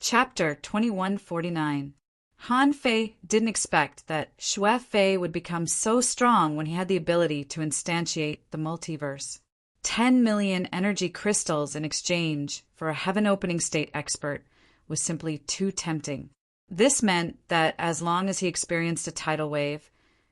Chapter 2149. Han Fei didn't expect that Xue Fei would become so strong when he had the ability to instantiate the multiverse. 10 million energy crystals in exchange for a heaven-opening state expert was simply too tempting. This meant that as long as he experienced a tidal wave,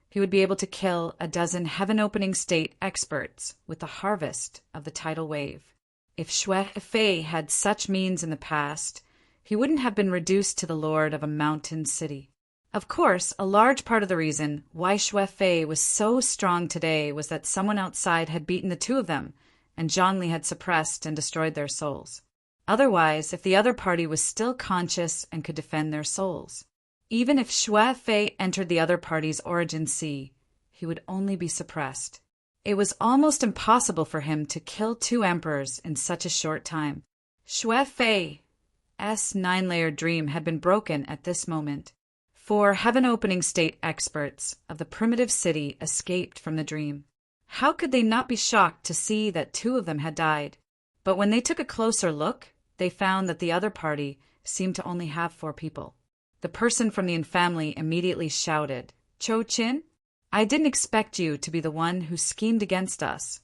he would be able to kill a dozen heaven-opening state experts with the harvest of the tidal wave. If Xue Fei had such means in the past, he wouldn't have been reduced to the lord of a mountain city. Of course, a large part of the reason why Xue Fei was so strong today was that someone outside had beaten the two of them, and Zhongli had suppressed and destroyed their souls. Otherwise, if the other party was still conscious and could defend their souls. Even if Xue Fei entered the other party's origin sea, he would only be suppressed. It was almost impossible for him to kill two emperors in such a short time. Xue Fei's 9-layered dream had been broken at this moment. 4 heaven-opening state experts of the primitive city escaped from the dream. How could they not be shocked to see that 2 of them had died? But when they took a closer look, they found that the other party seemed to only have 4 people. The person from the infamily immediately shouted, "Cho Chin, I didn't expect you to be the one who schemed against us."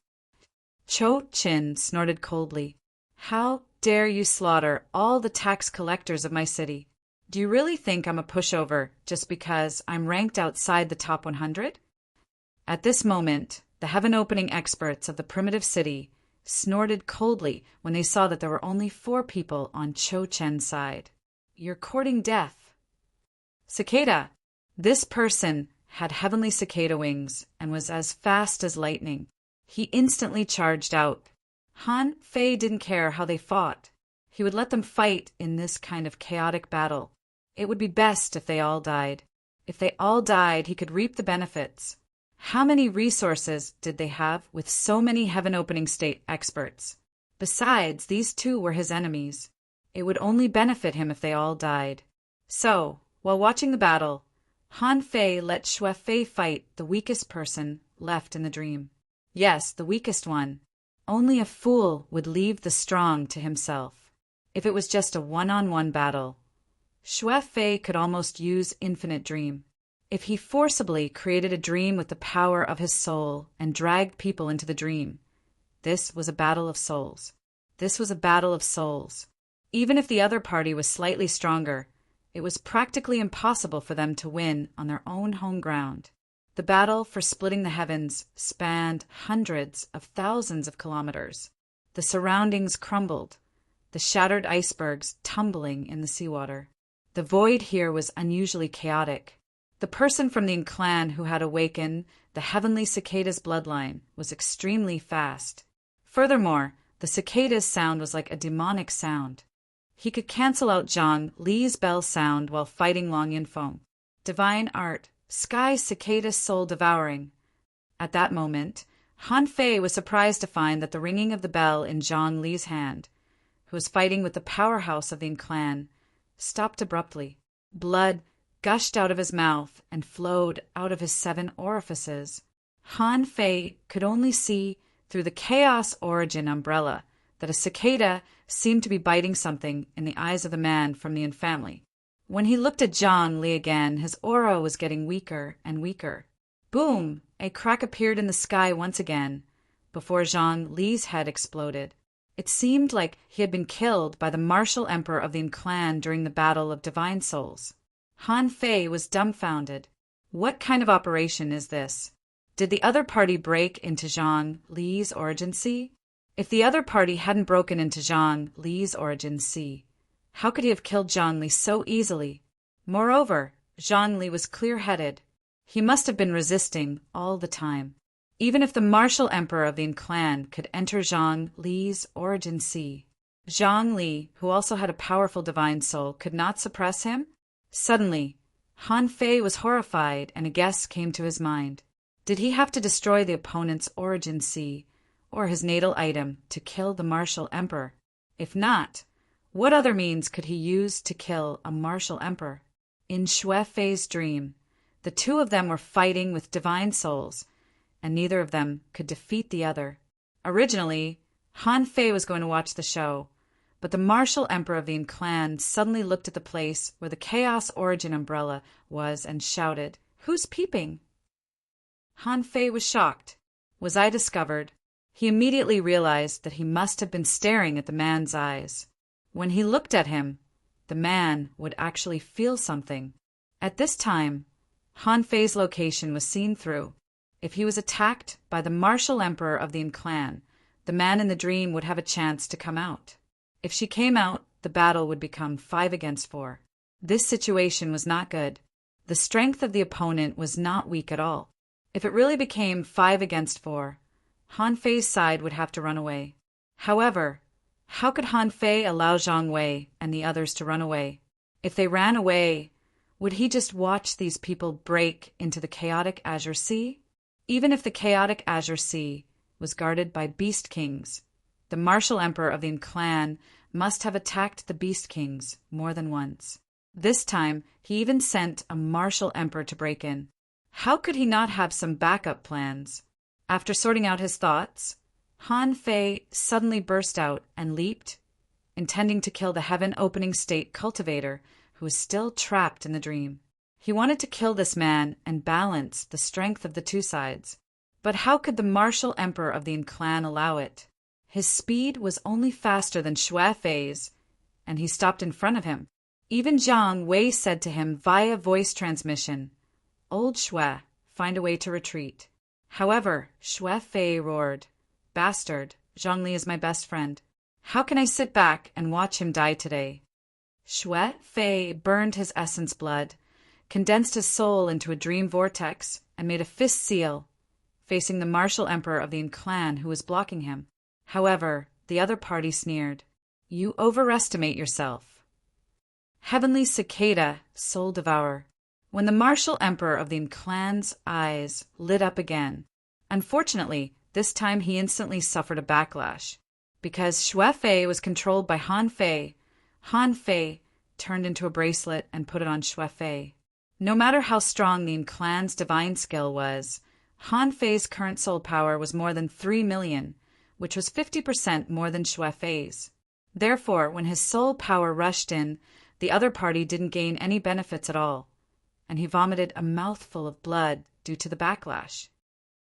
Cho Chin snorted coldly. "How dare you slaughter all the tax collectors of my city? Do you really think I'm a pushover just because I'm ranked outside the top 100? At this moment, the heaven-opening experts of the primitive city snorted coldly when they saw that there were only 4 people on Cho Chen's side. "You're courting death." Cicada. This person had heavenly cicada wings and was as fast as lightning. He instantly charged out. Han Fei didn't care how they fought. He would let them fight in this kind of chaotic battle. It would be best if they all died. If they all died, he could reap the benefits. How many resources did they have with so many heaven-opening state experts? Besides, these 2 were his enemies. It would only benefit him if they all died. So, while watching the battle, Han Fei let Xue Fei fight the weakest person left in the dream. Yes, the weakest one. Only a fool would leave the strong to himself. If it was just a one-on-one battle, Xue Fei could almost use infinite dream. If he forcibly created a dream with the power of his soul and dragged people into the dream, this was a battle of souls. This was a battle of souls. Even if the other party was slightly stronger, it was practically impossible for them to win on their own home ground. The battle for splitting the heavens spanned hundreds of thousands of kilometers. The surroundings crumbled, the shattered icebergs tumbling in the seawater. The void here was unusually chaotic. The person from the clan who had awakened the heavenly cicada's bloodline was extremely fast. Furthermore, the cicada's sound was like a demonic sound. He could cancel out Zhang Li's bell sound while fighting Long Yinfeng. Divine art. Sky cicada soul devouring. At that moment, Han Fei was surprised to find that the ringing of the bell in Zhang Li's hand, who was fighting with the powerhouse of the clan, stopped abruptly. Blood gushed out of his mouth and flowed out of his 7 orifices. Han Fei could only see through the chaos origin umbrella that a cicada seemed to be biting something in the eyes of the man from the infamily. When he looked at Zhang Li again, his aura was getting weaker and weaker. Boom! A crack appeared in the sky once again, before Zhang Li's head exploded. It seemed like he had been killed by the martial emperor of the clan during the Battle of Divine Souls. Han Fei was dumbfounded. What kind of operation is this? Did the other party break into Zhang Li's origin sea? If the other party hadn't broken into Zhang Li's origin sea, how could he have killed Zhang Li so easily? Moreover, Zhang Li was clear-headed. He must have been resisting all the time. Even if the martial emperor of the clan could enter Zhang Li's origin sea, Zhang Li, who also had a powerful divine soul, could not suppress him? Suddenly, Han Fei was horrified and a guess came to his mind. Did he have to destroy the opponent's origin sea or his natal item to kill the martial emperor? If not, what other means could he use to kill a martial emperor? In Xue Fei's dream, the 2 of them were fighting with divine souls, and neither of them could defeat the other. Originally, Han Fei was going to watch the show, but the martial emperor of the clan suddenly looked at the place where the Chaos Origin umbrella was and shouted, "Who's peeping?" Han Fei was shocked. Was I discovered? He immediately realized that he must have been staring at the man's eyes. When he looked at him, the man would actually feel something. At this time, Han Fei's location was seen through. If he was attacked by the martial emperor of the clan, the man in the dream would have a chance to come out. If she came out, the battle would become 5 against 4. This situation was not good. The strength of the opponent was not weak at all. If it really became 5 against 4, Han Fei's side would have to run away. However, how could Han Fei allow Zhang Wei and the others to run away? If they ran away, would he just watch these people break into the chaotic Azure Sea? Even if the chaotic Azure Sea was guarded by Beast Kings, the martial emperor of the clan must have attacked the Beast Kings more than once. This time, he even sent a martial emperor to break in. How could he not have some backup plans? After sorting out his thoughts, Han Fei suddenly burst out and leaped, intending to kill the heaven-opening state cultivator who was still trapped in the dream. He wanted to kill this man and balance the strength of the two sides. But how could the martial emperor of the clan allow it? His speed was only faster than Xue Fei's, and he stopped in front of him. Even Zhang Wei said to him via voice transmission, "Old Xue, find a way to retreat." However, Xue Fei roared, "Bastard, Zhongli is my best friend. How can I sit back and watch him die today?" Xue Fei burned his essence blood, condensed his soul into a dream vortex, and made a fist seal, facing the martial emperor of the clan who was blocking him. However, the other party sneered, "You overestimate yourself." Heavenly Cicada, Soul Devourer. When the martial emperor of the clan's eyes lit up again, unfortunately, this time he instantly suffered a backlash. Because Xue Fei was controlled by Han Fei turned into a bracelet and put it on Xue Fei. No matter how strong the clan's divine skill was, Han Fei's current soul power was more than 3 million, which was 50% more than Xue Fei's. Therefore, when his soul power rushed in, the other party didn't gain any benefits at all, and he vomited a mouthful of blood due to the backlash.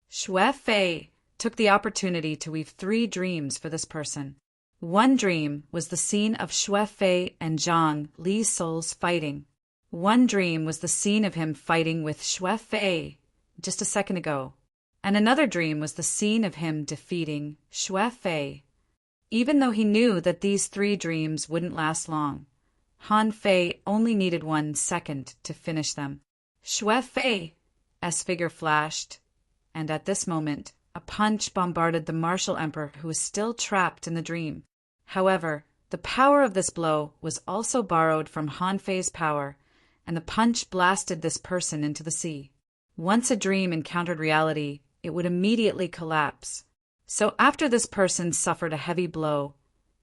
Xue Fei took the opportunity to weave 3 dreams for this person. One dream was the scene of Xue Fei and Zhang Li's souls fighting. One dream was the scene of him fighting with Xue Fei just a second ago. And another dream was the scene of him defeating Xue Fei. Even though he knew that these 3 dreams wouldn't last long, Han Fei only needed 1 second to finish them. Xue Fei's figure flashed, and at this moment, a punch bombarded the martial emperor who was still trapped in the dream. However, the power of this blow was also borrowed from Han Fei's power, and the punch blasted this person into the sea. Once a dream encountered reality, it would immediately collapse. So after this person suffered a heavy blow,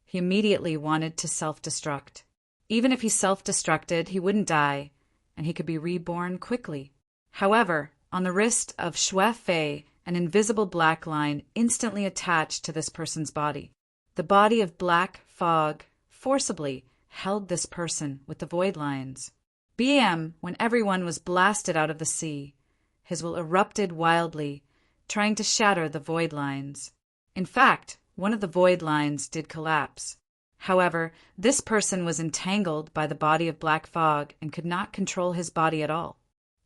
he immediately wanted to self-destruct. Even if he self-destructed, he wouldn't die, and he could be reborn quickly. However, on the wrist of Xue Fei, an invisible black line instantly attached to this person's body. The body of black fog forcibly held this person with the void lines. When everyone was blasted out of the sea, his will erupted wildly, trying to shatter the void lines. In fact, one of the void lines did collapse. However, this person was entangled by the body of black fog and could not control his body at all.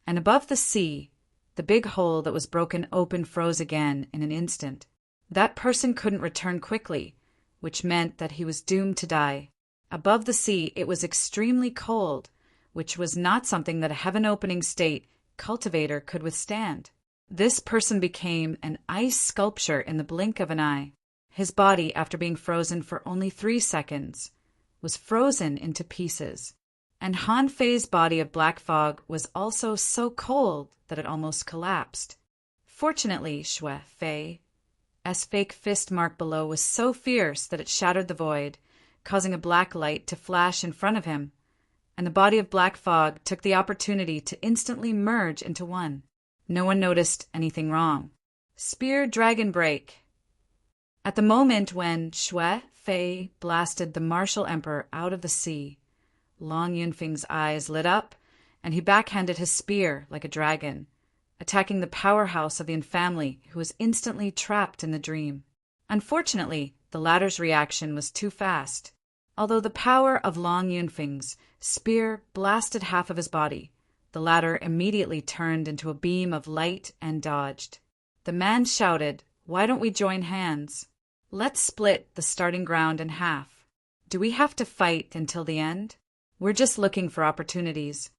And above the sea, the big hole that was broken open froze again in an instant. That person couldn't return quickly, which meant that he was doomed to die. Above the sea, it was extremely cold, which was not something that a heaven-opening state cultivator could withstand. This person became an ice sculpture in the blink of an eye. His body, after being frozen for only 3 seconds, was frozen into pieces. And Han Fei's body of black fog was also so cold that it almost collapsed. Fortunately, Xue Fei's fake fist mark below was so fierce that it shattered the void, causing a black light to flash in front of him, and the body of black fog took the opportunity to instantly merge into one. No one noticed anything wrong. Spear Dragon Break. At the moment when Xue Fei blasted the martial emperor out of the sea. Long Yunfeng's eyes lit up, and he backhanded his spear like a dragon, attacking the powerhouse of the family, who was instantly trapped in the dream. Unfortunately, the latter's reaction was too fast. Although the power of Long Yunfeng's spear blasted half of his body, the latter immediately turned into a beam of light and dodged. The man shouted, "Why don't we join hands? Let's split the starting ground in half. Do we have to fight until the end? We're just looking for opportunities."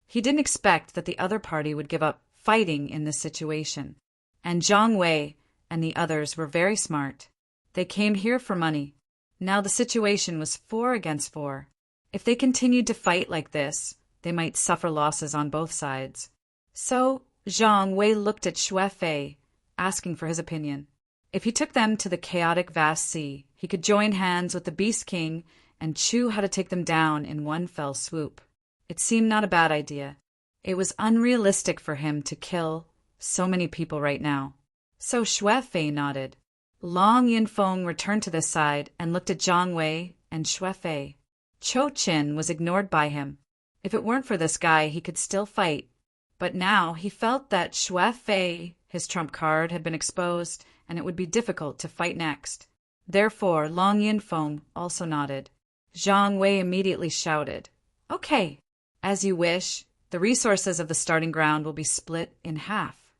He didn't expect that the other party would give up fighting in this situation. And Zhang Wei and the others were very smart. They came here for money. Now the situation was 4 against 4. If they continued to fight like this, they might suffer losses on both sides. So Zhang Wei looked at Xue Fei, asking for his opinion. If he took them to the chaotic vast sea, he could join hands with the Beast King and chew how to take them down in one fell swoop. It seemed not a bad idea. It was unrealistic for him to kill so many people right now. So Xue Fei nodded. Long Yunfeng returned to this side and looked at Zhang Wei and Xue Fei. Chou Qin was ignored by him. If it weren't for this guy, he could still fight. But now he felt that Xue Fei, his trump card, had been exposed, and it would be difficult to fight next. Therefore, Long Yunfeng also nodded. Zhang Wei immediately shouted, "Okay, as you wish. The resources of the starting ground will be split in half.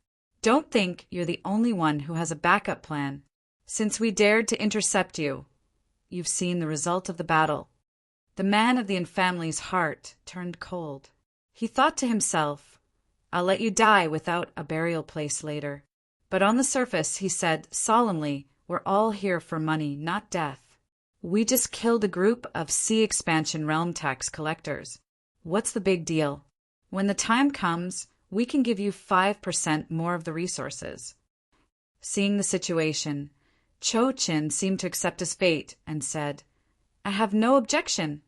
Don't think you're the only one who has a backup plan. Since we dared to intercept you, you've seen the result of the battle." The man of the family's heart turned cold. He thought to himself, "I'll let you die without a burial place later." But on the surface, he said solemnly, "We're all here for money, not death. We just killed a group of sea expansion realm tax collectors. What's the big deal? When the time comes, we can give you 5% more of the resources." Seeing the situation, Chou Qin seemed to accept his fate and said, "I have no objection."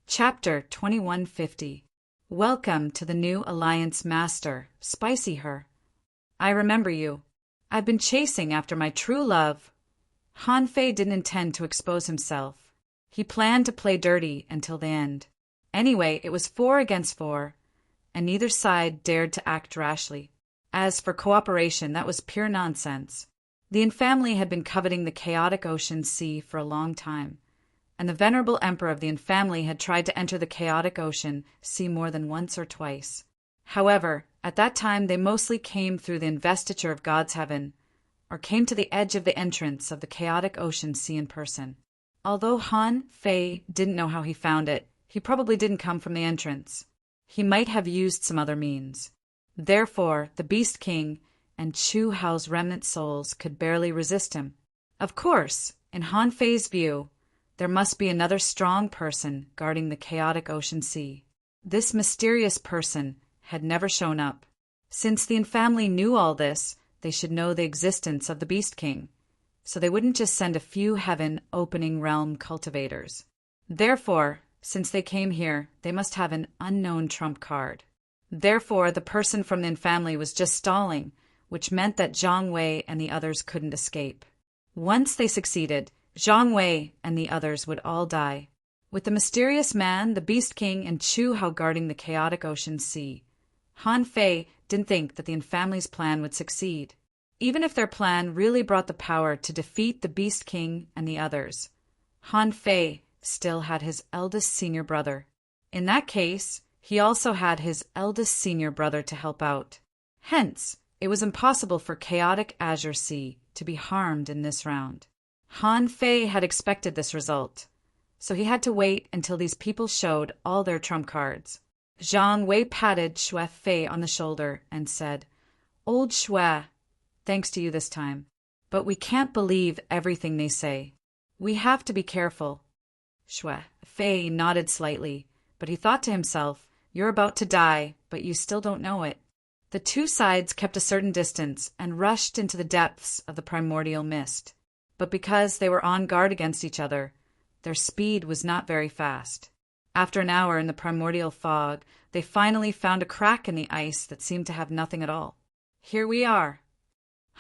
Chapter 2150. Welcome to the new Alliance Master, Spicy Her. I remember you. I've been chasing after my true love. Han Fei didn't intend to expose himself. He planned to play dirty until the end. Anyway, it was 4 against 4, and neither side dared to act rashly. As for cooperation, that was pure nonsense. The family had been coveting the chaotic ocean sea for a long time, and the venerable emperor of the family had tried to enter the chaotic ocean sea more than once or twice. However, at that time they mostly came through the investiture of God's heaven, or came to the edge of the entrance of the chaotic ocean sea in person. Although Han Fei didn't know how he found it, he probably didn't come from the entrance. He might have used some other means. Therefore, the Beast King and Chu Hao's remnant souls could barely resist him. Of course, in Han Fei's view, there must be another strong person guarding the chaotic ocean sea. This mysterious person had never shown up. Since the family knew all this, they should know the existence of the Beast King, so they wouldn't just send a few heaven-opening realm cultivators. Therefore, since they came here, they must have an unknown trump card. Therefore, the person from the family was just stalling, which meant that Zhang Wei and the others couldn't escape. Once they succeeded, Zhang Wei and the others would all die. With the mysterious man, the Beast King, and Chu Hao guarding the chaotic ocean sea, Han Fei didn't think that the family's plan would succeed. Even if their plan really brought the power to defeat the Beast King and the others, Han Fei still had his eldest senior brother. In that case, he also had his eldest senior brother to help out. Hence, it was impossible for chaotic Azure Sea to be harmed in this round. Han Fei had expected this result, so he had to wait until these people showed all their trump cards. Zhang Wei patted Xue Fei on the shoulder and said, "Old Xue, thanks to you this time, but we can't believe everything they say. We have to be careful." Xue Fei nodded slightly, but he thought to himself, "You're about to die, but you still don't know it." The two sides kept a certain distance and rushed into the depths of the primordial mist. But because they were on guard against each other, their speed was not very fast. After an hour in the primordial fog, they finally found a crack in the ice that seemed to have nothing at all. "Here we are."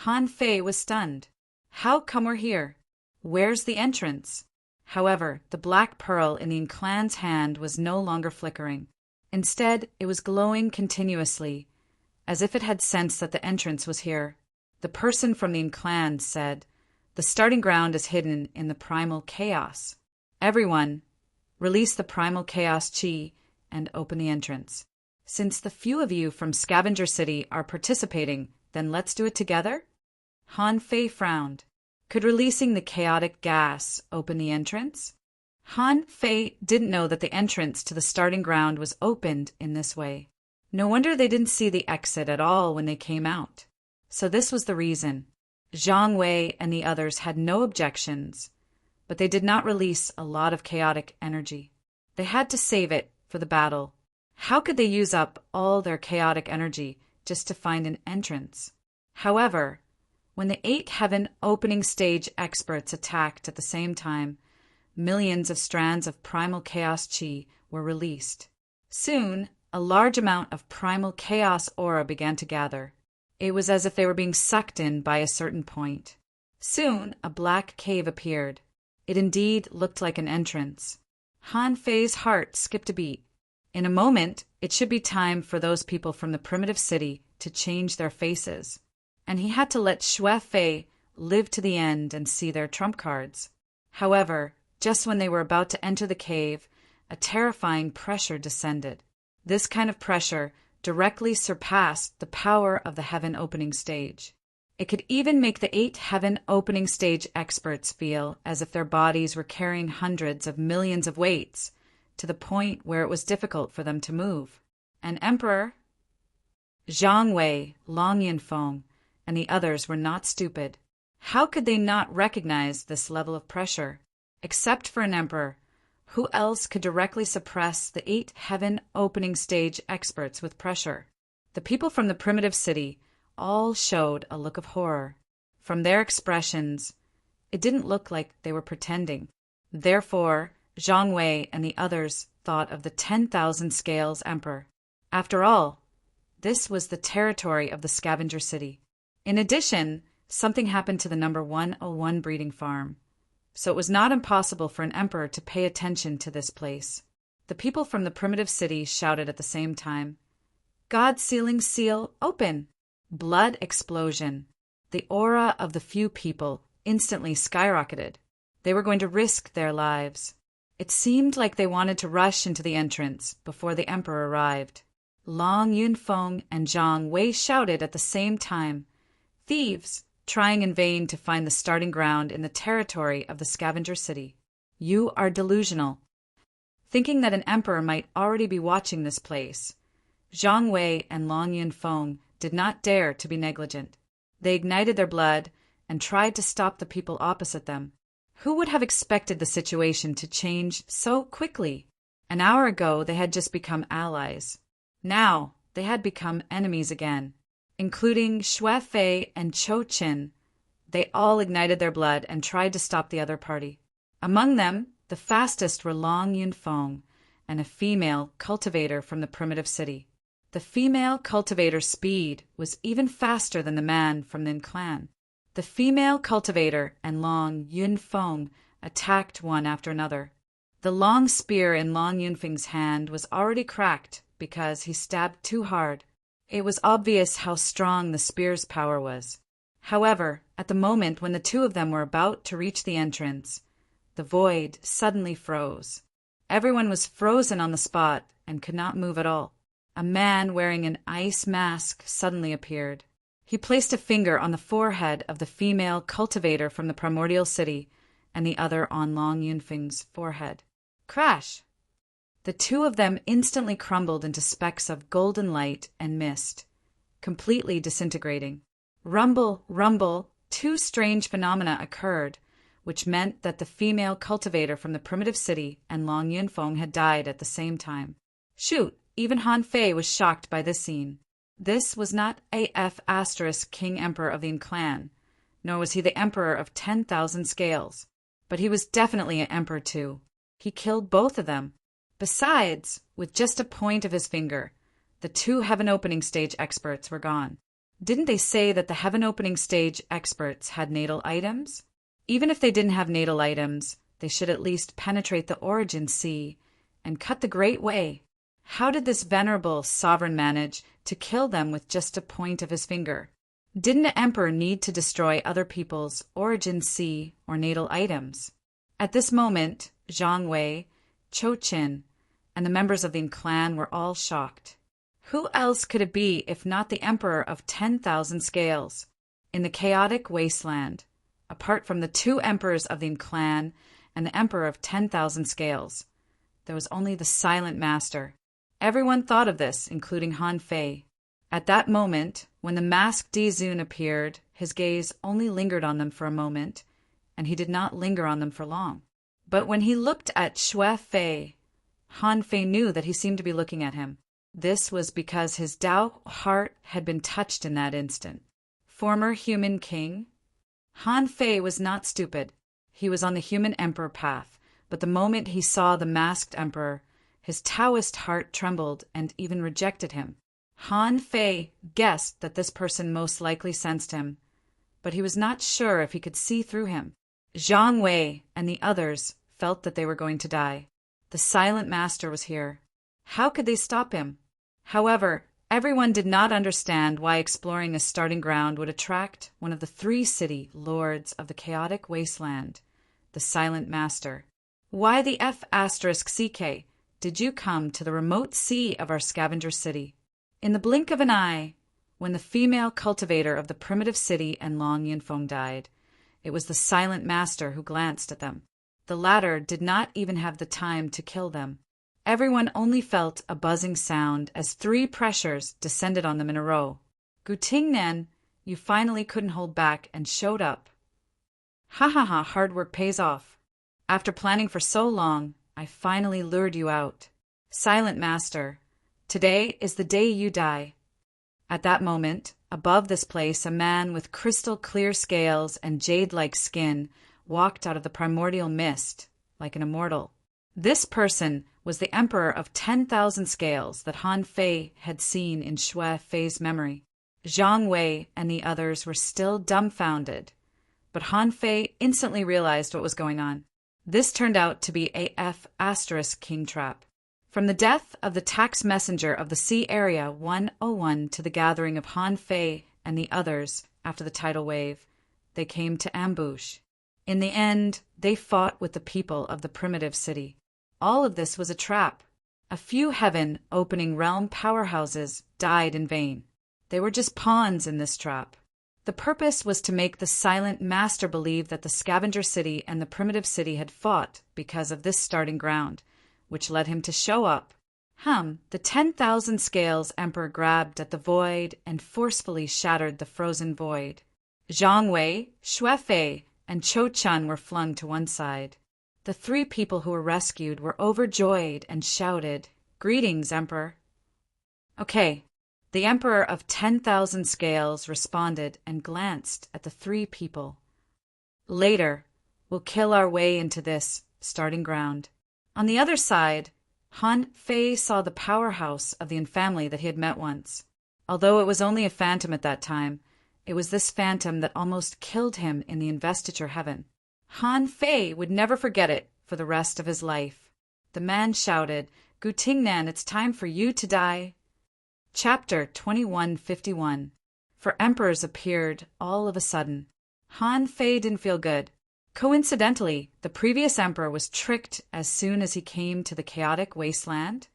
Han Fei was stunned. "How come we're here?" Where's the entrance? However, the black pearl in the Inclan's hand was no longer flickering. Instead, it was glowing continuously, as if it had sensed that the entrance was here. The person from the Inclan said, "The starting ground is hidden in the primal chaos. Everyone, release the primal chaos chi and open the entrance. Since the few of you from Scavenger City are participating, then let's do it together?" Han Fei frowned. Could releasing the chaotic gas open the entrance? Han Fei didn't know that the entrance to the starting ground was opened in this way. No wonder they didn't see the exit at all when they came out. So this was the reason. Zhang Wei and the others had no objections, but they did not release a lot of chaotic energy. They had to save it for the battle. How could they use up all their chaotic energy just to find an entrance? However, when the 8 heaven opening stage experts attacked at the same time, millions of strands of primal chaos chi were released. Soon, a large amount of primal chaos aura began to gather. It was as if they were being sucked in by a certain point. Soon, a black cave appeared. It indeed looked like an entrance. Han Fei's heart skipped a beat. In a moment, it should be time for those people from the primitive city to change their faces, and he had to let Xue Fei live to the end and see their trump cards. However, just when they were about to enter the cave, a terrifying pressure descended. This kind of pressure directly surpassed the power of the heaven opening stage. It could even make the 8 heaven opening stage experts feel as if their bodies were carrying hundreds of millions of weights, to the point where it was difficult for them to move. An emperor, Zhang Wei, Long Yinfeng, and the others were not stupid. How could they not recognize this level of pressure? Except for an emperor, who else could directly suppress the 8 heaven opening stage experts with pressure? The people from the primitive city all showed a look of horror. From their expressions, it didn't look like they were pretending. Therefore, Zhang Wei and the others thought of the 10,000 Scales Emperor. After all, this was the territory of the Scavenger City. In addition, something happened to the number 101 breeding farm, so it was not impossible for an emperor to pay attention to this place. The people from the primitive city shouted at the same time, "God sealing seal, open!" Blood explosion. The aura of the few people instantly skyrocketed. They were going to risk their lives. It seemed like they wanted to rush into the entrance before the emperor arrived. Long Yunfeng and Zhang Wei shouted at the same time, "Thieves!" trying in vain to find the starting ground in the territory of the Scavenger City. "You are delusional." Thinking that an emperor might already be watching this place, Zhang Wei and Long Yunfeng did not dare to be negligent. They ignited their blood and tried to stop the people opposite them. Who would have expected the situation to change so quickly? An hour ago they had just become allies. Now they had become enemies again. Including Xue Fei and Chou Qin, they all ignited their blood and tried to stop the other party. Among them, the fastest were Long Yunfeng and a female cultivator from the primitive city. The female cultivator's speed was even faster than the man from the clan. The female cultivator and Long Yunfeng attacked one after another. The long spear in Long Yunfeng's hand was already cracked because he stabbed too hard. It was obvious how strong the spear's power was. However, at the moment when the two of them were about to reach the entrance, the void suddenly froze. Everyone was frozen on the spot and could not move at all. A man wearing an ice mask suddenly appeared. He placed a finger on the forehead of the female cultivator from the primordial city and the other on Long Yunfeng's forehead. Crash! The two of them instantly crumbled into specks of golden light and mist, completely disintegrating. Rumble, rumble, 2 strange phenomena occurred, which meant that the female cultivator from the primitive city and Long Yunfeng had died at the same time. Shoot! Even Han Fei was shocked by this scene. This was not AF * King Emperor of the clan, nor was he the Emperor of 10,000 Scales, but he was definitely an Emperor too. He killed both of them. Besides, with just a point of his finger, the 2 heaven opening stage experts were gone. Didn't they say that the heaven opening stage experts had natal items? Even if they didn't have natal items, they should at least penetrate the origin sea and cut the Great Way. How did this venerable sovereign manage to kill them with just a point of his finger? Didn't an emperor need to destroy other people's origin sea or natal items? At this moment, Zhang Wei, Chou Qin, and the members of the clan were all shocked. Who else could it be if not the Emperor of 10,000 Scales? In the chaotic wasteland, apart from the two emperors of the clan and the Emperor of 10,000 Scales, there was only the Silent Master. Everyone thought of this, including Han Fei. At that moment, when the masked Dizun appeared, his gaze only lingered on them for a moment, and he did not linger on them for long. But when he looked at Xue Fei, Han Fei knew that he seemed to be looking at him. This was because his Tao heart had been touched in that instant. Former human king? Han Fei was not stupid. He was on the human emperor path, but the moment he saw the masked emperor, his Taoist heart trembled and even rejected him. Han Fei guessed that this person most likely sensed him, but he was not sure if he could see through him. Zhang Wei and the others felt that they were going to die. The Silent Master was here. How could they stop him? However, everyone did not understand why exploring this starting ground would attract one of the 3 city lords of the chaotic wasteland, the Silent Master. Why the F*CK did you come to the remote sea of our scavenger city? In the blink of an eye, when the female cultivator of the primitive city and Long Yunfeng died, it was the Silent Master who glanced at them. The latter did not even have the time to kill them. Everyone only felt a buzzing sound as 3 pressures descended on them in a row. Gutingnan, you finally couldn't hold back and showed up. Ha ha ha, hard work pays off. After planning for so long, I finally lured you out. Silent Master, today is the day you die. At that moment, above this place, a man with crystal-clear scales and jade-like skin walked out of the primordial mist, like an immortal. This person was the Emperor of 10,000 Scales that Han Fei had seen in Xue Fei's memory. Zhang Wei and the others were still dumbfounded, but Han Fei instantly realized what was going on. This turned out to be a F** king trap. From the death of the tax messenger of the Sea Area 101 to the gathering of Han Fei and the others after the tidal wave, they came to ambush. In the end, they fought with the people of the primitive city. All of this was a trap. A few heaven-opening realm powerhouses died in vain. They were just pawns in this trap. The purpose was to make the Silent Master believe that the scavenger city and the primitive city had fought because of this starting ground, which led him to show up. The 10,000 Scales Emperor grabbed at the void and forcefully shattered the frozen void. Zhang Wei, Xue Fei, and Chou Chun were flung to one side. The 3 people who were rescued were overjoyed and shouted, "Greetings, Emperor." Okay, the Emperor of 10,000 Scales responded and glanced at the 3 people. Later, we'll kill our way into this starting ground. On the other side, Han Fei saw the powerhouse of the family that he had met once. Although it was only a phantom at that time, it was this phantom that almost killed him in the investiture heaven. Han Fei would never forget it for the rest of his life. The man shouted, "Gutingnan, it's time for you to die." Chapter 2151. For emperors appeared all of a sudden. Han Fei didn't feel good. Coincidentally, the previous emperor was tricked as soon as he came to the chaotic wasteland.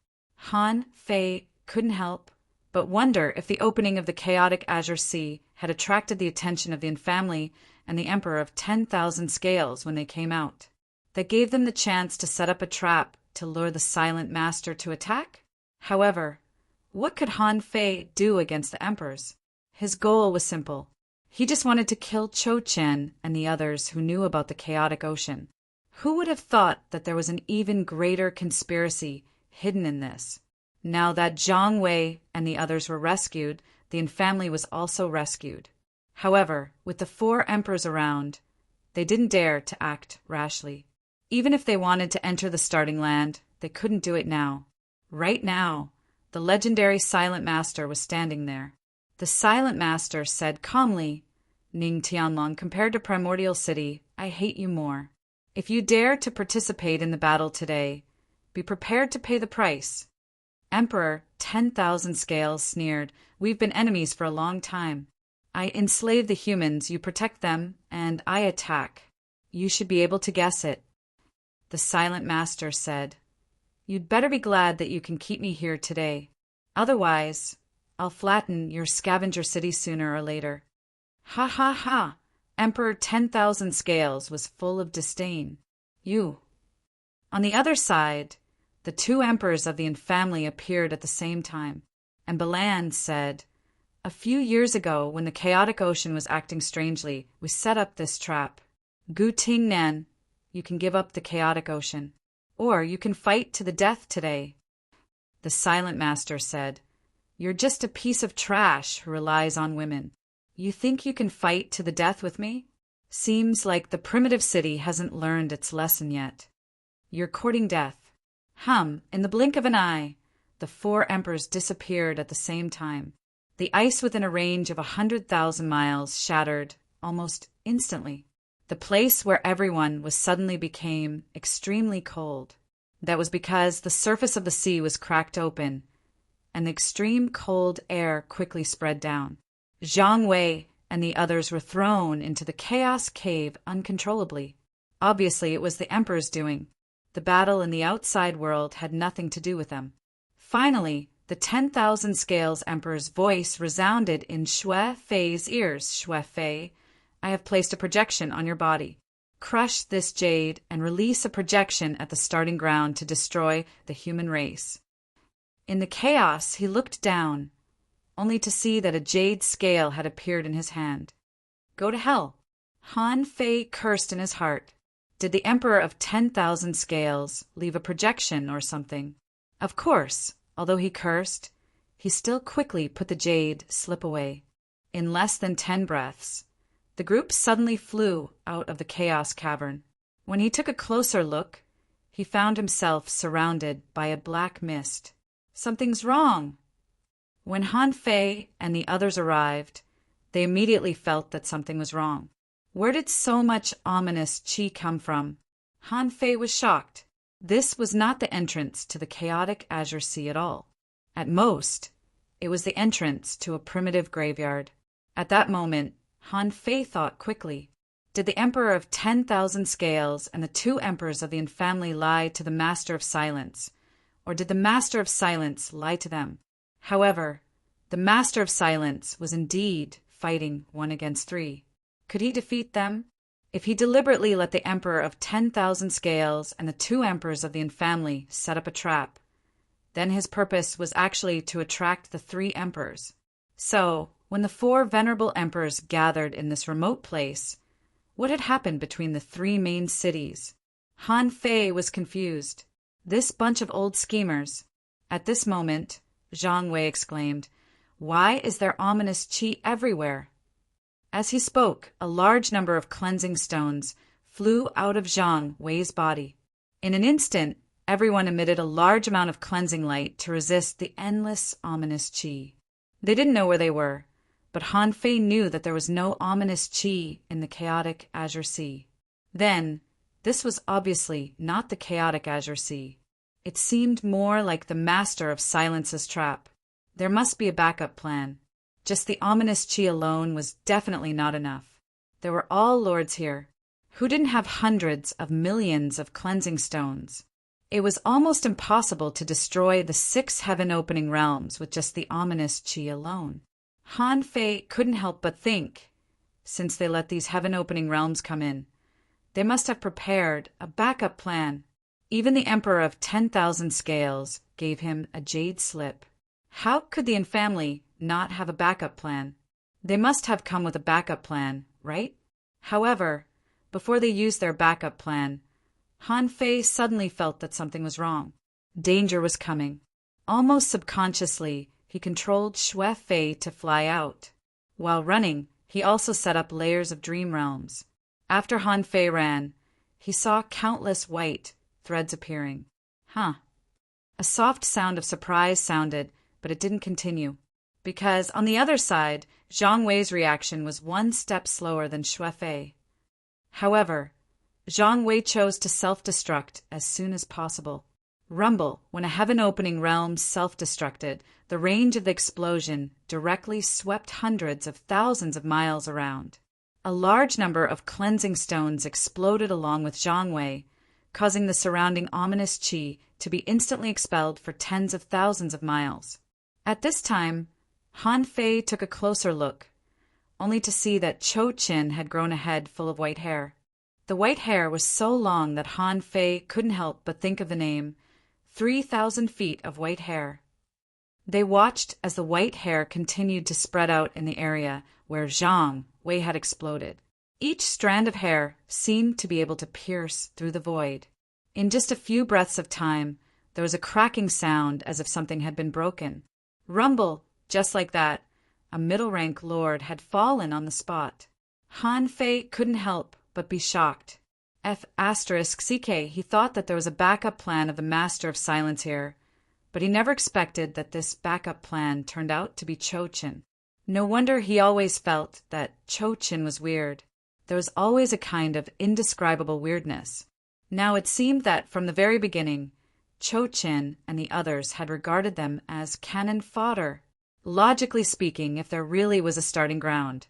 Han Fei couldn't help but wonder if the opening of the chaotic Azure Sea had attracted the attention of the family and the Emperor of 10,000 Scales when they came out. That gave them the chance to set up a trap to lure the Silent Master to attack. However, what could Han Fei do against the emperors? His goal was simple. He just wanted to kill Chou Chen and the others who knew about the chaotic ocean. Who would have thought that there was an even greater conspiracy hidden in this? Now that Zhang Wei and the others were rescued, the family was also rescued. However, with the 4 emperors around, they didn't dare to act rashly. Even if they wanted to enter the starting land, they couldn't do it now. Right now, the legendary Silent Master was standing there. The Silent Master said calmly, Ning Tianlong, compared to Primordial City, I hate you more. If you dare to participate in the battle today, be prepared to pay the price. Emperor 10,000 Scales sneered, We've been enemies for a long time. I enslave the humans, you protect them, and I attack. You should be able to guess it. The Silent Master said, You'd better be glad that you can keep me here today. Otherwise, I'll flatten your scavenger city sooner or later. Ha ha ha! Emperor 10,000 Scales was full of disdain. You. On the other side, the two emperors of the family appeared at the same time, and Balan said, A few years ago, when the chaotic ocean was acting strangely, we set up this trap. Gu Ting Nan, you can give up the chaotic ocean, or you can fight to the death today. The Silent Master said, You're just a piece of trash who relies on women. You think you can fight to the death with me? Seems like the primitive city hasn't learned its lesson yet. You're courting death. In the blink of an eye, the four emperors disappeared at the same time. The ice within a range of 100,000 miles shattered almost instantly. The place where everyone was suddenly became extremely cold. That was because the surface of the sea was cracked open, and the extreme cold air quickly spread down. Zhang Wei and the others were thrown into the chaos cave uncontrollably. Obviously, it was the emperor's doing. The battle in the outside world had nothing to do with them. Finally, the 10,000 Scales Emperor's voice resounded in Xue Fei's ears. Xue Fei, I have placed a projection on your body. Crush this jade and release a projection at the starting ground to destroy the human race. In the chaos, he looked down, only to see that a jade scale had appeared in his hand. Go to hell. Han Fei cursed in his heart. Did the Emperor of 10,000 Scales leave a projection or something? Of course, although he cursed, he still quickly put the jade slip away. In less than 10 breaths, the group suddenly flew out of the chaos cavern. When he took a closer look, he found himself surrounded by a black mist. Something's wrong. When Han Fei and the others arrived, they immediately felt that something was wrong. Where did so much ominous qi come from? Han Fei was shocked. This was not the entrance to the chaotic Azure Sea at all. At most, it was the entrance to a primitive graveyard. At that moment, Han Fei thought quickly. Did the Emperor of 10,000 Scales and the two emperors of the family lie to the Master of Silence? Or did the Master of Silence lie to them? However, the Master of Silence was indeed fighting 1 against 3. Could he defeat them? If he deliberately let the Emperor of 10,000 Scales and the two emperors of the family set up a trap, then his purpose was actually to attract the 3 emperors. So, when the 4 venerable emperors gathered in this remote place, what had happened between the 3 main cities? Han Fei was confused. This bunch of old schemers. At this moment, Zhang Wei exclaimed, Why is there ominous qi everywhere? As he spoke, a large number of cleansing stones flew out of Zhang Wei's body. In an instant, everyone emitted a large amount of cleansing light to resist the endless ominous qi. They didn't know where they were, but Han Fei knew that there was no ominous qi in the chaotic Azure Sea. Then, this was obviously not the chaotic Azure Sea. It seemed more like the Master of Silence's trap. There must be a backup plan. Just the ominous qi alone was definitely not enough. There were all lords here. Who didn't have hundreds of millions of cleansing stones? It was almost impossible to destroy the 6 heaven-opening realms with just the ominous qi alone. Han Fei couldn't help but think, since they let these heaven-opening realms come in, they must have prepared a backup plan. Even the Emperor of 10,000 Scales gave him a jade slip. How could the family not have a backup plan? They must have come with a backup plan, right? However, before they used their backup plan, Han Fei suddenly felt that something was wrong. Danger was coming. Almost subconsciously, he controlled Xue Fei to fly out. While running, he also set up layers of dream realms. After Han Fei ran, he saw countless white threads appearing. A soft sound of surprise sounded, but it didn't continue. because on the other side, Zhang Wei's reaction was one step slower than Xue Fei. However, Zhang Wei chose to self-destruct as soon as possible. Rumble, when a heaven-opening realm self-destructed, the range of the explosion directly swept hundreds of thousands of miles around. A large number of cleansing stones exploded along with Zhang Wei, causing the surrounding ominous qi to be instantly expelled for tens of thousands of miles. At this time, Han Fei took a closer look, only to see that Cho Qin had grown a head full of white hair. The white hair was so long that Han Fei couldn't help but think of the name 3,000 feet of white hair. They watched as the white hair continued to spread out in the area where Zhang Wei had exploded. Each strand of hair seemed to be able to pierce through the void. In just a few breaths of time, there was a cracking sound as if something had been broken. Rumble, just like that, a middle-rank lord had fallen on the spot. Han Fei couldn't help but be shocked. F***CK, he thought that there was a backup plan of the Master of Silence here, but he never expected that this backup plan turned out to be Cho Qin. No wonder he always felt that Cho Qin was weird. There was always a kind of indescribable weirdness. Now it seemed that from the very beginning, Cho Qin and the others had regarded them as cannon fodder. Logically speaking, if there really was a starting ground,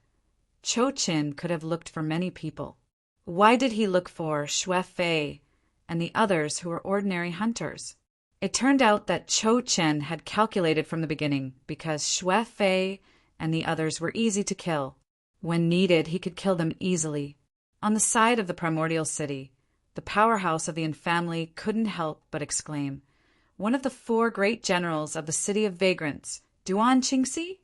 Cho Qin could have looked for many people. Why did he look for Xue Fei and the others who were ordinary hunters? It turned out that Cho Qin had calculated from the beginning because Xue Fei and the others were easy to kill. When needed, he could kill them easily. On the side of the primordial city, the powerhouse of the infamily couldn't help but exclaim, "One of the 4 great generals of the city of vagrants, Duan Qingxi?"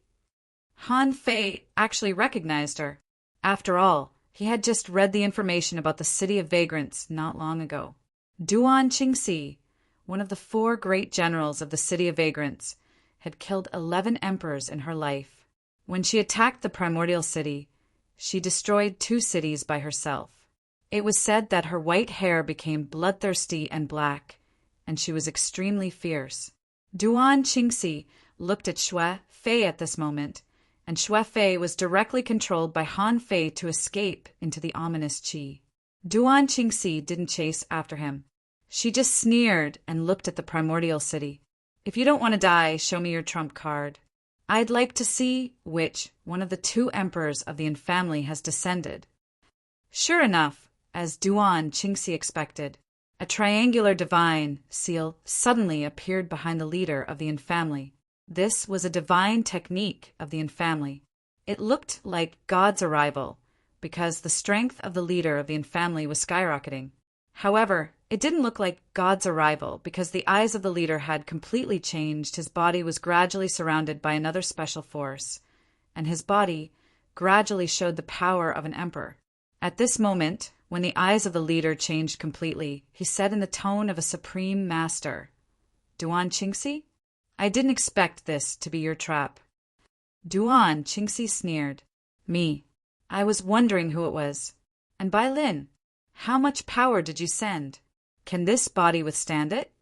Han Fei actually recognized her. After all, he had just read the information about the city of vagrants not long ago. Duan Qingxi, one of the 4 great generals of the city of vagrants, had killed 11 emperors in her life. When she attacked the primordial city, she destroyed 2 cities by herself. It was said that her white hair became bloodthirsty and black, and she was extremely fierce. Duan Qingxi looked at Xue Fei at this moment, and Xue Fei was directly controlled by Han Fei to escape into the ominous qi. Duan Qingxi didn't chase after him. She just sneered and looked at the primordial city. "If you don't want to die, show me your trump card. I'd like to see which one of the 2 emperors of the infamily has descended." Sure enough, as Duan Qingxi expected, a triangular divine seal suddenly appeared behind the leader of the infamily. This was a divine technique of the infamily. It looked like God's arrival, because the strength of the leader of the infamily was skyrocketing. However, it didn't look like God's arrival, because the eyes of the leader had completely changed. His body was gradually surrounded by another special force, and his body gradually showed the power of an emperor. At this moment, when the eyes of the leader changed completely, he said in the tone of a supreme master, "Duan Qingxi? I didn't expect this to be your trap." Duan Qingxi sneered. "Me. I was wondering who it was. And Bai Lin, how much power did you send? Can this body withstand it?"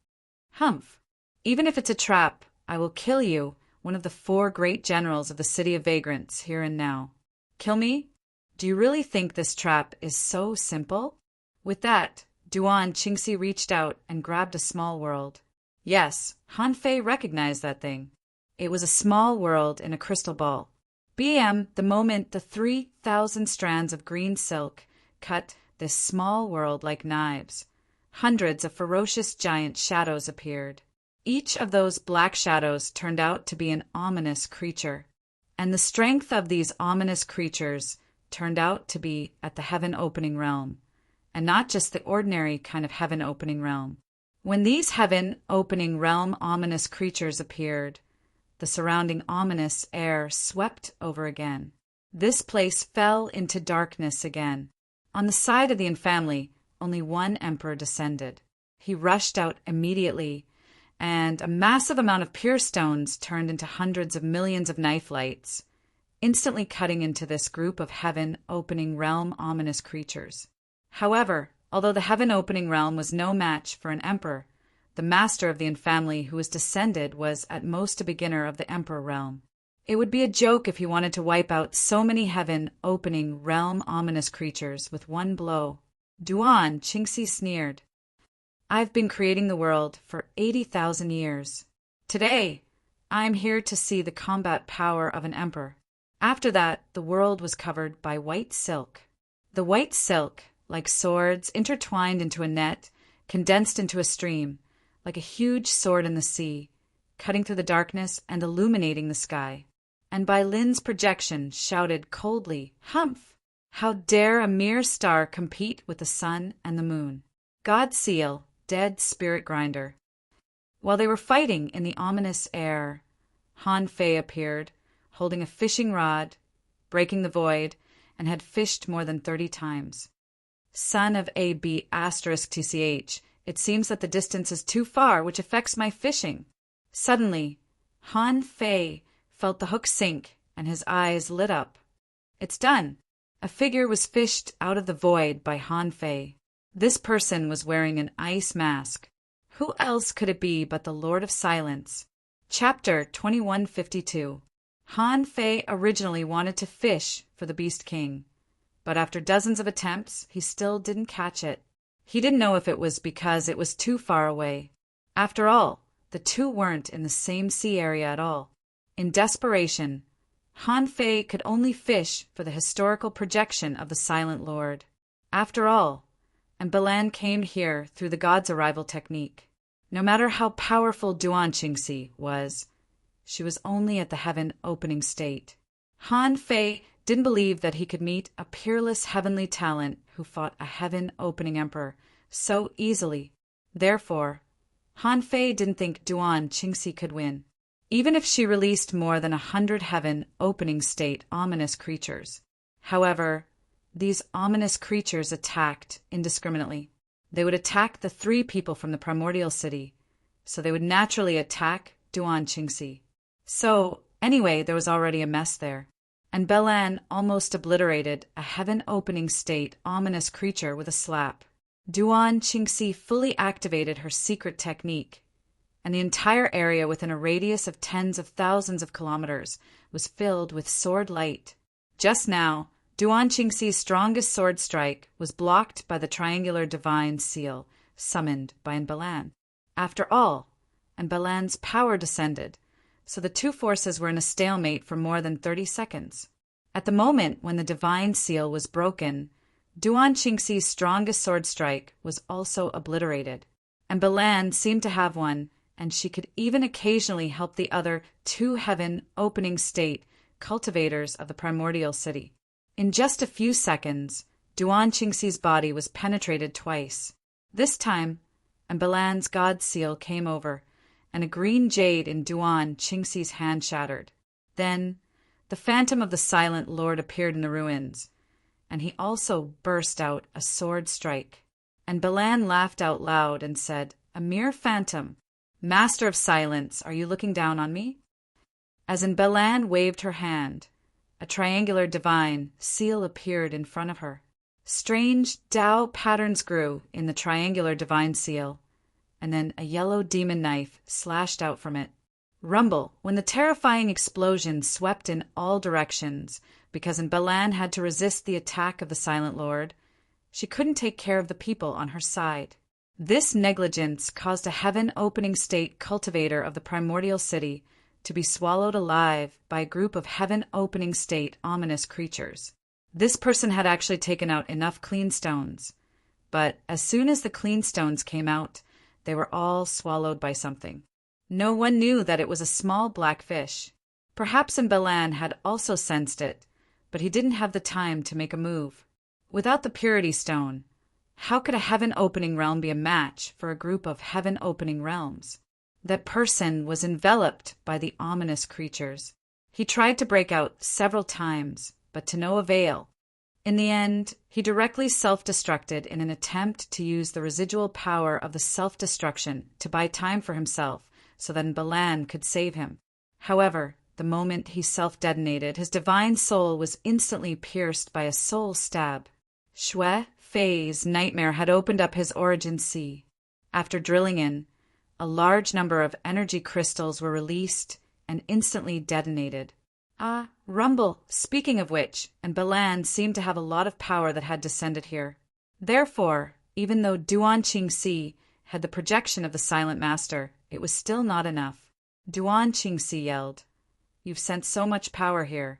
"Humph. Even if it's a trap, I will kill you, one of the 4 great generals of the city of vagrants, here and now." "Kill me? Do you really think this trap is so simple?" With that, Duan Qingxi reached out and grabbed a small world. Yes, Han Fei recognized that thing. It was a small world in a crystal ball. The moment the 3,000 strands of green silk cut this small world like knives, hundreds of ferocious giant shadows appeared. Each of those black shadows turned out to be an ominous creature, and the strength of these ominous creatures turned out to be at the heaven-opening realm, and not just the ordinary kind of heaven-opening realm. When these heaven-opening realm ominous creatures appeared, the surrounding ominous air swept over again. This place fell into darkness again. On the side of the infamily, only 1 emperor descended. He rushed out immediately, and a massive amount of pure stones turned into hundreds of millions of knife lights, instantly cutting into this group of heaven-opening realm ominous creatures. However, although the heaven-opening realm was no match for an emperor, the master of the infamily who was descended was at most a beginner of the emperor realm. It would be a joke if he wanted to wipe out so many heaven-opening, realm-ominous creatures with one blow. Duan Qingxi sneered. I've been creating the world for 80,000 years. Today, I'm here to see the combat power of an emperor. After that, the world was covered by white silk. The white silk, like swords intertwined into a net, condensed into a stream, like a huge sword in the sea, cutting through the darkness and illuminating the sky. And by Lin's projection shouted coldly, "Humph! How dare a mere star compete with the sun and the moon? God seal, dead spirit grinder." While they were fighting in the ominous air, Han Fei appeared, holding a fishing rod, breaking the void, and had fished more than 30 times. Son of AB *TCH, it seems that the distance is too far, which affects my fishing. Suddenly, Han Fei felt the hook sink, and his eyes lit up. It's done. A figure was fished out of the void by Han Fei. This person was wearing an ice mask. Who else could it be but the Lord of Silence? Chapter 2152. Han Fei originally wanted to fish for the Beast King, but after dozens of attempts, he still didn't catch it. He didn't know if it was because it was too far away. After all, the two weren't in the same sea area at all. In desperation, Han Fei could only fish for the historical projection of the Silent Lord. After all, and Balan came here through the god's arrival technique. No matter how powerful Duan Qingxi was, she was only at the heaven-opening state. Han Fei didn't believe that he could meet a peerless heavenly talent who fought a heaven-opening emperor so easily. Therefore, Han Fei didn't think Duan Qingxi could win, even if she released more than 100 heaven-opening state ominous creatures. However, these ominous creatures attacked indiscriminately. They would attack the 3 people from the primordial city, so they would naturally attack Duan Qingxi. So, anyway, there was already a mess there. And Balan almost obliterated a heaven-opening state ominous creature with a slap. Duan Qingxi fully activated her secret technique, and the entire area within a radius of tens of thousands of kilometers was filled with sword light. Just now, Duan Qingxi's strongest sword strike was blocked by the triangular divine seal summoned by Balan. After all, Balan's power descended, so the two forces were in a stalemate for more than 30 seconds. At the moment when the divine seal was broken, Duan Qingxi's strongest sword strike was also obliterated, and Balan seemed to have one, and she could even occasionally help the other 2 heaven-opening state cultivators of the primordial city. In just a few seconds, Duan Qingxi's body was penetrated twice. This time, Balan's god seal came over, and a green jade in Duan Qingxi's hand shattered. Then, the phantom of the Silent Lord appeared in the ruins, and he also burst out a sword strike. And Balan laughed out loud and said, "A mere phantom. Master of Silence, are you looking down on me?" As Balan waved her hand, a triangular divine seal appeared in front of her. Strange Tao patterns grew in the triangular divine seal, and then a yellow demon knife slashed out from it. Rumble, when the terrifying explosion swept in all directions, because Balan had to resist the attack of the Silent Lord, she couldn't take care of the people on her side. This negligence caused a heaven-opening state cultivator of the primordial city to be swallowed alive by a group of heaven-opening state ominous creatures. This person had actually taken out enough clean stones, but as soon as the clean stones came out, they were all swallowed by something. No one knew that it was a small black fish. Perhaps Balan had also sensed it, but he didn't have the time to make a move. Without the purity stone, how could a heaven-opening realm be a match for a group of heaven-opening realms? That person was enveloped by the ominous creatures. He tried to break out several times, but to no avail. In the end, he directly self-destructed in an attempt to use the residual power of the self-destruction to buy time for himself so that Balan could save him. However, the moment he self-detonated, his divine soul was instantly pierced by a soul stab. Xue Fei's nightmare had opened up his origin sea. After drilling in, a large number of energy crystals were released and instantly detonated. Ah, rumble, speaking of which, and Balan seemed to have a lot of power that had descended here. Therefore, even though Duan Qingxi had the projection of the Silent Master, it was still not enough. Duan Qingxi yelled, "You've sent so much power here.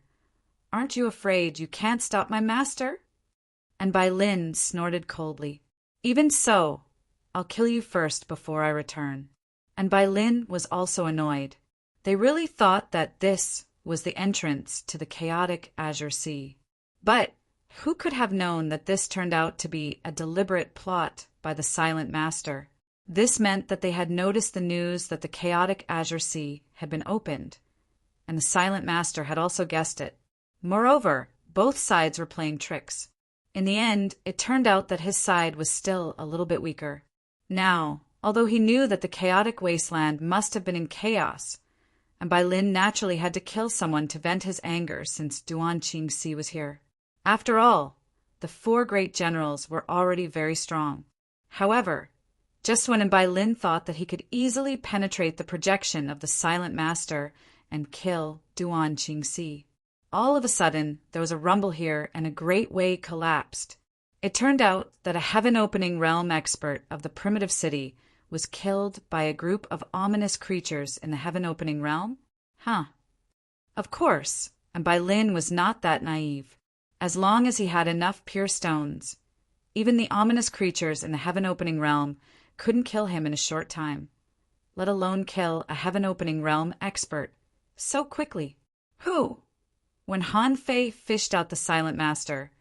Aren't you afraid you can't stop my master?" And Bai Lin snorted coldly, "Even so, I'll kill you first before I return." And Bai Lin was also annoyed. They really thought that this was the entrance to the chaotic Azure Sea. But who could have known that this turned out to be a deliberate plot by the Silent Master? This meant that they had noticed the news that the chaotic Azure Sea had been opened, and the Silent Master had also guessed it. Moreover, both sides were playing tricks. In the end, it turned out that his side was still a little bit weaker. Now, although he knew that the chaotic wasteland must have been in chaos, and Bai Lin naturally had to kill someone to vent his anger since Duan Qingxi was here. After all, the 4 great generals were already very strong. However, just when Bai Lin thought that he could easily penetrate the projection of the Silent Master and kill Duan Qingxi, all of a sudden there was a rumble here and a great way collapsed. It turned out that a heaven-opening realm expert of the primitive city was killed by a group of ominous creatures in the heaven-opening realm? Of course, and Bai Lin was not that naive. As long as he had enough pure stones, even the ominous creatures in the heaven-opening realm couldn't kill him in a short time, let alone kill a heaven-opening realm expert so quickly. Who? When Han Fei fished out the Silent Master,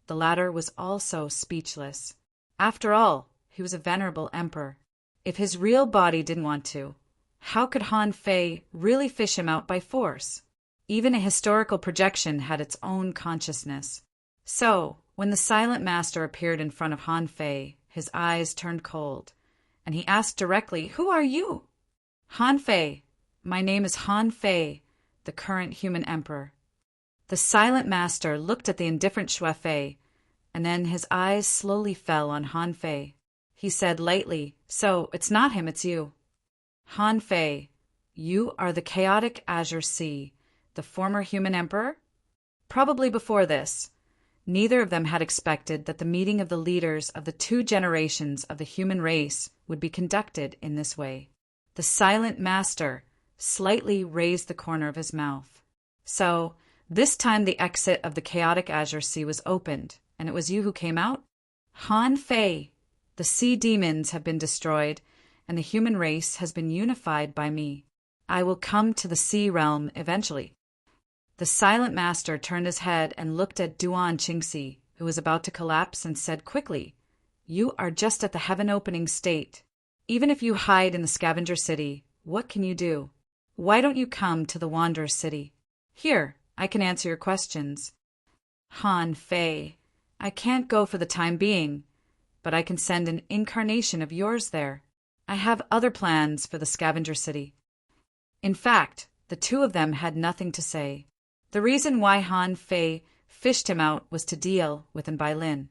the latter was also speechless. After all, he was a venerable emperor. If his real body didn't want to, how could Han Fei really fish him out by force? Even a historical projection had its own consciousness. So, when the Silent Master appeared in front of Han Fei, his eyes turned cold, and he asked directly, "Who are you?" "Han Fei. My name is Han Fei, the current human emperor." The Silent Master looked at the indifferent Xue Fei, and then his eyes slowly fell on Han Fei. He said lightly, "So, it's not him, it's you." "Han Fei, you are the chaotic Azure Sea, the former human emperor?" Probably before this, neither of them had expected that the meeting of the leaders of the 2 generations of the human race would be conducted in this way. The Silent Master slightly raised the corner of his mouth. "So, this time the exit of the chaotic Azure Sea was opened, and it was you who came out?" "Han Fei, the sea demons have been destroyed, and the human race has been unified by me. I will come to the sea realm eventually." The Silent Master turned his head and looked at Duan Qingxi, who was about to collapse, and said quickly, "You are just at the heaven-opening state. Even if you hide in the Scavenger City, what can you do? Why don't you come to the Wanderer City? Here, I can answer your questions." "Han Fei, I can't go for the time being, but I can send an incarnation of yours there. I have other plans for the Scavenger City." In fact, the 2 of them had nothing to say. The reason why Han Fei fished him out was to deal with Bai Lin.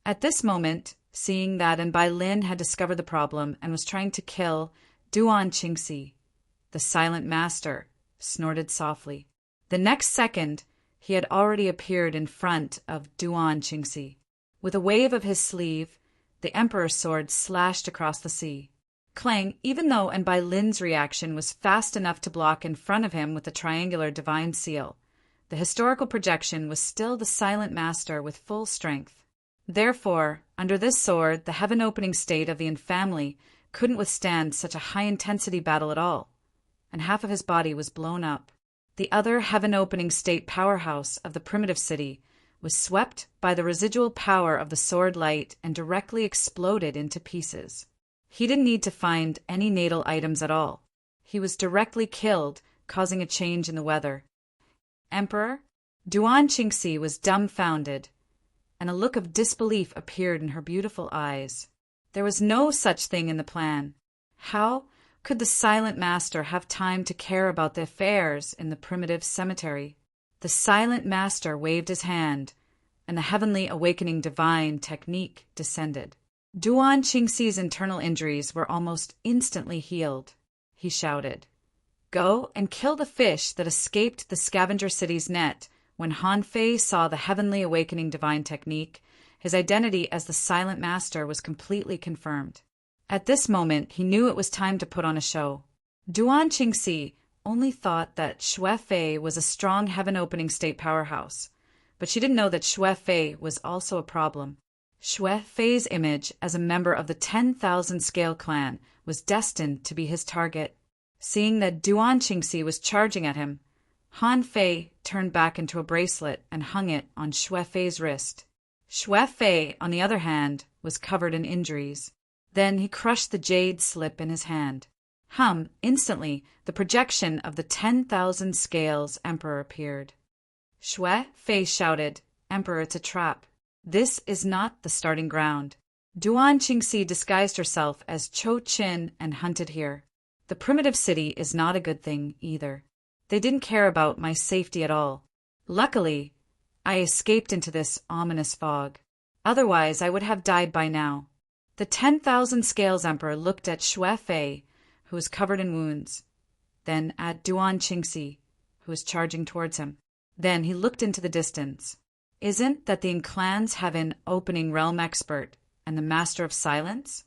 At this moment, seeing that Bai Lin had discovered the problem and was trying to kill Duan Qingxi, the Silent Master snorted softly. The next second, he had already appeared in front of Duan Qingxi. With a wave of his sleeve, the Emperor's sword slashed across the sea. Clang, even though Bai Lin's reaction was fast enough to block in front of him with the triangular divine seal, the historical projection was still the Silent Master with full strength. Therefore, under this sword, the heaven-opening state of the Yin family couldn't withstand such a high-intensity battle at all, and half of his body was blown up. The other heaven-opening state powerhouse of the primitive city was swept by the residual power of the sword light and directly exploded into pieces. He didn't need to find any natal items at all. He was directly killed, causing a change in the weather. "Emperor?" Duan Qingxi was dumbfounded, and a look of disbelief appeared in her beautiful eyes. There was no such thing in the plan. How could the Silent Master have time to care about the affairs in the primitive cemetery? The Silent Master waved his hand, and the heavenly awakening divine technique descended. Duan Qingxi's internal injuries were almost instantly healed. He shouted, Go and kill the fish that escaped the scavenger city's net. When Han Fei saw the heavenly awakening divine technique, his identity as the Silent Master was completely confirmed. At this moment, he knew it was time to put on a show. Duan Qingxi only thought that Xue Fei was a strong heaven-opening state powerhouse, but she didn't know that Xue Fei was also a problem. Xue Fei's image as a member of the 10,000 Scale clan was destined to be his target. Seeing that Duan Qingxi was charging at him, Han Fei turned back into a bracelet and hung it on Xue Fei's wrist. Xue Fei, on the other hand, was covered in injuries. Then he crushed the jade slip in his hand. Instantly, the projection of the 10,000 Scales Emperor appeared. Xue Fei shouted, "Emperor, it's a trap. This is not the starting ground." Duan Qingxi disguised herself as Chou Qin and hunted here. The primitive city is not a good thing, either. They didn't care about my safety at all. Luckily, I escaped into this ominous fog. Otherwise, I would have died by now. The 10,000 Scales Emperor looked at Xue Fei, who was covered in wounds, then at Duan Qingxi, who was charging towards him. Then he looked into the distance. Isn't that the clans have an opening realm expert and the Master of Silence?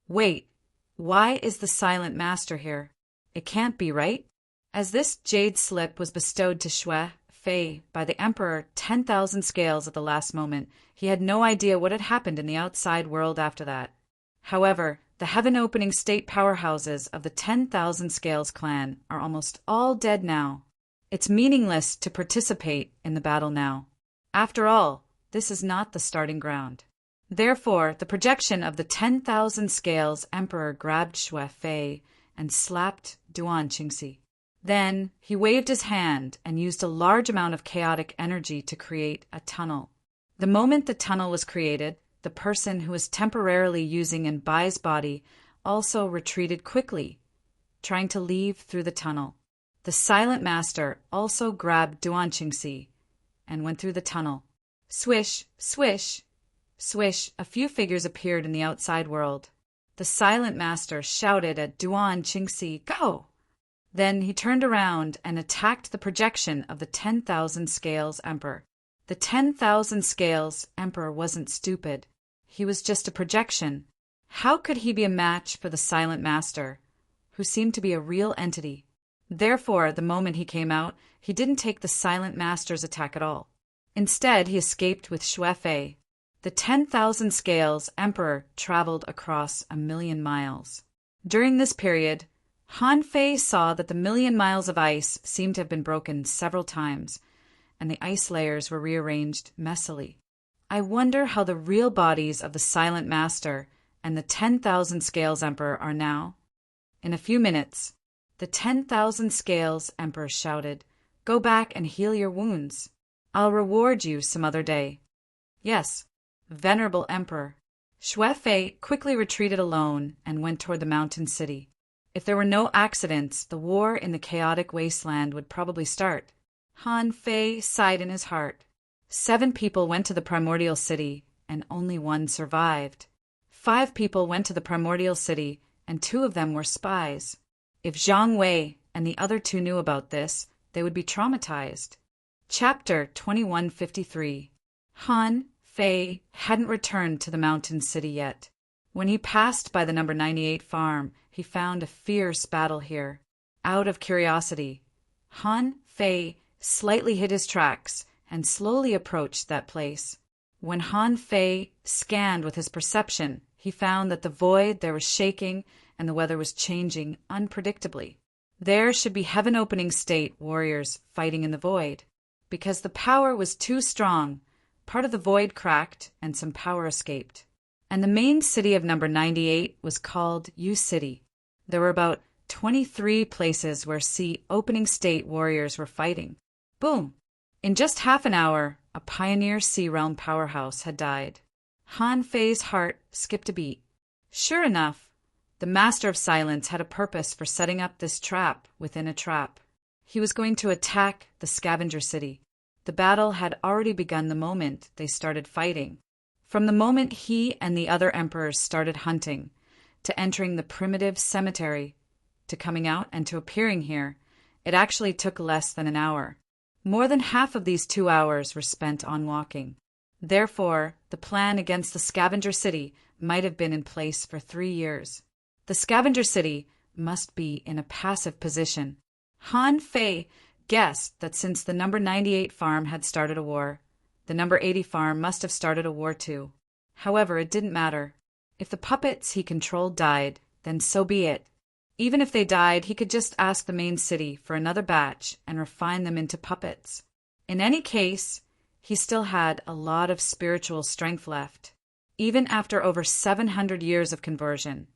Wait, why is the Silent Master here? It can't be, right? As this jade slip was bestowed to Xue Fei by the Emperor 10,000 Scales at the last moment, he had no idea what had happened in the outside world after that. However, the heaven-opening state powerhouses of the 10,000 Scales clan are almost all dead now. It's meaningless to participate in the battle now. After all, this is not the starting ground. Therefore, the projection of the 10,000 Scales Emperor grabbed Xue Fei and slapped Duan Qingxi. Then he waved his hand and used a large amount of chaotic energy to create a tunnel. The moment the tunnel was created, the person who was temporarily using An Bai's body also retreated quickly, trying to leave through the tunnel. The Silent Master also grabbed Duan Qingxi and went through the tunnel. Swish, swish, swish, a few figures appeared in the outside world. The Silent Master shouted at Duan Qingxi, "Go!" Then he turned around and attacked the projection of the 10,000 Scales Emperor. The 10,000 Scales Emperor wasn't stupid. He was just a projection. How could he be a match for the Silent Master, who seemed to be a real entity? Therefore, the moment he came out, he didn't take the Silent Master's attack at all. Instead, he escaped with Xue Fei. The 10,000 Scales Emperor traveled across 1,000,000 miles. During this period, Han Fei saw that the 1,000,000 miles of ice seemed to have been broken several times, and the ice layers were rearranged messily. I wonder how the real bodies of the Silent Master and the 10,000 Scales Emperor are now. In a few minutes, the 10,000 Scales Emperor shouted, "Go back and heal your wounds. I'll reward you some other day." Yes, venerable Emperor. Xue Fei quickly retreated alone and went toward the mountain city. If there were no accidents, the war in the chaotic wasteland would probably start. Han Fei sighed in his heart. 7 people went to the primordial city, and only 1 survived. 5 people went to the primordial city, and 2 of them were spies. If Zhang Wei and the other 2 knew about this, they would be traumatized. Chapter 2153. Han Fei hadn't returned to the mountain city yet. When he passed by the number 98 farm, he found a fierce battle here. Out of curiosity, Han Fei slightly hid his tracks and slowly approached that place. When Han Fei scanned with his perception, he found that the void there was shaking and the weather was changing unpredictably. There should be heaven-opening state warriors fighting in the void. Because the power was too strong, part of the void cracked and some power escaped. And the main city of number 98 was called U City. There were about 23 places where opening state warriors were fighting. Boom! In just half an hour, a pioneer Sea Realm powerhouse had died. Han Fei's heart skipped a beat. Sure enough, the Master of Silence had a purpose for setting up this trap within a trap. He was going to attack the scavenger city. The battle had already begun the moment they started fighting. From the moment he and the other emperors started hunting, to entering the primitive cemetery, to coming out and to appearing here, It actually took less than an hour. More than half of these 2 hours were spent on walking. Therefore, the plan against the scavenger city might have been in place for 3 years. The scavenger city must be in a passive position. Han Fei guessed that since the number 98 farm had started a war, the number 80 farm must have started a war too. However, it didn't matter. If the puppets he controlled died, then so be it. Even if they died, he could just ask the main city for another batch and refine them into puppets. In any case, he still had a lot of spiritual strength left. Even after over 700 years of conversion,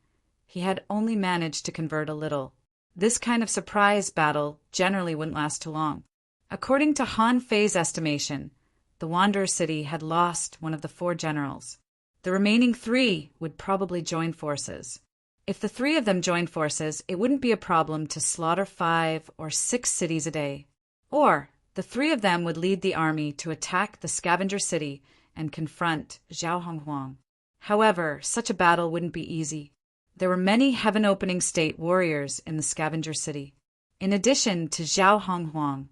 he had only managed to convert a little. This kind of surprise battle generally wouldn't last too long. According to Han Fei's estimation, the Wanderer City had lost one of the 4 generals. The remaining 3 would probably join forces. If the 3 of them joined forces, it wouldn't be a problem to slaughter 5 or 6 cities a day. Or the 3 of them would lead the army to attack the scavenger city and confront Zhao Honghuang. However, such a battle wouldn't be easy. There were many heaven-opening state warriors in the scavenger city. In addition to Zhao Honghuang,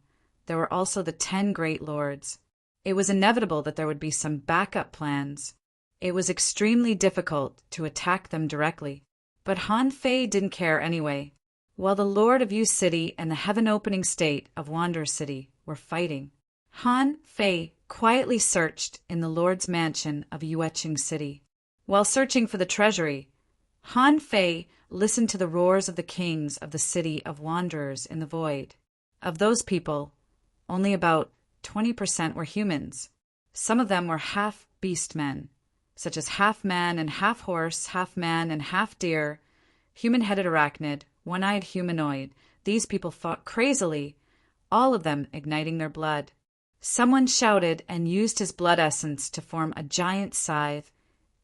there were also the 10 great lords. It was inevitable that there would be some backup plans. It was extremely difficult to attack them directly, but Han Fei didn't care anyway. While the Lord of Yu City and the heaven-opening state of Wanderer City were fighting, Han Fei quietly searched in the Lord's mansion of Yueching City. While searching for the treasury, Han Fei listened to the roars of the kings of the city of wanderers in the void. Of those people, only about 20% were humans. Some of them were half-beast men, such as half-man and half-horse, half-man and half-deer, human-headed arachnid, one-eyed humanoid. These people fought crazily, all of them igniting their blood. Someone shouted and used his blood essence to form a giant scythe,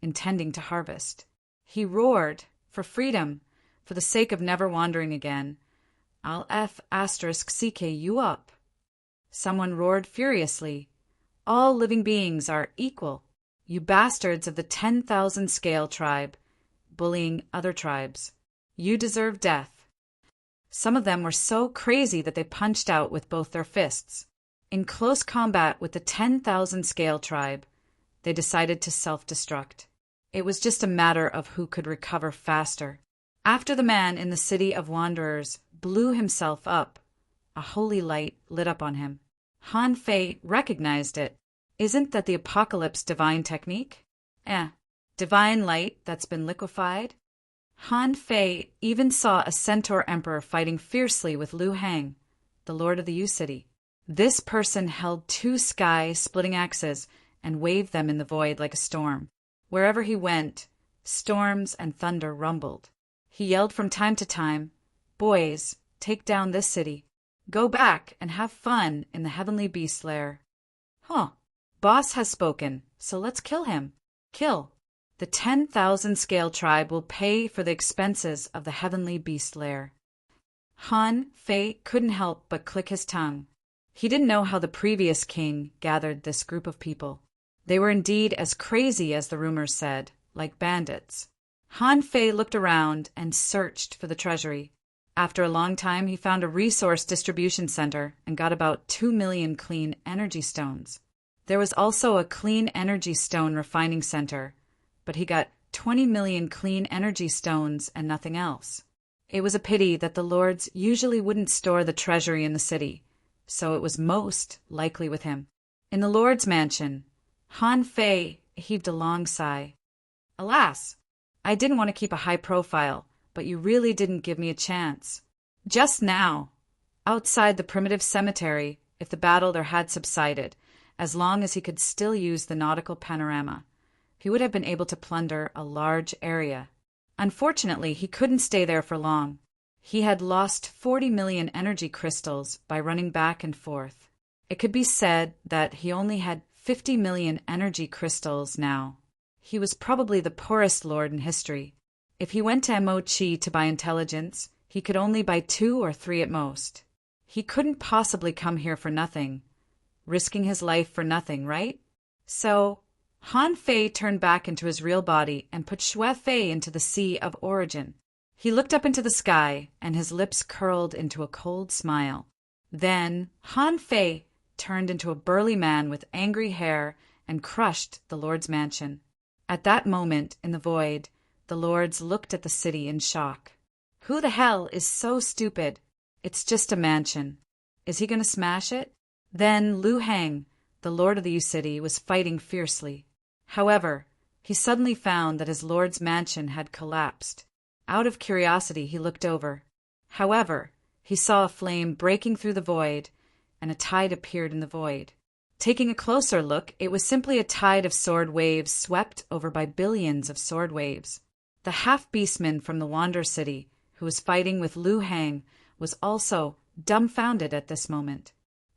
intending to harvest. He roared, for freedom, for the sake of never wandering again. I'll F***CK you up. Someone roared furiously. All living beings are equal. You bastards of the 10,000 scale tribe, bullying other tribes. You deserve death. Some of them were so crazy that they punched out with both their fists. In close combat with the 10,000 scale tribe, they decided to self-destruct. It was just a matter of who could recover faster. After the man in the city of wanderers blew himself up, a holy light lit up on him. Han Fei recognized it. Isn't that the apocalypse divine technique? Divine light that's been liquefied? Han Fei even saw a centaur emperor fighting fiercely with Liu Hang, the lord of the Yu City. This person held 2 sky-splitting axes and waved them in the void like a storm. Wherever he went, storms and thunder rumbled. He yelled from time to time, "Boys, take down this city. Go back and have fun in the heavenly beast lair." Boss has spoken, so let's kill him. Kill. The 10,000 scale tribe will pay for the expenses of the heavenly beast lair. Han Fei couldn't help but click his tongue. He didn't know how the previous king gathered this group of people. They were indeed as crazy as the rumors said, like bandits. Han Fei looked around and searched for the treasury. After a long time, he found a resource distribution center and got about 2 million clean energy stones. There was also a clean energy stone refining center, but he got 20 million clean energy stones and nothing else. It was a pity that the lords usually wouldn't store the treasury in the city, so it was most likely with him. In the lord's mansion, Han Fei heaved a long sigh. Alas, I didn't want to keep a high profile, but you really didn't give me a chance. Just now, outside the primitive cemetery, if the battle there had subsided, as long as he could still use the nautical panorama, he would have been able to plunder a large area. Unfortunately, he couldn't stay there for long. He had lost 40 million energy crystals by running back and forth. It could be said that he only had 50 million energy crystals now. He was probably the poorest lord in history. If he went to Mo-Chi to buy intelligence, he could only buy 2 or 3 at most. He couldn't possibly come here for nothing, risking his life for nothing, right? So, Han Fei turned back into his real body and put Xue Fei into the Sea of Origin. He looked up into the sky, and his lips curled into a cold smile. Then Han Fei turned into a burly man with angry hair and crushed the Lord's mansion. At that moment, in the void, the lords looked at the city in shock. Who the hell is so stupid? It's just a mansion. Is he going to smash it? Then Lu Hang, the lord of the city, was fighting fiercely. However, he suddenly found that his lord's mansion had collapsed. Out of curiosity, he looked over. However, he saw a flame breaking through the void, and a tide appeared in the void. Taking a closer look, it was simply a tide of sword waves swept over by billions of sword waves. The half-beastman from the Wander City, who was fighting with Lu Hang, was also dumbfounded at this moment.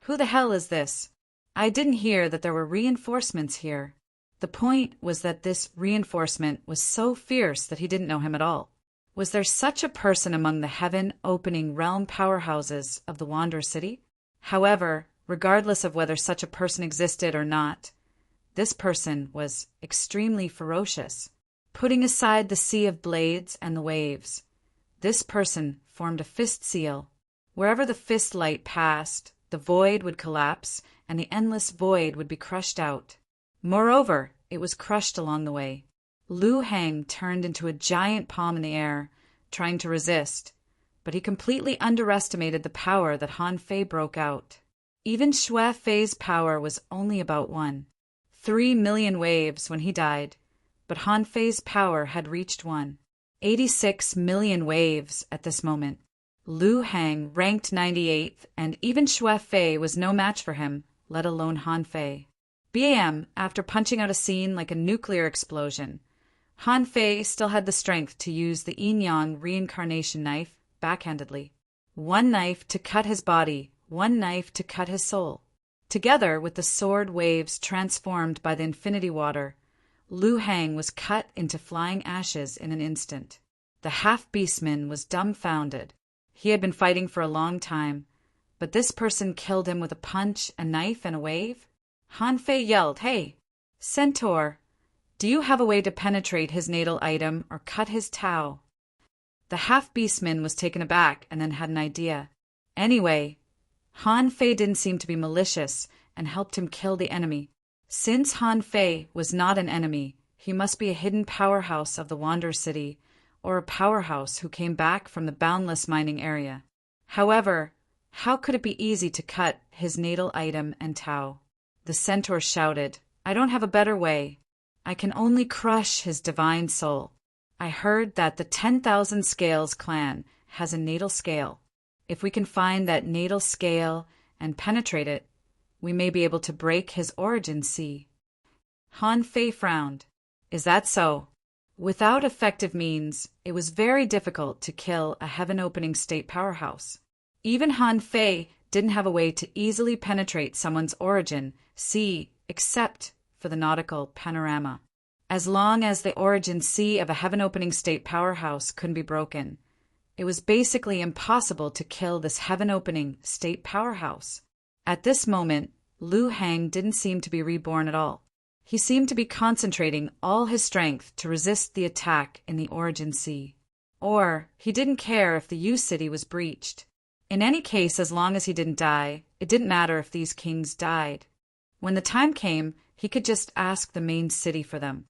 Who the hell is this? I didn't hear that there were reinforcements here. The point was that this reinforcement was so fierce that he didn't know him at all. Was there such a person among the heaven-opening realm powerhouses of the Wander City? However, regardless of whether such a person existed or not, this person was extremely ferocious. Putting aside the sea of blades and the waves, this person formed a fist seal. Wherever the fist light passed, the void would collapse, and the endless void would be crushed out. Moreover, it was crushed along the way. Lu Hang turned into a giant palm in the air, trying to resist, but he completely underestimated the power that Han Fei broke out. Even Xue Fei's power was only about 3 million waves when he died, but Han Fei's power had reached 86 million waves at this moment. Lu Hang ranked 98th, and even Xue Fei was no match for him, let alone Han Fei. Bam! After punching out a scene like a nuclear explosion, Han Fei still had the strength to use the yin-yang reincarnation knife backhandedly. One knife to cut his body, one knife to cut his soul. Together with the sword waves transformed by the infinity water, Lu Hang was cut into flying ashes in an instant. The half-beastman was dumbfounded. He had been fighting for a long time, but this person killed him with a punch, a knife, and a wave? Han Fei yelled, "Hey, Centaur, do you have a way to penetrate his natal item or cut his Tao?" The half-beastman was taken aback and then had an idea. Anyway, Han Fei didn't seem to be malicious and helped him kill the enemy. Since Han Fei was not an enemy, he must be a hidden powerhouse of the Wander City, or a powerhouse who came back from the boundless mining area. However, how could it be easy to cut his natal item and Tao? The centaur shouted, "I don't have a better way. I can only crush his divine soul. I heard that the 10,000 Scales clan has a natal scale. If we can find that natal scale and penetrate it, we may be able to break his origin sea." Han Fei frowned. "Is that so?" Without effective means, it was very difficult to kill a heaven-opening state powerhouse. Even Han Fei didn't have a way to easily penetrate someone's origin sea except for the nautical panorama. As long as the origin sea of a heaven-opening state powerhouse couldn't be broken, it was basically impossible to kill this heaven-opening state powerhouse. At this moment, Lu Hang didn't seem to be reborn at all. He seemed to be concentrating all his strength to resist the attack in the origin sea. Or he didn't care if the U City was breached. In any case, as long as he didn't die, it didn't matter if these kings died. When the time came, he could just ask the main city for them.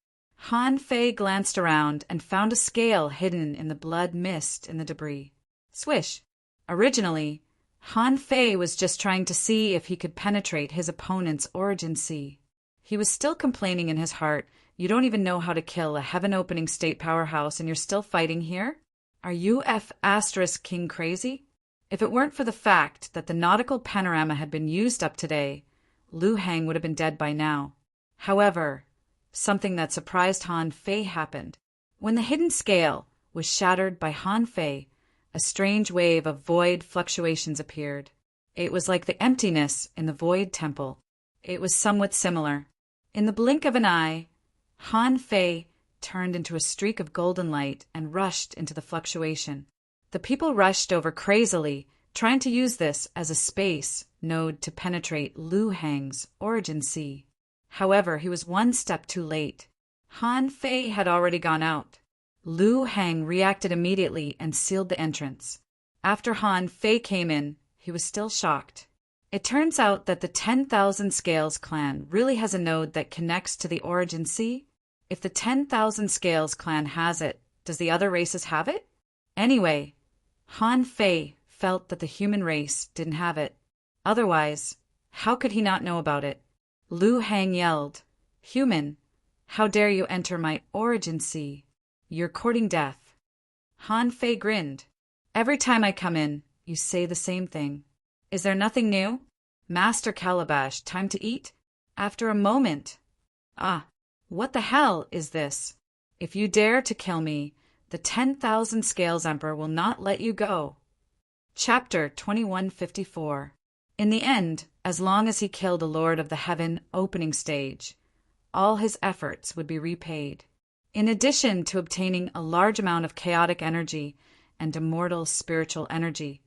Han Fei glanced around and found a scale hidden in the blood mist in the debris. Swish! Originally, Han Fei was just trying to see if he could penetrate his opponent's origin sea. He was still complaining in his heart, "You don't even know how to kill a heaven-opening state powerhouse and you're still fighting here? Are you King crazy?" If it weren't for the fact that the nautical panorama had been used up today, Lu Hang would have been dead by now. However, something that surprised Han Fei happened. When the hidden scale was shattered by Han Fei, a strange wave of void fluctuations appeared. It was like the emptiness in the void temple. It was somewhat similar. In the blink of an eye, Han Fei turned into a streak of golden light and rushed into the fluctuation. The people rushed over crazily, trying to use this as a space node to penetrate Lu Hang's origin sea. However, he was one step too late. Han Fei had already gone out. Lu Hang reacted immediately and sealed the entrance. After Han Fei came in, he was still shocked. It turns out that the 10,000 Scales clan really has a node that connects to the Origin Sea. If the 10,000 Scales clan has it, does the other races have it? Anyway, Han Fei felt that the human race didn't have it. Otherwise, how could he not know about it? Lu Hang yelled, "Human, how dare you enter my Origin Sea? You're courting death." Han Fei grinned. "Every time I come in, you say the same thing. Is there nothing new? Master Calabash, time to eat?" After a moment, "Ah, what the hell is this? If you dare to kill me, the 10,000 Scales Emperor will not let you go." Chapter 2154. In the end, as long as he killed the Lord of the Heaven opening stage, all his efforts would be repaid. In addition to obtaining a large amount of chaotic energy and immortal spiritual energy,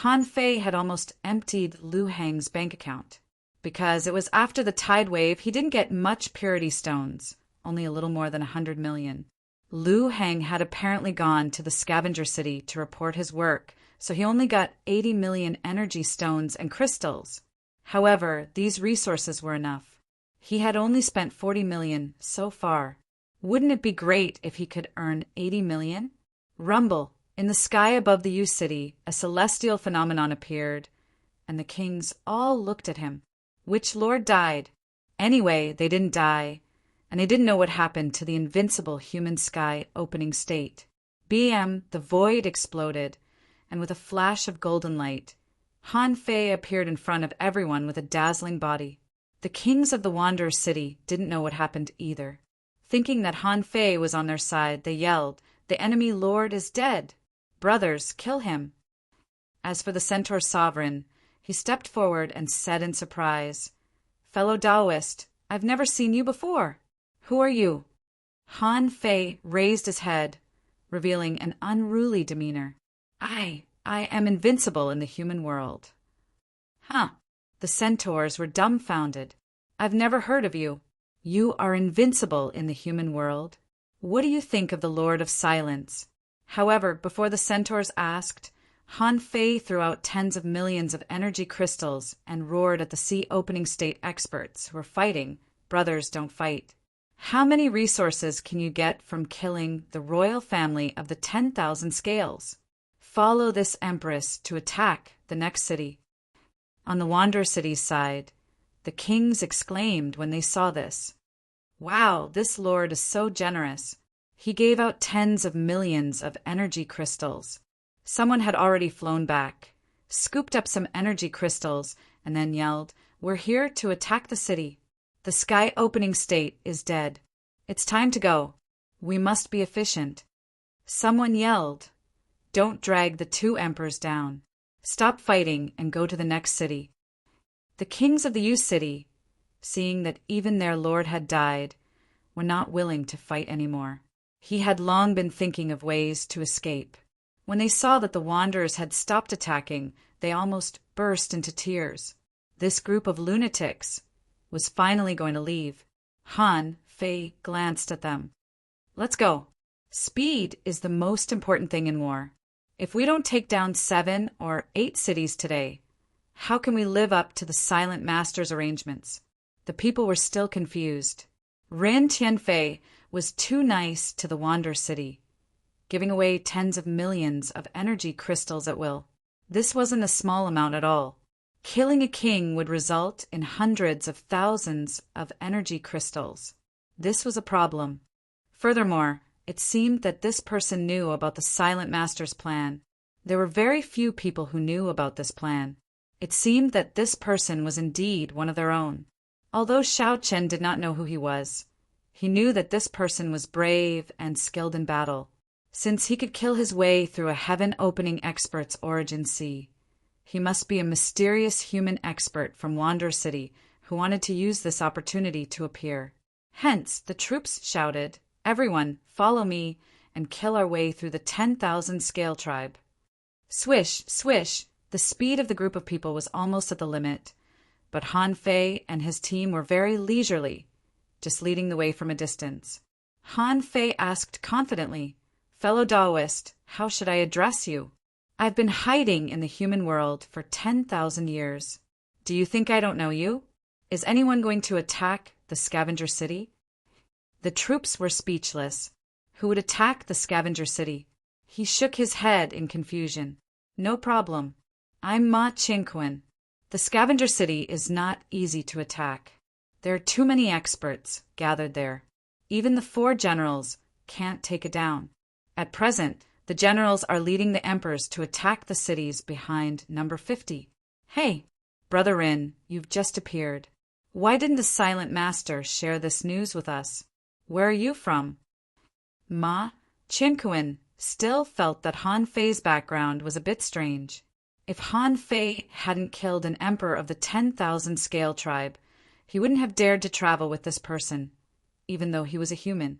Han Fei had almost emptied Lu Hang's bank account. Because it was after the tide wave, he didn't get much purity stones, only a little more than 100 million. Lu Hang had apparently gone to the scavenger city to report his work, so he only got 80 million energy stones and crystals. However, these resources were enough. He had only spent 40 million so far. Wouldn't it be great if he could earn 80 million? Rumble. In the sky above the U City, a celestial phenomenon appeared, and the kings all looked at him. Which lord died? Anyway, they didn't die, and they didn't know what happened to the invincible human sky opening state. BM, the void exploded, and with a flash of golden light, Han Fei appeared in front of everyone with a dazzling body. The kings of the Wanderer City didn't know what happened either. Thinking that Han Fei was on their side, they yelled, "The enemy lord is dead! Brothers, kill him!" As for the Centaur sovereign, he stepped forward and said in surprise, "Fellow Taoist, I've never seen you before. Who are you?" Han Fei raised his head, revealing an unruly demeanor. I am invincible in the human world." Huh. The centaurs were dumbfounded. "I've never heard of you. You are invincible in the human world. What do you think of the Lord of Silence?" However, before the centaurs asked, Han Fei threw out tens of millions of energy crystals and roared at the sea opening state experts who were fighting. Brothers don't fight. How many resources can you get from killing the royal family of the 10,000 Scales? Follow this empress to attack the next city. On the Wanderer City's side, the kings exclaimed when they saw this. Wow, this lord is so generous. He gave out tens of millions of energy crystals. Someone had already flown back, scooped up some energy crystals, and then yelled, "We're here to attack the city. The sky opening state is dead. It's time to go. We must be efficient." Someone yelled, "Don't drag the two emperors down. Stop fighting and go to the next city." The kings of the U City, seeing that even their lord had died, were not willing to fight anymore. He had long been thinking of ways to escape. When they saw that the Wanderers had stopped attacking, they almost burst into tears. This group of lunatics was finally going to leave. Han Fei glanced at them. "Let's go. Speed is the most important thing in war. If we don't take down 7 or 8 cities today, how can we live up to the Silent Master's arrangements?" The people were still confused. Ren Tianfei was too nice to the Wanderer City, giving away tens of millions of energy crystals at will. This wasn't a small amount at all. Killing a king would result in hundreds of thousands of energy crystals. This was a problem. Furthermore, it seemed that this person knew about the Silent Master's plan. There were very few people who knew about this plan. It seemed that this person was indeed one of their own. Although Xiao Chen did not know who he was, he knew that this person was brave and skilled in battle. Since he could kill his way through a heaven-opening expert's origin sea, he must be a mysterious human expert from Wanderer City who wanted to use this opportunity to appear. Hence, the troops shouted, "Everyone, follow me and kill our way through the 10,000 Scale tribe." Swish, swish, the speed of the group of people was almost at the limit, but Han Fei and his team were very leisurely, just leading the way from a distance. Han Fei asked confidently, Fellow Taoist, how should I address you? I've been hiding in the human world for 10,000 years. Do you think I don't know you? Is anyone going to attack the scavenger city? The troops were speechless. Who would attack the scavenger city? He shook his head in confusion. No problem. I'm Ma Qingquan. The scavenger city is not easy to attack. There are too many experts gathered there. Even the 4 generals can't take it down. At present, the generals are leading the emperors to attack the cities behind number 50. Hey, Brother Rin, you've just appeared. Why didn't the silent master share this news with us? Where are you from? Ma Qingquan still felt that Han Fei's background was a bit strange. If Han Fei hadn't killed an emperor of the 10,000 scale tribe, he wouldn't have dared to travel with this person, even though he was a human.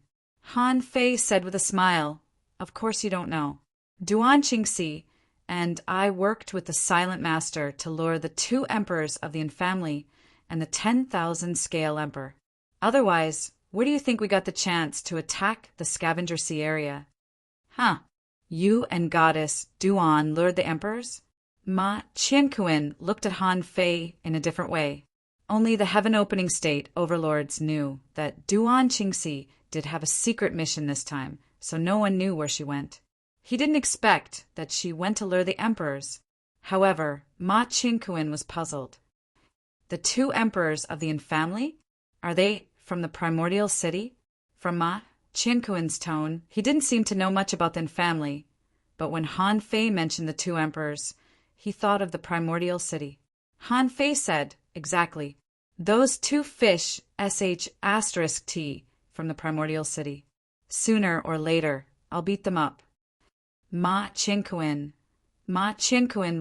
Han Fei said with a smile, "Of course you don't know. Duan Qingxi and I worked with the silent master to lure the 2 emperors of the Yin family and the 10,000 scale emperor. Otherwise, where do you think we got the chance to attack the scavenger sea area?" Huh. You and Goddess Duan lured the emperors? Ma Qingquan looked at Han Fei in a different way. Only the heaven-opening state overlords knew that Duan Qingxi did have a secret mission this time, so no one knew where she went. He didn't expect that she went to lure the emperors. However, Ma Qingquan was puzzled. The 2 emperors of the Yin family? Are they from the primordial city? From Ma Qingquan's tone, he didn't seem to know much about the Yin family, but when Han Fei mentioned the 2 emperors, he thought of the primordial city. Han Fei said, "Exactly. Those 2 fish sh*t from the primordial city. Sooner or later, I'll beat them up." Ma Qingquan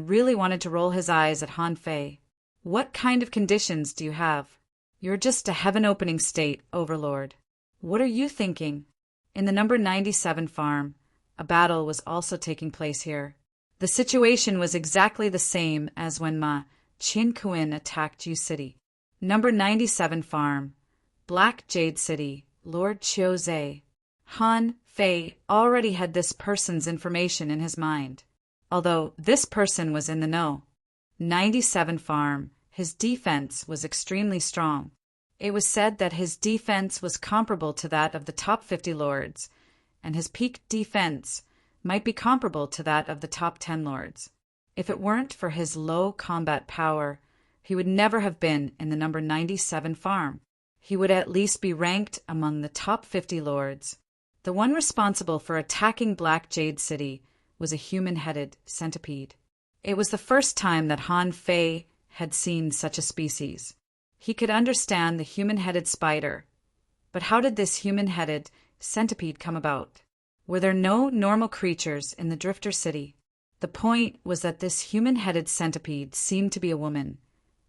really wanted to roll his eyes at Han Fei. What kind of conditions do you have? You're just a heaven-opening state overlord. What are you thinking? In the number 97 farm, a battle was also taking place here. The situation was exactly the same as when Ma Qingquan attacked Yu City. Number 97 farm, Black Jade City, Lord Chiu. Han Fei already had this person's information in his mind, although this person was in the know. 97 farm, his defense was extremely strong. It was said that his defense was comparable to that of the top 50 lords, and his peak defense might be comparable to that of the top 10 lords. If it weren't for his low combat power, he would never have been in the number 97 farm. He would at least be ranked among the top 50 lords. The one responsible for attacking Black Jade City was a human-headed centipede. It was the first time that Han Fei had seen such a species. He could understand the human-headed spider, but how did this human-headed centipede come about? Were there no normal creatures in the Drifter City? The point was that this human-headed centipede seemed to be a woman,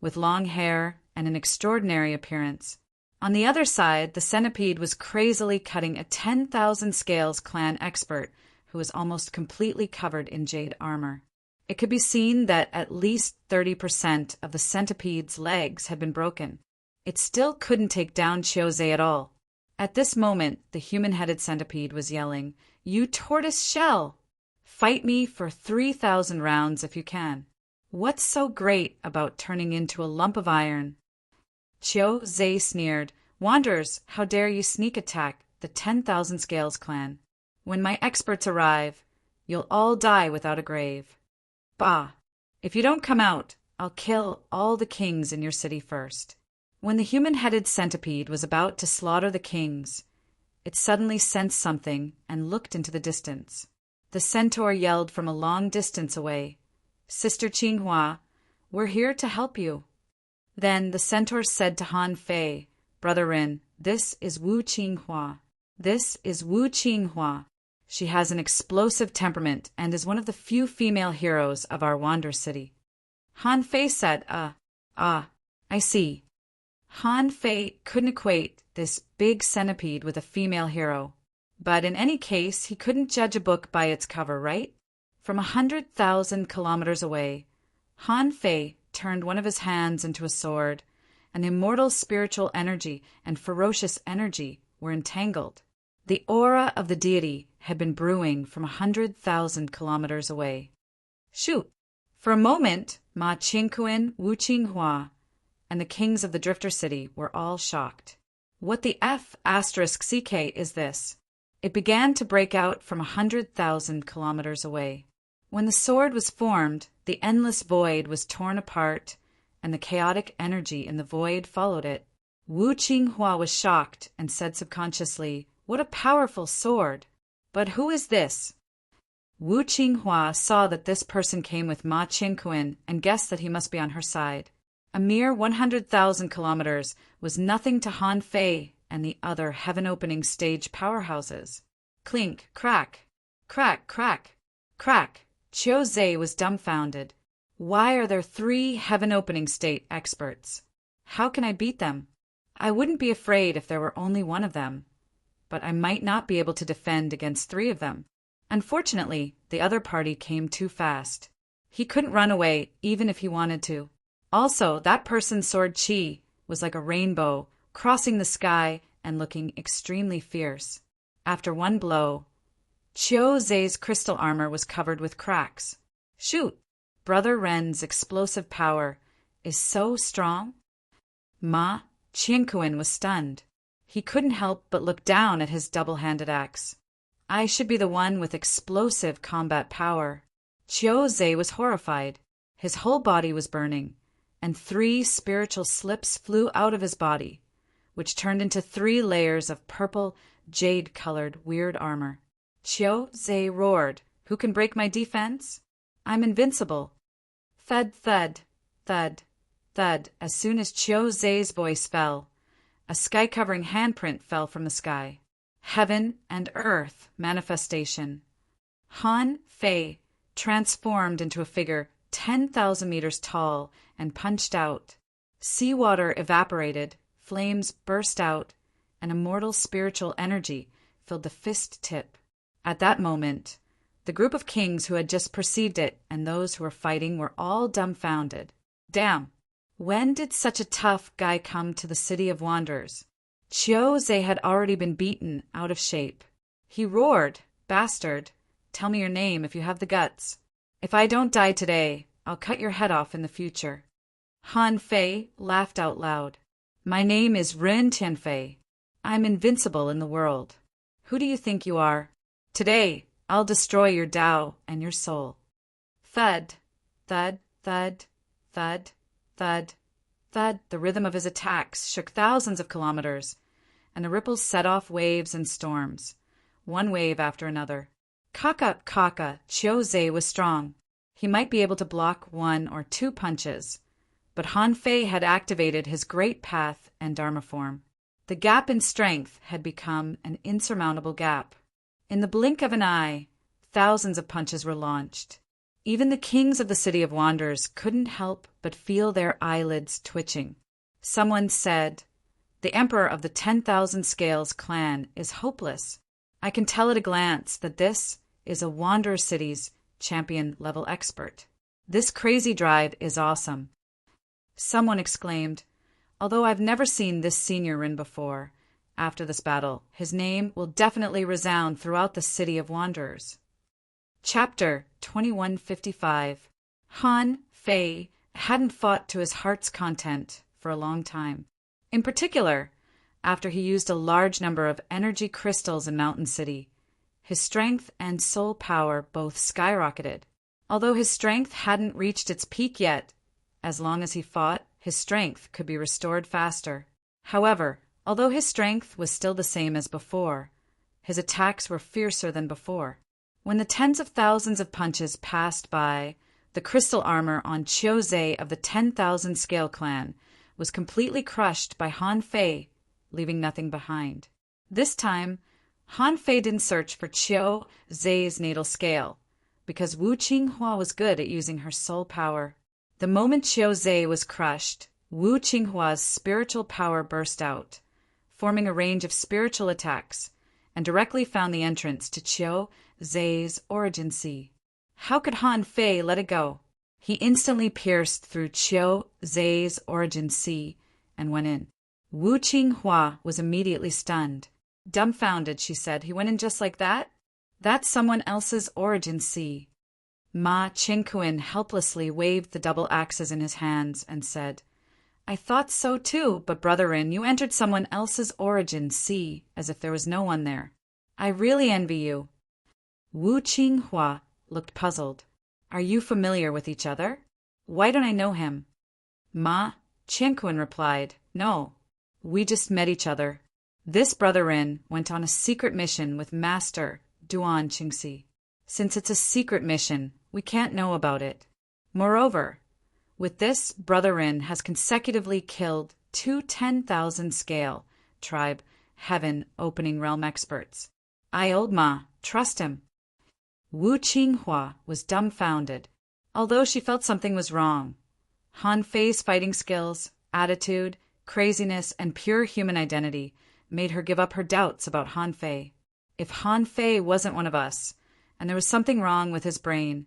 with long hair and an extraordinary appearance. On the other side, the centipede was crazily cutting a 10,000 scales clan expert who was almost completely covered in jade armor. It could be seen that at least 30% of the centipede's legs had been broken. It still couldn't take down Chiu at all. At this moment, the human-headed centipede was yelling, "You tortoise shell! Fight me for 3,000 rounds if you can. What's so great about turning into a lump of iron?" Chiu sneered, "Wanderers, how dare you sneak attack the 10,000 Scales clan? When my experts arrive, you'll all die without a grave. Bah! If you don't come out, I'll kill all the kings in your city first." When the human-headed centipede was about to slaughter the kings, it suddenly sensed something and looked into the distance. The centaur yelled from a long distance away, "Sister Qinghua, we're here to help you." Then the centaur said to Han Fei, "Brother Rin, this is Wu Qinghua. This is Wu Qinghua. She has an explosive temperament and is one of the few female heroes of our Wander City." Han Fei said, I see." Han Fei couldn't equate this big centipede with a female hero. But in any case, he couldn't judge a book by its cover, right? From 100,000 kilometers away, Han Fei turned one of his hands into a sword, and immortal spiritual energy and ferocious energy were entangled. The aura of the deity had been brewing from 100,000 kilometers away. Shoot! For a moment, Ma Qingquan, Wu Qinghua, and the kings of the Drifter City were all shocked. What the F***CK is this? It began to break out from 100,000 kilometers away. When the sword was formed, the endless void was torn apart, and the chaotic energy in the void followed it. Wu Qinghua was shocked and said subconsciously, "What a powerful sword! But who is this?" Wu Qinghua saw that this person came with Ma Qingquan and guessed that he must be on her side. A mere 100,000 kilometers was nothing to Han Fei and the other heaven-opening stage powerhouses. Clink, crack, crack, crack, crack. Qiu Zhe was dumbfounded. Why are there 3 heaven-opening state experts? How can I beat them? I wouldn't be afraid if there were only one of them, but I might not be able to defend against 3 of them. Unfortunately, the other party came too fast. He couldn't run away even if he wanted to. Also, that person's sword chi was like a rainbow, crossing the sky and looking extremely fierce. After one blow, Qiu Zhe's crystal armor was covered with cracks. Shoot! Brother Ren's explosive power is so strong. Ma Qingquan was stunned. He couldn't help but look down at his double-handed axe. I should be the one with explosive combat power. Qiu Zhe was horrified. His whole body was burning, and 3 spiritual slips flew out of his body, which turned into 3 layers of purple, jade-colored weird armor. Qiu Zhe roared, "Who can break my defense? I'm invincible." Thud, thud, thud, thud. As soon as Qiu Zhe's voice fell, a sky-covering handprint fell from the sky. Heaven and earth manifestation. Han Fei transformed into a figure 10,000 meters tall and punched out. Seawater evaporated, flames burst out, and immortal spiritual energy filled the fist tip. At that moment, the group of kings who had just perceived it and those who were fighting were all dumbfounded. Damn! When did such a tough guy come to the City of Wanderers? Qiu Zhe had already been beaten out of shape. He roared, "Bastard, tell me your name if you have the guts. If I don't die today, I'll cut your head off in the future." Han Fei laughed out loud. "My name is Ren Tianfei. I'm invincible in the world. Who do you think you are? Today, I'll destroy your Tao and your soul." Thud, thud, thud, thud, thud, thud. The rhythm of his attacks shook thousands of kilometers, and the ripples set off waves and storms, one wave after another. Kaka, Qiu Zhe was strong. He might be able to block 1 or 2 punches, but Han Fei had activated his great path and Dharma form. The gap in strength had become an insurmountable gap. In the blink of an eye, thousands of punches were launched. Even the kings of the City of Wanderers couldn't help but feel their eyelids twitching. Someone said, "The Emperor of the 10,000 Scales clan is hopeless. I can tell at a glance that this is a Wanderer City's champion-level expert. This crazy drive is awesome." Someone exclaimed, "Although I've never seen this senior Rin before, after this battle, his name will definitely resound throughout the City of Wanderers." Chapter 2155. Han Fei hadn't fought to his heart's content for a long time. In particular, after he used a large number of energy crystals in Mountain City, his strength and soul power both skyrocketed. Although his strength hadn't reached its peak yet, as long as he fought, his strength could be restored faster. However, although his strength was still the same as before, his attacks were fiercer than before. When the tens of thousands of punches passed by, the crystal armor on Qiu Zhe of the 10,000 Scale clan was completely crushed by Han Fei, leaving nothing behind. This time, Han Fei didn't search for Qiu Zhe's natal scale, because Wu Qinghua was good at using her soul power. The moment Qiu Zhe was crushed, Wu Qinghua's spiritual power burst out, forming a range of spiritual attacks, and directly found the entrance to Qiu Zhe's origin sea. How could Han Fei let it go? He instantly pierced through Qiu Zhe's origin sea and went in. Wu Qinghua was immediately stunned. Dumbfounded, she said, "He went in just like that? That's someone else's origin, see." Ma Qingquan helplessly waved the double axes in his hands and said, "I thought so too, but Brother Rin, you entered someone else's origin, see, as if there was no one there. I really envy you." Wu Qinghua looked puzzled. "Are you familiar with each other? Why don't I know him?" Ma Qingquan replied, "No, we just met each other. This Brother Rin went on a secret mission with Master Duan Qingxi. Since it's a secret mission, we can't know about it. Moreover, with this, Brother Rin has consecutively killed two 10,000 scale tribe heaven opening realm experts. I, old Ma, trust him." Wu Qinghua was dumbfounded, although she felt something was wrong. Han Fei's fighting skills, attitude, craziness, and pure human identity made her give up her doubts about Han Fei. If Han Fei wasn't one of us, and there was something wrong with his brain,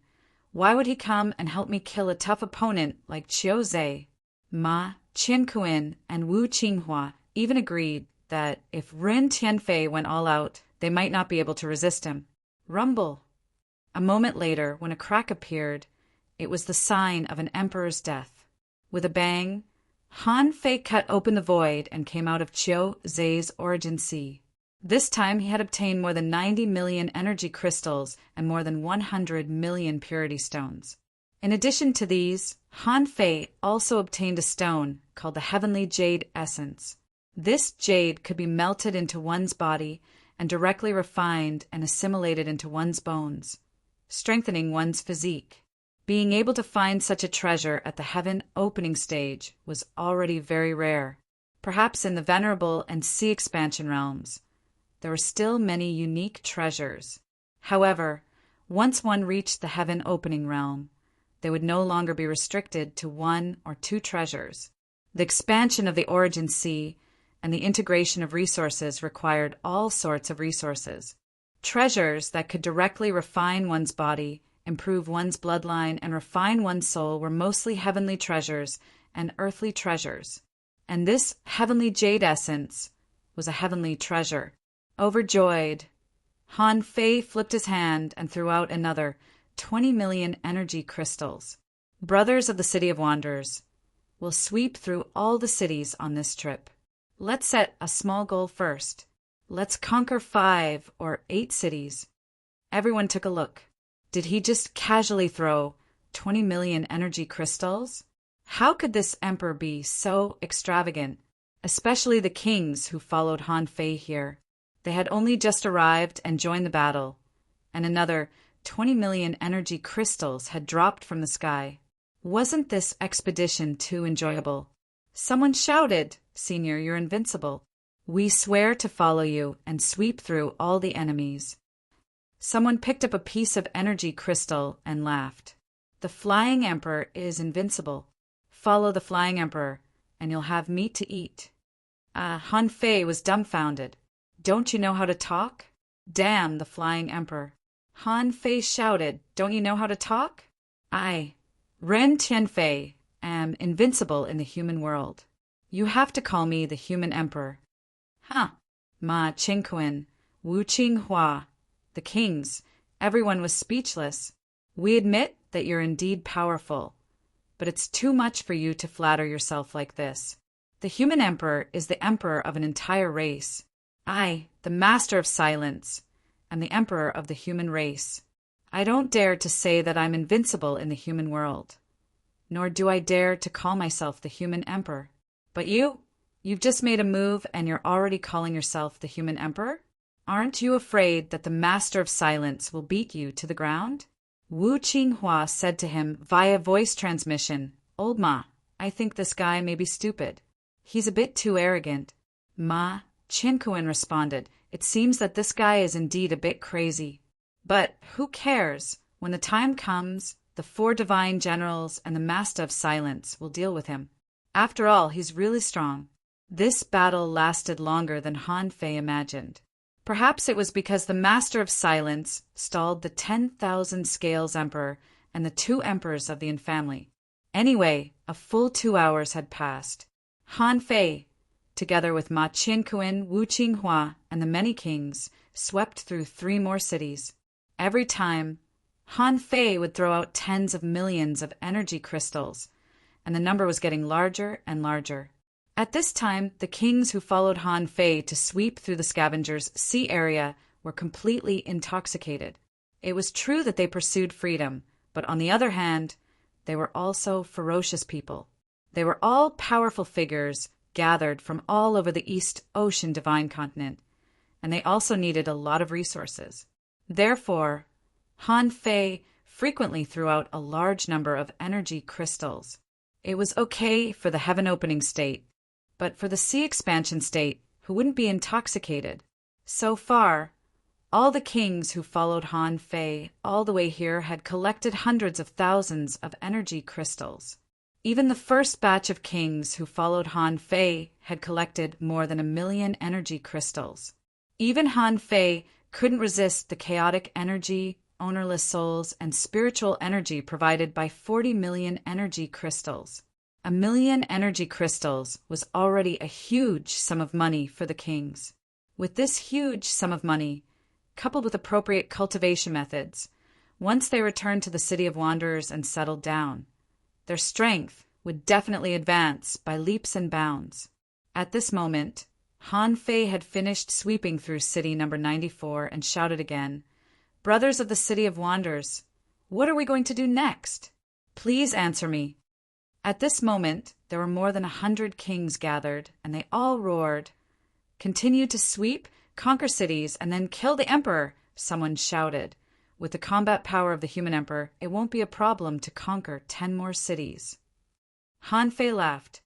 why would he come and help me kill a tough opponent like Qiu Zhe? Ma Qingquan and Wu Qinghua even agreed that if Rin Tianfei went all out, they might not be able to resist him. Rumble. A moment later, when a crack appeared, it was the sign of an emperor's death. With a bang, Han Fei cut open the void and came out of Qiu Zhe's origin sea. This time he had obtained more than 90 million energy crystals and more than 100 million purity stones. In addition to these, Han Fei also obtained a stone called the Heavenly Jade Essence. This jade could be melted into one's body and directly refined and assimilated into one's bones, strengthening one's physique. Being able to find such a treasure at the heaven opening stage was already very rare. Perhaps in the venerable and sea expansion realms, there were still many unique treasures. However, once one reached the heaven opening realm, they would no longer be restricted to one or two treasures. The expansion of the origin sea and the integration of resources required all sorts of resources. Treasures that could directly refine one's body, improve one's bloodline, and refine one's soul were mostly heavenly treasures and earthly treasures. And this heavenly jade essence was a heavenly treasure. Overjoyed, Han Fei flipped his hand and threw out another 20 million energy crystals. Brothers of the City of Wanderers, we'll sweep through all the cities on this trip. Let's set a small goal first. Let's conquer 5 or 8 cities. Everyone took a look. Did he just casually throw 20 million energy crystals? How could this emperor be so extravagant, especially the kings who followed Han Fei here? They had only just arrived and joined the battle, and another 20 million energy crystals had dropped from the sky. Wasn't this expedition too enjoyable? Someone shouted, "Senior, you're invincible. We swear to follow you and sweep through all the enemies." Someone picked up a piece of energy crystal and laughed. "The Flying Emperor is invincible. Follow the Flying Emperor, and you'll have meat to eat." Han Fei was dumbfounded. "Don't you know how to talk?" "Damn the Flying Emperor." Han Fei shouted, "Don't you know how to talk?" "I, Ren Tianfei, am invincible in the human world. You have to call me the Human Emperor." "Huh." Ma Qingquan, Wu Qinghua, the kings, everyone was speechless. "We admit that you're indeed powerful, but it's too much for you to flatter yourself like this. The Human Emperor is the emperor of an entire race. I, the Master of Silence, am the emperor of the human race. I don't dare to say that I'm invincible in the human world, nor do I dare to call myself the Human Emperor. But you've just made a move and you're already calling yourself the Human Emperor? Aren't you afraid that the Master of Silence will beat you to the ground?" Wu Qinghua said to him via voice transmission, "Old Ma, I think this guy may be stupid. He's a bit too arrogant." Ma Qingquan responded, "It seems that this guy is indeed a bit crazy. But who cares? When the time comes, the 4 divine generals and the Master of Silence will deal with him. After all, he's really strong." This battle lasted longer than Han Fei imagined. Perhaps it was because the Master of Silence stalled the 10,000 Scales Emperor and the 2 emperors of the infamily. Anyway, a full 2 hours had passed. Han Fei, together with Ma Qianquan, Wu Qinghua, and the many kings, swept through 3 more cities. Every time, Han Fei would throw out tens of millions of energy crystals, and the number was getting larger and larger. At this time, the kings who followed Han Fei to sweep through the scavengers' sea area were completely intoxicated. It was true that they pursued freedom, but on the other hand, they were also ferocious people. They were all powerful figures gathered from all over the East Ocean Divine Continent, and they also needed a lot of resources. Therefore, Han Fei frequently threw out a large number of energy crystals. It was okay for the heaven opening state, but for the sea expansion state, who wouldn't be intoxicated. So far, all the kings who followed Han Fei all the way here had collected hundreds of thousands of energy crystals. Even the first batch of kings who followed Han Fei had collected more than 1 million energy crystals. Even Han Fei couldn't resist the chaotic energy, ownerless souls, and spiritual energy provided by 40 million energy crystals. 1 million energy crystals was already a huge sum of money for the kings. With this huge sum of money, coupled with appropriate cultivation methods, once they returned to the City of Wanderers and settled down, their strength would definitely advance by leaps and bounds. At this moment, Han Fei had finished sweeping through City number 94 and shouted again, "Brothers of the City of Wanderers, what are we going to do next? Please answer me." At this moment, there were more than 100 kings gathered, and they all roared, "Continue to sweep, conquer cities, and then kill the emperor," someone shouted. With the combat power of the human emperor, it won't be a problem to conquer 10 more cities. Han Fei laughed.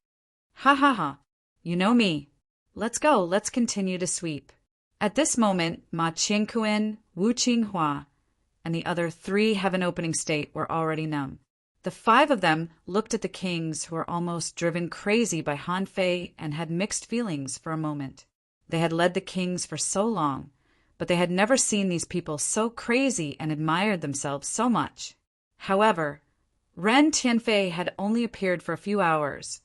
"Ha ha ha, you know me. Let's go, let's continue to sweep." At this moment, Ma Qianquan, Wu Qinghua, and the other 3 heaven-opening state were already numb. The 5 of them looked at the kings who were almost driven crazy by Han Fei and had mixed feelings for a moment. They had led the kings for so long, but they had never seen these people so crazy and admired themselves so much. However, Ren Tianfei had only appeared for a few hours,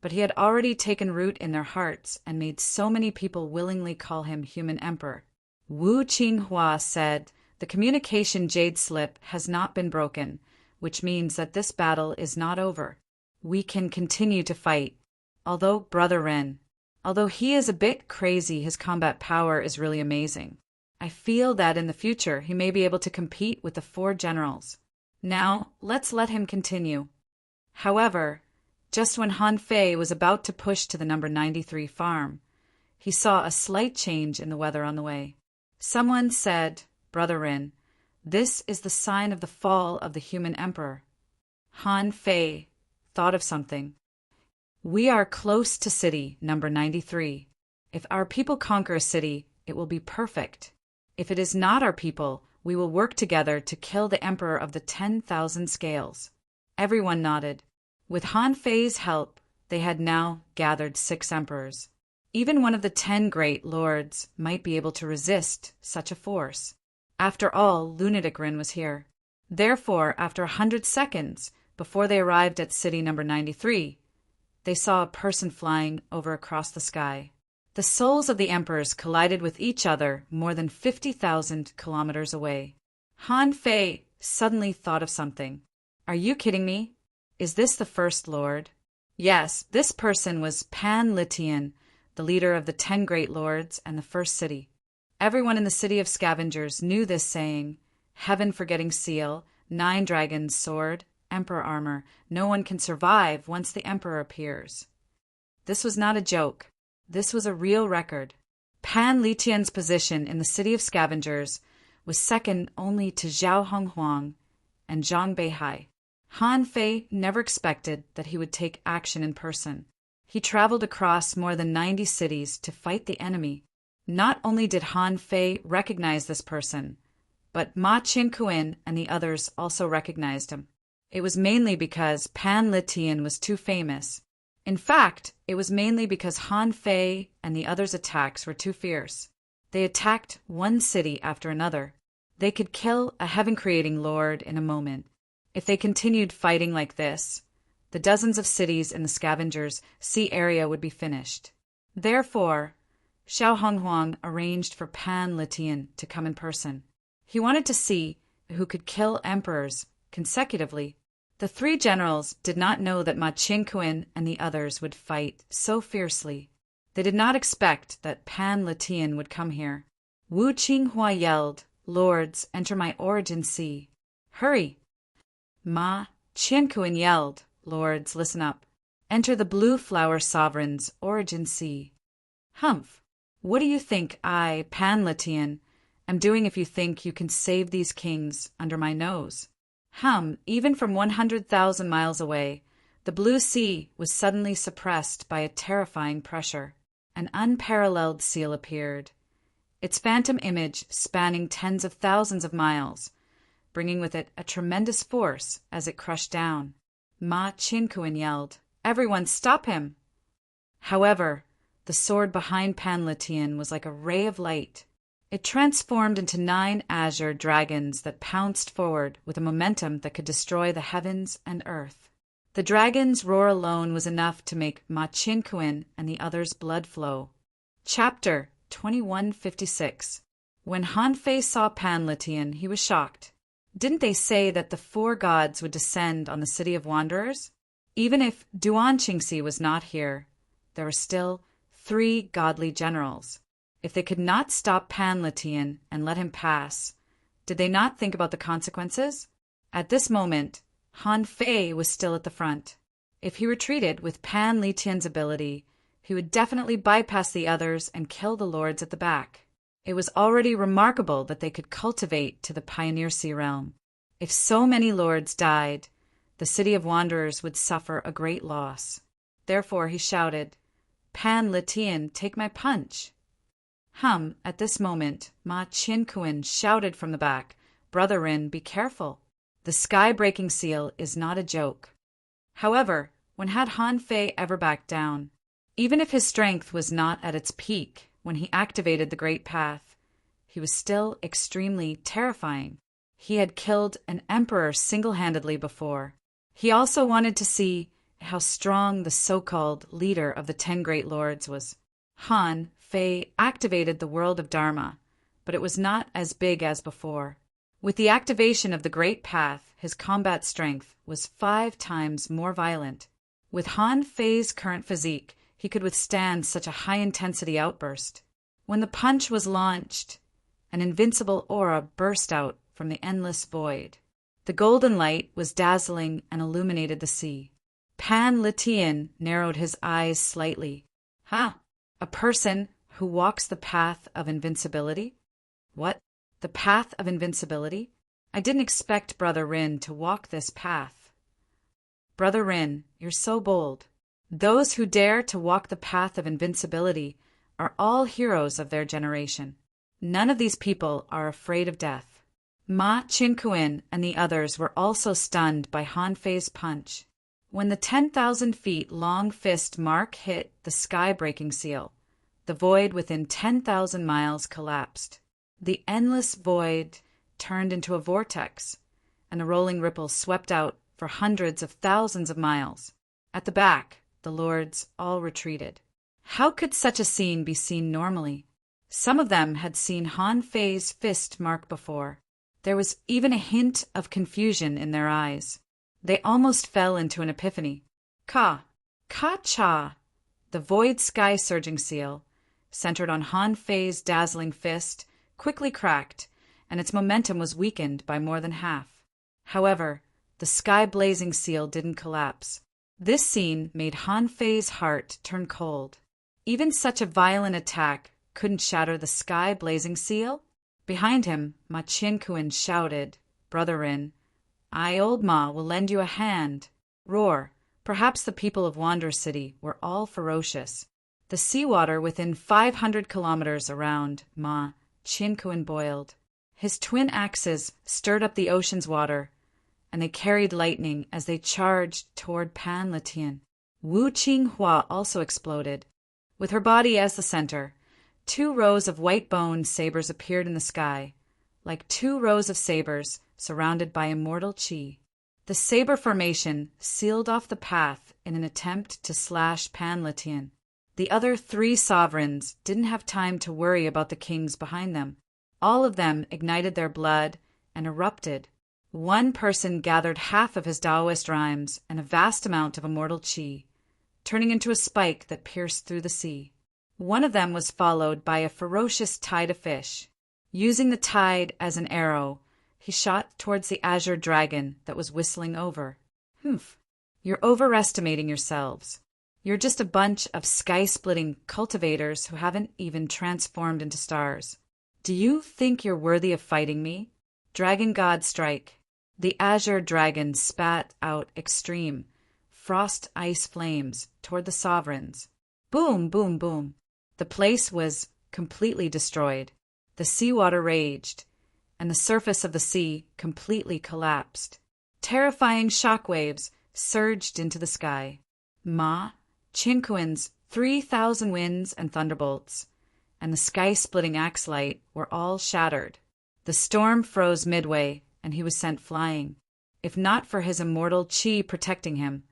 but he had already taken root in their hearts and made so many people willingly call him human emperor. Wu Qinghua said, "The communication jade slip has not been broken, which means that this battle is not over. We can continue to fight. Although Brother Ren, although he is a bit crazy, his combat power is really amazing. I feel that in the future he may be able to compete with the 4 generals. Now, let's let him continue." However, just when Han Fei was about to push to the number 93 farm, he saw a slight change in the weather on the way. Someone said, "Brother Rin, this is the sign of the fall of the human emperor." Han Fei thought of something. "We are close to city number 93. If our people conquer a city, it will be perfect. If it is not our people, we will work together to kill the emperor of the 10,000 scales." Everyone nodded. With Han Fei's help, they had now gathered 6 emperors. Even one of the 10 great lords might be able to resist such a force. After all, Lunatic Rin was here. Therefore, after 100 seconds, before they arrived at city number 93, they saw a person flying over across the sky. The souls of the emperors collided with each other more than 50,000 kilometers away. Han Fei suddenly thought of something. "Are you kidding me? Is this the First Lord?" Yes, this person was Pan Litian, the leader of the 10 great lords and the first city. Everyone in the city of scavengers knew this saying, "Heaven forgetting seal, 9 dragons sword, emperor armor, no one can survive once the emperor appears." This was not a joke. This was a real record. Pan Litian's position in the city of scavengers was second only to Zhao Honghuang and Zhang Beihai. Han Fei never expected that he would take action in person. He traveled across more than 90 cities to fight the enemy. Not only did Han Fei recognize this person, but Ma Qianquan and the others also recognized him. It was mainly because Pan Litian was too famous. In fact, it was mainly because Han Fei and the others' attacks were too fierce. They attacked one city after another. They could kill a heaven-creating lord in a moment. If they continued fighting like this, the dozens of cities in the Scavengers' sea area would be finished. Therefore, Xiao Honghuang arranged for Pan Letian to come in person. He wanted to see who could kill emperors consecutively. The three generals did not know that Ma Qingquan and the others would fight so fiercely. They did not expect that Pan Letian would come here. Wu Qinghua yelled, "Lords, enter my origin sea. Hurry!" Ma Qingquan yelled, "Lords, listen up. Enter the Blue Flower Sovereign's origin sea." Humph! What do you think I, Pan Letian, am doing if you think you can save these kings under my nose? Even from 100,000 miles away, the blue sea was suddenly suppressed by a terrifying pressure. An unparalleled seal appeared, its phantom image spanning tens of thousands of miles, bringing with it a tremendous force as it crushed down. Ma Qingquan yelled, "Everyone stop him!" However, the sword behind Pan Letian was like a ray of light. It transformed into 9 azure dragons that pounced forward with a momentum that could destroy the heavens and earth. The dragon's roar alone was enough to make Ma Qingquan and the others' blood flow. Chapter 2156. When Han Fei saw Pan Letian, he was shocked. Didn't they say that the 4 gods would descend on the city of wanderers? Even if Duan Qingxi was not here, there were still 3 godly generals. If they could not stop Pan Letian and let him pass, did they not think about the consequences? At this moment, Han Fei was still at the front. If he retreated with Pan Letian's ability, he would definitely bypass the others and kill the lords at the back. It was already remarkable that they could cultivate to the Pioneer Sea realm. If so many lords died, the city of wanderers would suffer a great loss. Therefore he shouted, "Pan Letian, take my punch." At this moment, Ma Qingquan shouted from the back, "Brother Rin, be careful. The sky-breaking seal is not a joke." However, when had Han Fei ever backed down? Even if his strength was not at its peak when he activated the Great Path, he was still extremely terrifying. He had killed an emperor single-handedly before. He also wanted to see how strong the so-called leader of the 10 Great Lords was. Han Fei activated the world of Dharma, but it was not as big as before. With the activation of the Great Path, his combat strength was 5 times more violent. With Han Fei's current physique, he could withstand such a high-intensity outburst. When the punch was launched, an invincible aura burst out from the endless void. The golden light was dazzling and illuminated the sea. Pan Letian narrowed his eyes slightly. A person who walks the path of invincibility? What? The path of invincibility? I didn't expect Brother Rin to walk this path. Brother Rin, you're so bold. Those who dare to walk the path of invincibility are all heroes of their generation. None of these people are afraid of death. Ma Qingquan and the others were also stunned by Han Fei's punch. When the 10,000 feet long fist mark hit the sky-breaking seal, the void within 10,000 miles collapsed. The endless void turned into a vortex, and the rolling ripples swept out for hundreds of thousands of miles. At the back, the lords all retreated. How could such a scene be seen normally? Some of them had seen Han Fei's fist mark before. There was even a hint of confusion in their eyes. They almost fell into an epiphany. Ka-cha! The void sky-surging seal, centered on Han Fei's dazzling fist, quickly cracked, and its momentum was weakened by more than half. However, the sky-blazing seal didn't collapse. This scene made Han Fei's heart turn cold. Even such a violent attack couldn't shatter the sky-blazing seal? Behind him, Ma Qingquan shouted, "Brother Rin, I, Old Ma, will lend you a hand." Roar. Perhaps the people of Wander City were all ferocious. The seawater within 500 kilometers around Ma Qingquan boiled. His twin axes stirred up the ocean's water, and they carried lightning as they charged toward Pan Letian. Wu Qinghua also exploded. With her body as the center, 2 rows of white-boned sabers appeared in the sky, like 2 rows of sabers surrounded by immortal qi. The saber formation sealed off the path in an attempt to slash Pan Letian. The other 3 sovereigns didn't have time to worry about the kings behind them. All of them ignited their blood and erupted. One person gathered half of his Taoist rhymes and a vast amount of immortal qi, turning into a spike that pierced through the sea. One of them was followed by a ferocious tide of fish. Using the tide as an arrow, he shot towards the azure dragon that was whistling over. Humph! You're overestimating yourselves. You're just a bunch of sky-splitting cultivators who haven't even transformed into stars. Do you think you're worthy of fighting me? Dragon God strike. The azure dragon spat out extreme, frost ice flames toward the sovereigns. Boom, boom, boom. The place was completely destroyed. The seawater raged, and the surface of the sea completely collapsed. Terrifying shockwaves surged into the sky. Ma Chinquin's 3,000 winds and thunderbolts, and the sky-splitting axe light were all shattered. The storm froze midway, and he was sent flying. If not for his immortal qi protecting him,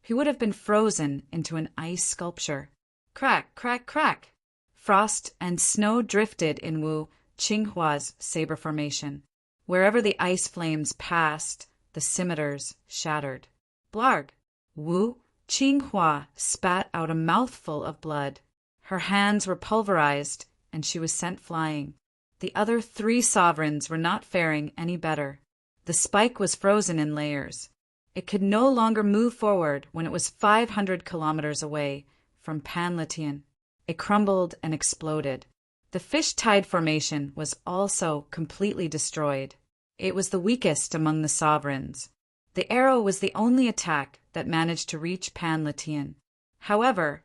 he would have been frozen into an ice sculpture. Crack, crack, crack! Frost and snow drifted in Wu Qinghua's saber formation. Wherever the ice flames passed, the scimitars shattered. Blarg! Wu Qinghua spat out a mouthful of blood. Her hands were pulverized, and she was sent flying. The other 3 sovereigns were not faring any better. The spike was frozen in layers. It could no longer move forward when it was 500 kilometers away from Panlitian. It crumbled and exploded. The fish tide formation was also completely destroyed. It was the weakest among the sovereigns. The arrow was the only attack that managed to reach Panlitian. However,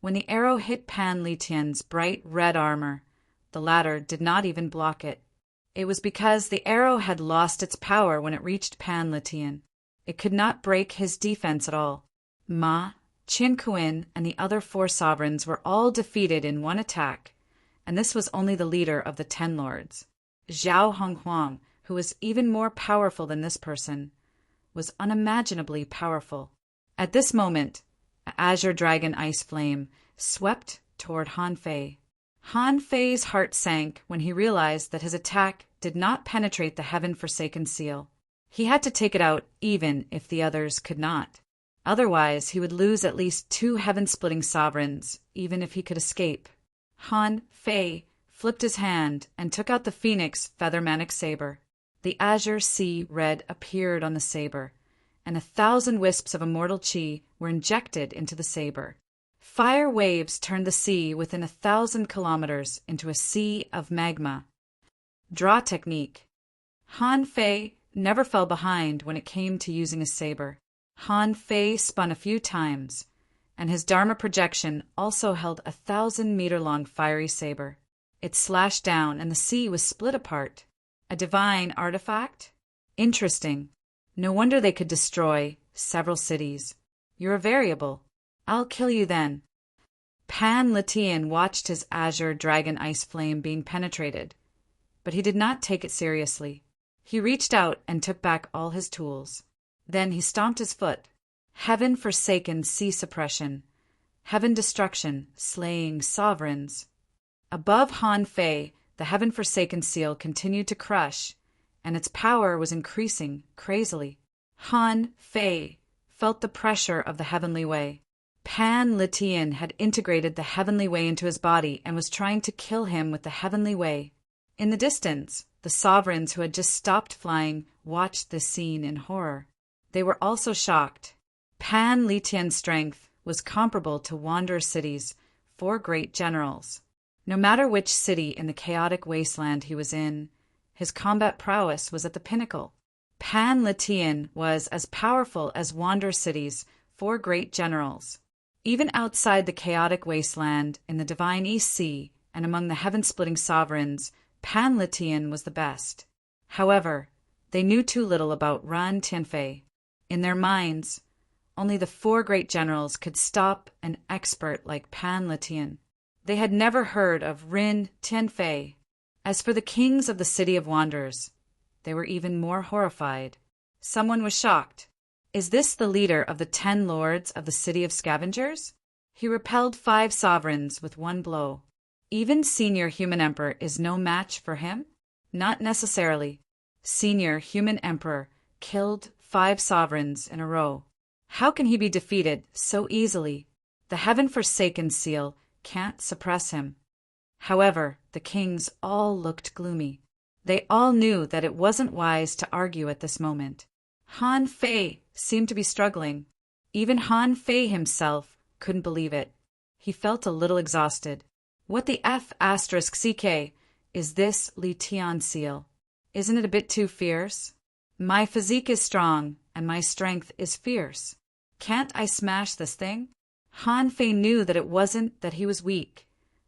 when the arrow hit Panlitian's bright red armor, the latter did not even block it. It was because the arrow had lost its power when it reached Panlitian. It could not break his defense at all. Ma, Qinquin, and the other 4 sovereigns were all defeated in one attack, and this was only the leader of the 10 lords. Zhao Honghuang, who was even more powerful than this person, was unimaginably powerful. At this moment, an azure dragon ice flame swept toward Han Fei. Han Fei's heart sank when he realized that his attack did not penetrate the heaven-forsaken seal. He had to take it out even if the others could not. Otherwise, he would lose at least 2 heaven-splitting sovereigns, even if he could escape. Han Fei flipped his hand and took out the phoenix feather-manic saber. The azure sea red appeared on the saber, and 1,000 wisps of immortal qi were injected into the saber. Fire waves turned the sea within 1,000 kilometers into a sea of magma. Draw technique. Han Fei never fell behind when it came to using a saber. Han Fei spun a few times, and his Dharma projection also held 1,000-meter-long fiery saber. It slashed down, and the sea was split apart. A divine artifact? Interesting. No wonder they could destroy several cities. You're a variable. I'll kill you then. Panlitian watched his azure dragon ice flame being penetrated, but he did not take it seriously. He reached out and took back all his tools. Then he stomped his foot. Heaven-forsaken sea suppression. Heaven destruction, slaying sovereigns. Above Han Fei, the heaven-forsaken seal continued to crush, and its power was increasing crazily. Han Fei felt the pressure of the heavenly way. Panlitian had integrated the heavenly way into his body and was trying to kill him with the heavenly way. In the distance, the sovereigns who had just stopped flying watched this scene in horror. They were also shocked. Panlitian's strength was comparable to Wanderer City's 4 great generals. No matter which city in the chaotic wasteland he was in, his combat prowess was at the pinnacle. Panlitian was as powerful as Wanderer City's 4 great generals. Even outside the chaotic wasteland, in the divine East Sea, and among the heaven-splitting sovereigns, Panlitian was the best. However, they knew too little about Ran Tianfei. In their minds, only the 4 great generals could stop an expert like Panlitian. They had never heard of Rin Tianfei. As for the kings of the City of Wanderers, they were even more horrified. Someone was shocked. Is this the leader of the 10 lords of the City of Scavengers? He repelled 5 sovereigns with one blow. Even Senior Human Emperor is no match for him? Not necessarily. Senior Human Emperor killed 5 sovereigns in a row. How can he be defeated so easily? The heaven-forsaken seal can't suppress him. However, the kings all looked gloomy. They all knew that it wasn't wise to argue at this moment. Han Fei seemed to be struggling. Even Han Fei himself couldn't believe it. He felt a little exhausted. What the F***CK is this Li Tian seal? Isn't it a bit too fierce? My physique is strong, and my strength is fierce. Can't I smash this thing? Han Fei knew that it wasn't that he was weak,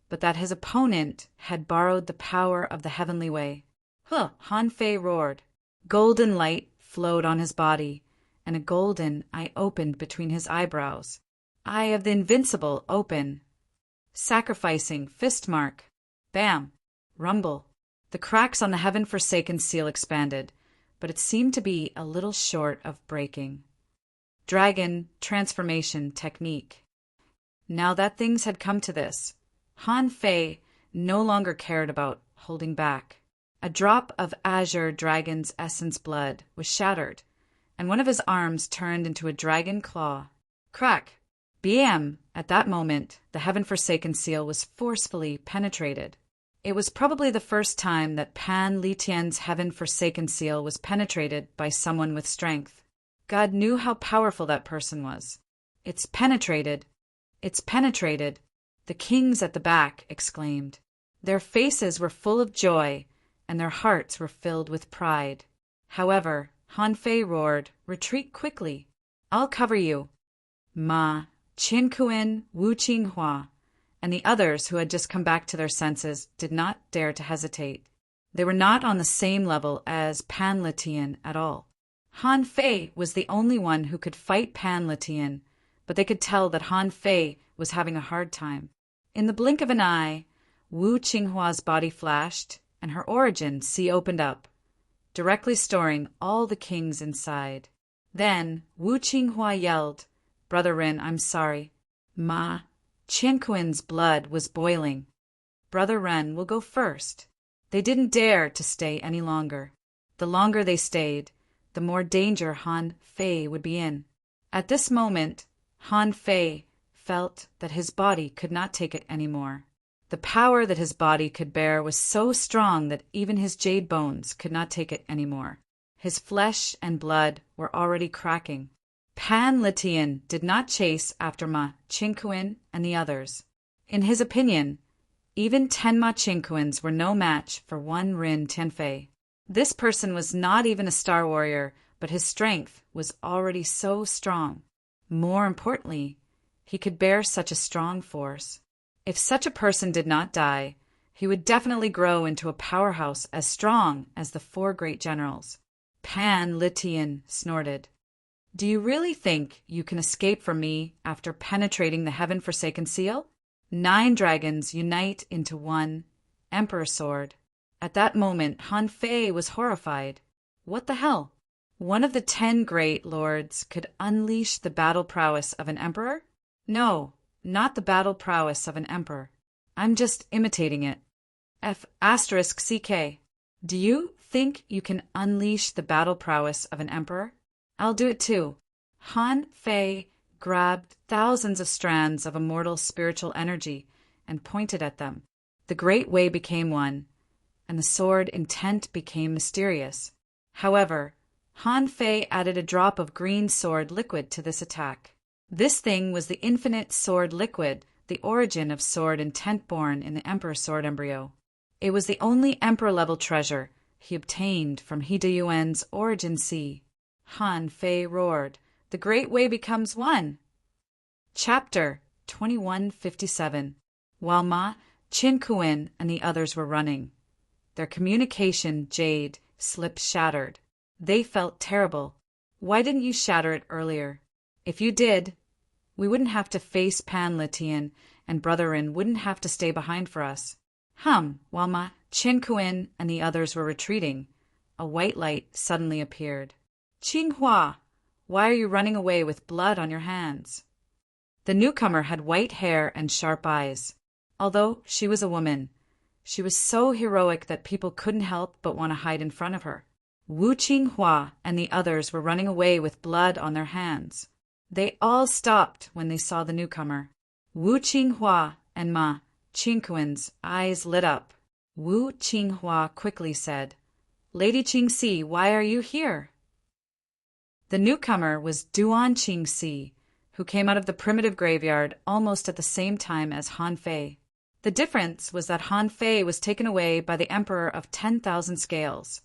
but that his opponent had borrowed the power of the heavenly way. Huh! Han Fei roared. Golden light flowed on his body, and a golden eye opened between his eyebrows. Eye of the invincible open. Sacrificing fist mark. Bam! Rumble. The cracks on the heaven-forsaken seal expanded, but it seemed to be a little short of breaking. Dragon transformation technique. Now that things had come to this, Han Fei no longer cared about holding back. A drop of azure dragon's essence blood was shattered, and one of his arms turned into a dragon claw. Crack! Bam! At that moment, the heaven-forsaken seal was forcefully penetrated. It was probably the first time that Pan Li Tian's heaven-forsaken seal was penetrated by someone with strength. God knew how powerful that person was. It's penetrated. It's penetrated. The kings at the back exclaimed. Their faces were full of joy, and their hearts were filled with pride. However, Han Fei roared, "Retreat quickly. I'll cover you." Ma, Qin Kuan, Wu Qinghua, and the others who had just come back to their senses did not dare to hesitate. They were not on the same level as Pan Li Tian at all. Han Fei was the only one who could fight Pan Li Tian, but they could tell that Han Fei was having a hard time. In the blink of an eye, Wu Qinghua's body flashed, and her origin sea opened up, directly storing all the kings inside. Then Wu Qinghua yelled, "Brother Ren, I'm sorry." Ma, Qianquan's blood was boiling. Brother Ren will go first. They didn't dare to stay any longer. The longer they stayed, the more danger Han Fei would be in. At this moment, Han Fei felt that his body could not take it anymore. The power that his body could bear was so strong that even his jade bones could not take it anymore. His flesh and blood were already cracking. Pan Li Tian did not chase after Ma Qingquan and the others. In his opinion, even 10 Ma Qingquans were no match for one Rin Tianfei. This person was not even a star warrior, but his strength was already so strong. More importantly, he could bear such a strong force. If such a person did not die, he would definitely grow into a powerhouse as strong as the 4 great generals. Pan Li Tian snorted. Do you really think you can escape from me after penetrating the heaven-forsaken seal? 9 dragons unite into one Emperor sword. At that moment, Han Fei was horrified. What the hell? One of the 10 great lords could unleash the battle prowess of an emperor? No, not the battle prowess of an emperor. I'm just imitating it. F***CK. Do you think you can unleash the battle prowess of an emperor? I'll do it too. Han Fei grabbed thousands of strands of immortal spiritual energy and pointed at them. The great way became one, and the sword intent became mysterious. However, Han Fei added a drop of green sword liquid to this attack. This thing was the infinite sword liquid, the origin of sword intent born in the Emperor sword embryo. It was the only emperor-level treasure he obtained from He Yuan's origin sea. Han Fei roared, "The great way becomes one." Chapter 2157. While Ma Qingquan and the others were running, their communication jade slip shattered. They felt terrible. Why didn't you shatter it earlier? If you did, we wouldn't have to face Pan Li Tian, and Brother Rin wouldn't have to stay behind for us. While Ma Qingquan and the others were retreating, a white light suddenly appeared. Qinghua, why are you running away with blood on your hands? The newcomer had white hair and sharp eyes. Although she was a woman, she was so heroic that people couldn't help but want to hide in front of her. Wu Qinghua and the others were running away with blood on their hands. They all stopped when they saw the newcomer. Wu Qinghua and Ma Qingquan's eyes lit up. Wu Qinghua quickly said, "Lady Qingxi, why are you here?" The newcomer was Duan Qingxi, who came out of the primitive graveyard almost at the same time as Han Fei. The difference was that Han Fei was taken away by the Emperor of 10,000 Scales,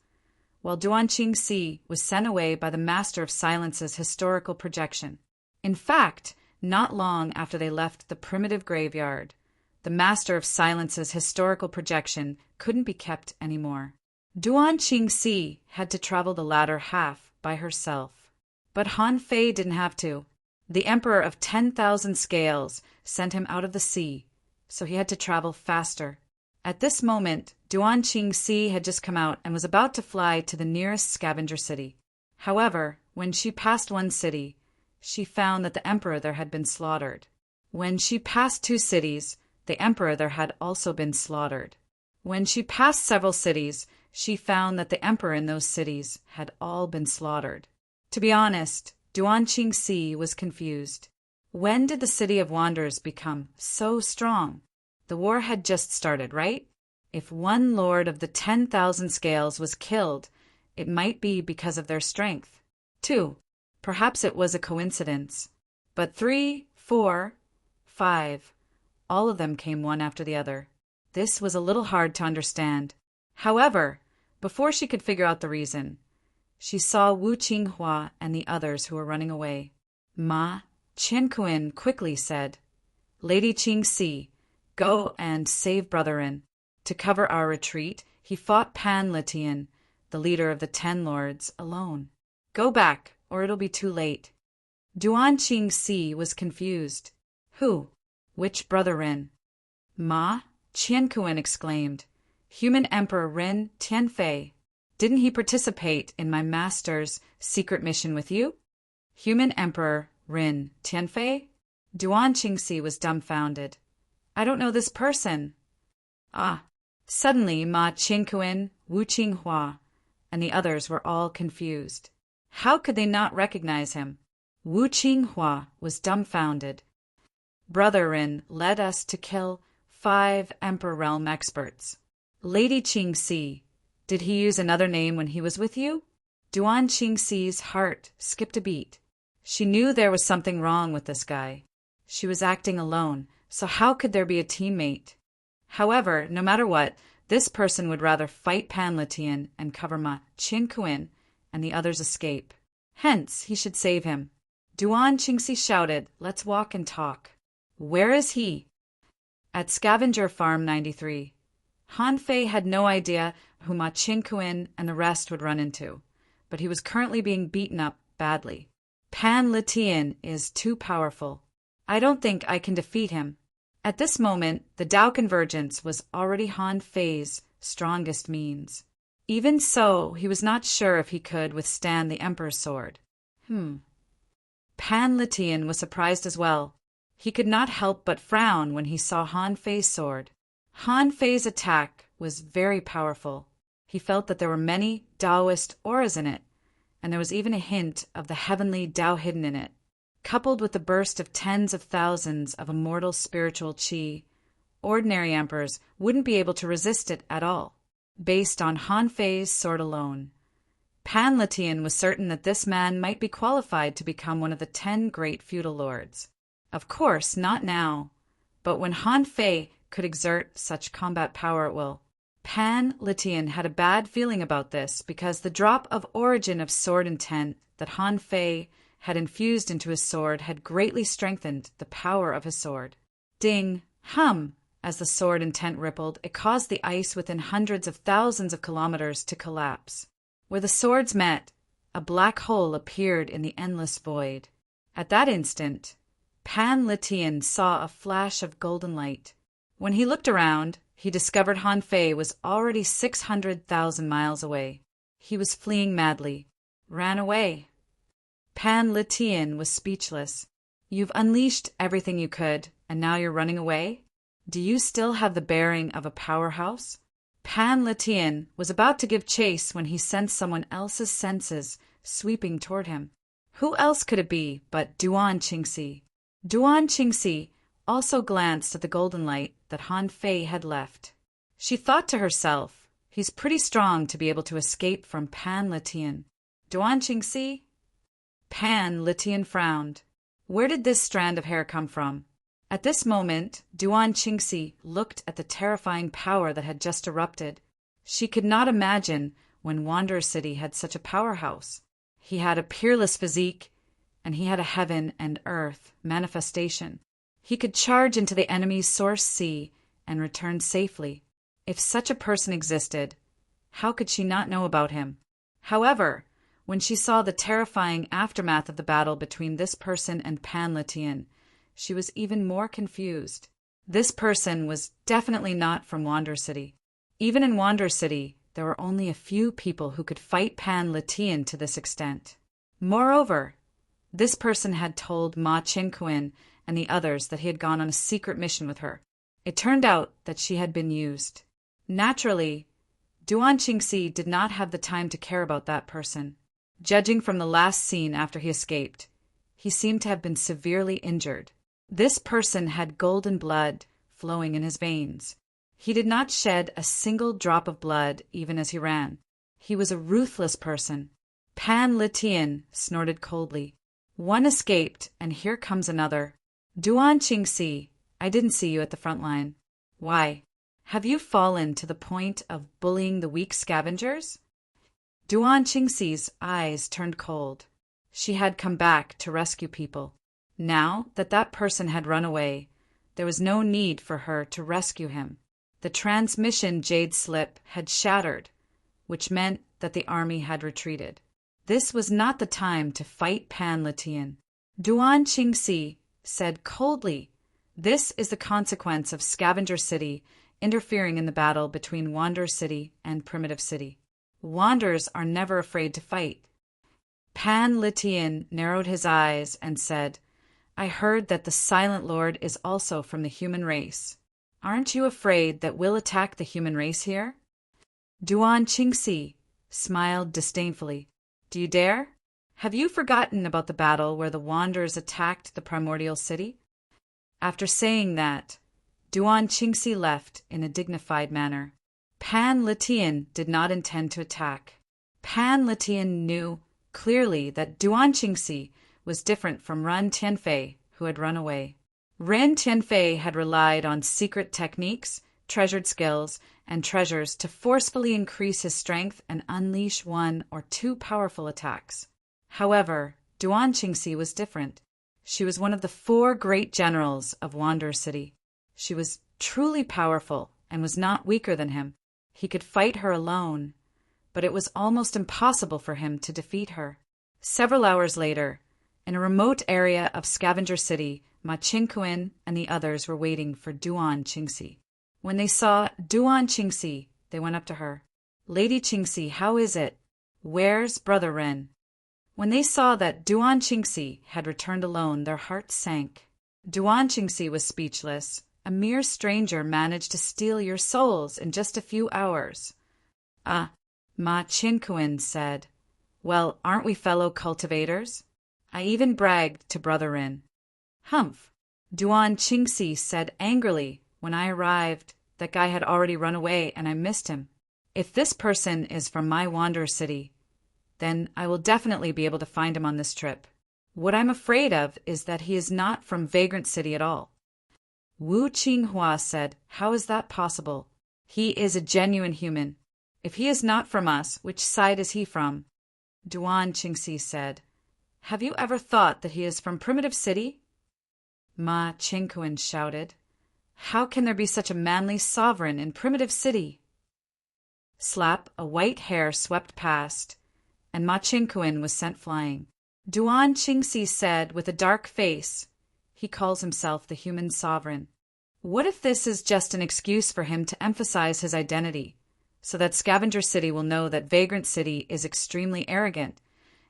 while Duan Qingxi was sent away by the Master of Silence's historical projection. In fact, not long after they left the primitive graveyard, the Master of Silence's historical projection couldn't be kept anymore. Duan Qingxi had to travel the latter half by herself. But Han Fei didn't have to. The Emperor of 10,000 Scales sent him out of the sea, so he had to travel faster. At this moment, Duan Qingxi had just come out and was about to fly to the nearest scavenger city. However, when she passed one city, she found that the emperor there had been slaughtered. When she passed 2 cities, the emperor there had also been slaughtered. When she passed several cities, she found that the emperor in those cities had all been slaughtered. To be honest, Duan Qingxi was confused. When did the City of Wonders become so strong? The war had just started, right? If one lord of the 10,000 Scales was killed, it might be because of their strength. 2. Perhaps it was a coincidence. But 3, 4, 5, all of them came one after the other. This was a little hard to understand. However, before she could figure out the reason, she saw Wu Qinghua and the others who were running away. Ma Qianquan quickly said, "Lady Qingxi, go and save Brotherin." To cover our retreat, he fought Pan Litian, the leader of the 10 lords, alone. "Go back, or it'll be too late." Duan Qingxi was confused. Who? Which Brotherin? Ma Qianquan exclaimed, "Human Emperor Ren Tianfei. Didn't he participate in my master's secret mission with you?" Human Emperor Ren Tianfei? Duan Qingxi was dumbfounded. "I don't know this person." Ah! Suddenly Ma Qianquan, Wu Qinghua, and the others were all confused. How could they not recognize him? Wu Qinghua was dumbfounded. "Brother Ren led us to kill 5 Emperor Realm experts." "Lady Qingxi, did he use another name when he was with you?" Duan Qingxi's heart skipped a beat. She knew there was something wrong with this guy. She was acting alone, so how could there be a teammate? However, no matter what, this person would rather fight Pan Litian and cover Ma Qianquan and the others' escape. Hence, he should save him. Duan Qingxi shouted, "Let's walk and talk." "Where is he?" "At Scavenger Farm 93. Han Fei had no idea who Ma Qianquan and the rest would run into, but he was currently being beaten up badly. Pan Litian is too powerful. I don't think I can defeat him. At this moment, the Tao Convergence was already Han Fei's strongest means. Even so, he was not sure if he could withstand the Emperor's sword. Pan Litian was surprised as well. He could not help but frown when he saw Han Fei's sword. Han Fei's attack was very powerful. He felt that there were many Taoist auras in it, and there was even a hint of the heavenly Tao hidden in it. Coupled with the burst of tens of thousands of immortal spiritual qi, ordinary emperors wouldn't be able to resist it at all, based on Han Fei's sword alone. Pan Litian was certain that this man might be qualified to become one of the 10 great feudal lords. Of course, not now, but when Han Fei could exert such combat power at will. Pan Litian had a bad feeling about this because the drop of origin of sword intent that Han Fei had infused into his sword had greatly strengthened the power of his sword. Ding, hum, as the sword intent rippled, it caused the ice within hundreds of thousands of kilometers to collapse. Where the swords met, a black hole appeared in the endless void. At that instant, Pan Litian saw a flash of golden light. When he looked around, he discovered Han Fei was already 600,000 miles away. He was fleeing madly. Ran away. Pan Litian was speechless. You've unleashed everything you could, and now you're running away? Do you still have the bearing of a powerhouse? Pan Letian was about to give chase when he sensed someone else's senses sweeping toward him. Who else could it be but Duan Qingxi? Duan Qingxi also glanced at the golden light that Han Fei had left. She thought to herself, he's pretty strong to be able to escape from Pan Letian. Duan Qingxi? Pan Letian frowned. Where did this strand of hair come from? At this moment, Duan Qingxi looked at the terrifying power that had just erupted. She could not imagine when Wanderer City had such a powerhouse. He had a peerless physique, and he had a heaven and earth manifestation. He could charge into the enemy's source sea and return safely. If such a person existed, how could she not know about him? However, when she saw the terrifying aftermath of the battle between this person and Pan Letian, she was even more confused. This person was definitely not from Wanderer City. Even in Wanderer City, there were only a few people who could fight Pan Letian to this extent. Moreover, this person had told Ma Qingquan and the others that he had gone on a secret mission with her. It turned out that she had been used. Naturally, Duan Qingxi did not have the time to care about that person. Judging from the last scene after he escaped, he seemed to have been severely injured. This person had golden blood flowing in his veins. He did not shed a single drop of blood even as he ran. He was a ruthless person. Pan Letian snorted coldly. One escaped, and here comes another. Duan Qingxi, I didn't see you at the front line. Why? Have you fallen to the point of bullying the weak scavengers? Duan Qingxi's eyes turned cold. She had come back to rescue people. Now that that person had run away, there was no need for her to rescue him. The transmission jade slip had shattered, which meant that the army had retreated. This was not the time to fight Pan Letian. Duan Qingxi said coldly, "This is the consequence of Scavenger City interfering in the battle between Wanderer City and Primitive City. Wanderers are never afraid to fight." Pan Letian narrowed his eyes and said, "I heard that the Silent Lord is also from the human race. Aren't you afraid that we'll attack the human race here?" Duan Qingxi smiled disdainfully. "Do you dare? Have you forgotten about the battle where the Wanderers attacked the primordial city?" After saying that, Duan Qingxi left in a dignified manner. Pan Letian did not intend to attack. Pan Letian knew clearly that Duan Qingxi was different from Ren Tianfei, who had run away. Ren Tianfei had relied on secret techniques, treasured skills, and treasures to forcefully increase his strength and unleash one or two powerful attacks. However, Duan Qingxi was different. She was one of the 4 great generals of Wanderer City. She was truly powerful and was not weaker than him. He could fight her alone, but it was almost impossible for him to defeat her. Several hours later, in a remote area of Scavenger City, Ma Qingquan and the others were waiting for Duan Qingxi. When they saw Duan Qingxi, they went up to her. "Lady Qingxi, how is it? Where's Brother Ren?" When they saw that Duan Qingxi had returned alone, their hearts sank. Duan Qingxi was speechless. "A mere stranger managed to steal your souls in just a few hours." "Ah," Ma Qingquan said. "Well, aren't we fellow cultivators? I even bragged to Brother Rin." "Humph," Duan Qingxi said angrily. "When I arrived, that guy had already run away and I missed him. If this person is from my Wanderer City, then I will definitely be able to find him on this trip. What I'm afraid of is that he is not from Vagrant City at all." Wu Qinghua said, "How is that possible? He is a genuine human. If he is not from us, which side is he from?" Duan Qingxi said, "Have you ever thought that he is from Primitive City?" Ma Qingquan shouted, "How can there be such a manly sovereign in Primitive City?" Slap, a white hair swept past, and Ma Qingquan was sent flying. Duan Qingxi said with a dark face, "He calls himself the human sovereign. What if this is just an excuse for him to emphasize his identity, so that Scavenger City will know that Vagrant City is extremely arrogant,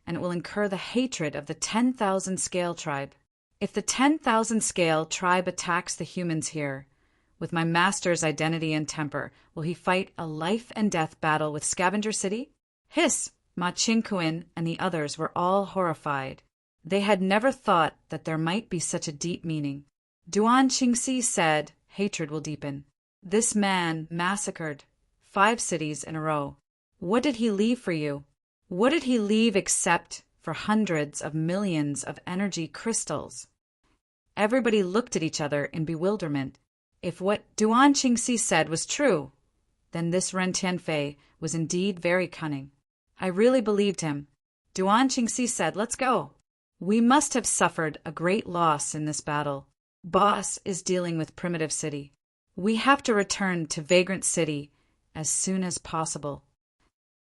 and it will incur the hatred of the 10,000 Scale Tribe? If the 10,000 scale tribe attacks the humans here, with my master's identity and temper, will he fight a life and death battle with Scavenger City? Hiss! Ma Qingquan and the others were all horrified. They had never thought that there might be such a deep meaning. Duan Qingxi said, hatred will deepen. This man massacred 5 cities in a row. What did he leave for you? What did he leave except for hundreds of millions of energy crystals? Everybody looked at each other in bewilderment. If what Duan Qingxi said was true, then this Ren Tianfei was indeed very cunning. I really believed him. Duan Qingxi said, let's go. We must have suffered a great loss in this battle. Boss is dealing with Primitive City. We have to return to Vagrant City as soon as possible.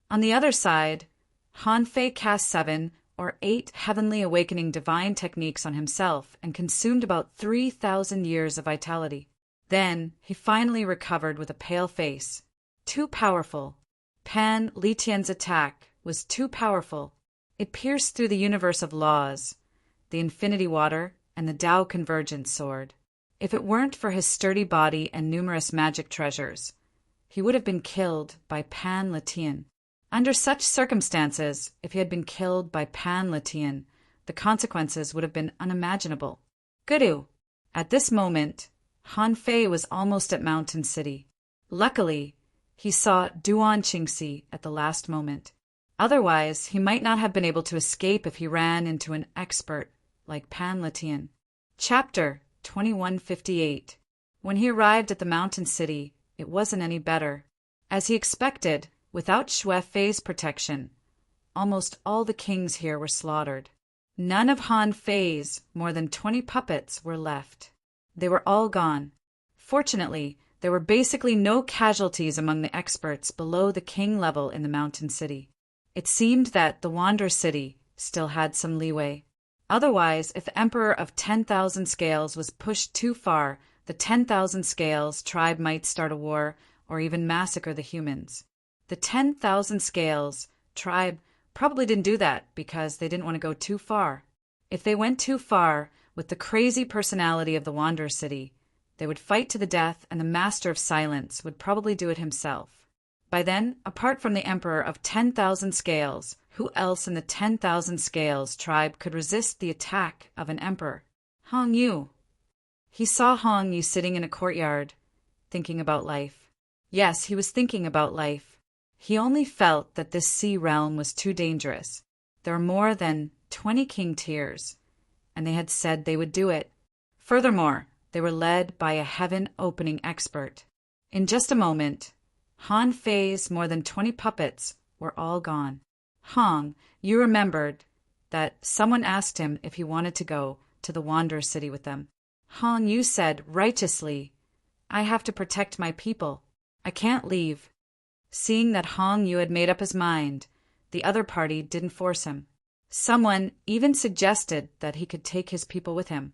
On the other side, Han Fei cast 7 or 8 heavenly awakening divine techniques on himself and consumed about 3,000 years of vitality. Then he finally recovered with a pale face. Too powerful. Pan Litian's attack was too powerful. It pierced through the universe of laws, the infinity water, and the Tao convergence sword. If it weren't for his sturdy body and numerous magic treasures, he would have been killed by Pan Litian. Under such circumstances, if he had been killed by Pan Litian, the consequences would have been unimaginable. Guru! At this moment, Han Fei was almost at Mountain City. Luckily, he saw Duan Qingxi at the last moment. Otherwise, he might not have been able to escape if he ran into an expert like Pan Litian. Chapter 2158. When he arrived at the Mountain City, it wasn't any better. As he expected, without Xue Fei's protection, almost all the kings here were slaughtered. None of Han Fei's more than 20 puppets were left. They were all gone. Fortunately, there were basically no casualties among the experts below the king level in the Mountain City. It seemed that the Wander City still had some leeway. Otherwise, if the Emperor of 10,000 Scales was pushed too far, the 10,000 Scales tribe might start a war or even massacre the humans. The 10,000 Scales tribe probably didn't do that because they didn't want to go too far. If they went too far with the crazy personality of the Wanderer City, they would fight to the death, and the Master of Silence would probably do it himself. By then, apart from the Emperor of 10,000 Scales, who else in the 10,000 Scales tribe could resist the attack of an emperor? Hong Yu. He saw Hong Yu sitting in a courtyard, thinking about life. Yes, he was thinking about life. He only felt that this sea realm was too dangerous. There were more than 20 king tiers, and they had said they would do it. Furthermore, they were led by a heaven-opening expert. In just a moment, Han Fei's more than 20 puppets were all gone. Hong, you remembered that someone asked him if he wanted to go to the Wanderer City with them. Hong Yu said righteously, I have to protect my people. I can't leave. Seeing that Hong Yu had made up his mind, the other party didn't force him. Someone even suggested that he could take his people with him.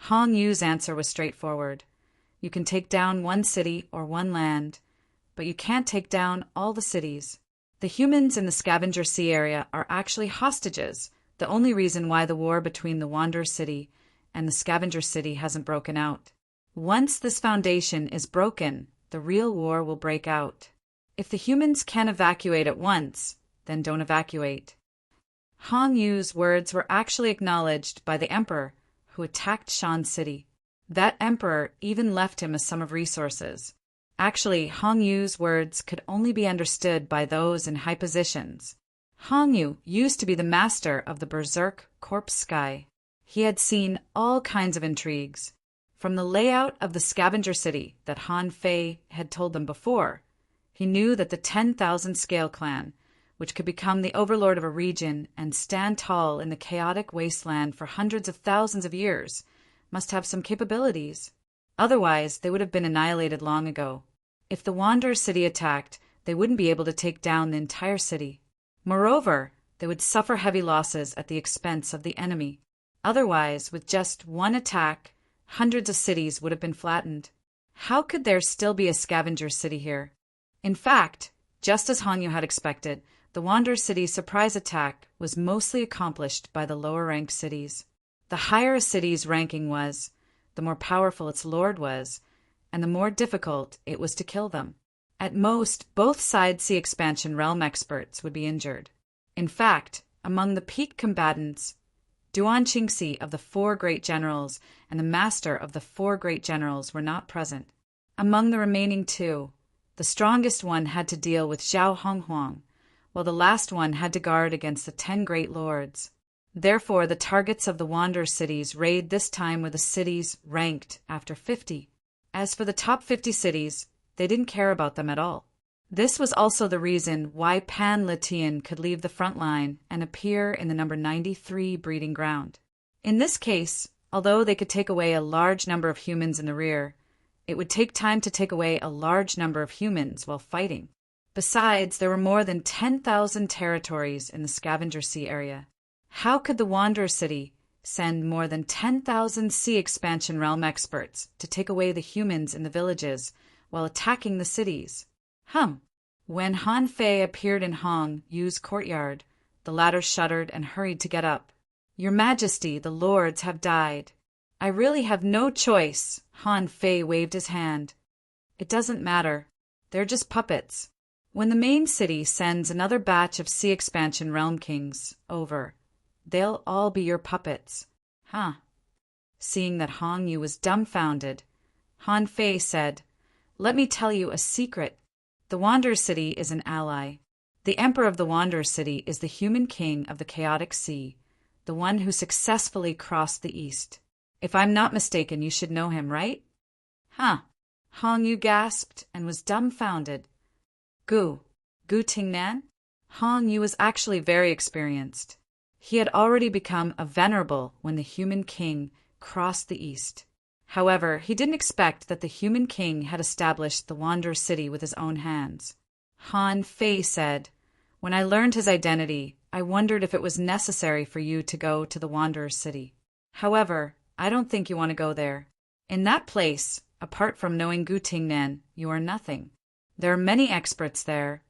Hong Yu's answer was straightforward. You can take down one city or one land, but you can't take down all the cities. The humans in the Scavenger Sea area are actually hostages, the only reason why the war between the Wanderer City and the Scavenger City hasn't broken out. Once this foundation is broken, the real war will break out. If the humans can't evacuate at once, then don't evacuate. Hong Yu's words were actually acknowledged by the emperor, who attacked Shan City. That emperor even left him a sum of resources. Actually, Hong Yu's words could only be understood by those in high positions. Hong Yu used to be the master of the Berserk Corpse Sky. He had seen all kinds of intrigues. From the layout of the Scavenger City that Han Fei had told them before, he knew that the 10,000 Scale clan, which could become the overlord of a region and stand tall in the chaotic wasteland for hundreds of thousands of years, must have some capabilities. Otherwise, they would have been annihilated long ago. If the Wanderer City attacked, they wouldn't be able to take down the entire city. Moreover, they would suffer heavy losses at the expense of the enemy. Otherwise, with just one attack, hundreds of cities would have been flattened. How could there still be a Scavenger City here? In fact, just as Hong Yu had expected, the Wanderer City's surprise attack was mostly accomplished by the lower-ranked cities. The higher a city's ranking was, the more powerful its lord was, and the more difficult it was to kill them. At most, both sides' sea expansion realm experts would be injured. In fact, among the peak combatants, Duan Qingxi of the four great generals and the master of the four great generals were not present. Among the remaining two, the strongest one had to deal with Zhao Honghuang, while the last one had to guard against the 10 great lords. Therefore, the targets of the Wanderer cities' raid this time were the cities ranked after 50. As for the top 50 cities, they didn't care about them at all. This was also the reason why Pan Letian could leave the front line and appear in the number 93 breeding ground. In this case, although they could take away a large number of humans in the rear, it would take time to take away a large number of humans while fighting. Besides, there were more than 10,000 territories in the Scavenger Sea area. How could the Wanderer City send more than 10,000 sea expansion realm experts to take away the humans in the villages while attacking the cities? When Han Fei appeared in Hong Yu's courtyard, the latter shuddered and hurried to get up. "Your Majesty, the lords have died." "I really have no choice." Han Fei waved his hand. "It doesn't matter. They're just puppets. When the main city sends another batch of sea expansion realm kings over, they'll all be your puppets." Seeing that Hong Yu was dumbfounded, Han Fei said, "Let me tell you a secret. The Wanderer City is an ally. The Emperor of the Wanderer City is the human king of the Chaotic Sea, the one who successfully crossed the East. If I'm not mistaken, you should know him, right?" Hong Yu gasped and was dumbfounded. Gu Tingnan? Hong Yu was actually very experienced. He had already become a venerable when the human king crossed the East. However, he didn't expect that the human king had established the Wanderer City with his own hands. Han Fei said, "When I learned his identity, I wondered if it was necessary for you to go to the Wanderer City. However, I don't think you want to go there. In that place, apart from knowing Gu Tingnan, you are nothing. There are many experts there,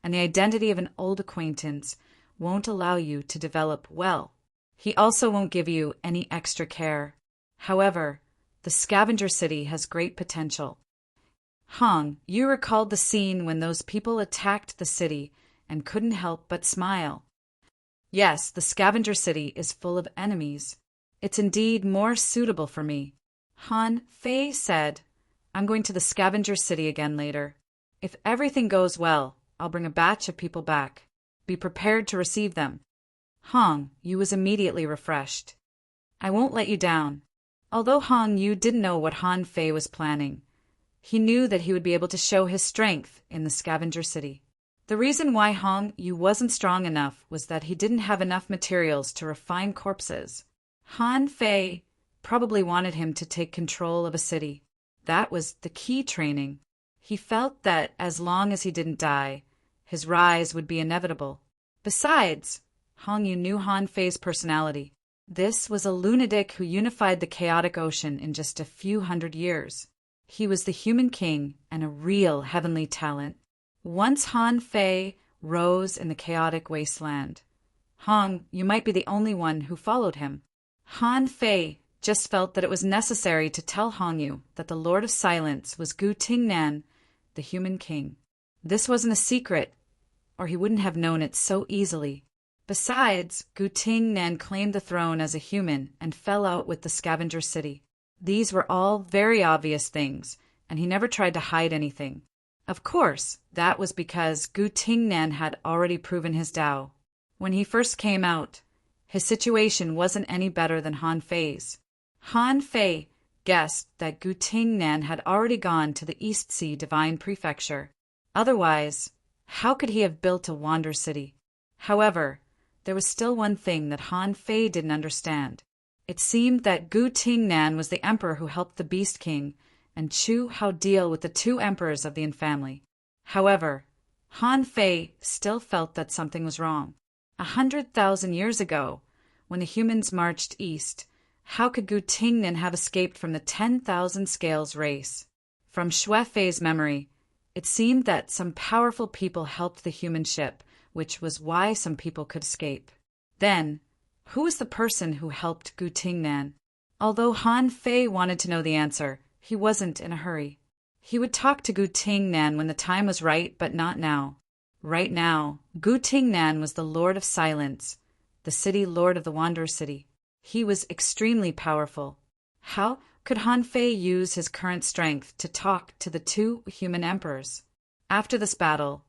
and the identity of an old acquaintance won't allow you to develop well. He also won't give you any extra care. However, the Scavenger City has great potential." Hong, you recalled the scene when those people attacked the city and couldn't help but smile. "Yes, the Scavenger City is full of enemies. It's indeed more suitable for me." Han Fei said, "I'm going to the Scavenger City again later. If everything goes well, I'll bring a batch of people back. Be prepared to receive them." Hong Yu was immediately refreshed. "I won't let you down." Although Hong Yu didn't know what Han Fei was planning, he knew that he would be able to show his strength in the Scavenger City. The reason why Hong Yu wasn't strong enough was that he didn't have enough materials to refine corpses. Han Fei probably wanted him to take control of a city. That was the key training. He felt that as long as he didn't die, his rise would be inevitable. Besides, Hong Yu knew Han Fei's personality. This was a lunatic who unified the chaotic ocean in just a few hundred years. He was the human king and a real heavenly talent. Once Han Fei rose in the chaotic wasteland, Hong, you might be the only one who followed him. Han Fei just felt that it was necessary to tell Hong Yu that the Lord of Silence was Gu Tingnan, the human king. This wasn't a secret, or he wouldn't have known it so easily. Besides, Gu Tingnan claimed the throne as a human and fell out with the Scavenger City. These were all very obvious things, and he never tried to hide anything. Of course, that was because Gu Tingnan had already proven his Tao. When he first came out, his situation wasn't any better than Han Fei's. Han Fei guessed that Gu Tingnan had already gone to the East Sea Divine Prefecture. Otherwise, how could he have built a Wanderer City? However, there was still one thing that Han Fei didn't understand. It seemed that Gu Tingnan was the emperor who helped the Beast King and Chu Hao deal with the two emperors of the infamily. However, Han Fei still felt that something was wrong. 100,000 years ago, when the humans marched east, how could Gu Tingnan have escaped from the 10,000 Scales race? From Xue Fei's memory, it seemed that some powerful people helped the human ship, which was why some people could escape. Then, Who was the person who helped Gu Tingnan? Although Han Fei wanted to know the answer, he wasn't in a hurry. He would talk to Gu Tingnan when the time was right, but not now. Right now, Gu Tingnan was the Lord of Silence, the city lord of the Wanderer City. He was extremely powerful. How could Han Fei use his current strength to talk to the two human emperors? After this battle,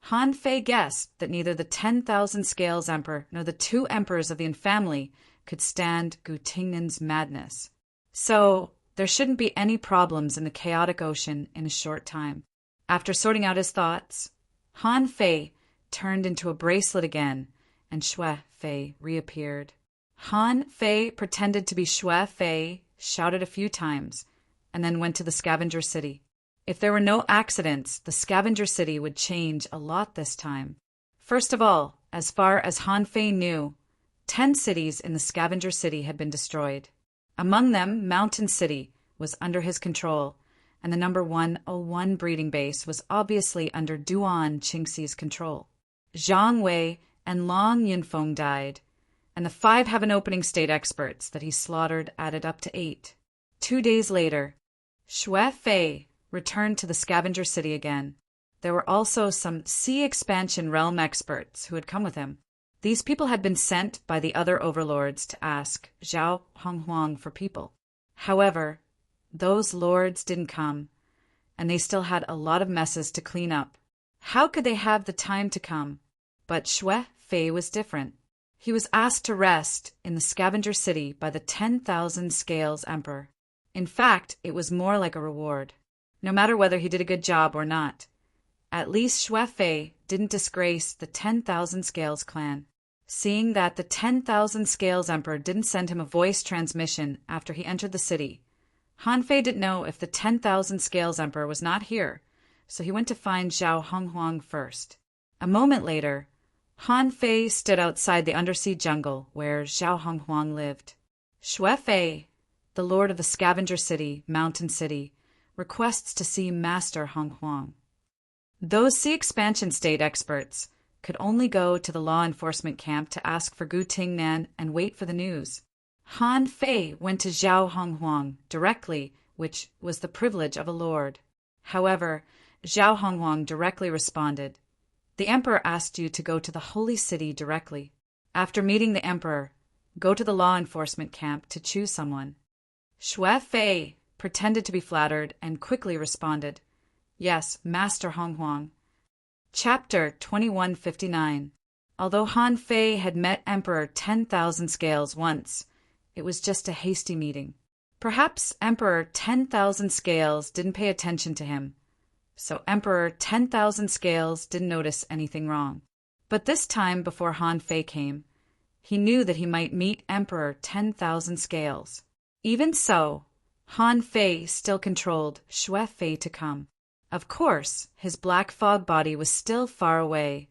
Han Fei guessed that neither the 10,000 Scales Emperor nor the two emperors of the family could stand Gu Tingnan's madness. So, there shouldn't be any problems in the chaotic ocean in a short time. After sorting out his thoughts, Han Fei turned into a bracelet again, and Xue Fei reappeared. Han Fei pretended to be Xue Fei, shouted a few times, and then went to the scavenger city. If there were no accidents, the scavenger city would change a lot this time. First of all, as far as Han Fei knew, 10 cities in the scavenger city had been destroyed. Among them, Mountain City was under his control, and the number 101 breeding base was obviously under Duan Qingxi's control. Zhang Wei and Long Yunfeng died, and the 5 heaven-opening state experts that he slaughtered added up to 8. 2 days later, Xue Fei returned to the scavenger city again. There were also some sea expansion realm experts who had come with him. These people had been sent by the other overlords to ask Zhao Honghuang for people. However, those lords didn't come, and they still had a lot of messes to clean up. How could they have the time to come? But Xue Fei was different. He was asked to rest in the scavenger city by the 10,000 Scales Emperor. In fact, it was more like a reward. No matter whether he did a good job or not, at least Xue Fei didn't disgrace the 10,000 Scales clan. Seeing that the 10,000 Scales Emperor didn't send him a voice transmission after he entered the city, Han Fei didn't know if the 10,000 Scales Emperor was not here, so he went to find Zhao Honghuang first. A moment later, Han Fei stood outside the undersea jungle where Zhao Honghuang lived. Xue Fei, the lord of the scavenger city, Mountain City, requests to see Master Honghuang. Those sea expansion state experts could only go to the law enforcement camp to ask for Gu Tingnan and wait for the news. Han Fei went to Zhao Honghuang directly, which was the privilege of a lord. However, Zhao Honghuang directly responded, "The emperor asked you to go to the holy city directly. After meeting the emperor, go to the law enforcement camp to choose someone." Xue Fei pretended to be flattered and quickly responded, "Yes, Master Honghuang." Chapter 2159. Although Han Fei had met Emperor 10,000 Scales once, it was just a hasty meeting. Perhaps Emperor 10,000 Scales didn't pay attention to him, so Emperor 10,000 Scales didn't notice anything wrong. But this time before Han Fei came, he knew that he might meet Emperor 10,000 Scales. Even so, Han Fei still controlled Xue Fei to come. Of course, his black fog body was still far away,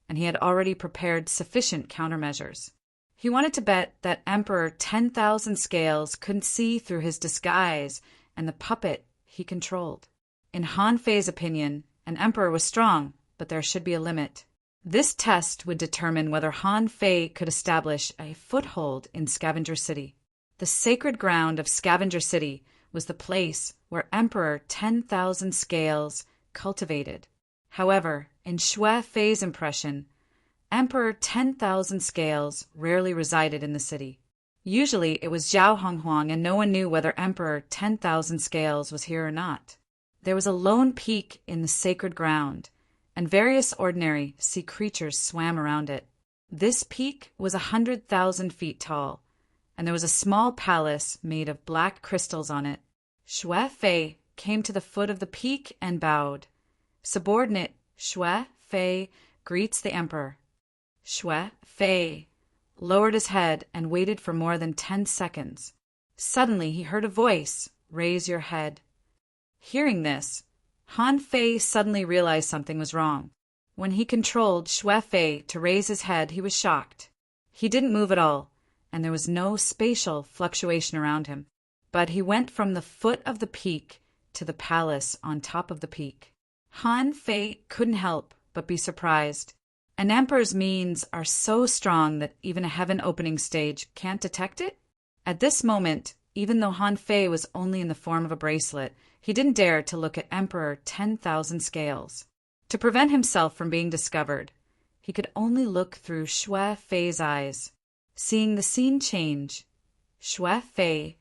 and he had already prepared sufficient countermeasures. He wanted to bet that Emperor 10,000 Scales couldn't see through his disguise and the puppet he controlled. In Han Fei's opinion, an emperor was strong, but there should be a limit. This test would determine whether Han Fei could establish a foothold in Scavenger City. The sacred ground of Scavenger City was the place where Emperor 10,000 Scales cultivated. However, in Xue Fei's impression, Emperor 10,000 Scales rarely resided in the city. Usually it was Zhao Honghuang, and no one knew whether Emperor 10,000 Scales was here or not. There was a lone peak in the sacred ground, and various ordinary sea creatures swam around it. This peak was 100,000 feet tall, and there was a small palace made of black crystals on it. Xue Fei came to the foot of the peak and bowed. Subordinate Xue Fei greets the emperor. Xue Fei lowered his head and waited for more than 10 seconds. Suddenly he heard a voice, "Raise your head." Hearing this, Han Fei suddenly realized something was wrong. When he controlled Xue Fei to raise his head, he was shocked. He didn't move at all, and there was no spatial fluctuation around him. But he went from the foot of the peak to the palace on top of the peak. Han Fei couldn't help but be surprised. An emperor's means are so strong that even a heaven-opening stage can't detect it? At this moment, even though Han Fei was only in the form of a bracelet, he didn't dare to look at Emperor 10,000 Scales. To prevent himself from being discovered, he could only look through Xue Fei's eyes. Seeing the scene change, Xue Fei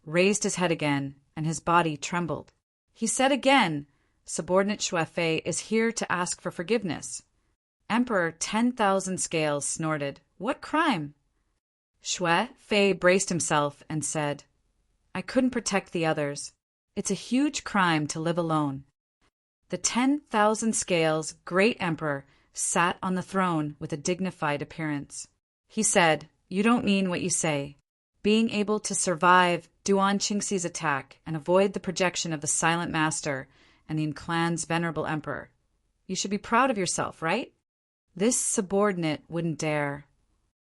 raised his head again, and his body trembled. He said again, "Subordinate Xue Fei is here to ask for forgiveness." Emperor 10,000 Scales snorted. "What crime?" Xue Fei braced himself and said, "I couldn't protect the others. It's a huge crime to live alone." The 10,000 Scales great emperor sat on the throne with a dignified appearance. He said, "You don't mean what you say. Being able to survive Duan Qingxi's attack and avoid the projection of the Silent Master and the Clan's venerable emperor. You should be proud of yourself, right?" This subordinate wouldn't dare.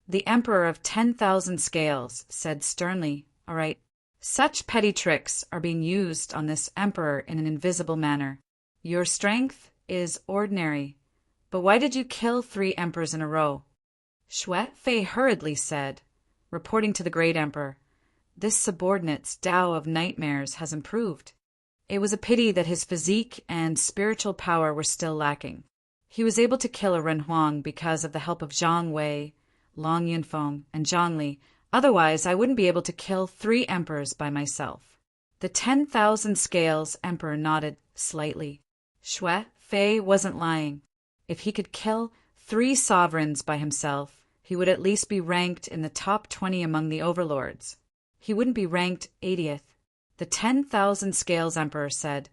The Emperor of 10,000 Scales said sternly, "All right, such petty tricks are being used on this emperor in an invisible manner. Your strength is ordinary, but why did you kill 3 emperors in a row?" Xue Fei hurriedly said, reporting to the great emperor, "This subordinate's Tao of nightmares has improved." It was a pity that his physique and spiritual power were still lacking. He was able to kill a Ren Huang because of the help of Zhang Wei, Long Yunfeng, and Zhang Li. Otherwise, I wouldn't be able to kill 3 emperors by myself. The 10,000 Scales emperor nodded slightly. Xue Fei wasn't lying. If he could kill 3 sovereigns by himself, he would at least be ranked in the top 20 among the overlords. He wouldn't be ranked 80th. The 10,000 Scales emperor said,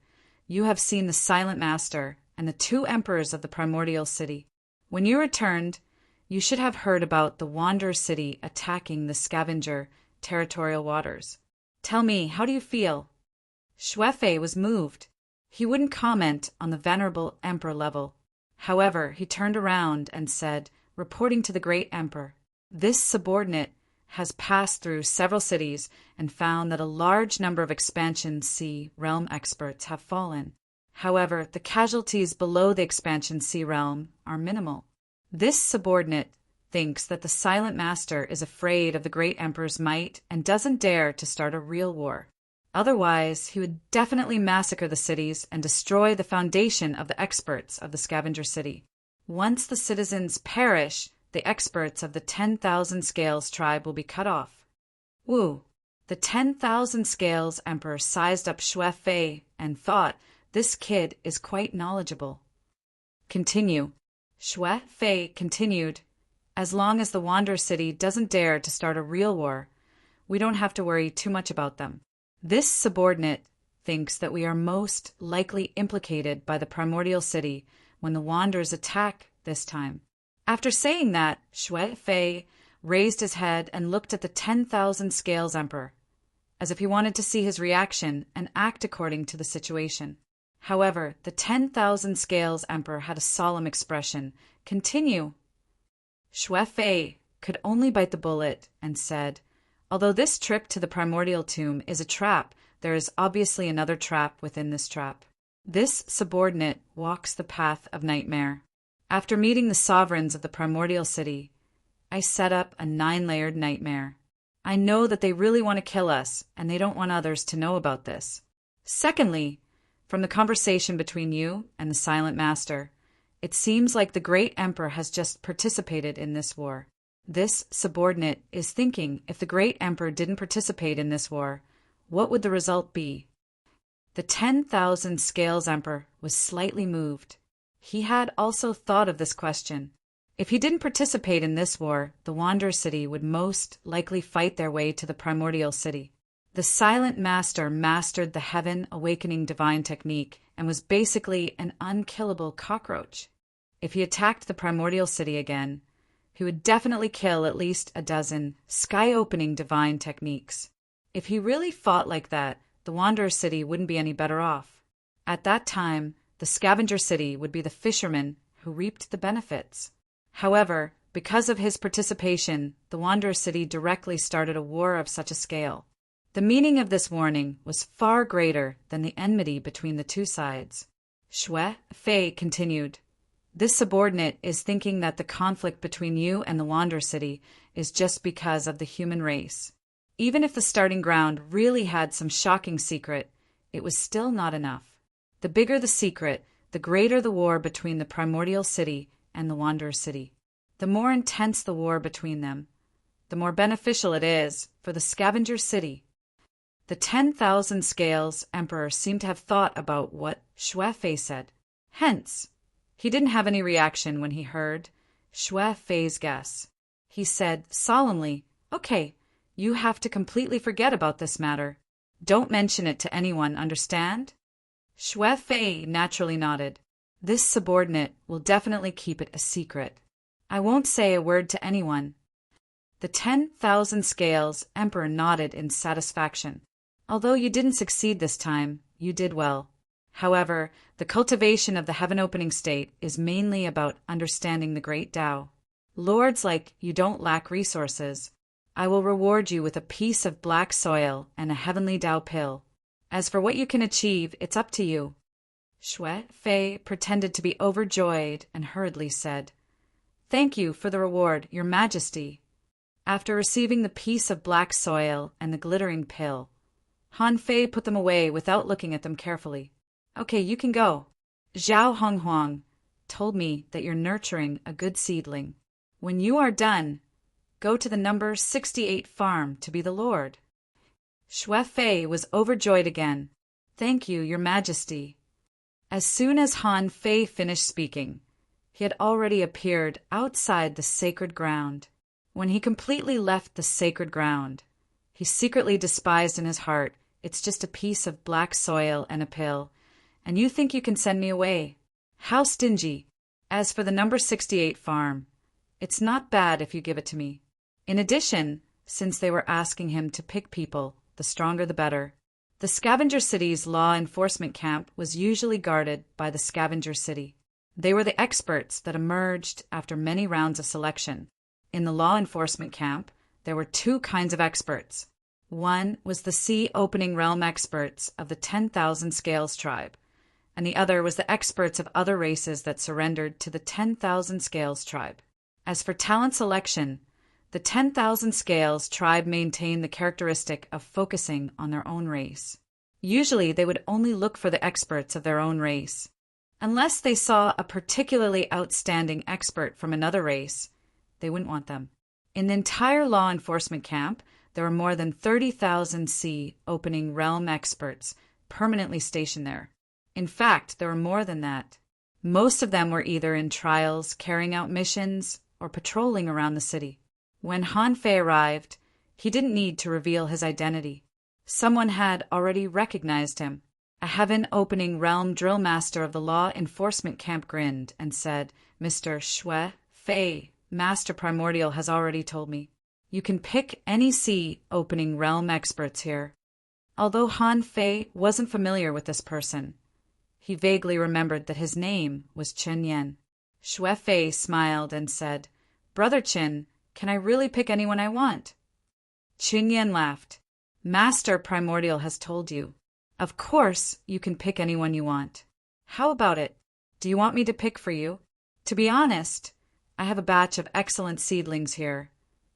"You have seen the Silent Master and the 2 emperors of the primordial city. When you returned, you should have heard about the Wanderer city attacking the Scavenger territorial waters. Tell me, how do you feel?" Xue Fei was moved. He wouldn't comment on the venerable emperor level. However, he turned around and said, reporting to the great emperor, "This subordinate has passed through several cities and found that a large number of Expansion Sea realm experts have fallen. However, the casualties below the Expansion Sea realm are minimal. This subordinate thinks that the Silent Master is afraid of the great emperor's might and doesn't dare to start a real war. Otherwise, he would definitely massacre the cities and destroy the foundation of the experts of the Scavenger City. Once the citizens perish, the experts of the 10,000 Scales tribe will be cut off." Woo! The 10,000 Scales emperor sized up Xue Fei and thought, "This kid is quite knowledgeable." Continue. Xue Fei continued, "As long as the Wanderer city doesn't dare to start a real war, we don't have to worry too much about them. This subordinate thinks that we are most likely implicated by the primordial city when the Wanderers attack this time." After saying that, Xue Fei raised his head and looked at the 10,000 Scales emperor, as if he wanted to see his reaction and act according to the situation. However, the 10,000 Scales emperor had a solemn expression. "Continue." Xue Fei could only bite the bullet and said, "Although this trip to the primordial tomb is a trap, there is obviously another trap within this trap. This subordinate walks the path of nightmare. After meeting the sovereigns of the primordial city, I set up a 9-layered nightmare. I know that they really want to kill us, and they don't want others to know about this. Secondly, from the conversation between you and the Silent Master, it seems like the great emperor has just participated in this war. This subordinate is thinking if the great emperor didn't participate in this war, what would the result be?" The 10,000 Scales emperor was slightly moved. He had also thought of this question. If he didn't participate in this war, the Wanderer city would most likely fight their way to the primordial city. The Silent Master mastered the Heaven Awakening Divine Technique and was basically an unkillable cockroach. If he attacked the primordial city again, he would definitely kill at least a dozen sky-opening divine techniques. If he really fought like that, the Wanderer city wouldn't be any better off. At that time, the Scavenger City would be the fishermen who reaped the benefits. However, because of his participation, the Wanderer City directly started a war of such a scale. The meaning of this warning was far greater than the enmity between the two sides. Xue Fei continued, This subordinate is thinking that the conflict between you and the Wanderer City is just because of the human race. Even if the starting ground really had some shocking secret, it was still not enough. The bigger the secret, the greater the war between the primordial city and the Wanderer City. The more intense the war between them, the more beneficial it is for the Scavenger City. The 10,000 Scales Emperor seemed to have thought about what Xue Fei said. Hence, he didn't have any reaction when he heard Xue Fei's guess. He said solemnly, "Okay, you have to completely forget about this matter. Don't mention it to anyone, understand?" Xue Fei naturally nodded. This subordinate will definitely keep it a secret. I won't say a word to anyone. The 10,000 Scales Emperor nodded in satisfaction. Although you didn't succeed this time, you did well. However, the cultivation of the heaven-opening state is mainly about understanding the great Tao. Lords like you don't lack resources. I will reward you with a piece of black soil and a heavenly Tao pill. As for what you can achieve, it's up to you. Xue Fei pretended to be overjoyed and hurriedly said, "Thank you for the reward, Your Majesty." After receiving the piece of black soil and the glittering pill, Han Fei put them away without looking at them carefully. "Okay, you can go. Zhao Honghuang told me that you're nurturing a good seedling. When you are done, go to the number 68 farm to be the lord." Xue Fei was overjoyed again. "Thank you, Your Majesty." As soon as Han Fei finished speaking, he had already appeared outside the sacred ground. When he completely left the sacred ground, he secretly despised in his heart, "It's just a piece of black soil and a pill, and you think you can send me away? How stingy! As for the number 68 farm, it's not bad if you give it to me." In addition, since they were asking him to pick people, the stronger the better, the Scavenger City's law enforcement camp was usually guarded by the Scavenger City. They were the experts that emerged after many rounds of selection. In the law enforcement camp, there were two kinds of experts. One was the sea opening realm experts of the 10,000 Scales tribe, and the other was the experts of other races that surrendered to the 10,000 Scales tribe. As for talent selection, the 10,000 Scales tribe maintained the characteristic of focusing on their own race. Usually they would only look for the experts of their own race. Unless they saw a particularly outstanding expert from another race, they wouldn't want them. In the entire law enforcement camp, there were more than 30,000 sea opening realm experts permanently stationed there. In fact, there were more than that. Most of them were either in trials, carrying out missions, or patrolling around the city. When Han Fei arrived, he didn't need to reveal his identity. Someone had already recognized him. A heaven-opening realm drill master of the law enforcement camp grinned and said, "Mr. Xue Fei, Master Primordial has already told me. You can pick any sea-opening realm experts here." Although Han Fei wasn't familiar with this person, he vaguely remembered that his name was Chen Yan. Xue Fei smiled and said, "Brother Qin, can I really pick anyone I want?" Chen Yan laughed. "Master Primordial has told you. Of course you can pick anyone you want. How about it? Do you want me to pick for you? To be honest, I have a batch of excellent seedlings here,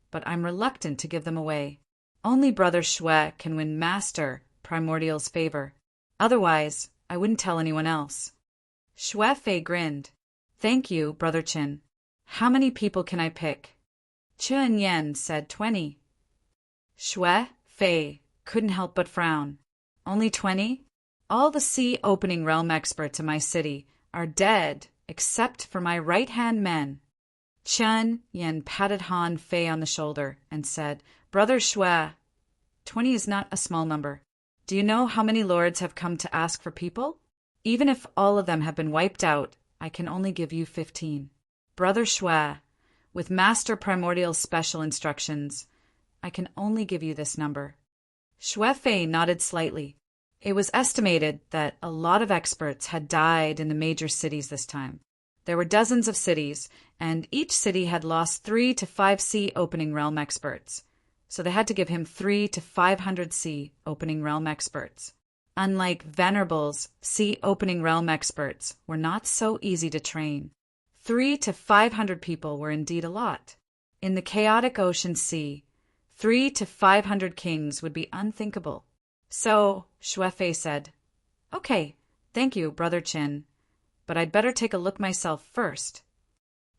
but I'm reluctant to give them away. Only Brother Xue can win Master Primordial's favor. Otherwise, I wouldn't tell anyone else." Xue Fei grinned. "Thank you, Brother Qin. How many people can I pick?" Chen Yan said 20. Xue Fei couldn't help but frown. "Only 20? All the sea-opening realm experts in my city are dead except for my right-hand men." Chen Yan patted Han Fei on the shoulder and said, "Brother Xue, 20 is not a small number. Do you know how many lords have come to ask for people? Even if all of them have been wiped out, I can only give you 15. Brother Xue, with Master Primordial's special instructions, I can only give you this number." Xue Fei nodded slightly. It was estimated that a lot of experts had died in the major cities this time. There were dozens of cities, and each city had lost 3 to 5 sea-opening realm experts, so they had to give him 3 to 500 sea-opening realm experts. Unlike Venerable's sea-opening realm experts were not so easy to train. 300 to 500 people were indeed a lot. In the chaotic ocean sea, 300 to 500 kings would be unthinkable. So, Shuefei said, "Okay, thank you, Brother Qin, but I'd better take a look myself first."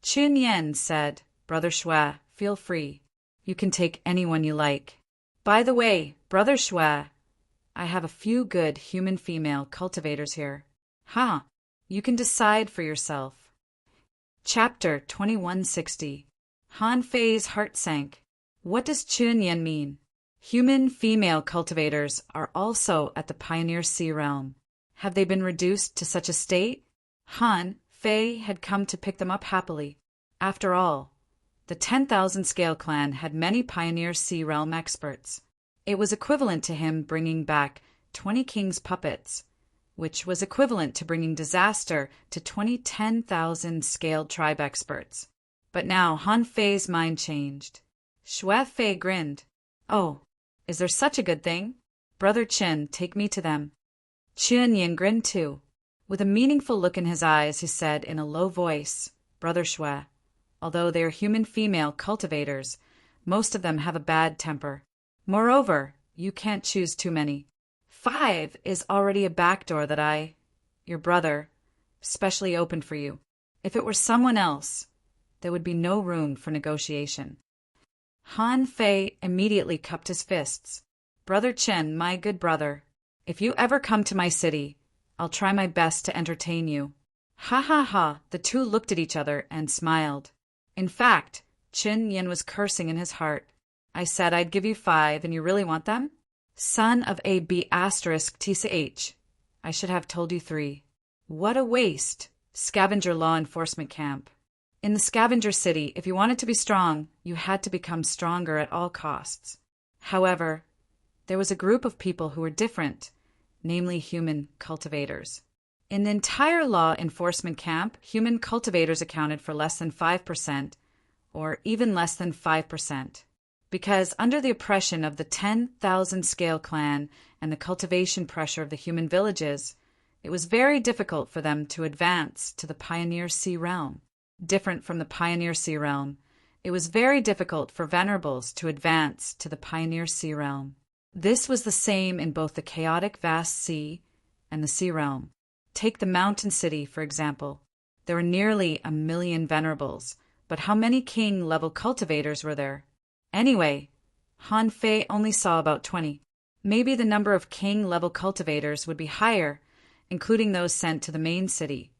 Qin Yan said, "Brother Shui, feel free. You can take anyone you like. By the way, Brother Shui, I have a few good human female cultivators here. Huh, you can decide for yourself." Chapter 2160. Han Fei's heart sank. What does Qin Yan mean? Human female cultivators are also at the Pioneer Sea realm. Have they been reduced to such a state? Han Fei had come to pick them up happily. After all, the 10,000 Scale Clan had many Pioneer Sea realm experts. It was equivalent to him bringing back 20 king's puppets, which was equivalent to bringing disaster to 10,000 scaled tribe experts. But now Han Fei's mind changed. Shuefei grinned. "Oh, is there such a good thing? Brother Qin, take me to them." Qin Yan grinned too. With a meaningful look in his eyes, he said in a low voice, "Brother Shui, although they are human female cultivators, most of them have a bad temper. Moreover, you can't choose too many. 5 is already a backdoor that your brother, specially opened for you. If it were someone else, there would be no room for negotiation." Han Fei immediately cupped his fists. "Brother Qin, my good brother, if you ever come to my city, I'll try my best to entertain you." Ha ha ha, the two looked at each other and smiled. In fact, Qin Yan was cursing in his heart. "I said I'd give you 5 and you really want them? Son of a B*TCH. I should have told you 3. What a waste. Scavenger law enforcement camp. In the scavenger city, if you wanted to be strong, you had to become stronger at all costs. However, there was a group of people who were different, namely human cultivators. In the entire law enforcement camp, human cultivators accounted for less than 5%, or even less than 5%. Because under the oppression of the 10,000 Scale Clan and the cultivation pressure of the human villages, it was very difficult for them to advance to the Pioneer Sea realm. Different from the Pioneer Sea realm, it was very difficult for venerables to advance to the Pioneer Sea realm. This was the same in both the chaotic vast sea and the sea realm. Take the mountain city, for example. There were nearly 1 million venerables, but how many king-level cultivators were there? Anyway, Han Fei only saw about 20. Maybe the number of king-level cultivators would be higher, including those sent to the main city.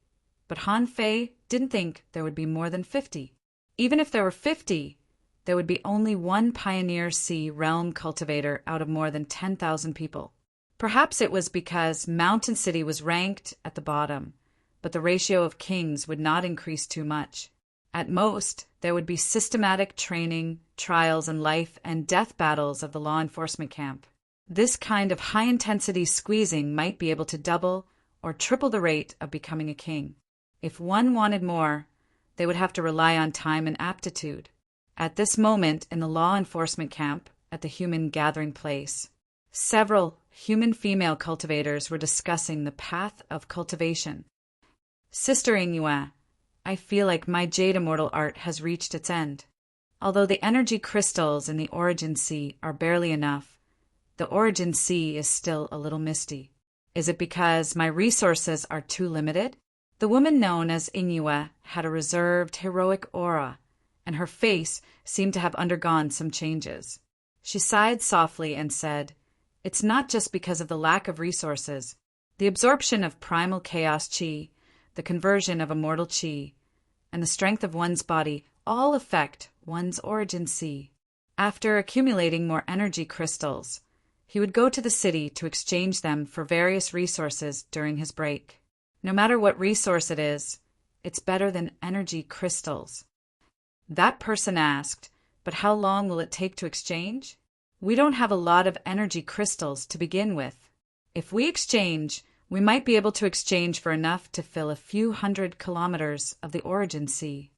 But Han Fei didn't think there would be more than 50. Even if there were 50, there would be only one Pioneer Sea realm cultivator out of more than 10,000 people. Perhaps it was because Mountain City was ranked at the bottom, but the ratio of kings would not increase too much. At most, there would be systematic training, trials, and life and death battles of the law enforcement camp. This kind of high-intensity squeezing might be able to double or triple the rate of becoming a king. If one wanted more, they would have to rely on time and aptitude. At this moment in the law enforcement camp, at the human gathering place, several human female cultivators were discussing the path of cultivation. "Sister Ingyue, I feel like my jade immortal art has reached its end. Although the energy crystals in the Origin Sea are barely enough, the Origin Sea is still a little misty. Is it because my resources are too limited?" The woman known as Ingyue had a reserved, heroic aura, and her face seemed to have undergone some changes. She sighed softly and said, "It's not just because of the lack of resources. The absorption of primal chaos chi, the conversion of immortal chi, and the strength of one's body all affect one's Origin Sea." After accumulating more energy crystals, he would go to the city to exchange them for various resources during his break. No matter what resource it is, it's better than energy crystals. That person asked, "But how long will it take to exchange?" "We don't have a lot of energy crystals to begin with. If we exchange, we might be able to exchange for enough to fill a few 100 kilometers of the Origin Sea."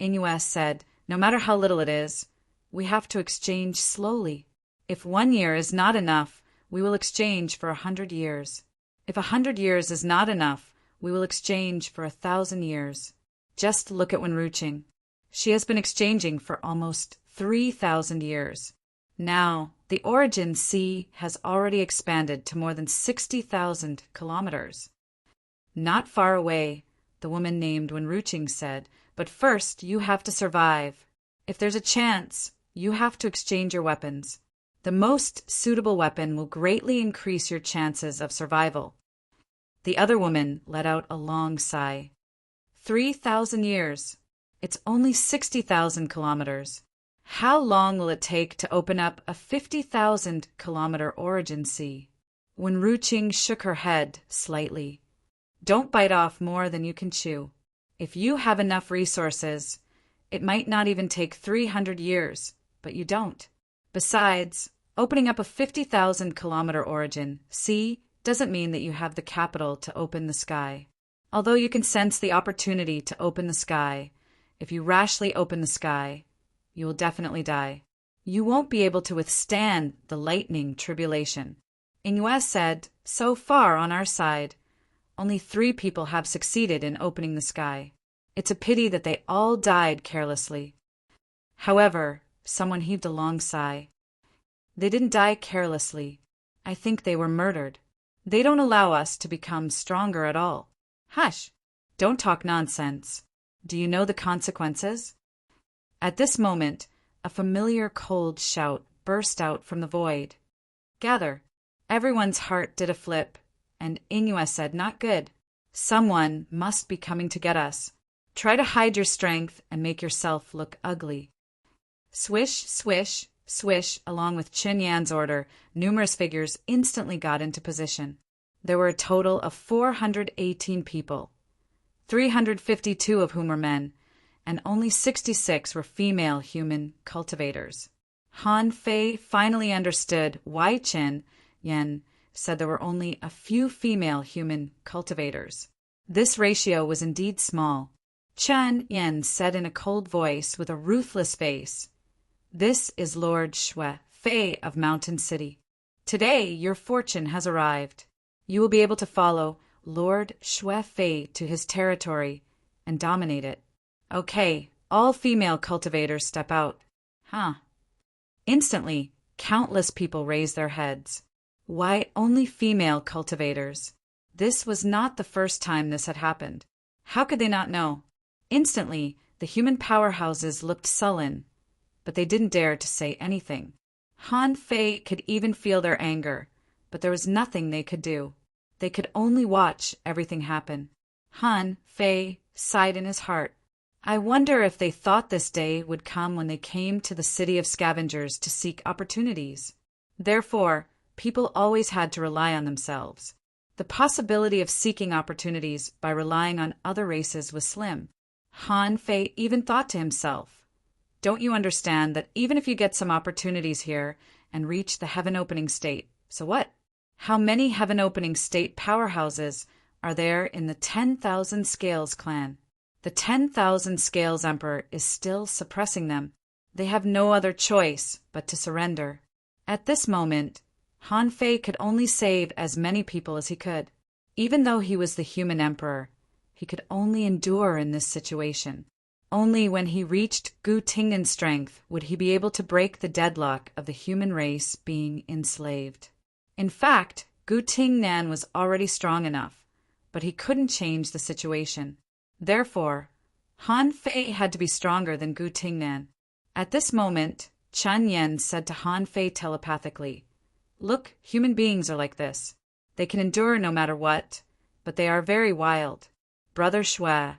Ingyue said, "No matter how little it is, we have to exchange slowly. If 1 year is not enough, we will exchange for 100 years. If 100 years is not enough, we will exchange for 1,000 years. Just look at Wenruching. She has been exchanging for almost 3,000 years. Now, the origin sea has already expanded to more than 60,000 kilometers. Not far away, the woman named Wenruching said, but first you have to survive. If there's a chance, you have to exchange your weapons. The most suitable weapon will greatly increase your chances of survival. The other woman let out a long sigh. 3,000 years. It's only 60,000 kilometers. How long will it take to open up a 50,000 kilometer origin sea? Wenruching shook her head slightly. Don't bite off more than you can chew. If you have enough resources, it might not even take 300 years, but you don't. Besides, opening up a 50,000 kilometer origin sea doesn't mean that you have the capital to open the sky. Although you can sense the opportunity to open the sky, if you rashly open the sky, you will definitely die. You won't be able to withstand the lightning tribulation. Ingues said, so far on our side, only 3 people have succeeded in opening the sky. It's a pity that they all died carelessly. However, someone heaved a long sigh. They didn't die carelessly. I think they were murdered. They don't allow us to become stronger at all. Hush! Don't talk nonsense. Do you know the consequences? At this moment, a familiar cold shout burst out from the void. Gather. Everyone's heart did a flip, and Ingues said, not good. Someone must be coming to get us. Try to hide your strength and make yourself look ugly. Swish, swish, swish, along with Chun Yan's order, numerous figures instantly got into position. There were a total of 418 people, 352 of whom were men, and only 66 were female human cultivators. Han Fei finally understood why Chun Yan said there were only a few female human cultivators. This ratio was indeed small. Chun Yan said in a cold voice with a ruthless face, "This is Lord Xue Fei of Mountain City. Today your fortune has arrived. You will be able to follow Lord Xue Fei to his territory and dominate it. Okay, all female cultivators step out." Huh. Instantly, countless people raised their heads. Why only female cultivators? This was not the first time this had happened. How could they not know? Instantly, the human powerhouses looked sullen, but they didn't dare to say anything. Han Fei could even feel their anger, but there was nothing they could do. They could only watch everything happen. Han Fei sighed in his heart. I wonder if they thought this day would come when they came to the city of scavengers to seek opportunities. Therefore, people always had to rely on themselves. The possibility of seeking opportunities by relying on other races was slim. Han Fei even thought to himself, don't you understand that even if you get some opportunities here and reach the heaven-opening state, so what? How many heaven-opening state powerhouses are there in the 10,000 Scales clan? The 10,000 Scales Emperor is still suppressing them. They have no other choice but to surrender. At this moment, Han Fei could only save as many people as he could. Even though he was the human emperor, he could only endure in this situation. Only when he reached Gu Tingnan's strength would he be able to break the deadlock of the human race being enslaved. In fact, Gu Tingnan was already strong enough, but he couldn't change the situation. Therefore, Han Fei had to be stronger than Gu Tingnan. At this moment, Chun Yan said to Han Fei telepathically, "Look, human beings are like this. They can endure no matter what, but they are very wild. Brother Xue,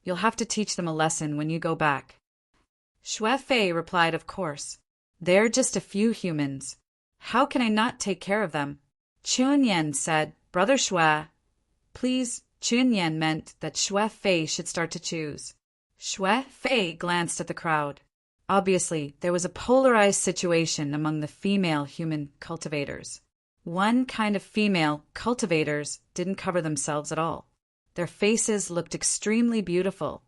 you'll have to teach them a lesson when you go back." Xue Fei replied, "Of course. They're just a few humans. How can I not take care of them?" Chun Yan said, "Brother Xue, please." Chun Yan meant that Xue Fei should start to choose. Xue Fei glanced at the crowd. Obviously, there was a polarized situation among the female human cultivators. One kind of female cultivators didn't cover themselves at all. Their faces looked extremely beautiful,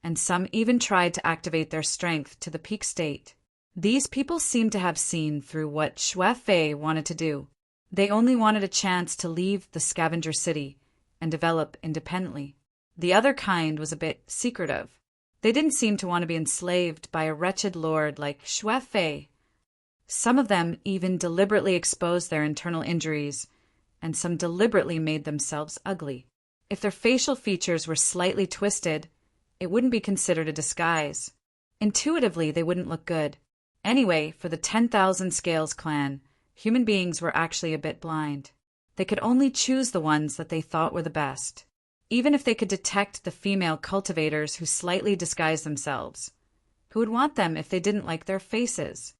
and some even tried to activate their strength to the peak state. These people seemed to have seen through what Xue Fei wanted to do. They only wanted a chance to leave the scavenger city and develop independently. The other kind was a bit secretive. They didn't seem to want to be enslaved by a wretched lord like Xue Fei. Some of them even deliberately exposed their internal injuries, and some deliberately made themselves ugly. If their facial features were slightly twisted, it wouldn't be considered a disguise. Intuitively, they wouldn't look good. Anyway, for the 10,000 Scales clan, human beings were actually a bit blind. They could only choose the ones that they thought were the best. Even if they could detect the female cultivators who slightly disguised themselves, who would want them if they didn't like their faces?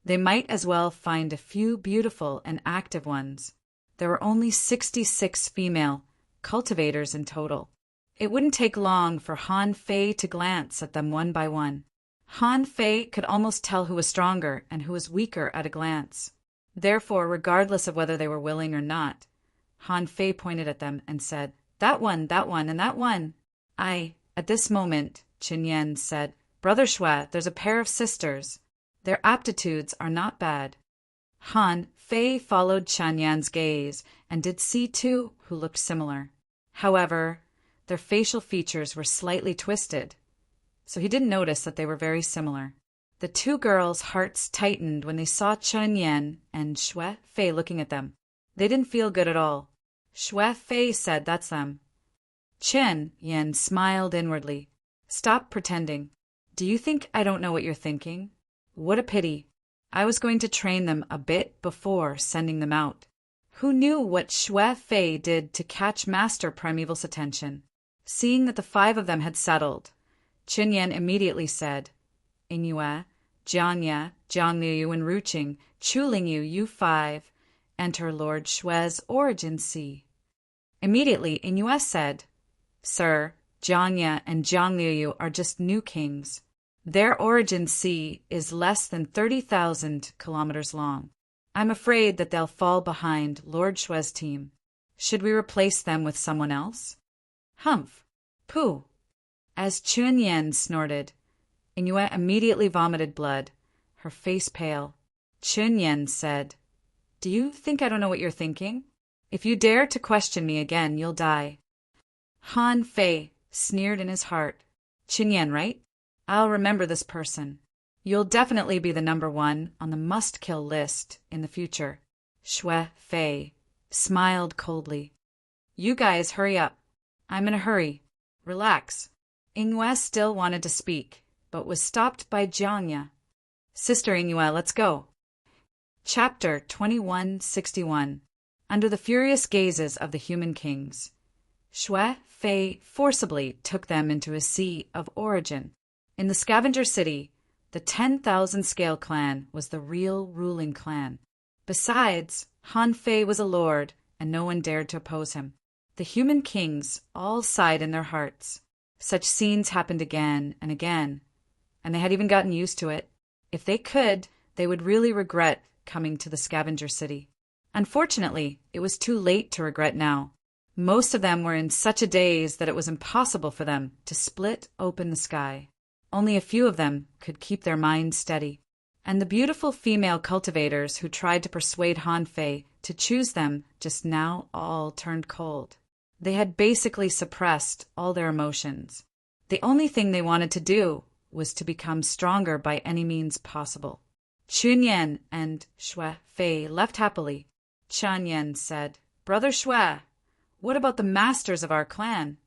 They might as well find a few beautiful and active ones. There were only 66 female cultivators in total. It wouldn't take long for Han Fei to glance at them one by one. Han Fei could almost tell who was stronger and who was weaker at a glance. Therefore, regardless of whether they were willing or not, Han Fei pointed at them and said, that one, and that one. At this moment, Qin Yan said, Brother Xue, there's a pair of sisters. Their aptitudes are not bad. Han Fei followed Qin Yan's gaze and did see two who looked similar. However, their facial features were slightly twisted, so he didn't notice that they were very similar. The two girls' hearts tightened when they saw Qin Yan and Xue Fei looking at them. They didn't feel good at all. Xue Fei said, that's them. Qin Yan smiled inwardly. Stop pretending. Do you think I don't know what you're thinking? What a pity. I was going to train them a bit before sending them out. Who knew what Xue Fei did to catch Master Primeval's attention? Seeing that the 5 of them had settled, Qin Yan immediately said, Inyue, Jiangye, Jiangliu, and Ruqing, Chulingyu, you 5, enter Lord Xue's origin sea. Immediately, Inyue said, Sir, Jiangye and Jiangliu are just new kings. Their origin sea is less than 30,000 kilometers long. I'm afraid that they'll fall behind Lord Xue's team. Should we replace them with someone else? Humph. Pooh. As Qin Yan snorted, Inyue immediately vomited blood, her face pale. Qin Yan said, Do you think I don't know what you're thinking? If you dare to question me again, you'll die. Han Fei sneered in his heart. Qin Yan, right? I'll remember this person. You'll definitely be the number 1 on the must-kill list in the future. Xue Fei smiled coldly. You guys hurry up. I'm in a hurry. Relax. Inyue still wanted to speak, but was stopped by Jiangye. Sister Inyue, let's go. Chapter 2161. Under the furious gazes of the human kings, Xue Fei forcibly took them into a sea of origin. In the scavenger city, the 10,000 Scale clan was the real ruling clan. Besides, Han Fei was a lord, and no one dared to oppose him. The human kings all sighed in their hearts. Such scenes happened again and again, and they had even gotten used to it. If they could, they would really regret coming to the scavenger city. Unfortunately, it was too late to regret now. Most of them were in such a daze that it was impossible for them to split open the sky. Only a few of them could keep their minds steady. And the beautiful female cultivators who tried to persuade Han Fei to choose them just now all turned cold. They had basically suppressed all their emotions. The only thing they wanted to do was to become stronger by any means possible. Qin Yan and Xue Fei left happily. Qin Yan said, Brother Xue, what about the masters of our clan?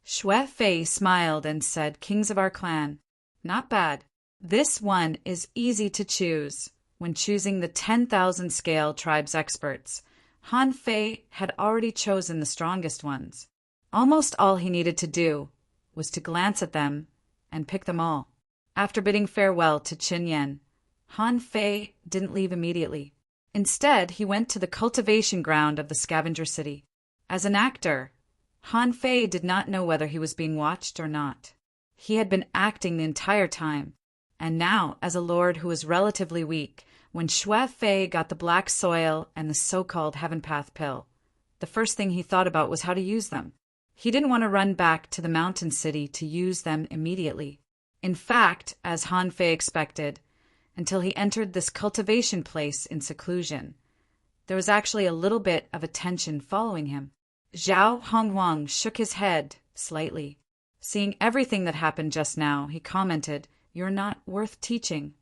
Xue Fei smiled and said, Kings of our clan. Not bad. This one is easy to choose. When choosing the 10,000 Scale tribe's experts, Han Fei had already chosen the strongest ones. Almost all he needed to do was to glance at them and pick them all. After bidding farewell to Qin Yan, Han Fei didn't leave immediately. Instead, he went to the cultivation ground of the scavenger city. As an actor, Han Fei did not know whether he was being watched or not. He had been acting the entire time, and now, as a lord who was relatively weak, when Xue Fei got the black soil and the so-called Heaven Path pill, the first thing he thought about was how to use them. He didn't want to run back to the mountain city to use them immediately. In fact, as Han Fei expected, until he entered this cultivation place in seclusion, there was actually a little bit of a tension following him. Zhao Hongwang shook his head, slightly. Seeing everything that happened just now, he commented, "You're not worth teaching."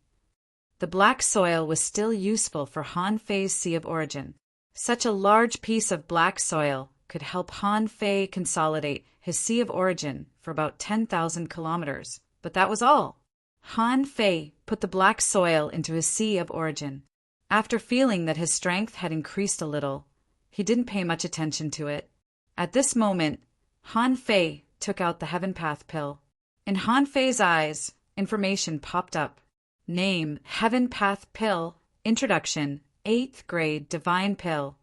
The black soil was still useful for Han Fei's Sea of Origin. Such a large piece of black soil could help Han Fei consolidate his Sea of Origin for about 10,000 kilometers. But that was all. Han Fei put the black soil into his Sea of Origin. After feeling that his strength had increased a little, he didn't pay much attention to it. At this moment, Han Fei took out the Heaven Path pill. In Han Fei's eyes, information popped up. Name: Heaven Path Pill. Introduction: 8th grade Divine Pill.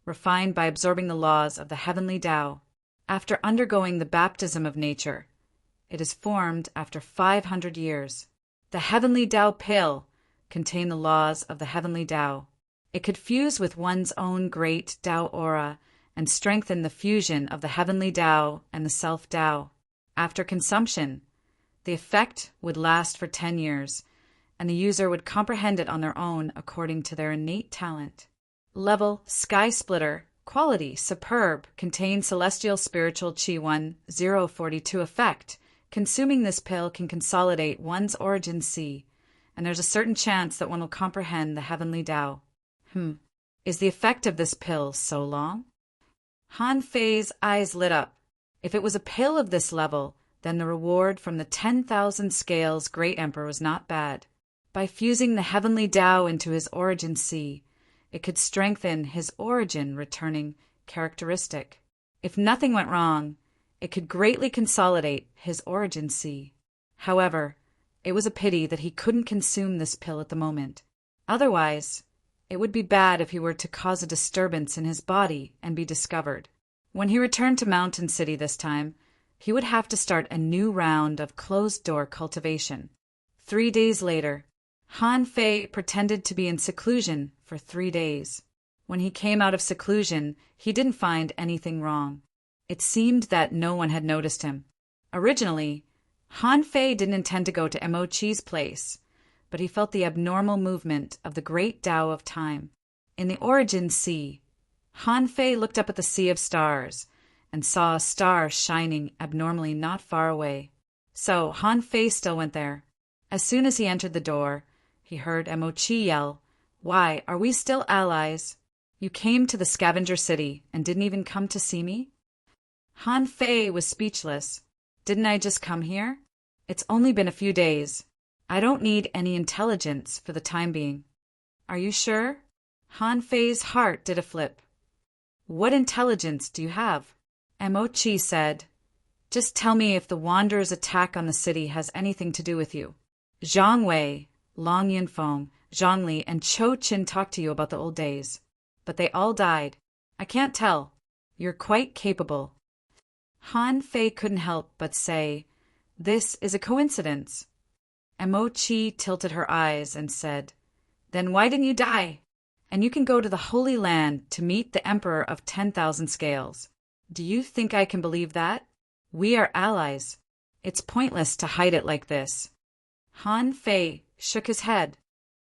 Refined by absorbing the laws of the Heavenly Tao. After undergoing the baptism of nature, it is formed after 500 years. The Heavenly Tao Pill contained the laws of the Heavenly Tao. It could fuse with one's own great Tao aura and strengthen the fusion of the Heavenly Tao and the Self-Tao. After consumption, the effect would last for 10 years, and the user would comprehend it on their own according to their innate talent. Level: Sky Splitter. Quality: Superb. Contains Celestial Spiritual Qi 1042 effect. Consuming this pill can consolidate one's origin sea, and there's a certain chance that one will comprehend the Heavenly Tao. Is the effect of this pill so long? Han Fei's eyes lit up. If it was a pill of this level, then the reward from the 10,000 scales Great Emperor was not bad. By fusing the Heavenly Tao into his origin sea, it could strengthen his origin returning characteristic. If nothing went wrong, it could greatly consolidate his origin sea. However, it was a pity that he couldn't consume this pill at the moment. Otherwise, it would be bad if he were to cause a disturbance in his body and be discovered. When he returned to Mountain City this time, he would have to start a new round of closed-door cultivation. 3 days later, Han Fei pretended to be in seclusion for 3 days. When he came out of seclusion, he didn't find anything wrong. It seemed that no one had noticed him. Originally, Han Fei didn't intend to go to Mo Chi's place, but he felt the abnormal movement of the great Tao of time. In the Origin Sea, Han Fei looked up at the sea of stars and saw a star shining abnormally not far away. So Han Fei still went there. As soon as he entered the door, he heard Mo Chi yell, "Why, are we still allies? You came to the scavenger city and didn't even come to see me?" Han Fei was speechless. "Didn't I just come here? It's only been a few days. I don't need any intelligence for the time being." "Are you sure?" Han Fei's heart did a flip. "What intelligence do you have?" Mo Chi said, "Just tell me if the Wanderer's attack on the city has anything to do with you. Zhang Wei, Long Yinfeng, Zhang Li, and Chou Qin talked to you about the old days. But they all died. I can't tell. You're quite capable." Han Fei couldn't help but say, "This is a coincidence." Mo Chi tilted her eyes and said, "Then why didn't you die? And you can go to the Holy Land to meet the Emperor of 10,000 Scales. Do you think I can believe that? We are allies. It's pointless to hide it like this." Han Fei shook his head.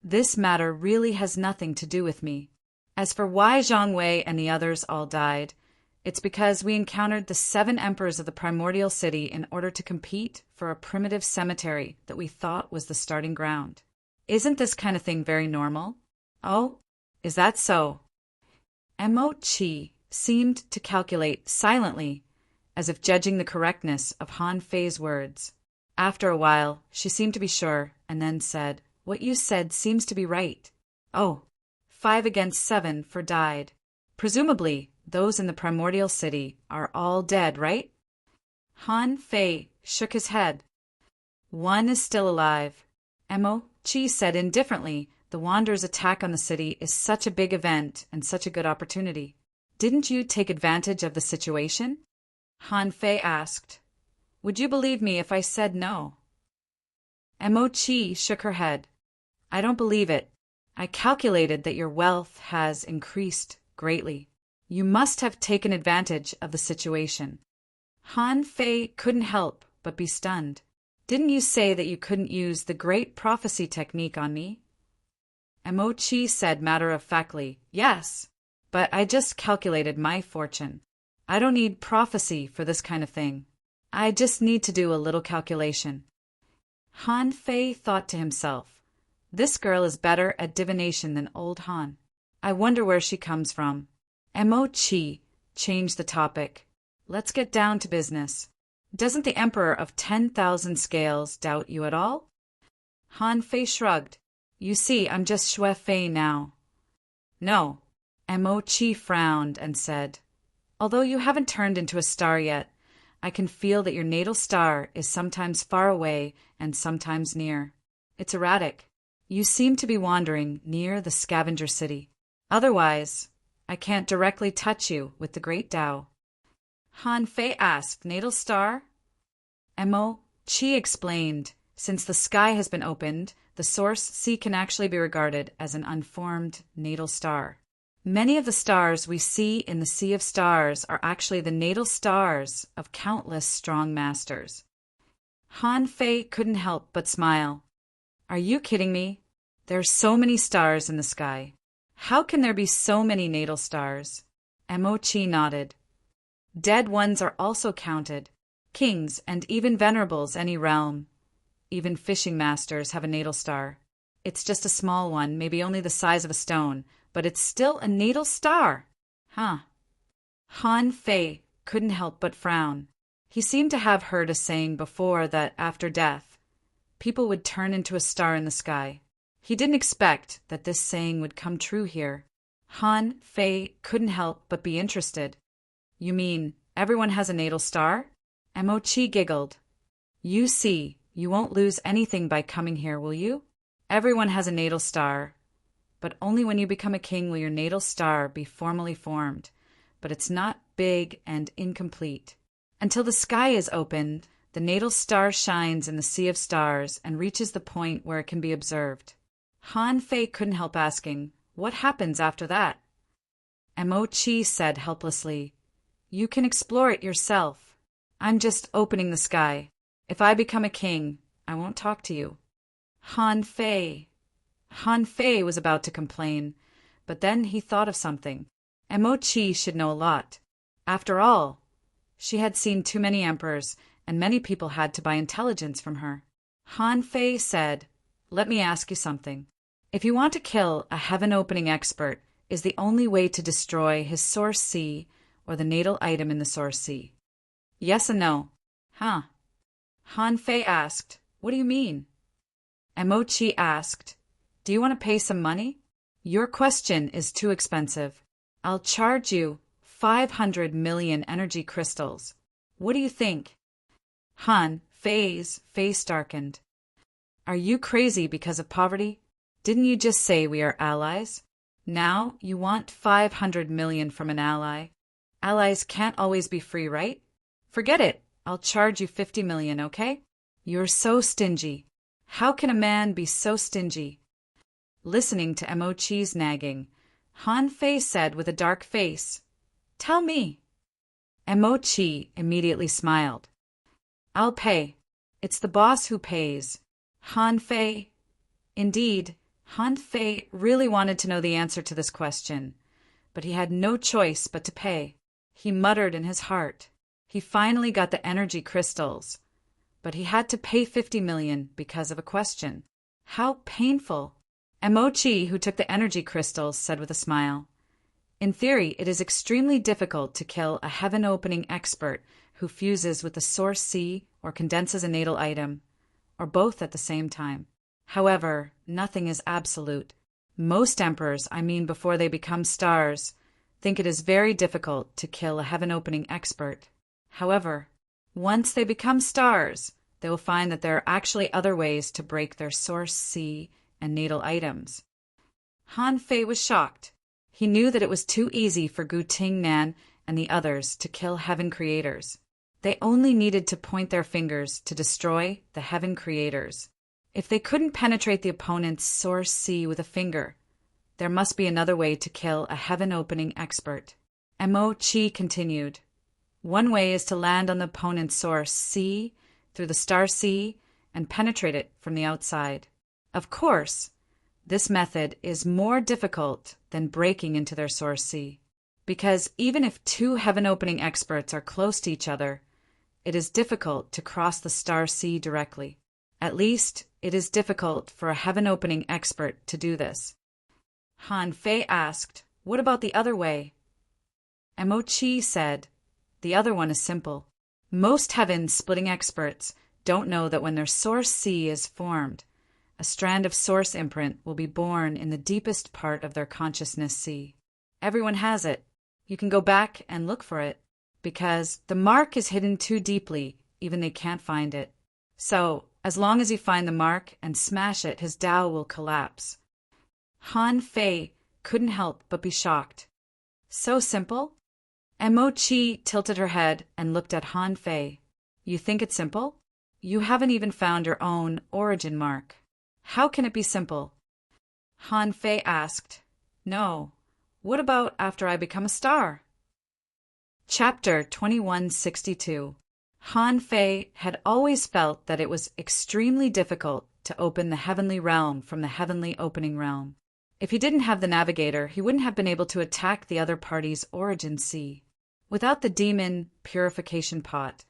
"This matter really has nothing to do with me. As for why Zhang Wei and the others all died, it's because we encountered the 7 emperors of the primordial city in order to compete for a primitive cemetery that we thought was the starting ground. Isn't this kind of thing very normal?" "Oh, is that so?" Mo Chi seemed to calculate silently, as if judging the correctness of Han Fei's words. After a while, she seemed to be sure, and then said, "What you said seems to be right. Oh, 5 against 7 for died. Presumably, those in the primordial city are all dead, right?" Han Fei shook his head. "One is still alive." Mo Chi said indifferently, "The Wanderer's attack on the city is such a big event and such a good opportunity. Didn't you take advantage of the situation?" Han Fei asked. "Would you believe me if I said no?" Mo Chi shook her head. "I don't believe it. I calculated that your wealth has increased greatly. You must have taken advantage of the situation." Han Fei couldn't help but be stunned. "Didn't you say that you couldn't use the great prophecy technique on me?" Mo Chi said matter-of-factly, "Yes, but I just calculated my fortune. I don't need prophecy for this kind of thing. I just need to do a little calculation. Han Fei thought to himself, this girl is better at divination than old Han. I wonder where she comes from. Mo Chi changed the topic. Let's get down to business. Doesn't the Emperor of 10,000 Scales doubt you at all? Han Fei shrugged. You see, I'm just Xue Fei now. No. Mo Chi frowned and said, although you haven't turned into a star yet, I can feel that your natal star is sometimes far away and sometimes near. It's erratic. You seem to be wandering near the scavenger city. Otherwise, I can't directly touch you with the great Tao. Han Fei asked, natal star? Mo Chi explained, since the sky has been opened, the source C can actually be regarded as an unformed natal star. Many of the stars we see in the Sea of Stars are actually the natal stars of countless strong masters. Han Fei couldn't help but smile. Are you kidding me? There are so many stars in the sky. How can there be so many natal stars? Mo Chi nodded. Dead ones are also counted. Kings and even venerables any realm. Even fishing masters have a natal star. It's just a small one, maybe only the size of a stone, but it's still a natal star. Huh. Han Fei couldn't help but frown. He seemed to have heard a saying before that after death, people would turn into a star in the sky. He didn't expect that this saying would come true here. Han Fei couldn't help but be interested. You mean everyone has a natal star? Mo Chi giggled. You see, you won't lose anything by coming here, will you? Everyone has a natal star, but only when you become a king will your natal star be formally formed. But it's not big and incomplete. Until the sky is opened, the natal star shines in the Sea of Stars and reaches the point where it can be observed. Han Fei couldn't help asking, what happens after that? Mo Chi said helplessly, you can explore it yourself. I'm just opening the sky. If I become a king, I won't talk to you. Han Fei was about to complain, but then he thought of something. Mo Chi should know a lot. After all, she had seen too many emperors, and many people had to buy intelligence from her. Han Fei said, let me ask you something. If you want to kill a heaven-opening expert, is the only way to destroy his source C or the natal item in the source C? Yes and no. Huh. Han Fei asked, what do you mean? Mo Chi asked, do you want to pay some money? Your question is too expensive. I'll charge you 500 million energy crystals. What do you think? Han Fei's face darkened. Are you crazy because of poverty? Didn't you just say we are allies? Now you want 500 million from an ally. Allies can't always be free, right? Forget it. I'll charge you 50 million, okay? You're so stingy. How can a man be so stingy? Listening to Mo Chi's nagging, Han Fei said with a dark face, tell me. Mo Chi immediately smiled. I'll pay. It's the boss who pays. Han Fei. Indeed, Han Fei really wanted to know the answer to this question, but he had no choice but to pay. He muttered in his heart. He finally got the energy crystals, but he had to pay 50 million because of a question. How painful! Mo Chi, who took the energy crystals, said with a smile, in theory, it is extremely difficult to kill a heaven-opening expert who fuses with the source C or condenses a natal item, or both at the same time. However, nothing is absolute. Most emperors, before they become stars, think it is very difficult to kill a heaven-opening expert. However, once they become stars, they will find that there are actually other ways to break their source C and natal items. Han Fei was shocked. He knew that it was too easy for Gu Tingnan and the others to kill heaven creators. They only needed to point their fingers to destroy the heaven creators. If they couldn't penetrate the opponent's source C with a finger, there must be another way to kill a heaven-opening expert. Mo Chi continued. One way is to land on the opponent's source C through the star C and penetrate it from the outside. Of course, this method is more difficult than breaking into their source C, because even if two heaven-opening experts are close to each other, it is difficult to cross the star sea directly. At least, it is difficult for a heaven-opening expert to do this. Han Fei asked, "What about the other way?" Emochi said, "The other one is simple. Most heaven-splitting experts don't know that when their source sea is formed, a strand of source imprint will be born in the deepest part of their consciousness sea. Everyone has it. You can go back and look for it, because the mark is hidden too deeply, even they can't find it. So, as long as you find the mark and smash it, his Tao will collapse." Han Fei couldn't help but be shocked. So simple? Emochi tilted her head and looked at Han Fei. "You think it's simple? You haven't even found your own origin mark. How can it be simple?" Han Fei asked, "No. What about after I become a star?" Chapter 2162. Han Fei had always felt that it was extremely difficult to open the heavenly realm from the heavenly opening realm. If he didn't have the navigator, he wouldn't have been able to attack the other party's origin sea. Without the demon purification pot,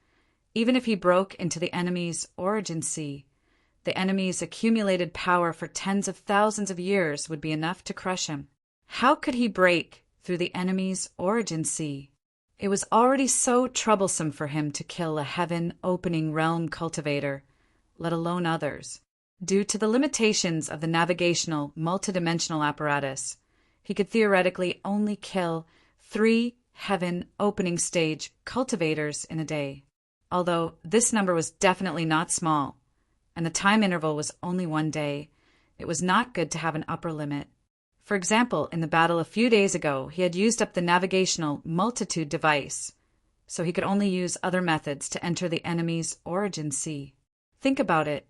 even if he broke into the enemy's origin sea, the enemy's accumulated power for tens of thousands of years would be enough to crush him. How could he break through the enemy's origin sea? It was already so troublesome for him to kill a heaven-opening realm cultivator, let alone others. Due to the limitations of the navigational multidimensional apparatus, he could theoretically only kill 3 heaven-opening stage cultivators in a day. Although this number was definitely not small, and the time interval was only 1 day, it was not good to have an upper limit. For example, in the battle a few days ago, he had used up the navigational multitude device, so he could only use other methods to enter the enemy's origin sea. Think about it.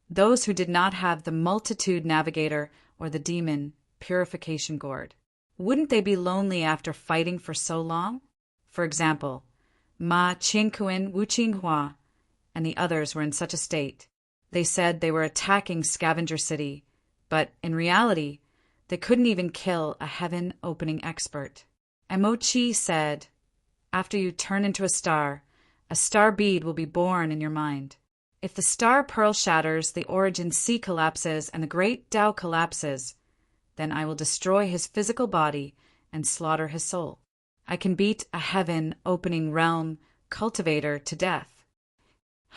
Those who did not have the multitude navigator or the demon purification gourd, wouldn't they be lonely after fighting for so long? For example, Ma Qingquan, Wu Qinghua, and the others were in such a state. They said they were attacking Scavenger City, but in reality, they couldn't even kill a heaven-opening expert. Emochi said, "After you turn into a star bead will be born in your mind. If the star pearl shatters, the origin sea collapses, and the great Tao collapses, then I will destroy his physical body and slaughter his soul. I can beat a heaven-opening realm cultivator to death."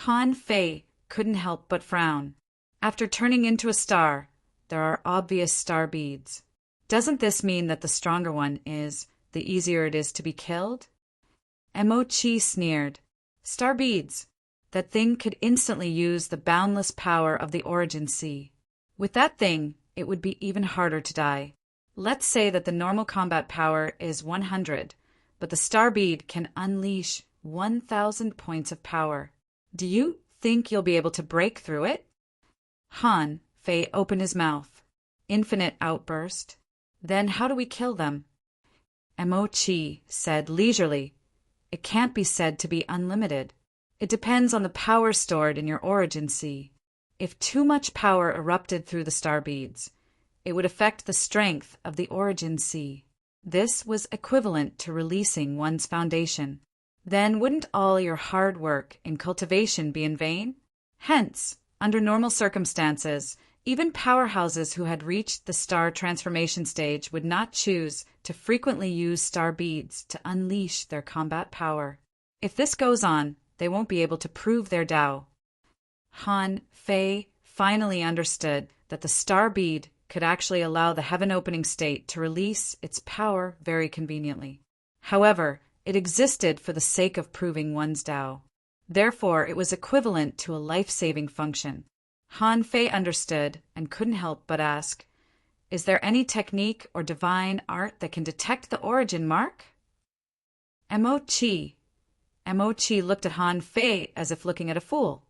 Han Fei couldn't help but frown. After turning into a star, there are obvious star beads. Doesn't this mean that the stronger one is, the easier it is to be killed? Emochi sneered. Star beads. That thing could instantly use the boundless power of the origin sea. With that thing, it would be even harder to die. Let's say that the normal combat power is 100, but the star bead can unleash 1,000 points of power. Do you think you'll be able to break through it? Han Fei opened his mouth. Infinite outburst. Then how do we kill them? Emochi said leisurely, "It can't be said to be unlimited. It depends on the power stored in your origin sea. If too much power erupted through the star beads, it would affect the strength of the origin sea. This was equivalent to releasing one's foundation. Then wouldn't all your hard work in cultivation be in vain? Hence, under normal circumstances, even powerhouses who had reached the star transformation stage would not choose to frequently use star beads to unleash their combat power. If this goes on, they won't be able to prove their Tao." Han Fei finally understood that the star bead could actually allow the heaven-opening state to release its power very conveniently. However, it existed for the sake of proving one's Tao. Therefore, it was equivalent to a life-saving function. Han Fei understood and couldn't help but ask, "Is there any technique or divine art that can detect the origin mark?" Emochi looked at Han Fei as if looking at a fool.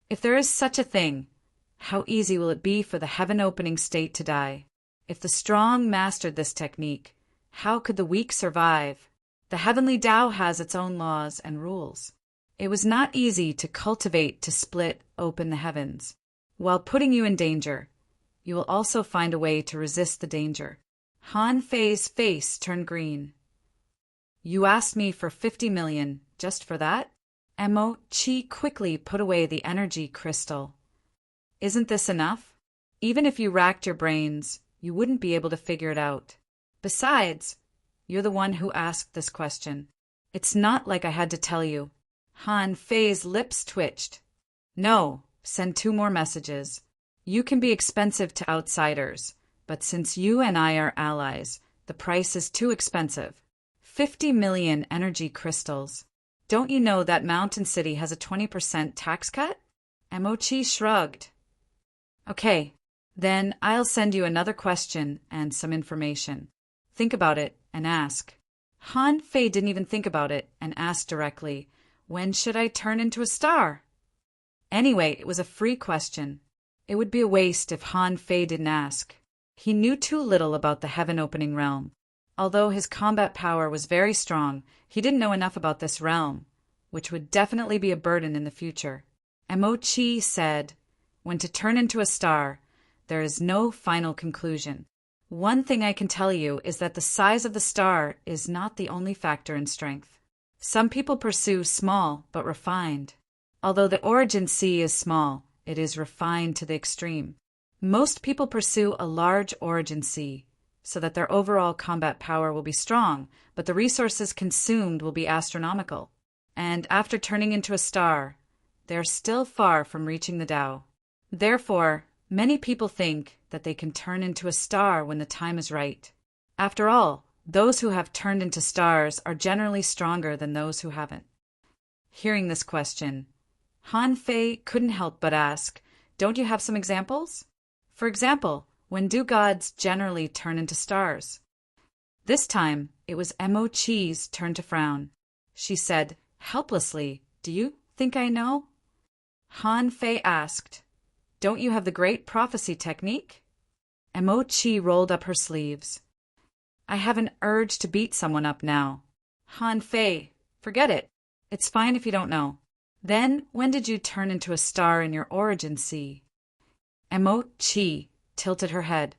"If there is such a thing, how easy will it be for the heaven-opening state to die? If the strong mastered this technique, how could the weak survive? The heavenly Tao has its own laws and rules. It was not easy to cultivate to split open the heavens. While putting you in danger, you will also find a way to resist the danger." Han Fei's face turned green. "You asked me for 50 million just for that?" Chi quickly put away the energy crystal. Isn't this enough? Even if you racked your brains, you wouldn't be able to figure it out. Besides, you're the one who asked this question. It's not like I had to tell you. Han Fei's lips twitched. No, send 2 more messages. You can be expensive to outsiders, but since you and I are allies, the price is too expensive. 50 million energy crystals. Don't you know that Mountain City has a 20% tax cut? Chi shrugged. Okay, then I'll send you another question and some information. Think about it and ask. Han Fei didn't even think about it and asked directly, when should I turn into a star? Anyway, it was a free question. It would be a waste if Han Fei didn't ask. He knew too little about the heaven-opening realm. Although his combat power was very strong, he didn't know enough about this realm, which would definitely be a burden in the future. Chi said, when to turn into a star, there is no final conclusion. One thing I can tell you is that the size of the star is not the only factor in strength. Some people pursue small but refined. Although the origin C is small, it is refined to the extreme. Most people pursue a large origin C, so that their overall combat power will be strong, but the resources consumed will be astronomical. And after turning into a star, they are still far from reaching the Tao. Therefore, many people think that they can turn into a star when the time is right. After all, those who have turned into stars are generally stronger than those who haven't. Hearing this question, Han Fei couldn't help but ask, don't you have some examples? For example, when do gods generally turn into stars? This time, it was Chi's turn to frown. She said, helplessly, do you think I know? Han Fei asked, don't you have the great prophecy technique? Chi rolled up her sleeves. I have an urge to beat someone up now. Han Fei, forget it. It's fine if you don't know. Then, when did you turn into a star in your origin sea? Chi tilted her head.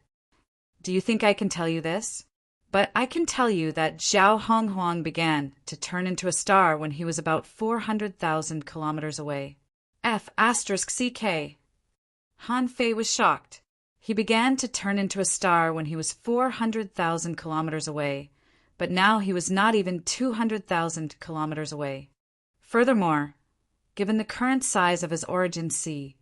Do you think I can tell you this? But I can tell you that Zhao Honghuang began to turn into a star when he was about 400,000 kilometers away. F*CK. Han Fei was shocked. He began to turn into a star when he was 400,000 kilometers away, but now he was not even 200,000 kilometers away. Furthermore, given the current size of his origin sea,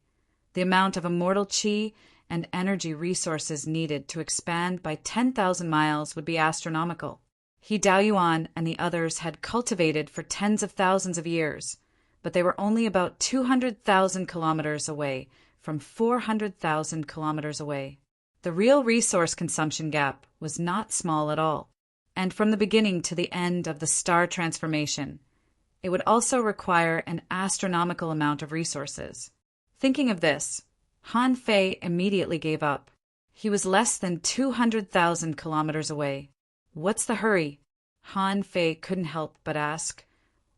the amount of immortal qi and energy resources needed to expand by 10,000 miles would be astronomical. He Daoyuan and the others had cultivated for tens of thousands of years, but they were only about 200,000 kilometers away from 400,000 kilometers away. The real resource consumption gap was not small at all, and from the beginning to the end of the star transformation, it would also require an astronomical amount of resources. Thinking of this, Han Fei immediately gave up. He was less than 200,000 kilometers away. What's the hurry? Han Fei couldn't help but ask.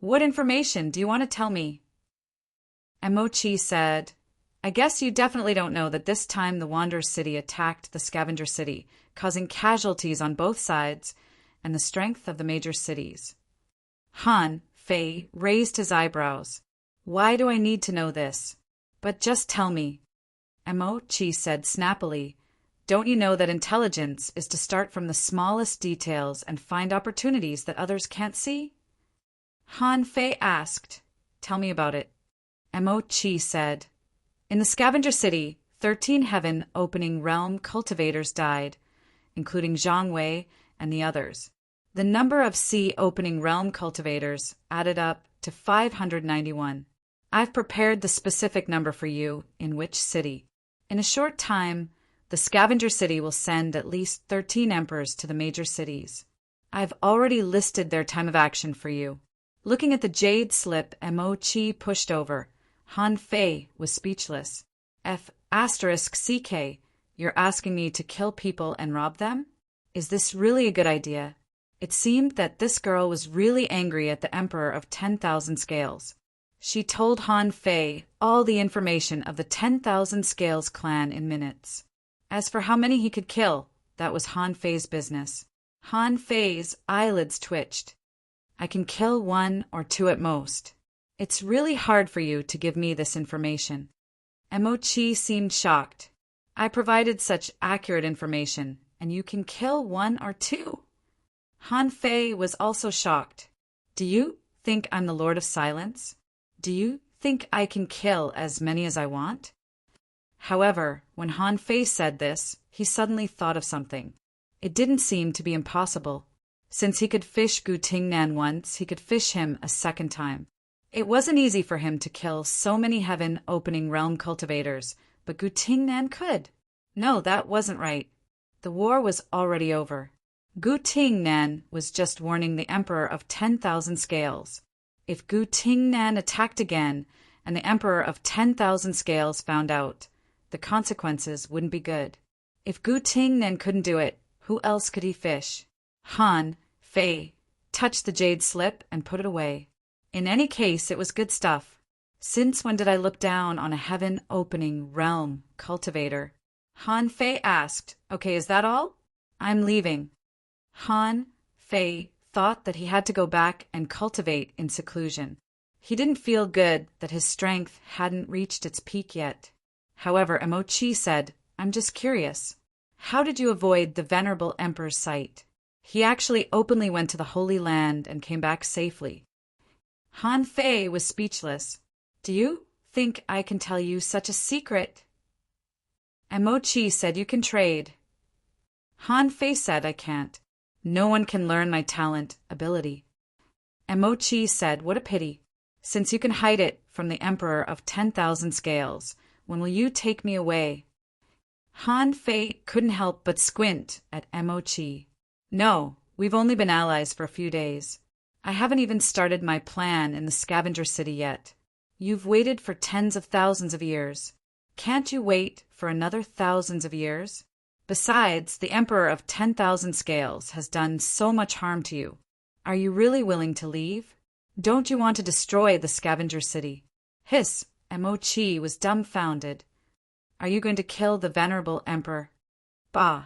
What information do you want to tell me? Chi said, I guess you definitely don't know that this time the Wanderer City attacked the Scavenger City, causing casualties on both sides and the strength of the major cities. Han Fei raised his eyebrows. Why do I need to know this? But just tell me. Chi said snappily, don't you know that intelligence is to start from the smallest details and find opportunities that others can't see? Han Fei asked, tell me about it. Chi said, in the Scavenger City, 13 heaven-opening realm cultivators died, including Zhang Wei and the others. The number of sea-opening realm cultivators added up to 591. I've prepared the specific number for you in which city. In a short time, the Scavenger City will send at least 13 emperors to the major cities. I've already listed their time of action for you. Looking at the jade slip Chi pushed over, Han Fei was speechless. F*CK, you're asking me to kill people and rob them? Is this really a good idea? It seemed that this girl was really angry at the Emperor of 10,000 Scales. She told Han Fei all the information of the 10,000 Scales clan in minutes. As for how many he could kill, that was Han Fei's business. Han Fei's eyelids twitched. I can kill 1 or 2 at most. It's really hard for you to give me this information. Emochi seemed shocked. I provided such accurate information, and you can kill one or two. Han Fei was also shocked. Do you think I'm the Lord of Silence? Do you think I can kill as many as I want? However, when Han Fei said this, he suddenly thought of something. It didn't seem to be impossible. Since he could fish Gu Tingnan once, he could fish him a second time. It wasn't easy for him to kill so many heaven-opening realm cultivators, but Gu Tingnan could. No, that wasn't right. The war was already over. Gu Tingnan was just warning the Emperor of 10,000 Scales. If Gu Tingnan attacked again, and the Emperor of 10,000 Scales found out, the consequences wouldn't be good. If Gu Tingnan couldn't do it, who else could he fish? Han Fei touched the jade slip and put it away. In any case, it was good stuff. Since when did I look down on a heaven-opening realm cultivator? Han Fei asked. Okay, is that all? I'm leaving. Han Fei thought that he had to go back and cultivate in seclusion. He didn't feel good that his strength hadn't reached its peak yet. However, Emochi said, I'm just curious. How did you avoid the venerable emperor's sight? He actually openly went to the Holy Land and came back safely. Han Fei was speechless. Do you think I can tell you such a secret? Emochi said you can trade. Han Fei said I can't. No one can learn my ability. Emochi said, what a pity. Since you can hide it from the Emperor of 10,000 Scales, when will you take me away? Han Fei couldn't help but squint at Emochi. No, we've only been allies for a few days. I haven't even started my plan in the scavenger city yet. You've waited for tens of thousands of years. Can't you wait for another thousands of years? Besides, the Emperor of 10,000 Scales has done so much harm to you. Are you really willing to leave? Don't you want to destroy the scavenger city? Hiss! Emochi was dumbfounded. Are you going to kill the venerable emperor? Bah!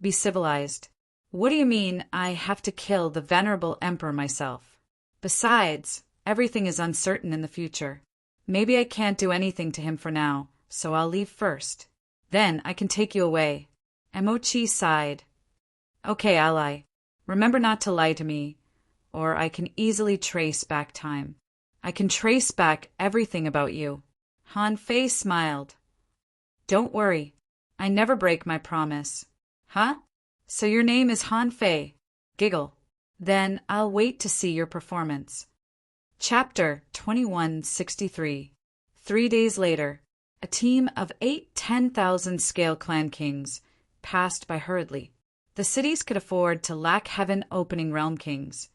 Be civilized. What do you mean I have to kill the venerable emperor myself? Besides, everything is uncertain in the future. Maybe I can't do anything to him for now, so I'll leave first. Then I can take you away. Emochi sighed. Okay, ally. Remember not to lie to me, or I can easily trace back time. I can trace back everything about you. Han Fei smiled. Don't worry. I never break my promise. Huh? So your name is Han Fei. Giggle. Then I'll wait to see your performance. Chapter 2163. 3 days later, a team of 8 10,000 Scale Clan kings passed by hurriedly. The cities could afford to lack heaven-opening realm kings,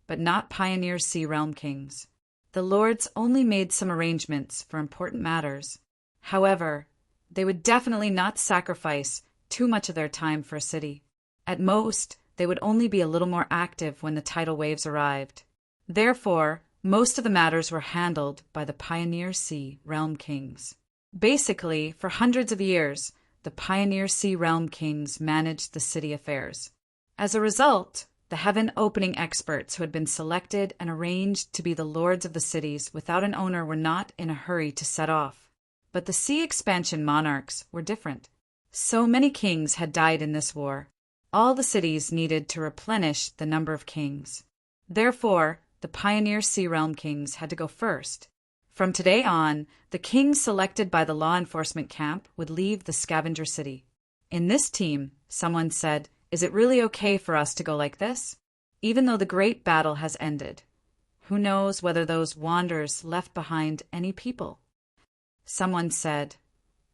but not Pioneer Sea realm kings. The lords only made some arrangements for important matters. However, they would definitely not sacrifice too much of their time for a city. At most, they would only be a little more active when the tidal waves arrived. Therefore, most of the matters were handled by the Pioneer Sea realm kings. Basically, for hundreds of years, the Pioneer Sea realm kings managed the city affairs. As a result, the heaven-opening experts who had been selected and arranged to be the lords of the cities without an owner were not in a hurry to set off. But the sea expansion monarchs were different. So many kings had died in this war. All the cities needed to replenish the number of kings. Therefore, the Pioneer Sea realm kings had to go first. From today on, the kings selected by the law enforcement camp would leave the scavenger city. In this team, someone said, is it really okay for us to go like this? Even though the great battle has ended. Who knows whether those wanderers left behind any people? Someone said,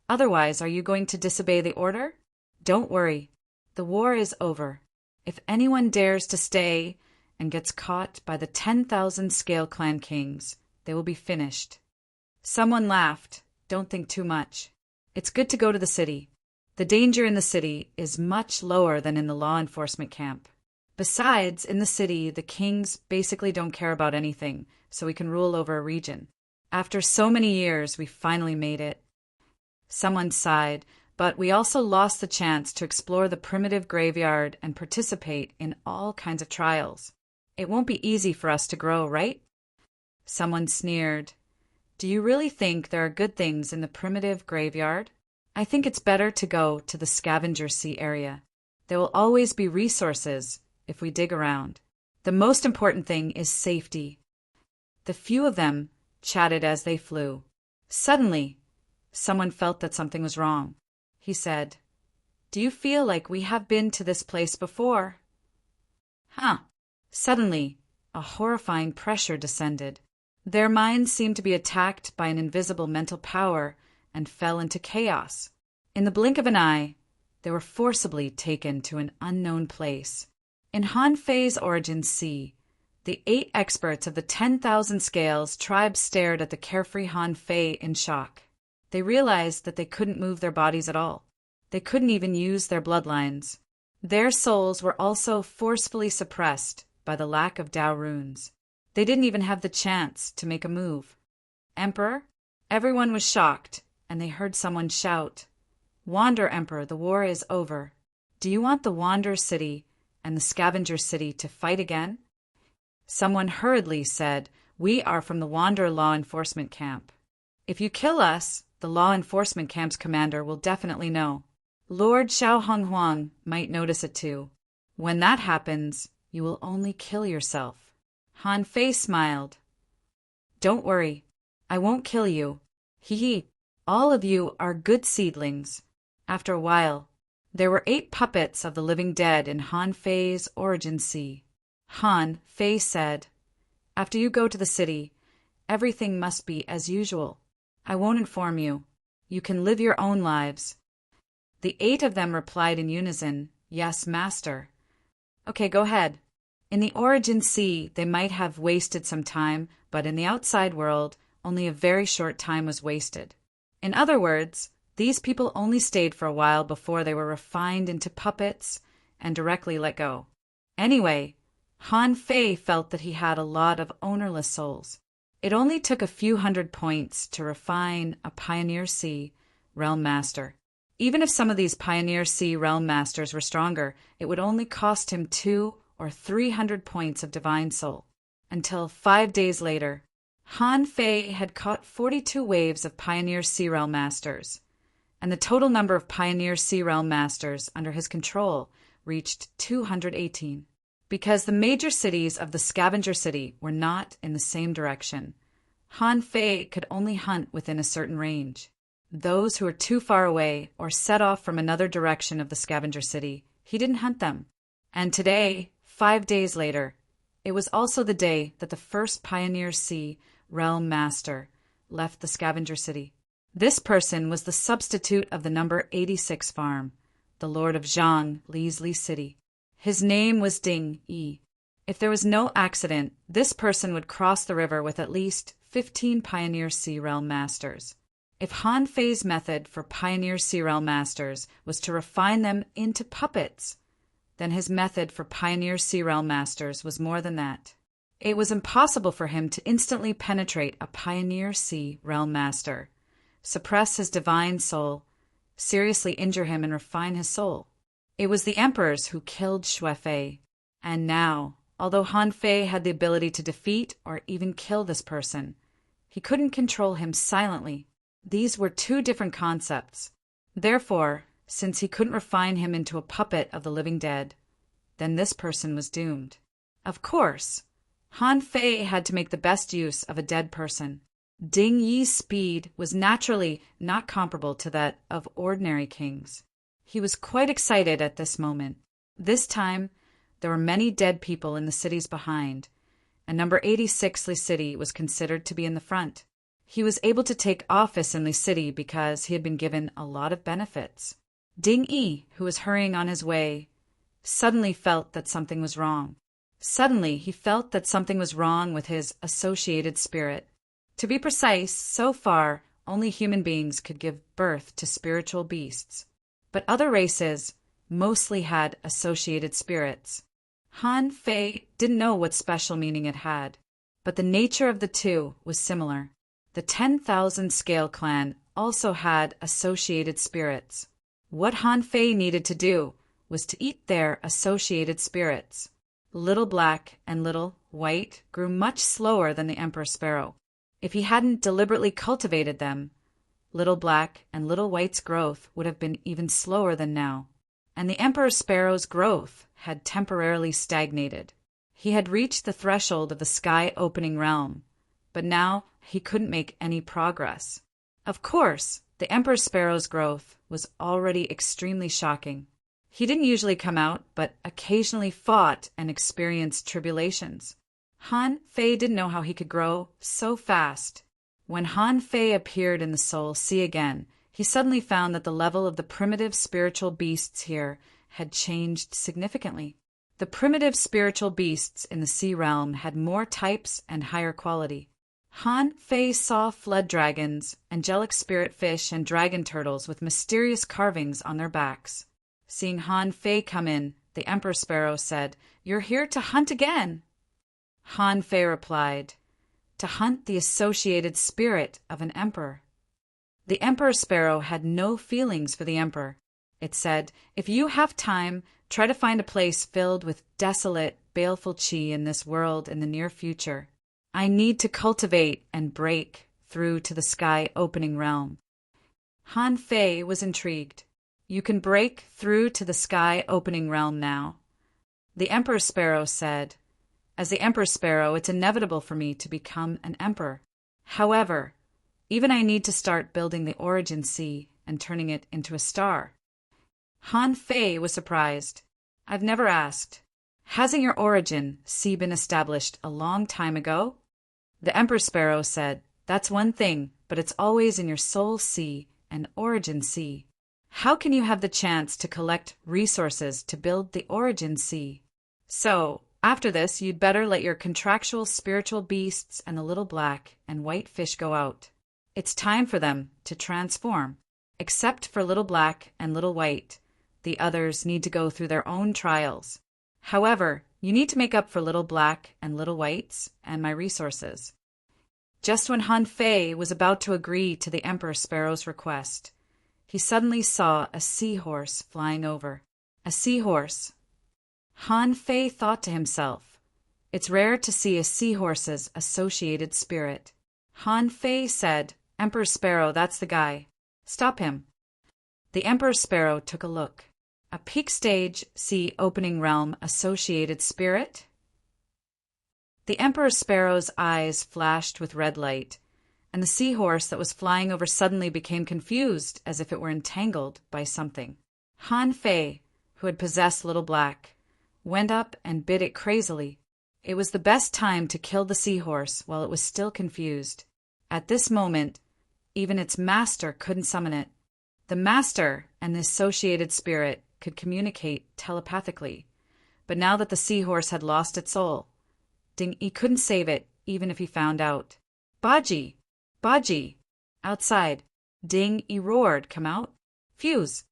otherwise, are you going to disobey the order? Don't worry. The war is over. If anyone dares to stay and gets caught by the 10,000 Scale Clan kings, they will be finished. Someone laughed. Don't think too much. It's good to go to the city. The danger in the city is much lower than in the law enforcement camp. Besides, in the city, the kings basically don't care about anything, so we can rule over a region. After so many years, we finally made it. Someone sighed, but we also lost the chance to explore the primitive graveyard and participate in all kinds of trials. It won't be easy for us to grow, right? Someone sneered. Do you really think there are good things in the primitive graveyard? I think it's better to go to the Scavenger Sea area. There will always be resources if we dig around. The most important thing is safety. The few of them chatted as they flew. Suddenly, someone felt that something was wrong. He said, Do you feel like we have been to this place before? Huh. Suddenly, a horrifying pressure descended. Their minds seemed to be attacked by an invisible mental power and fell into chaos. In the blink of an eye, they were forcibly taken to an unknown place. In Han Fei's origin sea, the 8 experts of the 10,000 Scales tribe stared at the carefree Han Fei in shock. They realized that they couldn't move their bodies at all. They couldn't even use their bloodlines. Their souls were also forcefully suppressed by the lack of Dao runes. They didn't even have the chance to make a move. Emperor? Everyone was shocked, and they heard someone shout, Wander, Emperor, the war is over. Do you want the Wander City and the Scavenger City to fight again? Someone hurriedly said, We are from the Wander Law Enforcement Camp. If you kill us, the Law Enforcement Camp's commander will definitely know. Lord Xiao Honghuang might notice it too. When that happens, you will only kill yourself. Han Fei smiled. Don't worry, I won't kill you. Hee hee, all of you are good seedlings. After a while, there were 8 puppets of the living dead in Han Fei's origin sea. Han Fei said, After you go to the city, everything must be as usual. I won't inform you. You can live your own lives. The 8 of them replied in unison, Yes, Master. Okay, go ahead. In the origin sea, they might have wasted some time, but in the outside world, only a very short time was wasted. In other words, these people only stayed for a while before they were refined into puppets and directly let go. Anyway, Han Fei felt that he had a lot of ownerless souls. It only took a few hundred points to refine a Pioneer Sea Realm Master. Even if some of these Pioneer Sea Realm Masters were stronger, it would only cost him 200 or 300 points of Divine Soul. Until 5 days later, Han Fei had caught 42 waves of Pioneer Sea Realm Masters, and the total number of Pioneer Sea Realm Masters under his control reached 218. Because the major cities of the Scavenger City were not in the same direction, Han Fei could only hunt within a certain range. Those who were too far away or set off from another direction of the Scavenger City, he didn't hunt them. And today, 5 days later, it was also the day that the first Pioneer Sea Realm Master left the Scavenger City. This person was the substitute of the number 86 farm, the Lord of Zhang Li's City. His name was Ding Yi. If there was no accident, this person would cross the river with at least 15 Pioneer Sea Realm Masters. If Han Fei's method for Pioneer Sea Realm Masters was to refine them into puppets, then his method for Pioneer Sea Realm Masters was more than that. It was impossible for him to instantly penetrate a Pioneer Sea Realm Master, suppress his divine soul, seriously injure him and refine his soul. It was the emperors who killed Xue Fei. And now, although Han Fei had the ability to defeat or even kill this person, he couldn't control him silently. These were 2 different concepts. Therefore, since he couldn't refine him into a puppet of the living dead, then this person was doomed. Of course, Han Fei had to make the best use of a dead person. Ding Yi's speed was naturally not comparable to that of ordinary kings. He was quite excited at this moment. This time, there were many dead people in the cities behind, and number 86 Li City was considered to be in the front. He was able to take office in Li City because he had been given a lot of benefits. Ding Yi, who was hurrying on his way, suddenly felt that something was wrong. Suddenly, he felt that something was wrong with his associated spirit. To be precise, so far, only human beings could give birth to spiritual beasts. But other races mostly had associated spirits. Han Fei didn't know what special meaning it had, but the nature of the 2 was similar. The 10,000 Scale clan also had associated spirits. What Han Fei needed to do was to eat their associated spirits, Little Black and Little white, grew much slower than the emperor sparrow. If he hadn't deliberately cultivated them, little black and little white's growth would have been even slower than now. And the emperor sparrow's growth had temporarily stagnated. He had reached the threshold of the sky-opening realm, but now he couldn't make any progress. Of course, the emperor sparrow's growth was already extremely shocking. He didn't usually come out, but occasionally fought and experienced tribulations. Han Fei didn't know how he could grow so fast. When Han Fei appeared in the Soul Sea again, he suddenly found that the level of the primitive spiritual beasts here had changed significantly. The primitive spiritual beasts in the sea realm had more types and higher quality. Han Fei saw flood dragons, angelic spirit fish, and dragon turtles with mysterious carvings on their backs. Seeing Han Fei come in, the emperor sparrow said, "You're here to hunt again." Han Fei replied, "To hunt the associated spirit of an emperor." The emperor sparrow had no feelings for the emperor. It said, "If you have time, try to find a place filled with desolate, baleful qi in this world in the near future. I need to cultivate and break through to the sky-opening realm." Han Fei was intrigued. "You can break through to the sky-opening realm now?" The emperor sparrow said, "As the emperor sparrow, it's inevitable for me to become an emperor. However, even I need to start building the origin sea and turning it into a star." Han Fei was surprised. "I've never asked. Hasn't your origin sea been established a long time ago?" The emperor sparrow said, "That's one thing, but it's always in your soul sea and origin sea. How can you have the chance to collect resources to build the origin sea? So, after this, you'd better let your contractual spiritual beasts and the little black and white fish go out. It's time for them to transform. Except for little black and little white, the others need to go through their own trials. However, you need to make up for little black and little whites and my resources." Just when Han Fei was about to agree to the emperor sparrow's request, he suddenly saw a seahorse flying over. A seahorse. Han Fei thought to himself, "It's rare to see a seahorse's associated spirit." Han Fei said, "Emperor Sparrow, that's the guy. Stop him." The emperor sparrow took a look. A peak stage sea opening realm associated spirit? The emperor sparrow's eyes flashed with red light, and the seahorse that was flying over suddenly became confused as if it were entangled by something. Han Fei, who had possessed Little Black, went up and bit it crazily. It was the best time to kill the seahorse while it was still confused. At this moment, even its master couldn't summon it. The master and the associated spirit could communicate telepathically, but now that the seahorse had lost its soul, Ding-E couldn't save it even if he found out. "Baji! Baji!" Outside, Ding-E roared, "Come out! Fuse!"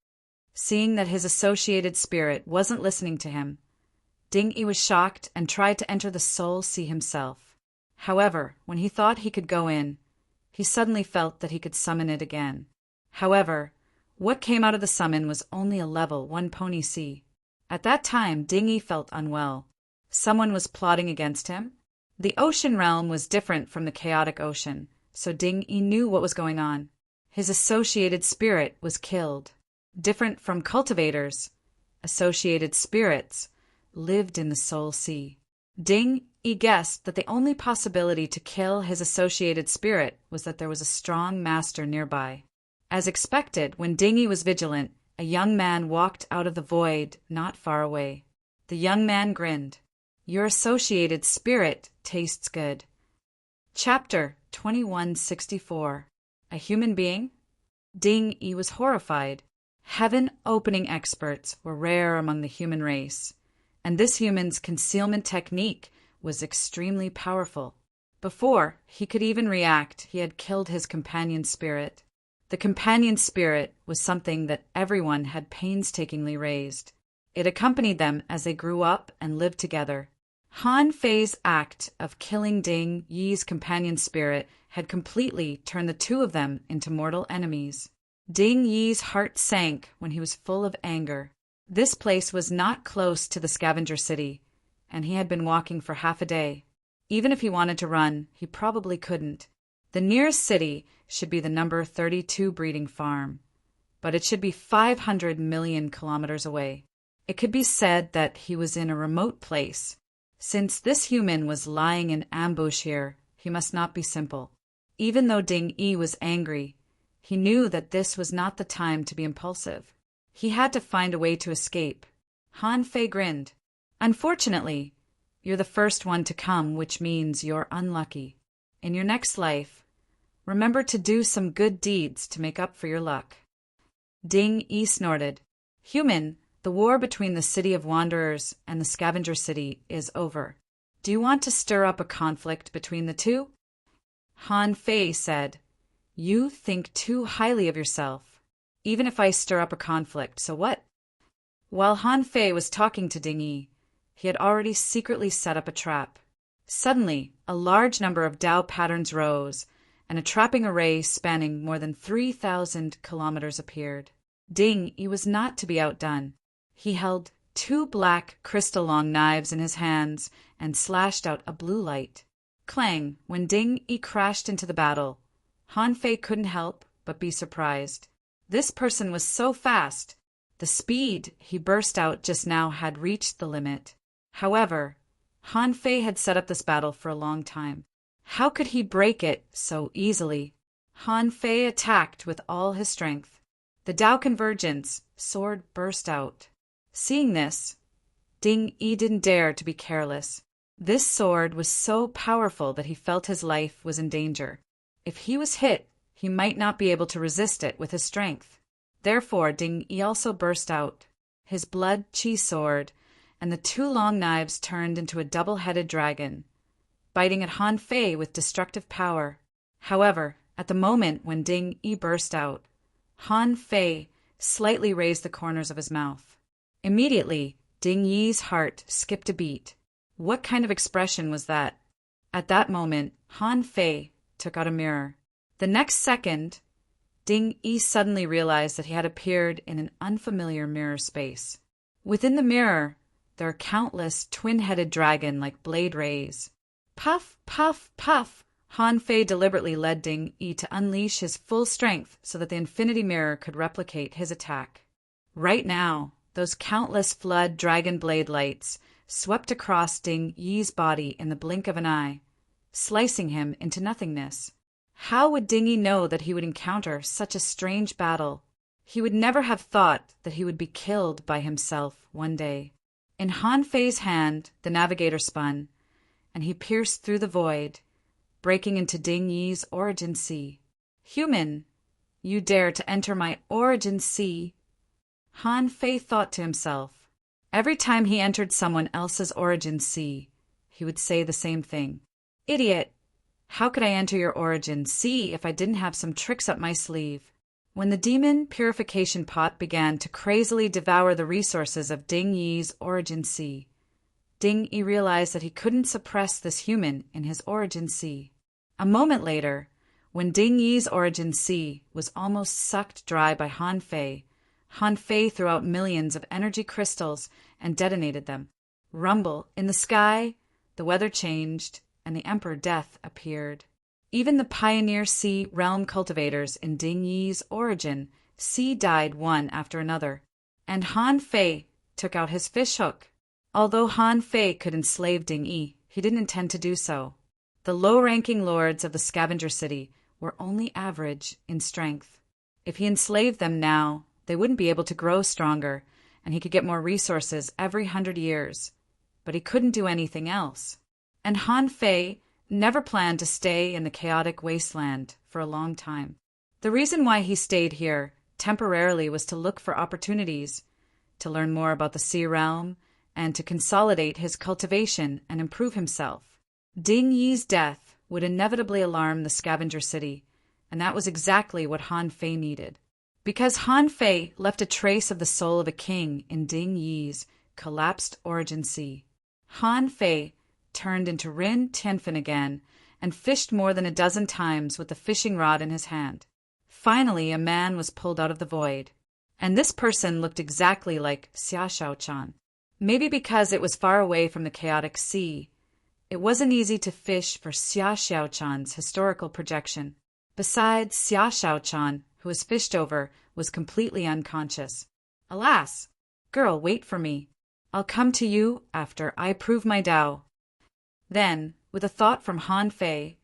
Seeing that his associated spirit wasn't listening to him, Ding-E was shocked and tried to enter the soul sea himself. However, when he thought he could go in, he suddenly felt that he could summon it again. However, what came out of the summon was only a level 1 pony sea. At that time, Ding-E felt unwell. Someone was plotting against him. The ocean realm was different from the chaotic ocean, so Ding-E knew what was going on. His associated spirit was killed. Different from cultivators, associated spirits lived in the soul sea. Ding-E guessed that the only possibility to kill his associated spirit was that there was a strong master nearby. As expected, when Ding-E was vigilant, a young man walked out of the void not far away. The young man grinned. "Your associated spirit tastes good." Chapter 2164. A Human Being? Ding-E was horrified. Heaven-opening experts were rare among the human race, and this human's concealment technique was extremely powerful. Before he could even react, he had killed his companion spirit. The companion spirit was something that everyone had painstakingly raised. It accompanied them as they grew up and lived together. Han Fei's act of killing Ding-Yi's companion spirit had completely turned the two of them into mortal enemies. Ding-Yi's heart sank when he was full of anger. This place was not close to the scavenger city, and he had been walking for half a day. Even if he wanted to run, he probably couldn't. The nearest city should be the number 32 breeding farm, but it should be 500 million kilometers away. It could be said that he was in a remote place. Since this human was lying in ambush here, he must not be simple. Even though Ding Yi was angry, he knew that this was not the time to be impulsive. He had to find a way to escape. Han Fei grinned. Unfortunately, you're the first one to come, which means you're unlucky. In your next life, remember to do some good deeds to make up for your luck. Ding Yi snorted. Human, the war between the City of Wanderers and the Scavenger City is over. Do you want to stir up a conflict between the two? Han Fei said, You think too highly of yourself. Even if I stir up a conflict, so what? While Han Fei was talking to Ding Yi, he had already secretly set up a trap. Suddenly, a large number of Dao patterns rose, and a trapping array spanning more than 3,000 kilometers appeared. Ding Yi was not to be outdone. He held 2 black crystal-long knives in his hands and slashed out a blue light. Clang! When Ding Yi crashed into the battle, Han Fei couldn't help but be surprised. This person was so fast. The speed he burst out just now had reached the limit. However, Han Fei had set up this battle for a long time. How could he break it so easily? Han Fei attacked with all his strength. The Dao Convergence sword burst out. Seeing this, Ding Yi didn't dare to be careless. This sword was so powerful that he felt his life was in danger. If he was hit, he might not be able to resist it with his strength. Therefore, Ding Yi also burst out. His blood-chi sword and the 2 long knives turned into a double-headed dragon, biting at Han Fei with destructive power. However, at the moment when Ding Yi burst out, Han Fei slightly raised the corners of his mouth. Immediately, Ding Yi's heart skipped a beat. What kind of expression was that? At that moment, Han Fei took out a mirror. The next second, Ding Yi suddenly realized that he had appeared in an unfamiliar mirror space. Within the mirror, there are countless twin-headed dragon-like blade rays. Puff, puff, puff! Han Fei deliberately led Ding Yi to unleash his full strength so that the infinity mirror could replicate his attack. Right now, those countless flood dragon blade lights swept across Ding Yi's body in the blink of an eye, slicing him into nothingness. How would Ding Yi know that he would encounter such a strange battle? He would never have thought that he would be killed by himself one day. In Han Fei's hand, the navigator spun, and he pierced through the void, breaking into Ding Yi's origin sea. Human, you dare to enter my origin sea? Han Fei thought to himself. Every time he entered someone else's origin sea, he would say the same thing. Idiot! How could I enter your origin sea if I didn't have some tricks up my sleeve? When the demon purification pot began to crazily devour the resources of Ding Yi's origin sea, Ding Yi realized that he couldn't suppress this human in his origin sea. A moment later, when Ding Yi's origin sea was almost sucked dry by Han Fei threw out millions of energy crystals and detonated them. Rumble! In the sky, the weather changed, and the Emperor Death appeared. Even the pioneer sea realm cultivators in Ding Yi's origin sea died one after another, and Han Fei took out his fishhook. Although Han Fei could enslave Ding Yi, he didn't intend to do so. The low-ranking lords of the Scavenger City were only average in strength. If he enslaved them now, they wouldn't be able to grow stronger, and he could get more resources every 100 years. But he couldn't do anything else. And Han Fei never planned to stay in the chaotic wasteland for a long time. The reason why he stayed here temporarily was to look for opportunities, to learn more about the sea realm, and to consolidate his cultivation and improve himself. Ding Yi's death would inevitably alarm the Scavenger City, and that was exactly what Han Fei needed. Because Han Fei left a trace of the soul of a king in Ding Yi's collapsed origin sea, Han Fei turned into Rin Tianfen again and fished more than a dozen times with the fishing rod in his hand. Finally, a man was pulled out of the void, and this person looked exactly like Xia Shaochan. Maybe because it was far away from the chaotic sea, It wasn't easy to fish for Xia Xiaochan's historical projection. Besides, Xia Xiaochan, who was fished over, was completely unconscious. Alas! Girl, wait for me. I'll come to you after I prove my Tao. Then, with a thought from Han Fei,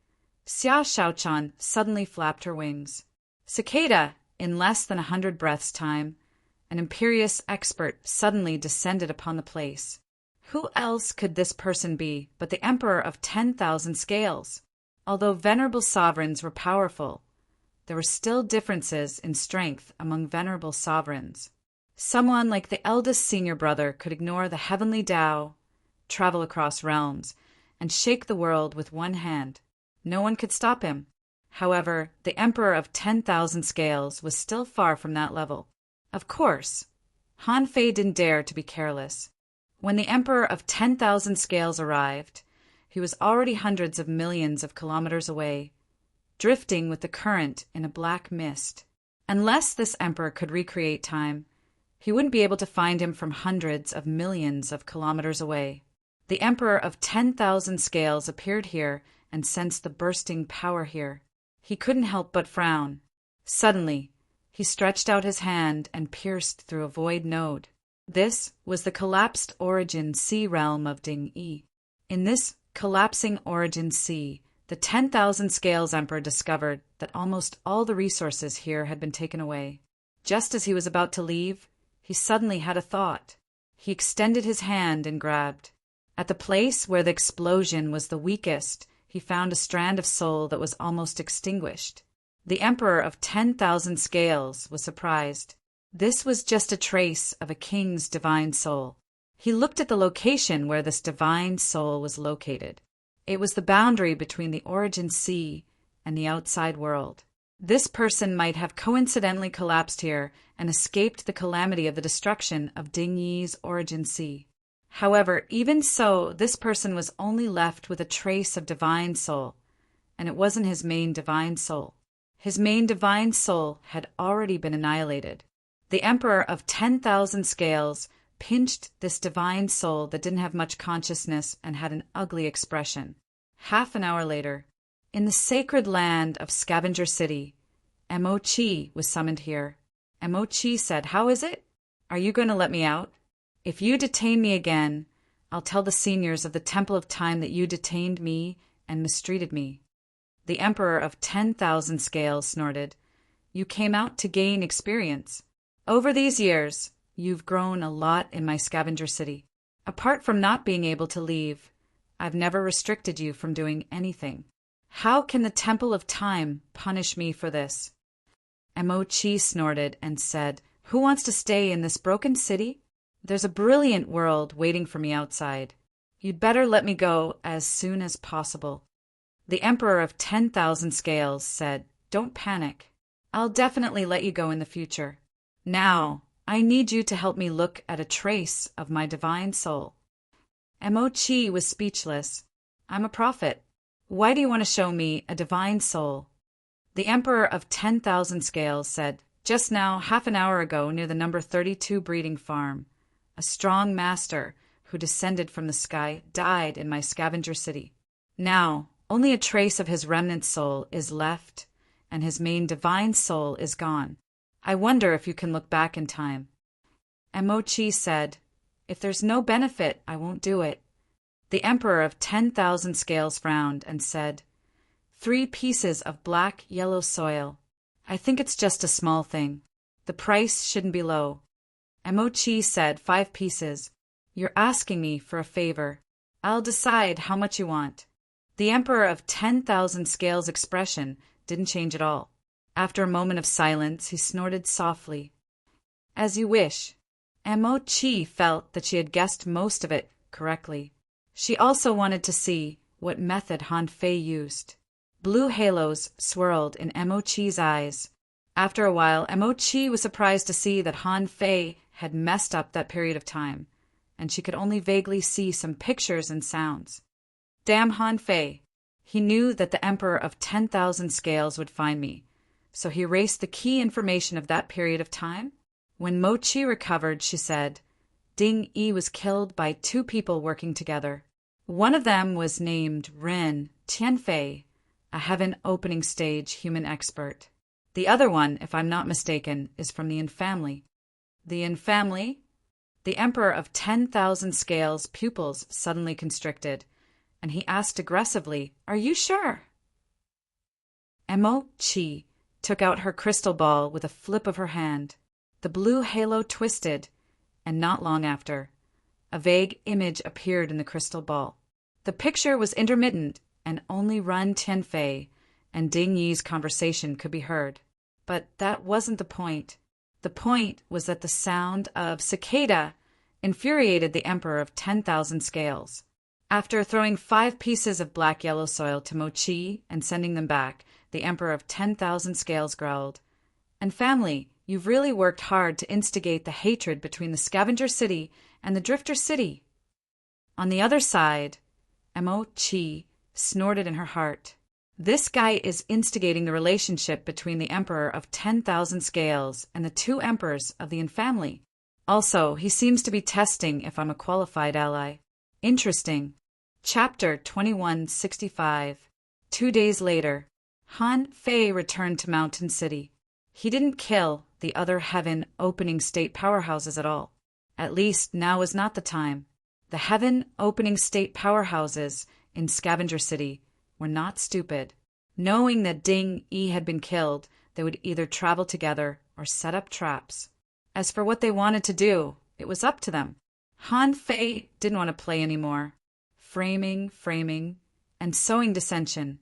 Xia Xiaochan suddenly flapped her wings. Cicada! In less than 100 breaths' time, an imperious expert suddenly descended upon the place. Who else could this person be but the Emperor of 10,000 Scales? Although venerable sovereigns were powerful, there were still differences in strength among venerable sovereigns. Someone like the eldest senior brother could ignore the heavenly Tao, travel across realms, and shake the world with one hand. No one could stop him. However, the Emperor of 10,000 Scales was still far from that level. Of course, Han Fei didn't dare to be careless. When the Emperor of 10,000 Scales arrived, he was already hundreds of millions of kilometers away, drifting with the current in a black mist. Unless this emperor could recreate time, he wouldn't be able to find him from hundreds of millions of kilometers away. The Emperor of 10,000 Scales appeared here and sensed the bursting power here. He couldn't help but frown. Suddenly, he stretched out his hand and pierced through a void node. This was the collapsed origin sea realm of Ding Yi. In this collapsing origin sea, the 10,000 Scales Emperor discovered that almost all the resources here had been taken away. Just as he was about to leave, he suddenly had a thought. He extended his hand and grabbed. At the place where the explosion was the weakest, he found a strand of soul that was almost extinguished. The Emperor of 10,000 Scales was surprised. This was just a trace of a king's divine soul. He looked at the location where this divine soul was located. It was the boundary between the origin sea and the outside world. This person might have coincidentally collapsed here and escaped the calamity of the destruction of Ding Yi's origin sea. However, even so, this person was only left with a trace of divine soul, and it wasn't his main divine soul. His main divine soul had already been annihilated. The Emperor of 10,000 Scales pinched this divine soul that didn't have much consciousness and had an ugly expression. Half an hour later, in the sacred land of Scavenger City, Mo Chi was summoned here. Mo Chi said, "How is it? Are you going to let me out? If you detain me again, I'll tell the seniors of the Temple of Time that you detained me and mistreated me." The Emperor of 10,000 Scales snorted, "You came out to gain experience. Over these years, you've grown a lot in my Scavenger City. Apart from not being able to leave, I've never restricted you from doing anything. How can the Temple of Time punish me for this?" Mo Chi snorted and said, "Who wants to stay in this broken city? There's a brilliant world waiting for me outside. You'd better let me go as soon as possible." The Emperor of 10,000 Scales said, "Don't panic. I'll definitely let you go in the future. Now, I need you to help me look at a trace of my divine soul." Mo Chi was speechless. "I'm a prophet. Why do you want to show me a divine soul?" The Emperor of 10,000 Scales said, "Just now, half an hour ago, near the number 32 breeding farm, a strong master who descended from the sky died in my Scavenger City. Now, only a trace of his remnant soul is left, and his main divine soul is gone. I wonder if you can look back in time." Mo Chi said, "If there's no benefit, I won't do it." The Emperor of 10,000 Scales frowned and said, 3 pieces of black yellow soil. I think it's just a small thing. The price shouldn't be low." Mo Chi said, 5 pieces. "You're asking me for a favor. I'll decide how much you want." The Emperor of 10,000 Scales' expression didn't change at all. After a moment of silence, he snorted softly. "As you wish." Mo Chi felt that she had guessed most of it correctly. She also wanted to see what method Han Fei used. Blue halos swirled in Mo Chi's eyes. After a while, Mo Chi was surprised to see that Han Fei had messed up that period of time, and she could only vaguely see some pictures and sounds. Damn Han Fei! He knew that the Emperor of 10,000 Scales would find me, so he erased the key information of that period of time. When Mo Chi recovered, she said, "Ding Yi was killed by 2 people working together. One of them was named Ren Tianfei, a heaven opening stage human expert. The other one, if I'm not mistaken, is from the Yin family. The Yin family? The Emperor of 10,000 Scales' pupils suddenly constricted, and he asked aggressively, "Are you sure?" Emo Chi took out her crystal ball with a flip of her hand. The blue halo twisted, and not long after, a vague image appeared in the crystal ball. The picture was intermittent, and only Ren Tianfei and Ding Yi's conversation could be heard. But that wasn't the point. The point was that the sound of cicada infuriated the Emperor of 10,000 Scales. After throwing 5 pieces of black-yellow soil to Mochi and sending them back, the Emperor of 10,000 Scales growled, "And family, you've really worked hard to instigate the hatred between the Scavenger City and the Drifter City." On the other side, Emo Chi snorted in her heart. This guy is instigating the relationship between the Emperor of 10,000 Scales and the 2 emperors of the Yin family. Also, he seems to be testing if I'm a qualified ally. Interesting. Chapter 2165. 2 days later, Han Fei returned to Mountain City. He didn't kill the other heaven opening state powerhouses at all. At least now is not the time. The heaven opening state powerhouses in Scavenger City were not stupid. Knowing that Ding Yi had been killed, they would either travel together or set up traps. As for what they wanted to do, it was up to them. Han Fei didn't want to play anymore. Framing, and sowing dissension.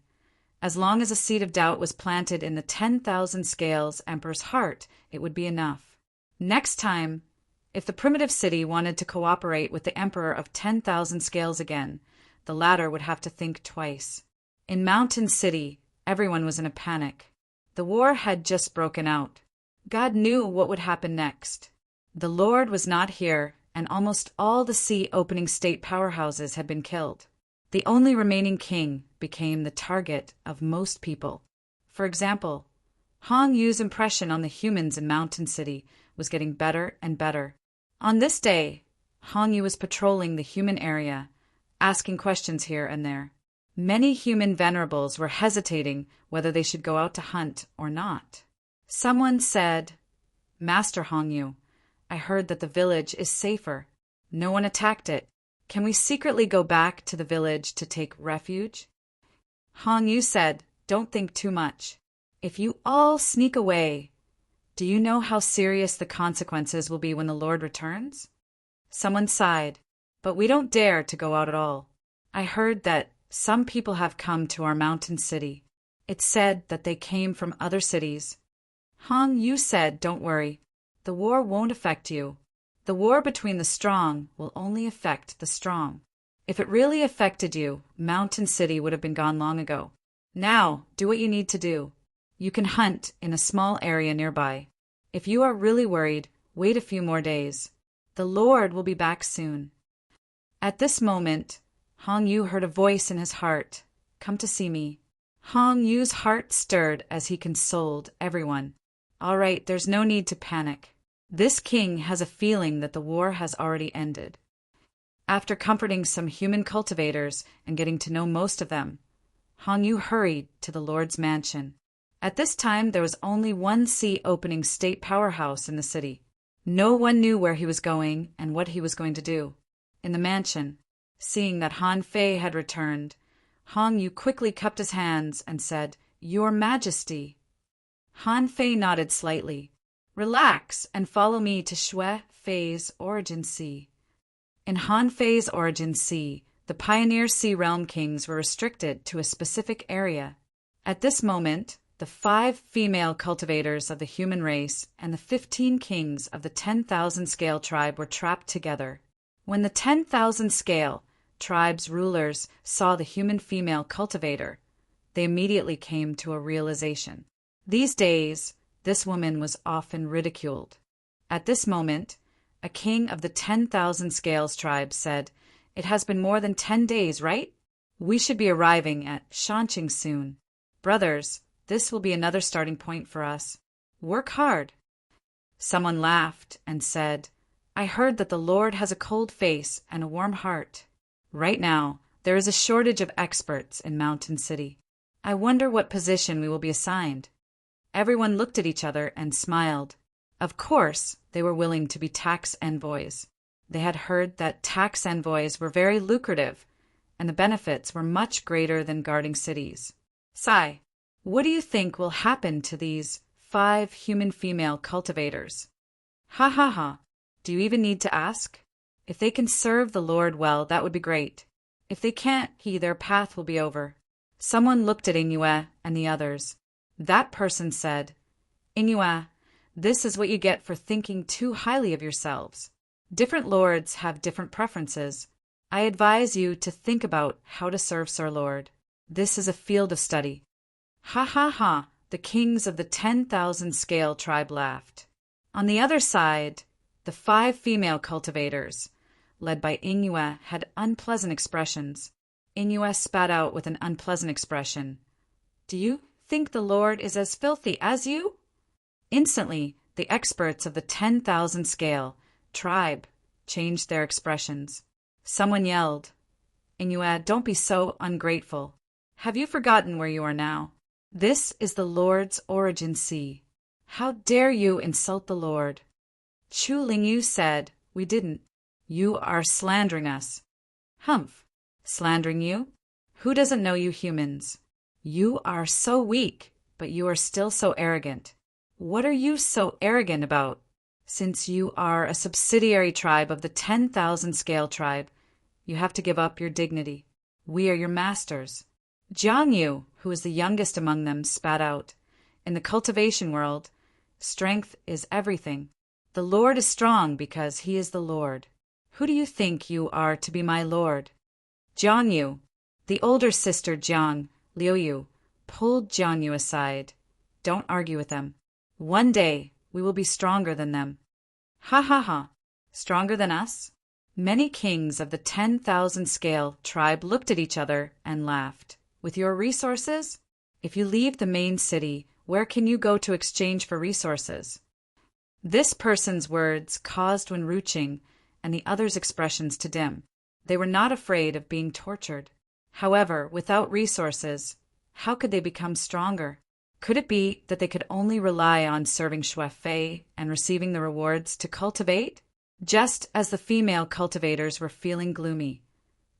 As long as a seed of doubt was planted in the 10,000 Scales Emperor's heart, it would be enough. Next time, if the primitive city wanted to cooperate with the Emperor of 10,000 Scales again, the latter would have to think twice. In Mountain City, everyone was in a panic. The war had just broken out. God knew what would happen next. The Lord was not here, and almost all the sea-opening state powerhouses had been killed. The only remaining king became the target of most people. For example, Hong Yu's impression on the humans in Mountain City was getting better and better. On this day, Hong Yu was patrolling the human area, asking questions here and there. Many human venerables were hesitating whether they should go out to hunt or not. Someone said, "Master Hong Yu, I heard that the village is safer. No one attacked it. Can we secretly go back to the village to take refuge?" Hong Yu said, "Don't think too much. If you all sneak away, do you know how serious the consequences will be when the Lord returns?" Someone sighed, "But we don't dare to go out at all. I heard that some people have come to our mountain city. It's said that they came from other cities." Hong Yu said, "Don't worry. The war won't affect you. The war between the strong will only affect the strong. If it really affected you, Mountain City would have been gone long ago. Now, do what you need to do. You can hunt in a small area nearby. If you are really worried, wait a few more days. The Lord will be back soon." At this moment, Hong Yu heard a voice in his heart, "Come to see me." Hong Yu's heart stirred as he consoled everyone. "All right, there's no need to panic. This king has a feeling that the war has already ended." After comforting some human cultivators and getting to know most of them, Hong Yu hurried to the Lord's mansion. At this time, there was only one sea-opening state powerhouse in the city. No one knew where he was going and what he was going to do. In the mansion, seeing that Han Fei had returned, Hong Yu quickly cupped his hands and said, "Your Majesty." Han Fei nodded slightly. "Relax and follow me to Shui Fei's Origin Sea." In Han Fei's Origin Sea, the pioneer Sea Realm kings were restricted to a specific area. At this moment, the 5 female cultivators of the human race and the 15 kings of the 10,000 Scale tribe were trapped together. When the 10,000 Scale tribe's rulers saw the human female cultivator, they immediately came to a realization. These days, this woman was often ridiculed. At this moment, a king of the 10,000 Scales tribe said, "It has been more than 10 days, right? We should be arriving at Shanqing soon. Brothers, this will be another starting point for us. Work hard." Someone laughed and said, "I heard that the Lord has a cold face and a warm heart. Right now, There is a shortage of experts in Mountain City. I wonder what position we will be assigned. Everyone looked at each other and smiled. Of course, they were willing to be tax envoys. They had heard that tax envoys were very lucrative, and the benefits were much greater than guarding cities. Sai, what do you think will happen to these 5 human female cultivators? Ha ha ha. Do you even need to ask? If they can serve the Lord well, that would be great. If they can't, their path will be over. Someone looked at Inue and the others. That person said, Inue, this is what you get for thinking too highly of yourselves. Different lords have different preferences. I advise you to think about how to serve Sir Lord. This is a field of study. Ha ha ha, the kings of the 10,000 scale tribe laughed. On the other side, the 5 female cultivators, led by Inue, had unpleasant expressions. Inue spat out with an unpleasant expression. Do you think the Lord is as filthy as you? Instantly, the experts of the 10,000 scale tribe changed their expressions. Someone yelled, Inue, don't be so ungrateful. Have you forgotten where you are now? This is the Lord's origin sea. How dare you insult the Lord? Chu Lingyu said, We didn't. You are slandering us. Humph. Slandering you? Who doesn't know you humans? You are so weak, but you are still so arrogant. What are you so arrogant about? Since you are a subsidiary tribe of the 10,000 scale tribe, you have to give up your dignity. We are your masters. Jiang Yu, who is the youngest among them, spat out. In the cultivation world, strength is everything. The Lord is strong because he is the Lord. Who do you think you are to be my Lord? Jiang Yu. The older sister Jiang, Liu Yu, pulled Jiang Yu aside. Don't argue with them. One day, we will be stronger than them. Ha ha ha. Stronger than us? Many kings of the 10,000 scale tribe looked at each other and laughed. With your resources? If you leave the main city, where can you go to exchange for resources? This person's words caused Wen Ruqing and the others' expressions to dim. They were not afraid of being tortured. However, without resources, how could they become stronger? Could it be that they could only rely on serving Xue Fei and receiving the rewards to cultivate? Just as the female cultivators were feeling gloomy,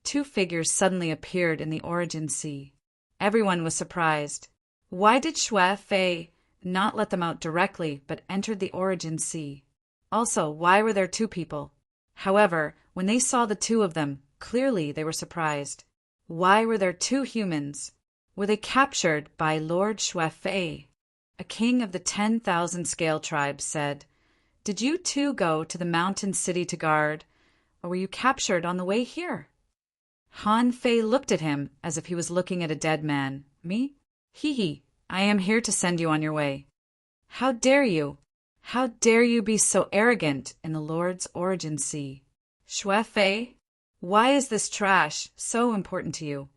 2 figures suddenly appeared in the origin sea. Everyone was surprised. Why did Xue Fei not let them out directly but entered the origin sea? Also, why were there 2 people? However, when they saw the 2 of them, clearly they were surprised. Why were there 2 humans? Were they captured by Lord Xue Fei? A king of the 10,000 scale tribe said, Did you 2 go to the mountain city to guard, or were you captured on the way here? Han Fei looked at him as if he was looking at a dead man. Me? Hee, I am here to send you on your way. How dare you? How dare you be so arrogant in the Lord's origin sea? Xue Fei, why is this trash so important to you?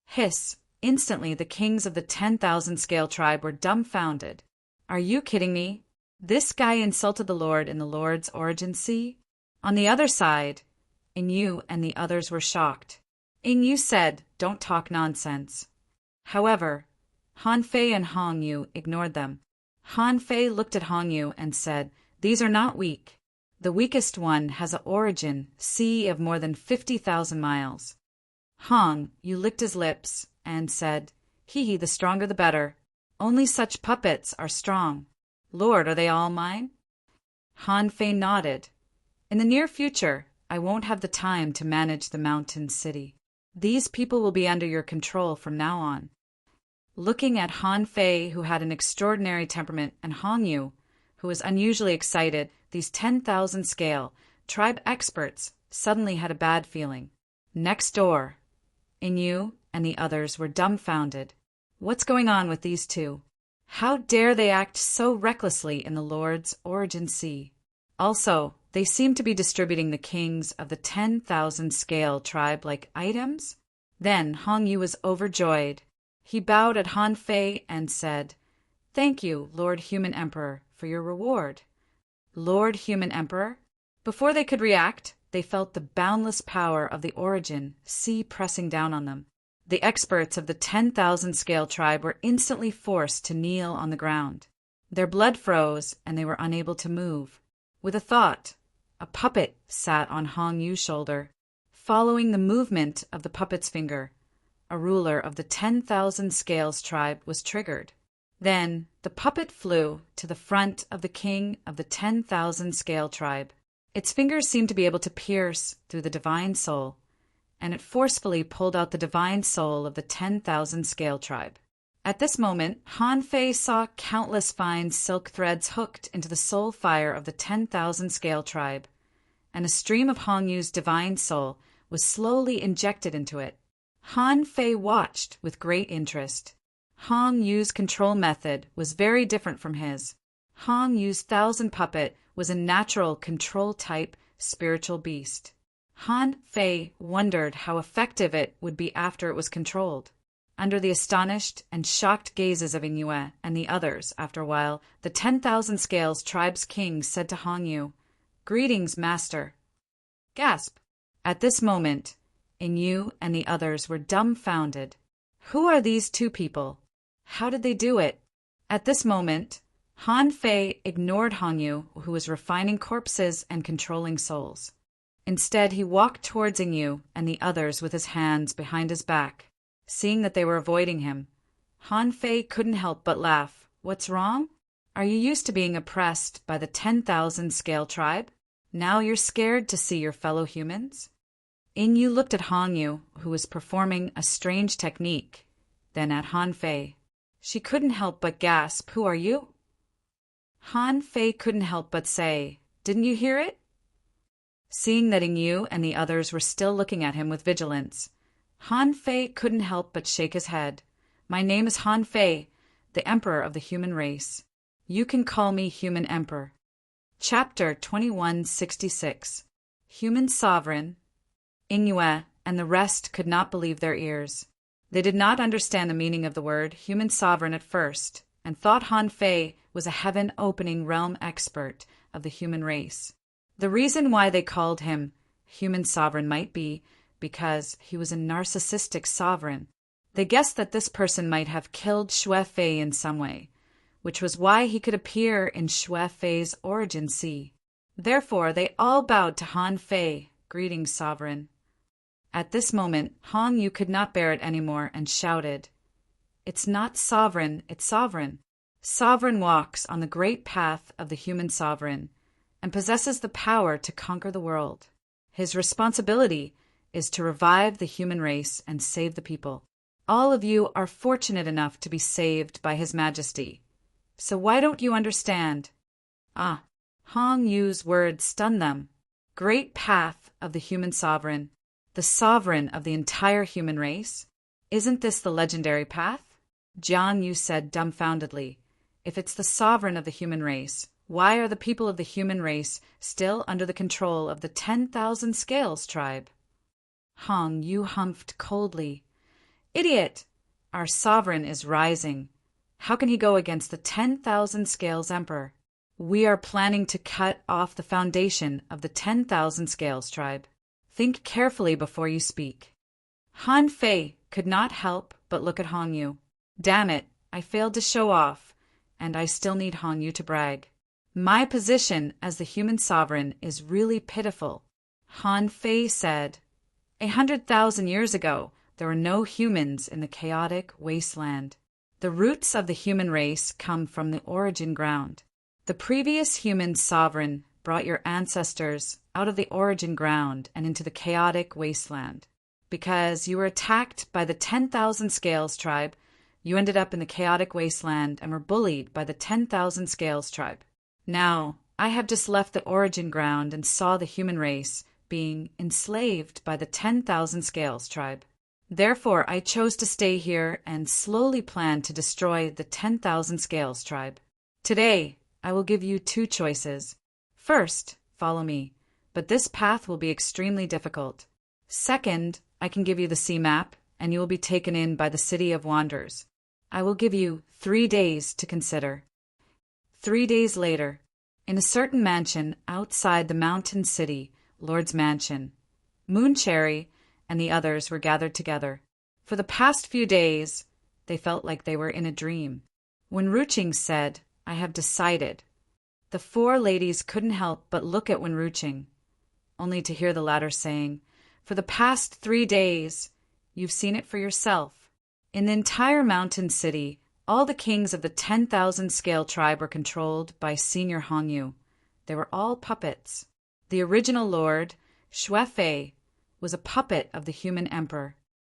Hiss. Instantly the kings of the 10,000 scale tribe were dumbfounded. Are you kidding me? This guy insulted the Lord in the Lord's origin sea? On the other side, Inyu and the others were shocked. Inyu said, Don't talk nonsense. However, Han Fei and Hong Yu ignored them. Han Fei looked at Hong Yu and said, These are not weak. The weakest one has an origin sea of more than 50,000 miles. Hong Yu licked his lips and said, Hee, the stronger the better. Only such puppets are strong. Lord, are they all mine? Han Fei nodded. In the near future, I won't have the time to manage the mountain city. These people will be under your control from now on. Looking at Han Fei, who had an extraordinary temperament, and Hong Yu, who was unusually excited, these 10,000 scale tribe experts suddenly had a bad feeling. Next door, Inyu and the others were dumbfounded. What's going on with these 2? How dare they act so recklessly in the Lord's origin sea? Also, they seem to be distributing the kings of the 10,000 scale tribe like items. Then Hong Yu was overjoyed. He bowed at Han Fei and said, Thank you, Lord Human Emperor, for your reward. Lord Human Emperor? Before they could react, they felt the boundless power of the origin sea pressing down on them. The experts of the 10,000 scale tribe were instantly forced to kneel on the ground. Their blood froze, and they were unable to move. With a thought, a puppet sat on Hong Yu's shoulder. Following the movement of the puppet's finger, a ruler of the 10,000 scales tribe was triggered. Then the puppet flew to the front of the king of the 10,000 scale tribe. Its fingers seemed to be able to pierce through the divine soul, and it forcefully pulled out the divine soul of the 10,000 scale tribe. At this moment, Han Fei saw countless fine silk threads hooked into the soul fire of the 10,000 scale tribe, and a stream of Hong Yu's divine soul was slowly injected into it. Han Fei watched with great interest. Hong Yu's control method was very different from his. Hong Yu's thousand puppet was a natural control-type spiritual beast. Han Fei wondered how effective it would be after it was controlled. Under the astonished and shocked gazes of Yue and the others, after a while, the 10,000 Scales tribe's king said to Hong Yu, "Greetings, master." Gasp! At this moment, Yu and the others were dumbfounded. Who are these two people? How did they do it? At this moment, Han Fei ignored Hong Yu, who was refining corpses and controlling souls. Instead, he walked towards Yu and the others with his hands behind his back. Seeing that they were avoiding him, Han Fei couldn't help but laugh. What's wrong? Are you used to being oppressed by the 10,000 Scale tribe? Now you're scared to see your fellow humans? Yu looked at Hong Yu, who was performing a strange technique, then at Han Fei. She couldn't help but gasp, "Who are you?" Han Fei couldn't help but say, "Didn't you hear it?" Seeing that Yu and the others were still looking at him with vigilance, Han Fei couldn't help but shake his head. "My name is Han Fei, the Emperor of the human race. You can call me Human Emperor." Chapter 2166. Human Sovereign. Yue and the rest could not believe their ears. They did not understand the meaning of the word human sovereign at first, and thought Han Fei was a heaven-opening realm expert of the human race. The reason why they called him human sovereign might be because he was a narcissistic sovereign. They guessed that this person might have killed Xue Fei in some way, which was why he could appear in Xue Fei's origin sea. Therefore, they all bowed to Han Fei, "Greetings, sovereign." At this moment, Hong Yu could not bear it anymore and shouted, "It's not sovereign, it's sovereign. Sovereign walks on the great path of the human sovereign and possesses the power to conquer the world. His responsibility is to revive the human race and save the people. All of you are fortunate enough to be saved by His Majesty. So why don't you understand?" Hong Yu's words stunned them. Great path of the human sovereign, the sovereign of the entire human race? Isn't this the legendary path? Jiang Yu said dumbfoundedly, "If it's the sovereign of the human race, why are the people of the human race still under the control of the 10,000 Scales tribe?" Hong Yu humphed coldly. "Idiot! Our sovereign is rising. How can he go against the 10,000 Scales Emperor? We are planning to cut off the foundation of the 10,000 Scales tribe. Think carefully before you speak." Han Fei could not help but look at Hong Yu. Damn it, I failed to show off, and I still need Hong Yu to brag. My position as the human sovereign is really pitiful. Han Fei said, 100,000 years ago, there were no humans in the chaotic wasteland. The roots of the human race come from the origin ground. The previous human sovereign brought your ancestors out of the origin ground and into the chaotic wasteland. Because you were attacked by the 10,000 Scales tribe, you ended up in the chaotic wasteland and were bullied by the 10,000 Scales tribe. Now, I have just left the origin ground and saw the human race being enslaved by the 10,000 Scales tribe. Therefore, I chose to stay here and slowly plan to destroy the 10,000 Scales tribe. Today, I will give you two choices. First, follow me, but this path will be extremely difficult. Second, I can give you the sea map, and you will be taken in by the City of Wonders. I will give you 3 days to consider. 3 days later, in a certain mansion outside the mountain city Lord's mansion. Mooncherry and the others were gathered together. For the past few days, they felt like they were in a dream. When Ruching said, "I have decided," the four ladies couldn't help but look at Wenruching, only to hear the latter saying, "For the past 3 days, you've seen it for yourself." In the entire mountain city, all the kings of the 10,000 scale tribe were controlled by Senior Hongyu. They were all puppets. The original lord, Shuefei, was a puppet of the human emperor.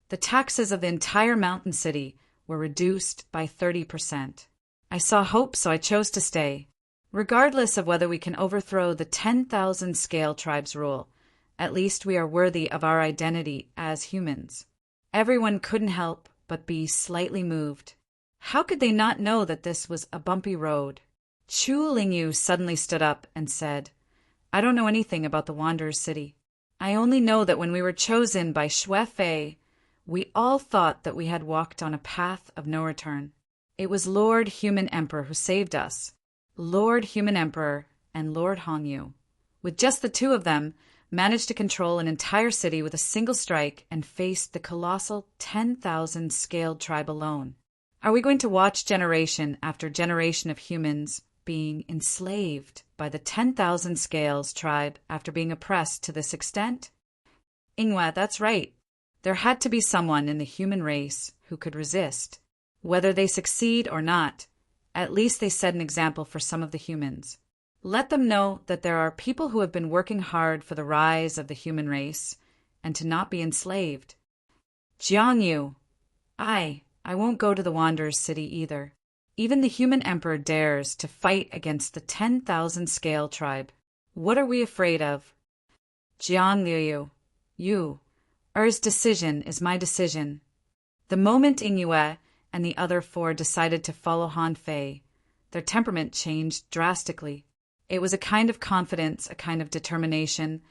The taxes of the entire mountain city were reduced by 30%. I saw hope, so I chose to stay. Regardless of whether we can overthrow the 10,000 scale tribe's rule, at least we are worthy of our identity as humans. Everyone couldn't help but be slightly moved. How could they not know that this was a bumpy road? Chu Lingyu suddenly stood up and said, "I don't know anything about the Wanderer's City. I only know that when we were chosen by Shuefei, we all thought that we had walked on a path of no return. It was Lord Human Emperor who saved us. Lord Human Emperor and Lord Hongyu, with just the two of them, managed to control an entire city with a single strike and faced the colossal 10,000 scaled tribe alone. Are we going to watch generation after generation of humans being enslaved by the 10,000 scales tribe after being oppressed to this extent?" "Ingwe, that's right. There had to be someone in the human race who could resist. Whether they succeed or not, at least they set an example for some of the humans. Let them know that there are people who have been working hard for the rise of the human race and to not be enslaved." "Jiangyu, I won't go to the Wanderer's City either. Even the human emperor dares to fight against the 10,000 scale tribe. What are we afraid of?" "Jiang Liu, Er's decision is my decision." The moment Ingyue and the other four decided to follow Han Fei, their temperament changed drastically. It was a kind of confidence, a kind of determination,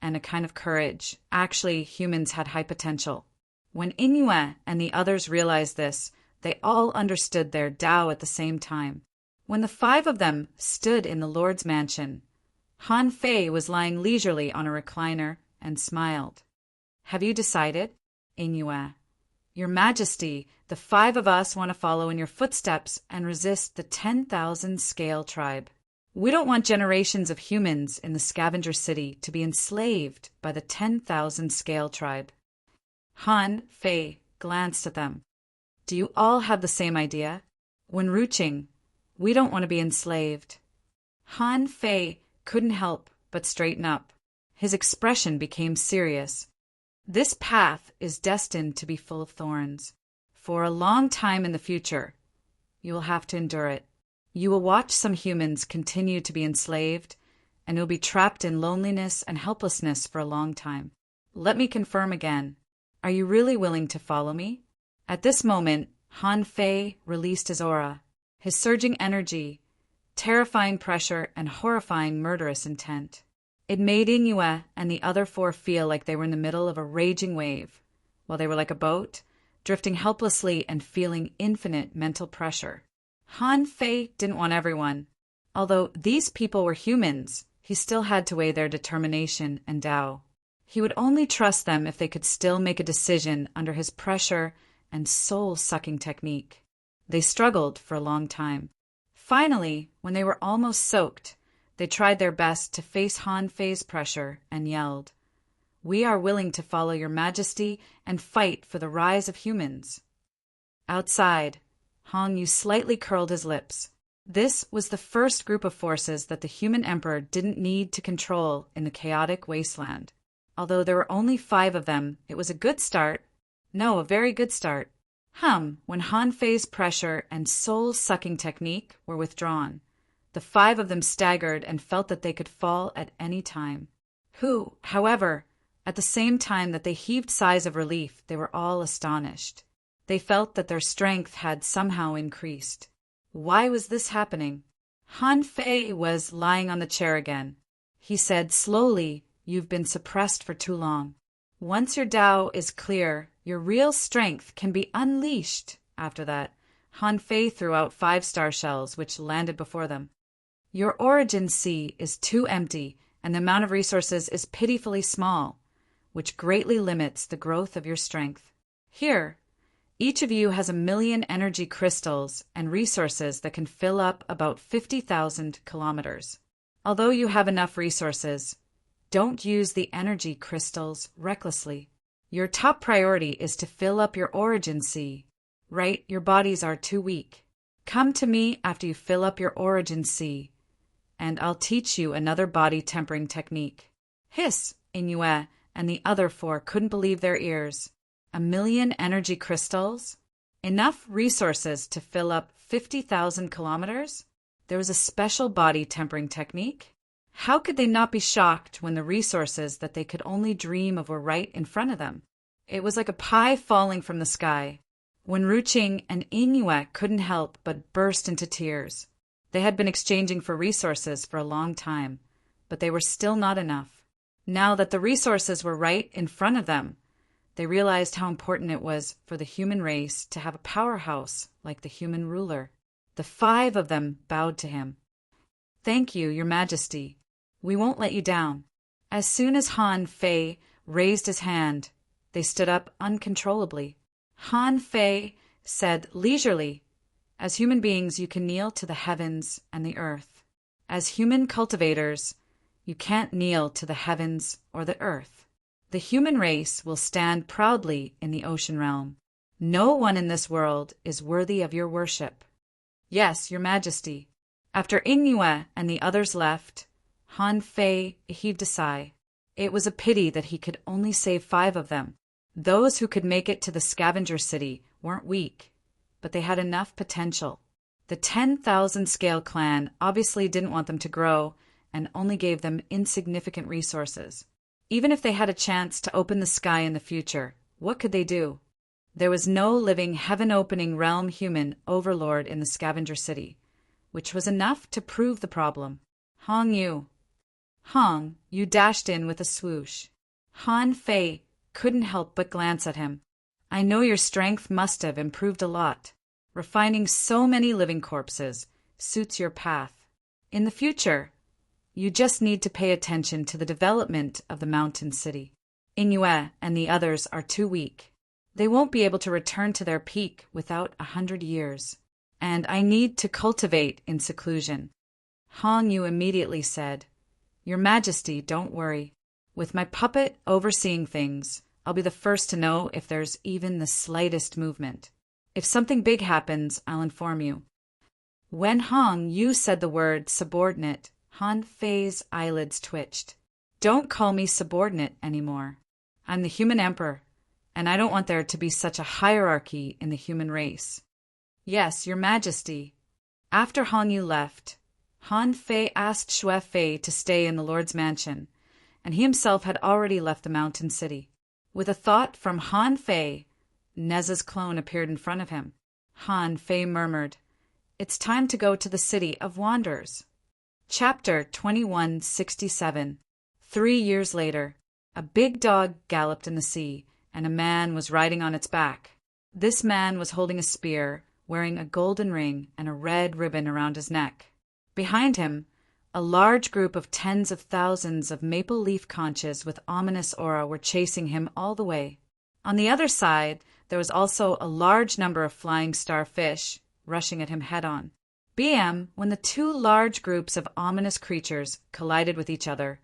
and a kind of courage. Actually, humans had high potential. When Ingyue and the others realized this, they all understood their Tao at the same time. When the 5 of them stood in the Lord's mansion, Han Fei was lying leisurely on a recliner and smiled. "Have you decided, Ingyue? Your Majesty, the 5 of us want to follow in your footsteps and resist the 10,000 scale tribe. We don't want generations of humans in the Scavenger City to be enslaved by the 10,000 scale tribe." Han Fei glanced at them. "Do you all have the same idea? When Ruching, we don't want to be enslaved." Han Fei couldn't help but straighten up. His expression became serious. "This path is destined to be full of thorns. For a long time in the future, you will have to endure it. You will watch some humans continue to be enslaved, and you'll be trapped in loneliness and helplessness for a long time. Let me confirm again. Are you really willing to follow me?" At this moment, Han Fei released his aura, his surging energy, terrifying pressure, and horrifying murderous intent. It made Ingyue and the other 4 feel like they were in the middle of a raging wave, while they were like a boat, drifting helplessly and feeling infinite mental pressure. Han Fei didn't want everyone. Although these people were humans, he still had to weigh their determination and Tao. He would only trust them if they could still make a decision under his pressure and soul-sucking technique. They struggled for a long time. Finally, when they were almost soaked, they tried their best to face Han Fei's pressure and yelled, "We are willing to follow your Majesty and fight for the rise of humans." Outside, Hongyu slightly curled his lips. This was the first group of forces that the human emperor didn't need to control in the chaotic wasteland. Although there were only 5 of them, it was a good start. No, a very good start. When Han Fei's pressure and soul-sucking technique were withdrawn, the 5 of them staggered and felt that they could fall at any time. However, at the same time that they heaved sighs of relief, they were all astonished. They felt that their strength had somehow increased. Why was this happening? Han Fei was lying on the chair again. He said slowly, "You've been suppressed for too long. Once your Tao is clear, your real strength can be unleashed." After that, Han Fei threw out 5 star shells, which landed before them. "Your origin sea is too empty, and the amount of resources is pitifully small, which greatly limits the growth of your strength. Here, each of you has 1,000,000 energy crystals and resources that can fill up about 50,000 kilometers. Although you have enough resources, don't use the energy crystals recklessly. Your top priority is to fill up your origin sea. Right? Your bodies are too weak. Come to me after you fill up your origin sea, and I'll teach you another body tempering technique. Hiss, Inuit and the other 4 couldn't believe their ears. 1,000,000 energy crystals? Enough resources to fill up 50,000 kilometers? There was a special body tempering technique? How could they not be shocked when the resources that they could only dream of were right in front of them? It was like a pie falling from the sky. When Ruching and Inuit couldn't help but burst into tears. They had been exchanging for resources for a long time, but they were still not enough. Now that the resources were right in front of them, they realized how important it was for the human race to have a powerhouse like the human ruler. The 5 of them bowed to him. Thank you, Your Majesty. We won't let you down. As soon as Han Fei raised his hand, they stood up uncontrollably. Han Fei said leisurely, as human beings, you can kneel to the heavens and the earth. As human cultivators, you can't kneel to the heavens or the earth. The human race will stand proudly in the ocean realm. No one in this world is worthy of your worship. Yes, Your Majesty. After Inuit and the others left, Han Fei heaved a sigh. It was a pity that he could only save 5 of them. Those who could make it to the scavenger city weren't weak, but they had enough potential. The 10,000 scale clan obviously didn't want them to grow and only gave them insignificant resources. Even if they had a chance to open the sky in the future, what could they do? There was no living heaven-opening realm human overlord in the scavenger city, which was enough to prove the problem. Hong Yu dashed in with a swoosh. Han Fei couldn't help but glance at him. I know your strength must have improved a lot. Refining so many living corpses suits your path. In the future, you just need to pay attention to the development of the mountain city. Inuit and the others are too weak. They won't be able to return to their peak without 100 years. And I need to cultivate in seclusion. Hong Yu immediately said, Your Majesty, don't worry. With my puppet overseeing things, I'll be the first to know if there's even the slightest movement. If something big happens, I'll inform you. When Hong Yu said the word subordinate, Han Fei's eyelids twitched. Don't call me subordinate anymore. I'm the human emperor, and I don't want there to be such a hierarchy in the human race. Yes, Your Majesty. After Hong Yu left, Han Fei asked Xue Fei to stay in the Lord's mansion, and he himself had already left the mountain city. With a thought from Han Fei, Neza's clone appeared in front of him. Han Fei murmured, It's time to go to the city of Wanderers. Chapter 2167. 3 years later, a big dog galloped in the sea, and a man was riding on its back. This man was holding a spear, wearing a golden ring and a red ribbon around his neck. Behind him, a large group of tens of thousands of maple leaf conches with ominous aura were chasing him all the way. On the other side, there was also a large number of flying starfish rushing at him head-on. When the 2 large groups of ominous creatures collided with each other,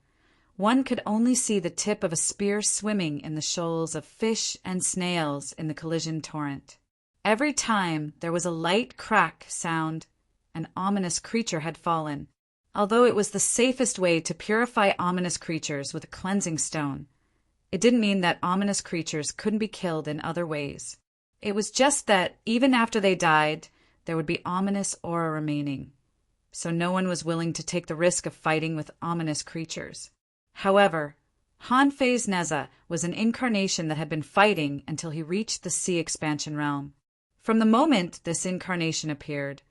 one could only see the tip of a spear swimming in the shoals of fish and snails in the collision torrent. Every time there was a light crack sound, an ominous creature had fallen. Although it was the safest way to purify ominous creatures with a cleansing stone, it didn't mean that ominous creatures couldn't be killed in other ways. It was just that even after they died, there would be ominous aura remaining, so no one was willing to take the risk of fighting with ominous creatures. However, Han Fei's Neza was an incarnation that had been fighting until he reached the sea expansion realm. From the moment this incarnation appeared,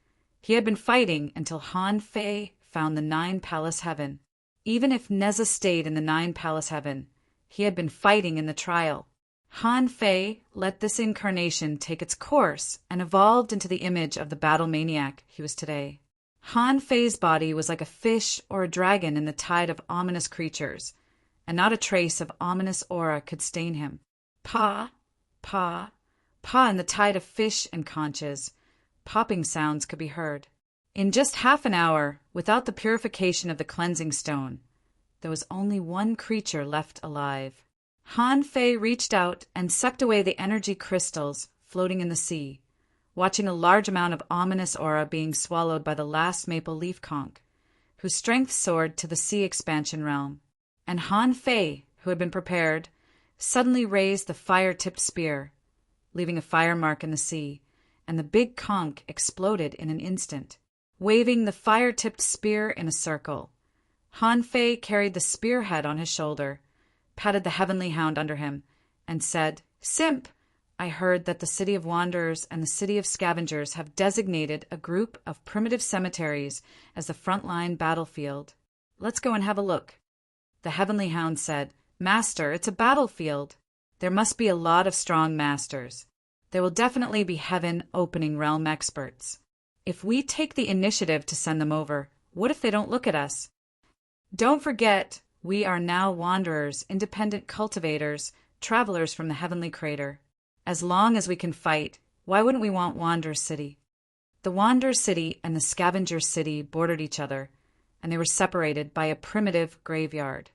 he had been fighting until Han Fei found the 9 Palace Heaven. Even if Neza stayed in the 9 Palace Heaven, he had been fighting in the trial. Han Fei let this incarnation take its course and evolved into the image of the battle maniac he was today. Han Fei's body was like a fish or a dragon in the tide of ominous creatures, and not a trace of ominous aura could stain him. Pa, pa, pa in the tide of fish and conches. Popping sounds could be heard. In just half an hour, without the purification of the cleansing stone, there was only one creature left alive. Han Fei reached out and sucked away the energy crystals floating in the sea, watching a large amount of ominous aura being swallowed by the last maple leaf conch, whose strength soared to the sea expansion realm. And Han Fei, who had been prepared, suddenly raised the fire-tipped spear, leaving a fire mark in the sea, and the big conch exploded in an instant. Waving the fire-tipped spear in a circle, Han Fei carried the spearhead on his shoulder, patted the heavenly hound under him, and said, "Simp, I heard that the City of Wanderers and the City of Scavengers have designated a group of primitive cemeteries as the front-line battlefield. Let's go and have a look." The heavenly hound said, "Master, it's a battlefield. There must be a lot of strong masters. There will definitely be heaven-opening realm experts. If we take the initiative to send them over, what if they don't look at us? Don't forget, we are now wanderers, independent cultivators, travelers from the heavenly crater. As long as we can fight, why wouldn't we want Wanderer City?" The Wanderer City and the Scavenger City bordered each other, and they were separated by a primitive graveyard.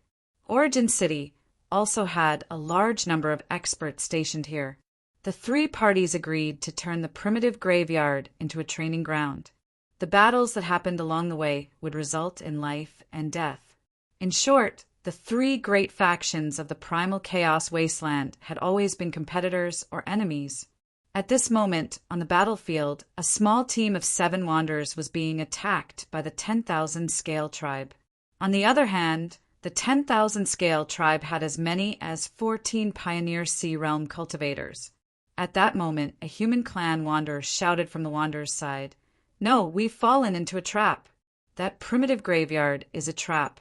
Origin City also had a large number of experts stationed here. The three parties agreed to turn the primitive graveyard into a training ground. The battles that happened along the way would result in life and death. In short, the three great factions of the primal chaos wasteland had always been competitors or enemies. At this moment, on the battlefield, a small team of 7 wanderers was being attacked by the 10,000 Scale tribe. On the other hand, the 10,000 Scale tribe had as many as 14 Pioneer Sea Realm cultivators. At that moment, a human clan wanderer shouted from the wanderer's side, "No, we've fallen into a trap. That primitive graveyard is a trap.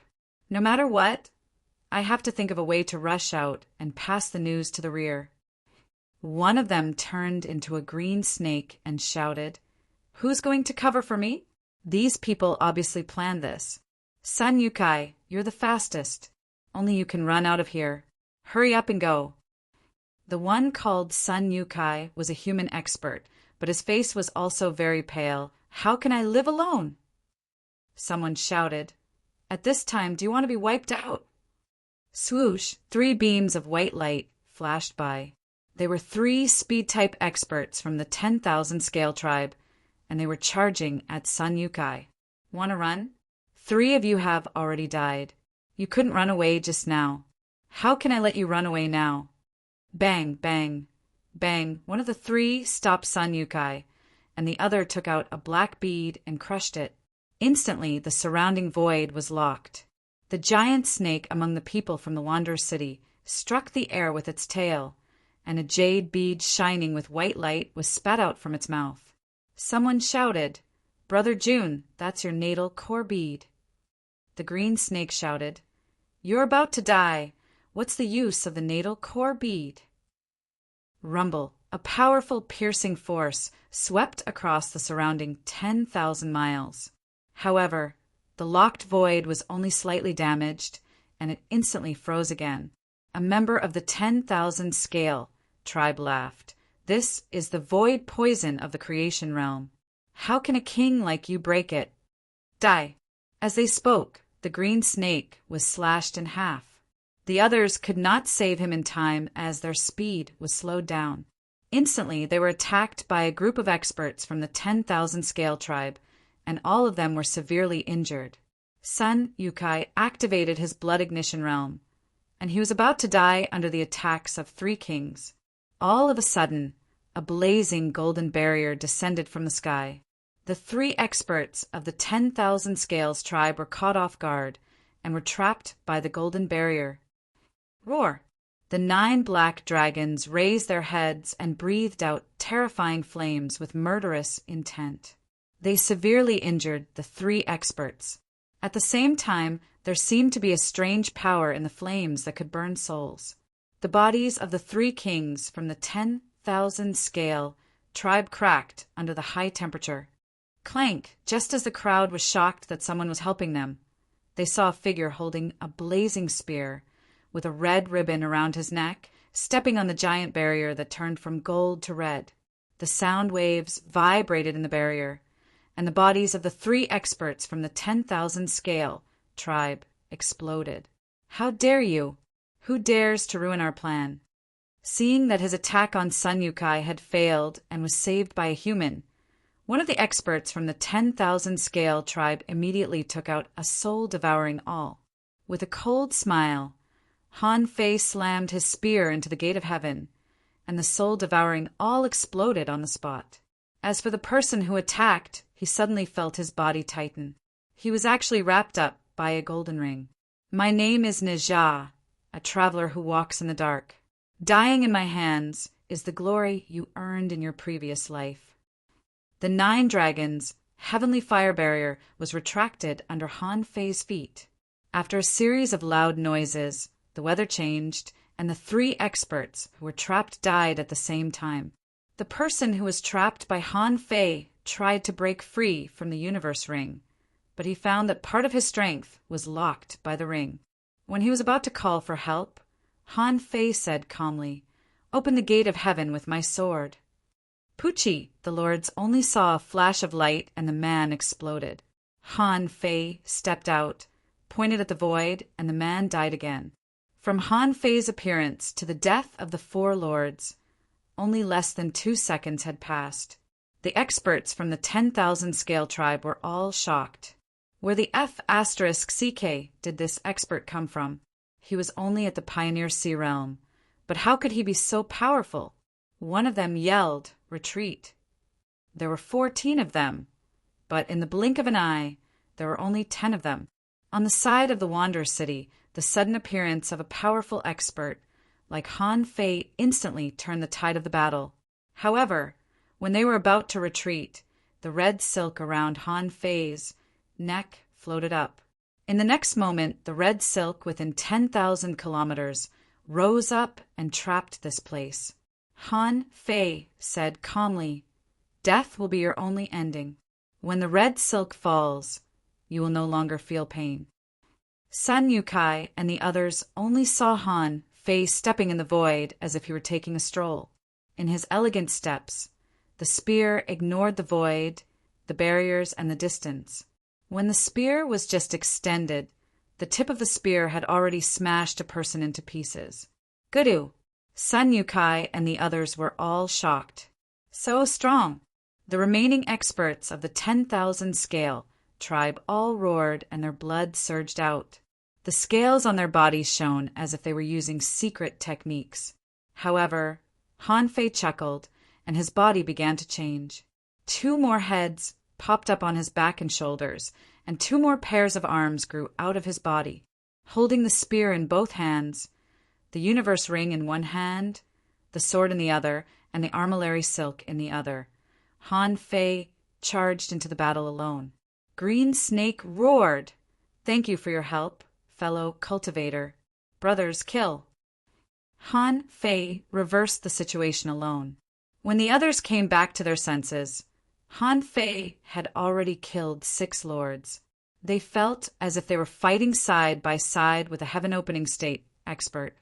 No matter what, I have to think of a way to rush out and pass the news to the rear." One of them turned into a green snake and shouted, "Who's going to cover for me?" These people obviously planned this. "Sun Yukai, you're the fastest. Only you can run out of here. Hurry up and go." The one called Sun Yukai was a human expert, but his face was also very pale. "How can I live alone?" Someone shouted, "At this time, do you want to be wiped out?" Swoosh, 3 beams of white light flashed by. They were 3 speed-type experts from the 10,000 Scale tribe, and they were charging at Sun Yukai. "Want to run? 3 of you have already died. You couldn't run away just now. How can I let you run away now?" Bang, bang, bang. One of the 3 stopped Sun Yukai, and the other took out a black bead and crushed it. Instantly, the surrounding void was locked. The giant snake among the people from the Wanderer City struck the air with its tail, and a jade bead shining with white light was spat out from its mouth. Someone shouted, "Brother June, that's your natal core bead." The green snake shouted, "You're about to die. What's the use of the natal core bead?" Rumble, a powerful piercing force, swept across the surrounding 10,000 miles. However, the locked void was only slightly damaged, and it instantly froze again. A member of the 10,000 Scale tribe laughed. "This is the void poison of the creation realm. How can a king like you break it? Die." As they spoke, the green snake was slashed in half. The others could not save him in time as their speed was slowed down. Instantly, they were attacked by a group of experts from the 10,000 Scale tribe, and all of them were severely injured. Sun Yukai activated his blood ignition realm, and he was about to die under the attacks of 3 kings. All of a sudden, a blazing golden barrier descended from the sky. The 3 experts of the 10,000 Scales tribe were caught off guard and were trapped by the golden barrier. Roar! The 9 black dragons raised their heads and breathed out terrifying flames with murderous intent. They severely injured the 3 experts. At the same time, there seemed to be a strange power in the flames that could burn souls. The bodies of the 3 kings from the 10,000 Scale tribe cracked under the high temperature. Clank, just as the crowd was shocked that someone was helping them, they saw a figure holding a blazing spear with a red ribbon around his neck, stepping on the giant barrier that turned from gold to red. The sound waves vibrated in the barrier, and the bodies of the 3 experts from the 10,000 scale tribe exploded. How dare you? Who dares to ruin our plan? Seeing that his attack on Sun Yukai had failed and was saved by a human, one of the experts from the 10,000 scale tribe immediately took out a soul-devouring awl. With a cold smile, Han Fei slammed his spear into the gate of heaven, and the soul-devouring awl exploded on the spot. As for the person who attacked, he suddenly felt his body tighten. He was actually wrapped up by a golden ring. My name is Neja, a traveler who walks in the dark. Dying in my hands is the glory you earned in your previous life. The 9 dragons' heavenly fire barrier was retracted under Han Fei's feet. After a series of loud noises, the weather changed, and the 3 experts who were trapped died at the same time. The person who was trapped by Han Fei tried to break free from the universe ring, but he found that part of his strength was locked by the ring. When he was about to call for help, Han Fei said calmly, "Open the gate of heaven with my sword." Pucci, the lords, only saw a flash of light and the man exploded. Han Fei stepped out, pointed at the void, and the man died again. From Han Fei's appearance to the death of the 4 lords, only less than 2 seconds had passed. The experts from the 10,000 scale tribe were all shocked. Where the F*CK did this expert come from? He was only at the Pioneer Sea realm, but how could he be so powerful? One of them yelled, "Retreat." There were 14 of them, but in the blink of an eye, there were only 10 of them. On the side of the Wanderer City, the sudden appearance of a powerful expert like Han Fei instantly turned the tide of the battle. However, when they were about to retreat, the red silk around Han Fei's neck floated up. In the next moment, the red silk within 10,000 kilometers rose up and trapped this place. Han Fei said calmly, "Death will be your only ending. When the red silk falls, you will no longer feel pain." Sun Yukai and the others only saw Han Fei stepping in the void as if he were taking a stroll. In his elegant steps, the spear ignored the void, the barriers, and the distance. When the spear was just extended, the tip of the spear had already smashed a person into pieces. Guru, Sun Yukai and the others were all shocked. So strong! The remaining experts of the 10,000 scale tribe all roared and their blood surged out. The scales on their bodies shone as if they were using secret techniques. However, Han Fei chuckled and his body began to change. 2 more heads popped up on his back and shoulders, and 2 more pairs of arms grew out of his body. Holding the spear in both hands, the universe ring in one hand, the sword in the other, and the armillary silk in the other, Han Fei charged into the battle alone. Green Snake roared, "Thank you for your help, fellow cultivator. Brothers, kill." Han Fei reversed the situation alone. When the others came back to their senses, Han Fei had already killed 6 lords. They felt as if they were fighting side by side with a heaven-opening state expert.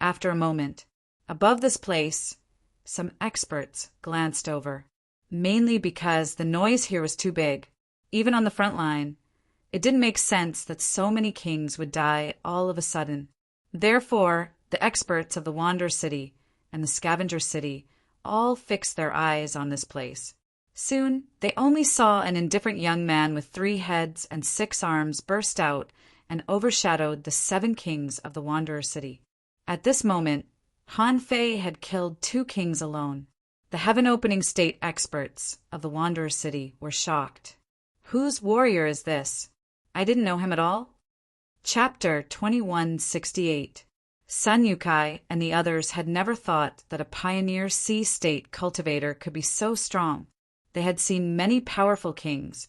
After a moment, above this place, some experts glanced over, mainly because the noise here was too big. Even on the front line, it didn't make sense that so many kings would die all of a sudden. Therefore, the experts of the Wanderer City and the Scavenger City all fixed their eyes on this place. Soon, they only saw an indifferent young man with 3 heads and 6 arms burst out and overshadowed the 7 kings of the Wanderer City. At this moment, Han Fei had killed 2 kings alone. The heaven-opening state experts of the Wanderer City were shocked. Whose warrior is this? I didn't know him at all. Chapter 2168. Sun Yukai and the others had never thought that a pioneer sea state cultivator could be so strong. They had seen many powerful kings,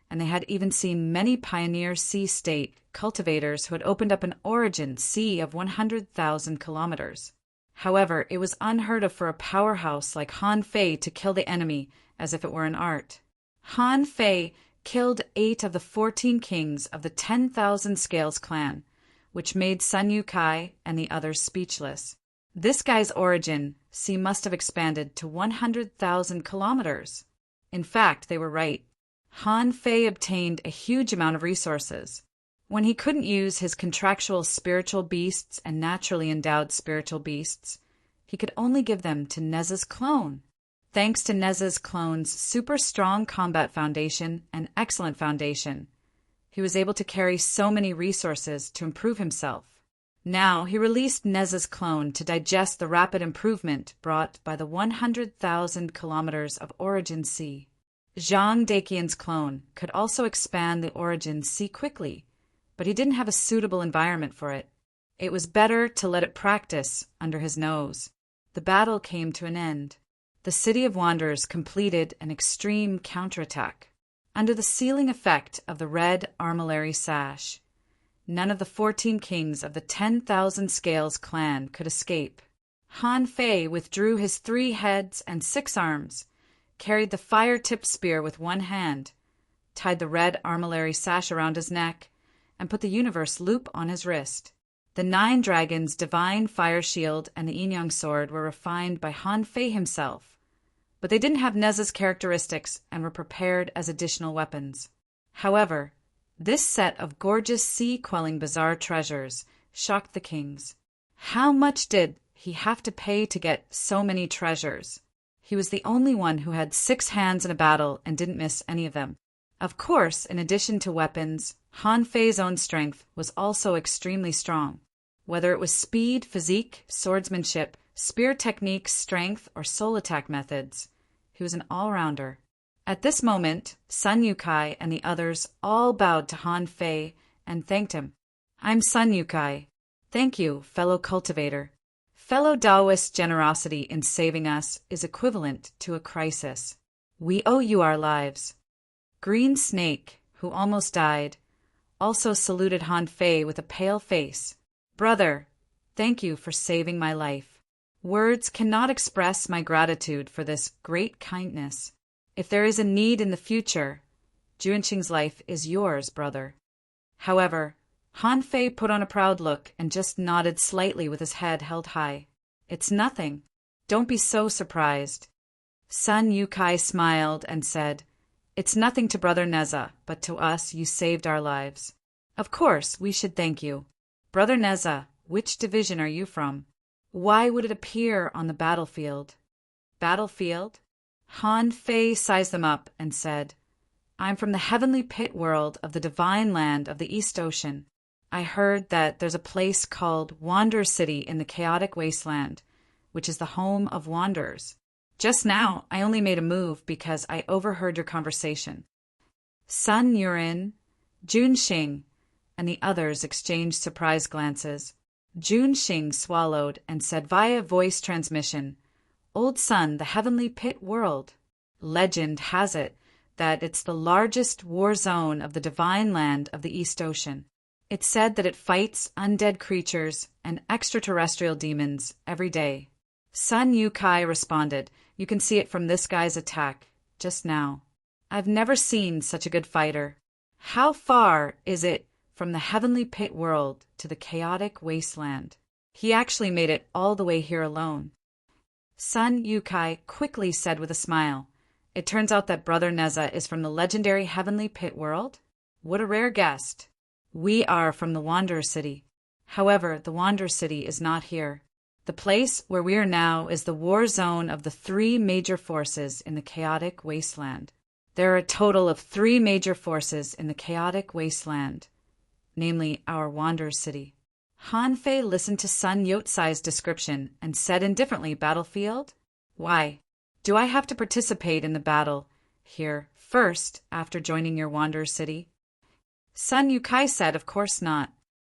and they had even seen many pioneer sea state cultivators who had opened up an origin sea of 100,000 kilometers. However, it was unheard of for a powerhouse like Han Fei to kill the enemy as if it were an art. Han Fei killed 8 of the 14 kings of the 10,000 Scales clan, which made Sun Yukai and the others speechless. This guy's origin must have expanded to 100,000 kilometers. In fact, they were right. Han Fei obtained a huge amount of resources. When he couldn't use his contractual spiritual beasts and naturally endowed spiritual beasts, he could only give them to Neza's clone. Thanks to Neza's clone's super strong combat foundation and excellent foundation, he was able to carry so many resources to improve himself. Now he released Neza's clone to digest the rapid improvement brought by the 100,000 kilometers of Origin C. Zhang Daqian's clone could also expand the Origin C quickly, but he didn't have a suitable environment for it. It was better to let it practice under his nose. The battle came to an end. The City of Wanderers completed an extreme counterattack. Under the sealing effect of the red armillary sash, none of the 14 kings of the 10,000 Scales clan could escape. Han Fei withdrew his 3 heads and 6 arms, carried the fire-tipped spear with one hand, tied the red armillary sash around his neck, and put the universe loop on his wrist. The 9 dragons' divine fire shield and the Yin-Yang sword were refined by Han Fei himself, but they didn't have Neza's characteristics and were prepared as additional weapons. However, this set of gorgeous sea-quelling bizarre treasures shocked the kings. How much did he have to pay to get so many treasures? He was the only one who had 6 hands in a battle and didn't miss any of them. Of course, in addition to weapons, Han Fei's own strength was also extremely strong. Whether it was speed, physique, swordsmanship, spear technique, strength, or soul attack methods, he was an all-rounder. At this moment, Sun Yukai and the others all bowed to Han Fei and thanked him. "I'm Sun Yukai. Thank you, fellow cultivator. Fellow Taoist generosity in saving us is equivalent to a crisis. We owe you our lives." Green Snake, who almost died, also saluted Han Fei with a pale face. "Brother, thank you for saving my life. Words cannot express my gratitude for this great kindness. If there is a need in the future, Juanqing's life is yours, brother." However, Han Fei put on a proud look and just nodded slightly with his head held high. "It's nothing. Don't be so surprised." Sun Yukai smiled and said, "It's nothing to Brother Neza, but to us you saved our lives. Of course, we should thank you. Brother Neza, which division are you from? Why would it appear on the battlefield?" "Battlefield?" Han Fei sized them up and said, "I'm from the heavenly pit world of the divine land of the East Ocean. I heard that there's a place called Wander City in the chaotic wasteland, which is the home of wanderers. Just now, I only made a move because I overheard your conversation." Sun Yurin, Junxing, and the others exchanged surprised glances. Junxing swallowed and said via voice transmission, "Old Sun, the heavenly pit world. Legend has it that it's the largest war zone of the divine land of the East Ocean. It's said that it fights undead creatures and extraterrestrial demons every day." Sun Yukai responded, "You can see it from this guy's attack, just now. I've never seen such a good fighter. How far is it from the heavenly pit world to the chaotic wasteland? He actually made it all the way here alone." Sun Yukai quickly said with a smile, "It turns out that Brother Neza is from the legendary heavenly pit world? What a rare guest. We are from the Wanderer City. However, the Wanderer City is not here. The place where we are now is the war zone of the 3 major forces in the chaotic wasteland. There are a total of 3 major forces in the chaotic wasteland, namely our Wanderer City." Han Fei listened to Sun Yotsai's description and said indifferently, "Battlefield? Why? Do I have to participate in the battle here first after joining your Wanderer City?" Sun Yukai said, "Of course not.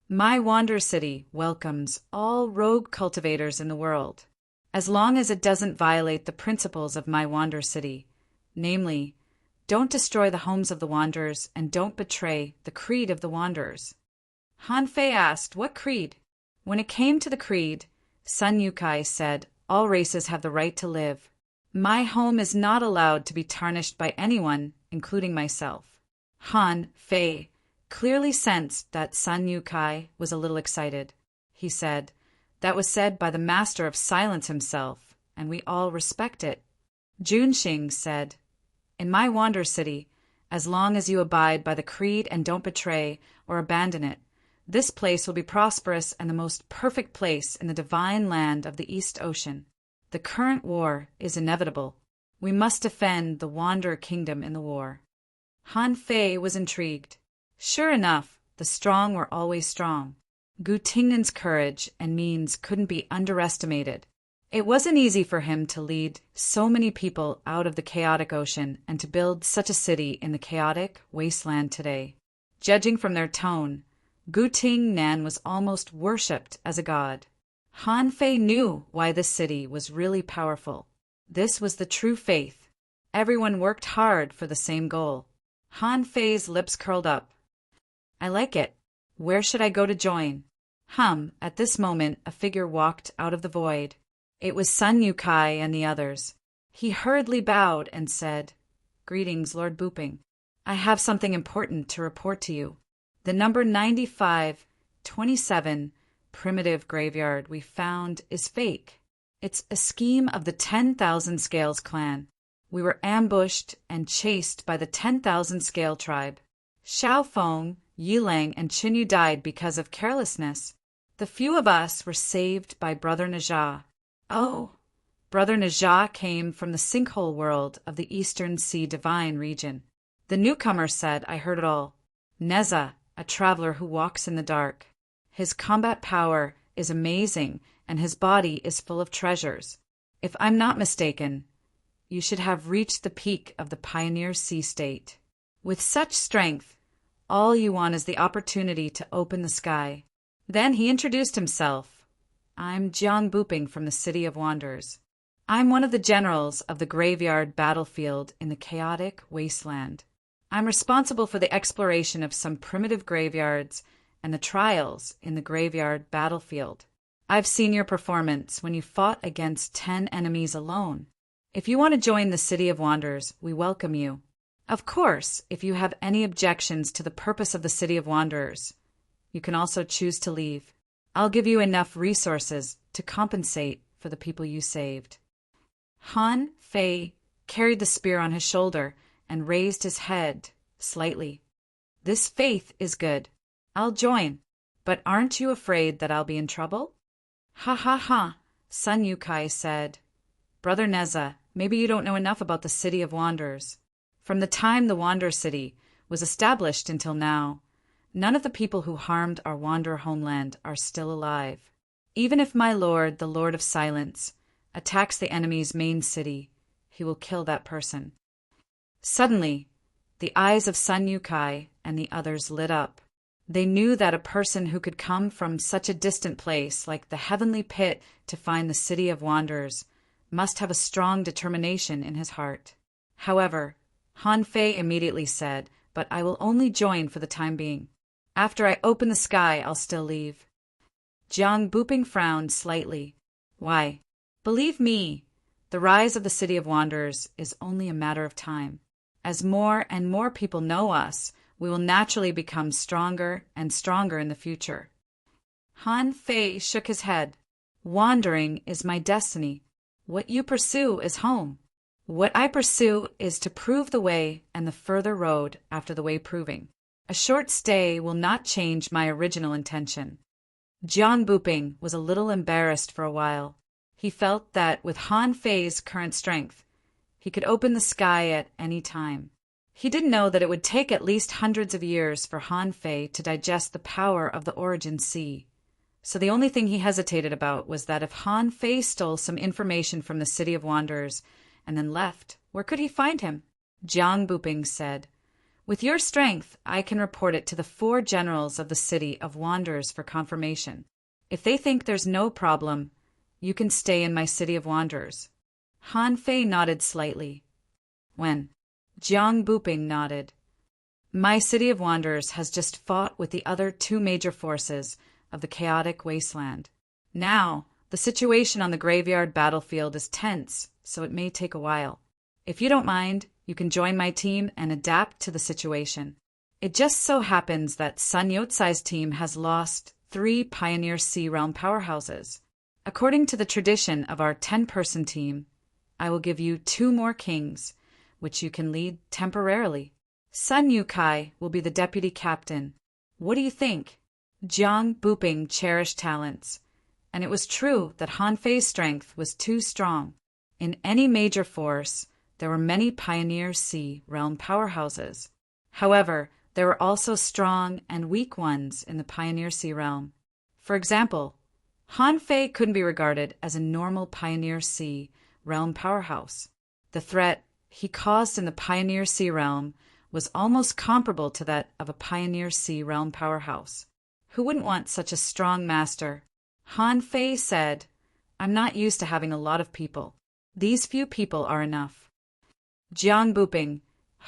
My Wanderer City welcomes all rogue cultivators in the world, as long as it doesn't violate the principles of my Wanderer City, namely, don't destroy the homes of the Wanderers and don't betray the creed of the Wanderers." Han Fei asked, "What creed?" When it came to the creed, Sun Yukai said, "All races have the right to live. My home is not allowed to be tarnished by anyone including myself. Han Fei clearly sensed that Sun Yukai was a little excited. He said, "That was said by the master of silence himself, and we all respect it." Junxing said, "In my Wander City, as long as you abide by the creed and don't betray or abandon it, this place will be prosperous and the most perfect place in the divine land of the East Ocean. The current war is inevitable. We must defend the Wander Kingdom in the war." Han Fei was intrigued. Sure enough, the strong were always strong. Gu Tingnan's courage and means couldn't be underestimated. It wasn't easy for him to lead so many people out of the chaotic ocean and to build such a city in the chaotic wasteland today. Judging from their tone, Gu Tingnan was almost worshipped as a god. Han Fei knew why this city was really powerful. This was the true faith. Everyone worked hard for the same goal. Han Fei's lips curled up. "I like it. Where should I go to join?" At this moment a figure walked out of the void. It was Sun Yukai and the others. He hurriedly bowed and said, "Greetings, Lord Buping. I have something important to report to you. The number 9527 primitive graveyard we found is fake. It's a scheme of the 10,000 Scales clan. We were ambushed and chased by the 10,000 Scale tribe. Xiao Feng, Yilang, and Chinyu died because of carelessness. The few of us were saved by Brother Najah. Oh, Brother Najah came from the sinkhole world of the Eastern Sea Divine region. The newcomer said I heard it all. Neza, a traveler who walks in the dark. His combat power is amazing, and his body is full of treasures. If I'm not mistaken, you should have reached the peak of the Pioneer Sea State. With such strength, all you want is the opportunity to open the sky." Then he introduced himself. "I'm Jiang Buping from the City of Wanderers. I'm one of the generals of the graveyard battlefield in the chaotic wasteland. I'm responsible for the exploration of some primitive graveyards and the trials in the graveyard battlefield. I've seen your performance when you fought against 10 enemies alone. If you want to join the City of Wanderers, we welcome you. Of course, if you have any objections to the purpose of the City of Wanderers, you can also choose to leave. I'll give you enough resources to compensate for the people you saved." Han Fei carried the spear on his shoulder and raised his head slightly. "This faith is good. I'll join. But aren't you afraid that I'll be in trouble?" "Ha ha ha," Sun Yukai said. "Brother Neza, maybe you don't know enough about the City of Wanderers. From the time the Wander City was established until now, none of the people who harmed our Wander homeland are still alive. Even if my lord, the Lord of Silence, attacks the enemy's main city, he will kill that person." Suddenly, the eyes of Sun Yukai and the others lit up. They knew that a person who could come from such a distant place like the heavenly pit to find the City of Wanderers must have a strong determination in his heart. However, Han Fei immediately said, "But I will only join for the time being. After I open the sky, I'll still leave." Jiang Buping frowned slightly. "Why? Believe me, the rise of the City of Wanderers is only a matter of time. As more and more people know us, we will naturally become stronger and stronger in the future." Han Fei shook his head. "Wandering is my destiny. What you pursue is home. What I pursue is to prove the way and the further road after the way proving. A short stay will not change my original intention." Jiang Buping was a little embarrassed for a while. He felt that with Han Fei's current strength, he could open the sky at any time. He didn't know that it would take at least hundreds of years for Han Fei to digest the power of the Origin Sea. So the only thing he hesitated about was that if Han Fei stole some information from the City of Wanderers and then left, where could he find him? Jiang Buping said, "With your strength, I can report it to the 4 generals of the City of Wanderers for confirmation. If they think there's no problem, you can stay in my City of Wanderers." Han Fei nodded slightly. "When?" Jiang Buping nodded. "My City of Wanderers has just fought with the other 2 major forces of the chaotic wasteland. Now, the situation on the graveyard battlefield is tense, so it may take a while. If you don't mind, You can join my team and adapt to the situation. It just so happens that Sun Yat-sen's team has lost 3 Pioneer Sea Realm powerhouses. According to the tradition of our 10-person team, I will give you 2 more kings, which you can lead temporarily. Sun Yat-sen will be the deputy captain. What do you think? Jiang Buping cherished talents, and it was true that Han Fei's strength was too strong. In any major force, there were many Pioneer Sea Realm powerhouses. However, there were also strong and weak ones in the Pioneer Sea Realm. For example, Han Fei couldn't be regarded as a normal Pioneer Sea Realm powerhouse. The threat he caused in the Pioneer Sea Realm was almost comparable to that of a Pioneer Sea Realm powerhouse. Who wouldn't want such a strong master? Han Fei said, "I'm not used to having a lot of people. These few people are enough." Jiang Buping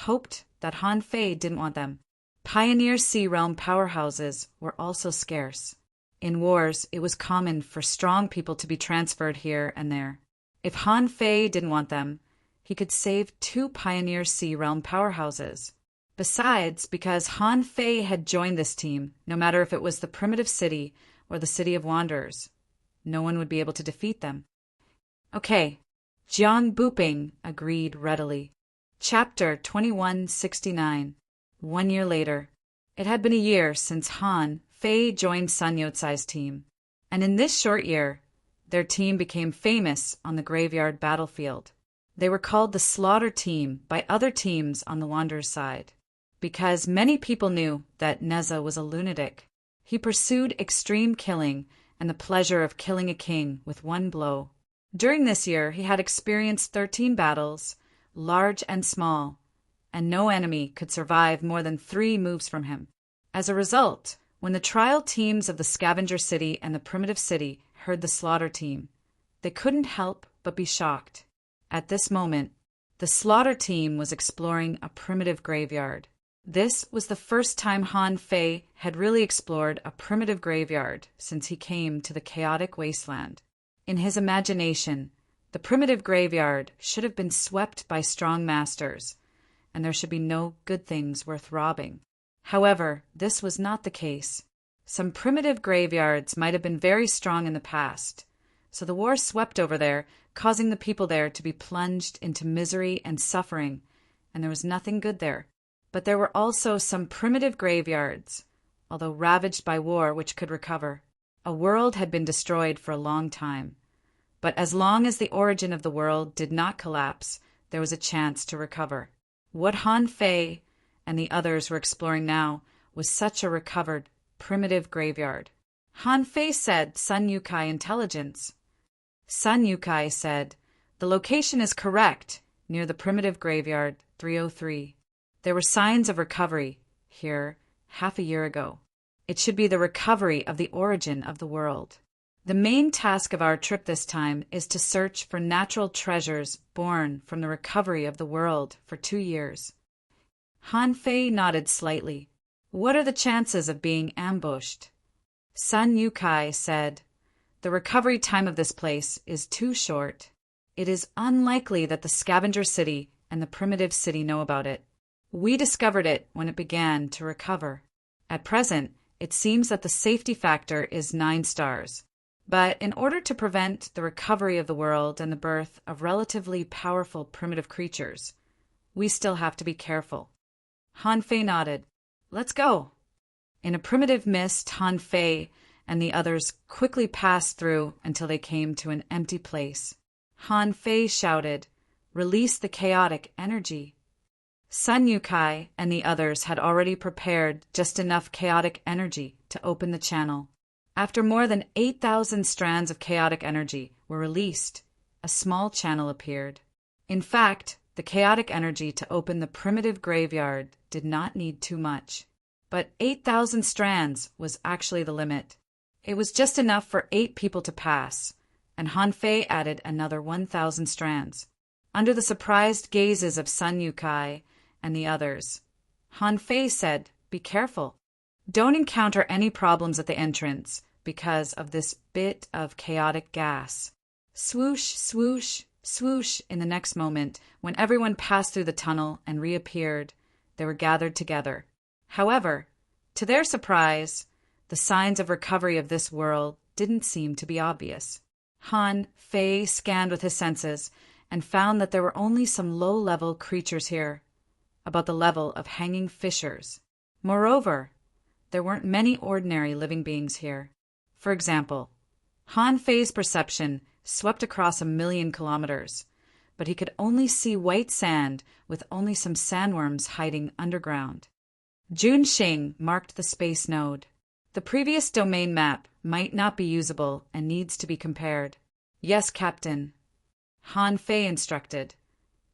hoped that Han Fei didn't want them. Pioneer Sea Realm powerhouses were also scarce. In wars, it was common for strong people to be transferred here and there. If Han Fei didn't want them, he could save 2 Pioneer Sea Realm powerhouses. Besides, because Han Fei had joined this team, no matter if it was the primitive city or the city of wanderers, no one would be able to defeat them. Okay, Jiang Buping agreed readily. Chapter 2169. 1 year later. It had been a year since Han Fei joined Sun Yat-sen's team, and in this short year, their team became famous on the graveyard battlefield. They were called the Slaughter Team by other teams on the Wanderer's side, because many people knew that Neza was a lunatic. He pursued extreme killing and the pleasure of killing a king with one blow. During this year, he had experienced 13 battles, large and small, and no enemy could survive more than 3 moves from him. As a result, when the trial teams of the Scavenger City and the Primitive City heard the Slaughter Team, they couldn't help but be shocked. At this moment, the Slaughter Team was exploring a primitive graveyard. This was the first time Han Fei had really explored a primitive graveyard since he came to the chaotic wasteland. In his imagination, the primitive graveyard should have been swept by strong masters, and there should be no good things worth robbing. However, this was not the case. Some primitive graveyards might have been very strong in the past, so the war swept over there, causing the people there to be plunged into misery and suffering, and there was nothing good there. But there were also some primitive graveyards, although ravaged by war, which could recover. A world had been destroyed for a long time, but as long as the origin of the world did not collapse, there was a chance to recover. What Han Fei and the others were exploring now was such a recovered, primitive graveyard. Han Fei said Sun Yat-sen intelligence. Sun Yat-sen said, "The location is correct, near the primitive graveyard 303. There were signs of recovery here half a year ago. It should be the recovery of the origin of the world. The main task of our trip this time is to search for natural treasures born from the recovery of the world for 2 years." Han Fei nodded slightly. "What are the chances of being ambushed?" Sun Yat-sen said, "The recovery time of this place is too short. It is unlikely that the Scavenger City and the Primitive City know about it. We discovered it when it began to recover. At present, it seems that the safety factor is 9 stars. But in order to prevent the recovery of the world and the birth of relatively powerful primitive creatures, we still have to be careful." Han Fei nodded. "Let's go." In a primitive mist, Han Fei and the others quickly passed through until they came to an empty place. Han Fei shouted, "Release the chaotic energy." Sun Yat-sen and the others had already prepared just enough chaotic energy to open the channel. After more than 8,000 strands of chaotic energy were released, a small channel appeared. In fact, the chaotic energy to open the primitive graveyard did not need too much. But 8,000 strands was actually the limit. It was just enough for 8 people to pass, and Han Fei added another 1,000 strands. Under the surprised gazes of Sun Yat-sen and the others, Han Fei said, "Be careful. Don't encounter any problems at the entrance because of this bit of chaotic gas." Swoosh, swoosh, Swoosh, in the next moment, when everyone passed through the tunnel and reappeared, they were gathered together. However, to their surprise, the signs of recovery of this world didn't seem to be obvious. Han Fei scanned with his senses and found that there were only some low-level creatures here, about the level of hanging fishers. Moreover, there weren't many ordinary living beings here. For example, Han Fei's perception swept across 1,000,000 kilometers, but he could only see white sand with only some sandworms hiding underground. Junxing marked the space node. The previous domain map might not be usable and needs to be compared. Yes, Captain. Han Fei instructed.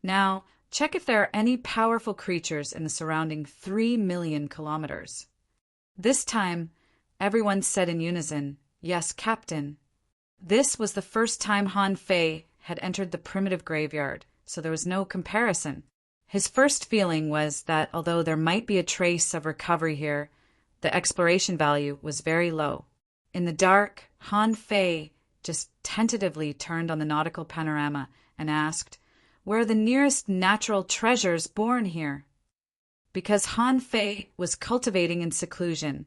Now, check if there are any powerful creatures in the surrounding 3,000,000 kilometers. This time, everyone said in unison, Yes, Captain. This was the first time Han Fei had entered the primitive graveyard, so there was no comparison. His first feeling was that although there might be a trace of recovery here, the exploration value was very low. In the dark, Han Fei just tentatively turned on the nautical panorama and asked, Where are the nearest natural treasures born here? Because Han Fei was cultivating in seclusion,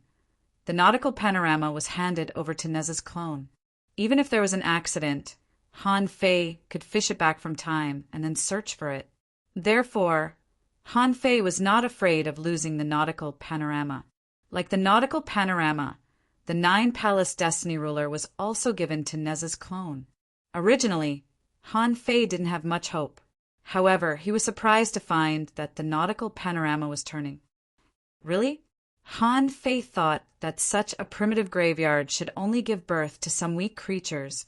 the nautical panorama was handed over to Nez's clone. Even if there was an accident, Han Fei could fish it back from time and then search for it. Therefore, Han Fei was not afraid of losing the nautical panorama. Like the nautical panorama, the 9-Palace Destiny Ruler was also given to Nez's clone. Originally, Han Fei didn't have much hope. However, he was surprised to find that the nautical panorama was turning. Really? Han Fei thought that such a primitive graveyard should only give birth to some weak creatures,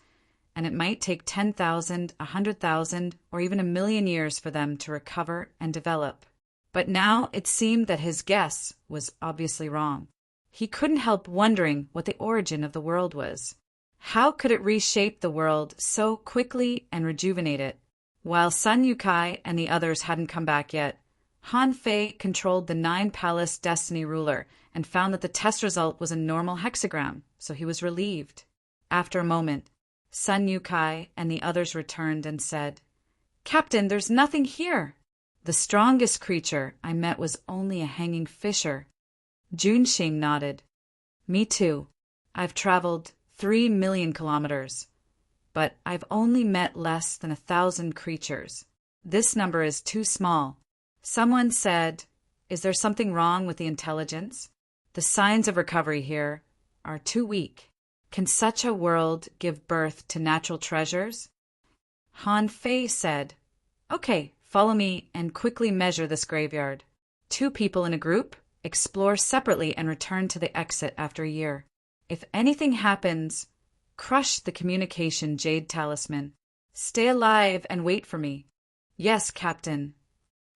and it might take 10,000, 100,000, or even 1,000,000 years for them to recover and develop. But now it seemed that his guess was obviously wrong. He couldn't help wondering what the origin of the world was. How could it reshape the world so quickly and rejuvenate it? While Sun Yukai and the others hadn't come back yet, Han Fei controlled the 9-Palace Destiny Ruler and found that the test result was a normal hexagram, so he was relieved. After a moment, Sun Yukai and the others returned and said, Captain, there's nothing here. The strongest creature I met was only a hanging fisher. Junxing nodded. Me too. I've traveled 3,000,000 kilometers, but I've only met less than 1,000 creatures. This number is too small. Someone said, Is there something wrong with the intelligence? The signs of recovery here are too weak. Can such a world give birth to natural treasures? Han Fei said, Okay, follow me and quickly measure this graveyard. 2 people in a group, explore separately and return to the exit after a year. If anything happens, crush the communication jade talisman. Stay alive and wait for me. Yes, Captain.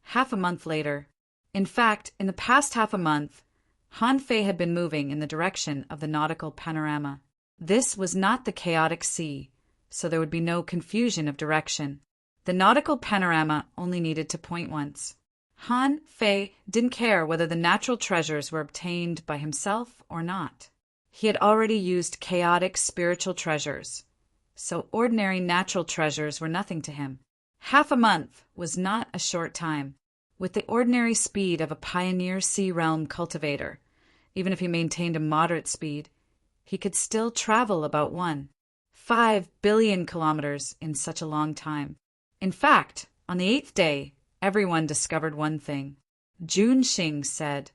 Half a month later. In fact, in the past half a month, Han Fei had been moving in the direction of the nautical panorama. This was not the chaotic sea, so there would be no confusion of direction. The nautical panorama only needed to point once. Han Fei didn't care whether the natural treasures were obtained by himself or not. He had already used chaotic spiritual treasures, so ordinary natural treasures were nothing to him. Half a month was not a short time. With the ordinary speed of a pioneer sea realm cultivator, even if he maintained a moderate speed, he could still travel about 1.5 billion kilometers in such a long time. In fact, on the 8th day, everyone discovered one thing. Junxing said,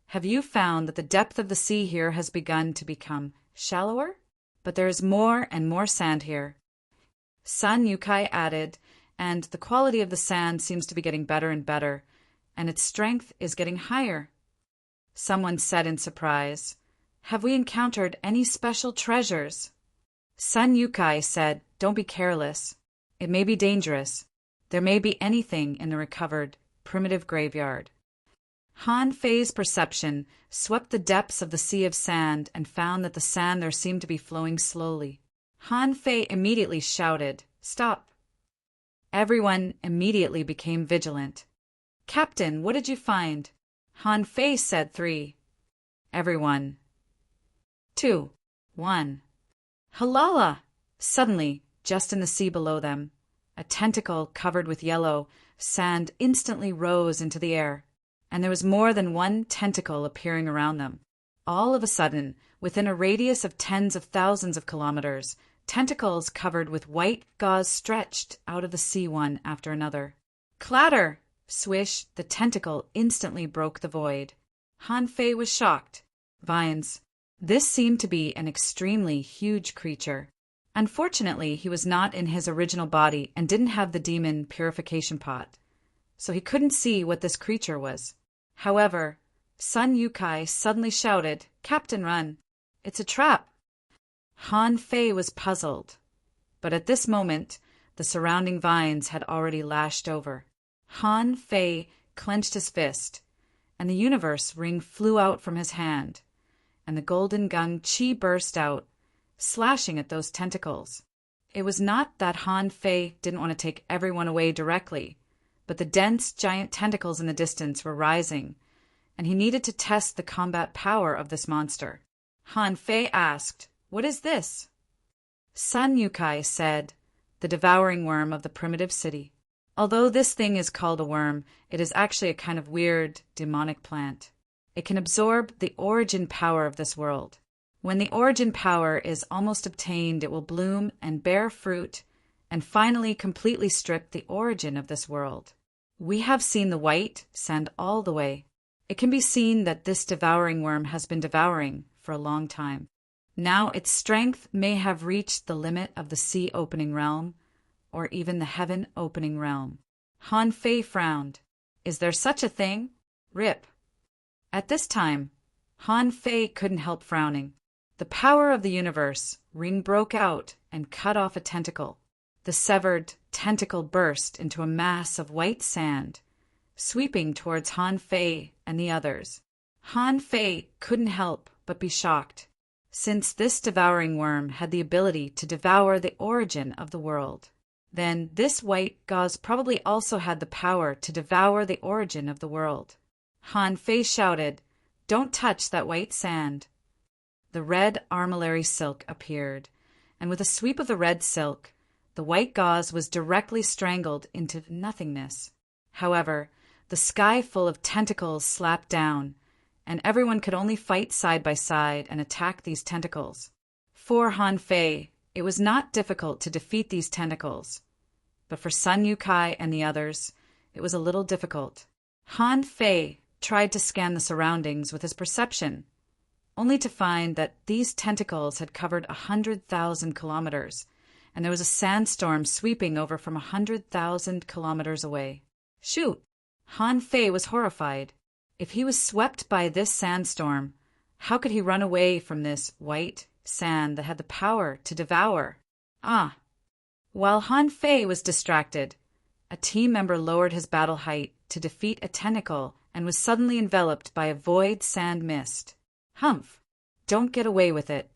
Have you found that the depth of the sea here has begun to become shallower? But there is more and more sand here. Sun Yukai added, and the quality of the sand seems to be getting better and better, and its strength is getting higher. Someone said in surprise, Have we encountered any special treasures? Sun Yukai said, Don't be careless. It may be dangerous. There may be anything in the recovered primitive graveyard. Han Fei's perception swept the depths of the sea of sand and found that the sand there seemed to be flowing slowly. Han Fei immediately shouted, Stop! Everyone immediately became vigilant. Captain, what did you find? Han Fei said 3. Everyone. 2. 1. Halala! Suddenly, just in the sea below them, A tentacle covered with yellow sand instantly rose into the air, and there was more than one tentacle appearing around them. All of a sudden, within a radius of tens of thousands of kilometers, tentacles covered with white gauze stretched out of the sea one after another. Clatter! Swish! The tentacle instantly broke the void. Han Fei was shocked. Vines. This seemed to be an extremely huge creature. Unfortunately, he was not in his original body and didn't have the demon purification pot, so he couldn't see what this creature was. However, Sun Yukai suddenly shouted, "Captain, run! It's a trap!" Han Fei was puzzled, but at this moment, the surrounding vines had already lashed over. Han Fei clenched his fist, and the universe ring flew out from his hand, and the golden gung chi burst out, slashing at those tentacles. It was not that Han Fei didn't want to take everyone away directly, but the dense, giant tentacles in the distance were rising, and he needed to test the combat power of this monster. Han Fei asked, "What is this?" Sun Yukai said, "The devouring worm of the primitive city. Although this thing is called a worm, it is actually a kind of weird, demonic plant. It can absorb the origin power of this world. When the origin power is almost obtained, it will bloom and bear fruit and finally completely strip the origin of this world. We have seen the white sand all the way. It can be seen that this devouring worm has been devouring for a long time. Now its strength may have reached the limit of the sea-opening realm, or even the heaven-opening realm." Han Fei frowned. "Is there such a thing? Rip." At this time, Han Fei couldn't help frowning. The power of the universe ring broke out and cut off a tentacle. The severed tentacle burst into a mass of white sand, sweeping towards Han Fei and the others. Han Fei couldn't help but be shocked, since this devouring worm had the ability to devour the origin of the world. Then this white gauze probably also had the power to devour the origin of the world. Han Fei shouted, "Don't touch that white sand." The red armillary silk appeared, and with a sweep of the red silk, the white gauze was directly strangled into nothingness. However, the sky full of tentacles slapped down, and everyone could only fight side by side and attack these tentacles. For Han Fei, it was not difficult to defeat these tentacles, but for Sun Yukai and the others, it was a little difficult. Han Fei tried to scan the surroundings with his perception, only to find that these tentacles had covered 100,000 kilometers, and there was a sandstorm sweeping over from 100,000 kilometers away. Shoot! Han Fei was horrified. If he was swept by this sandstorm, how could he run away from this white sand that had the power to devour? While Han Fei was distracted, a team member lowered his battle height to defeat a tentacle and was suddenly enveloped by a void sand mist. "Humph! Don't get away with it.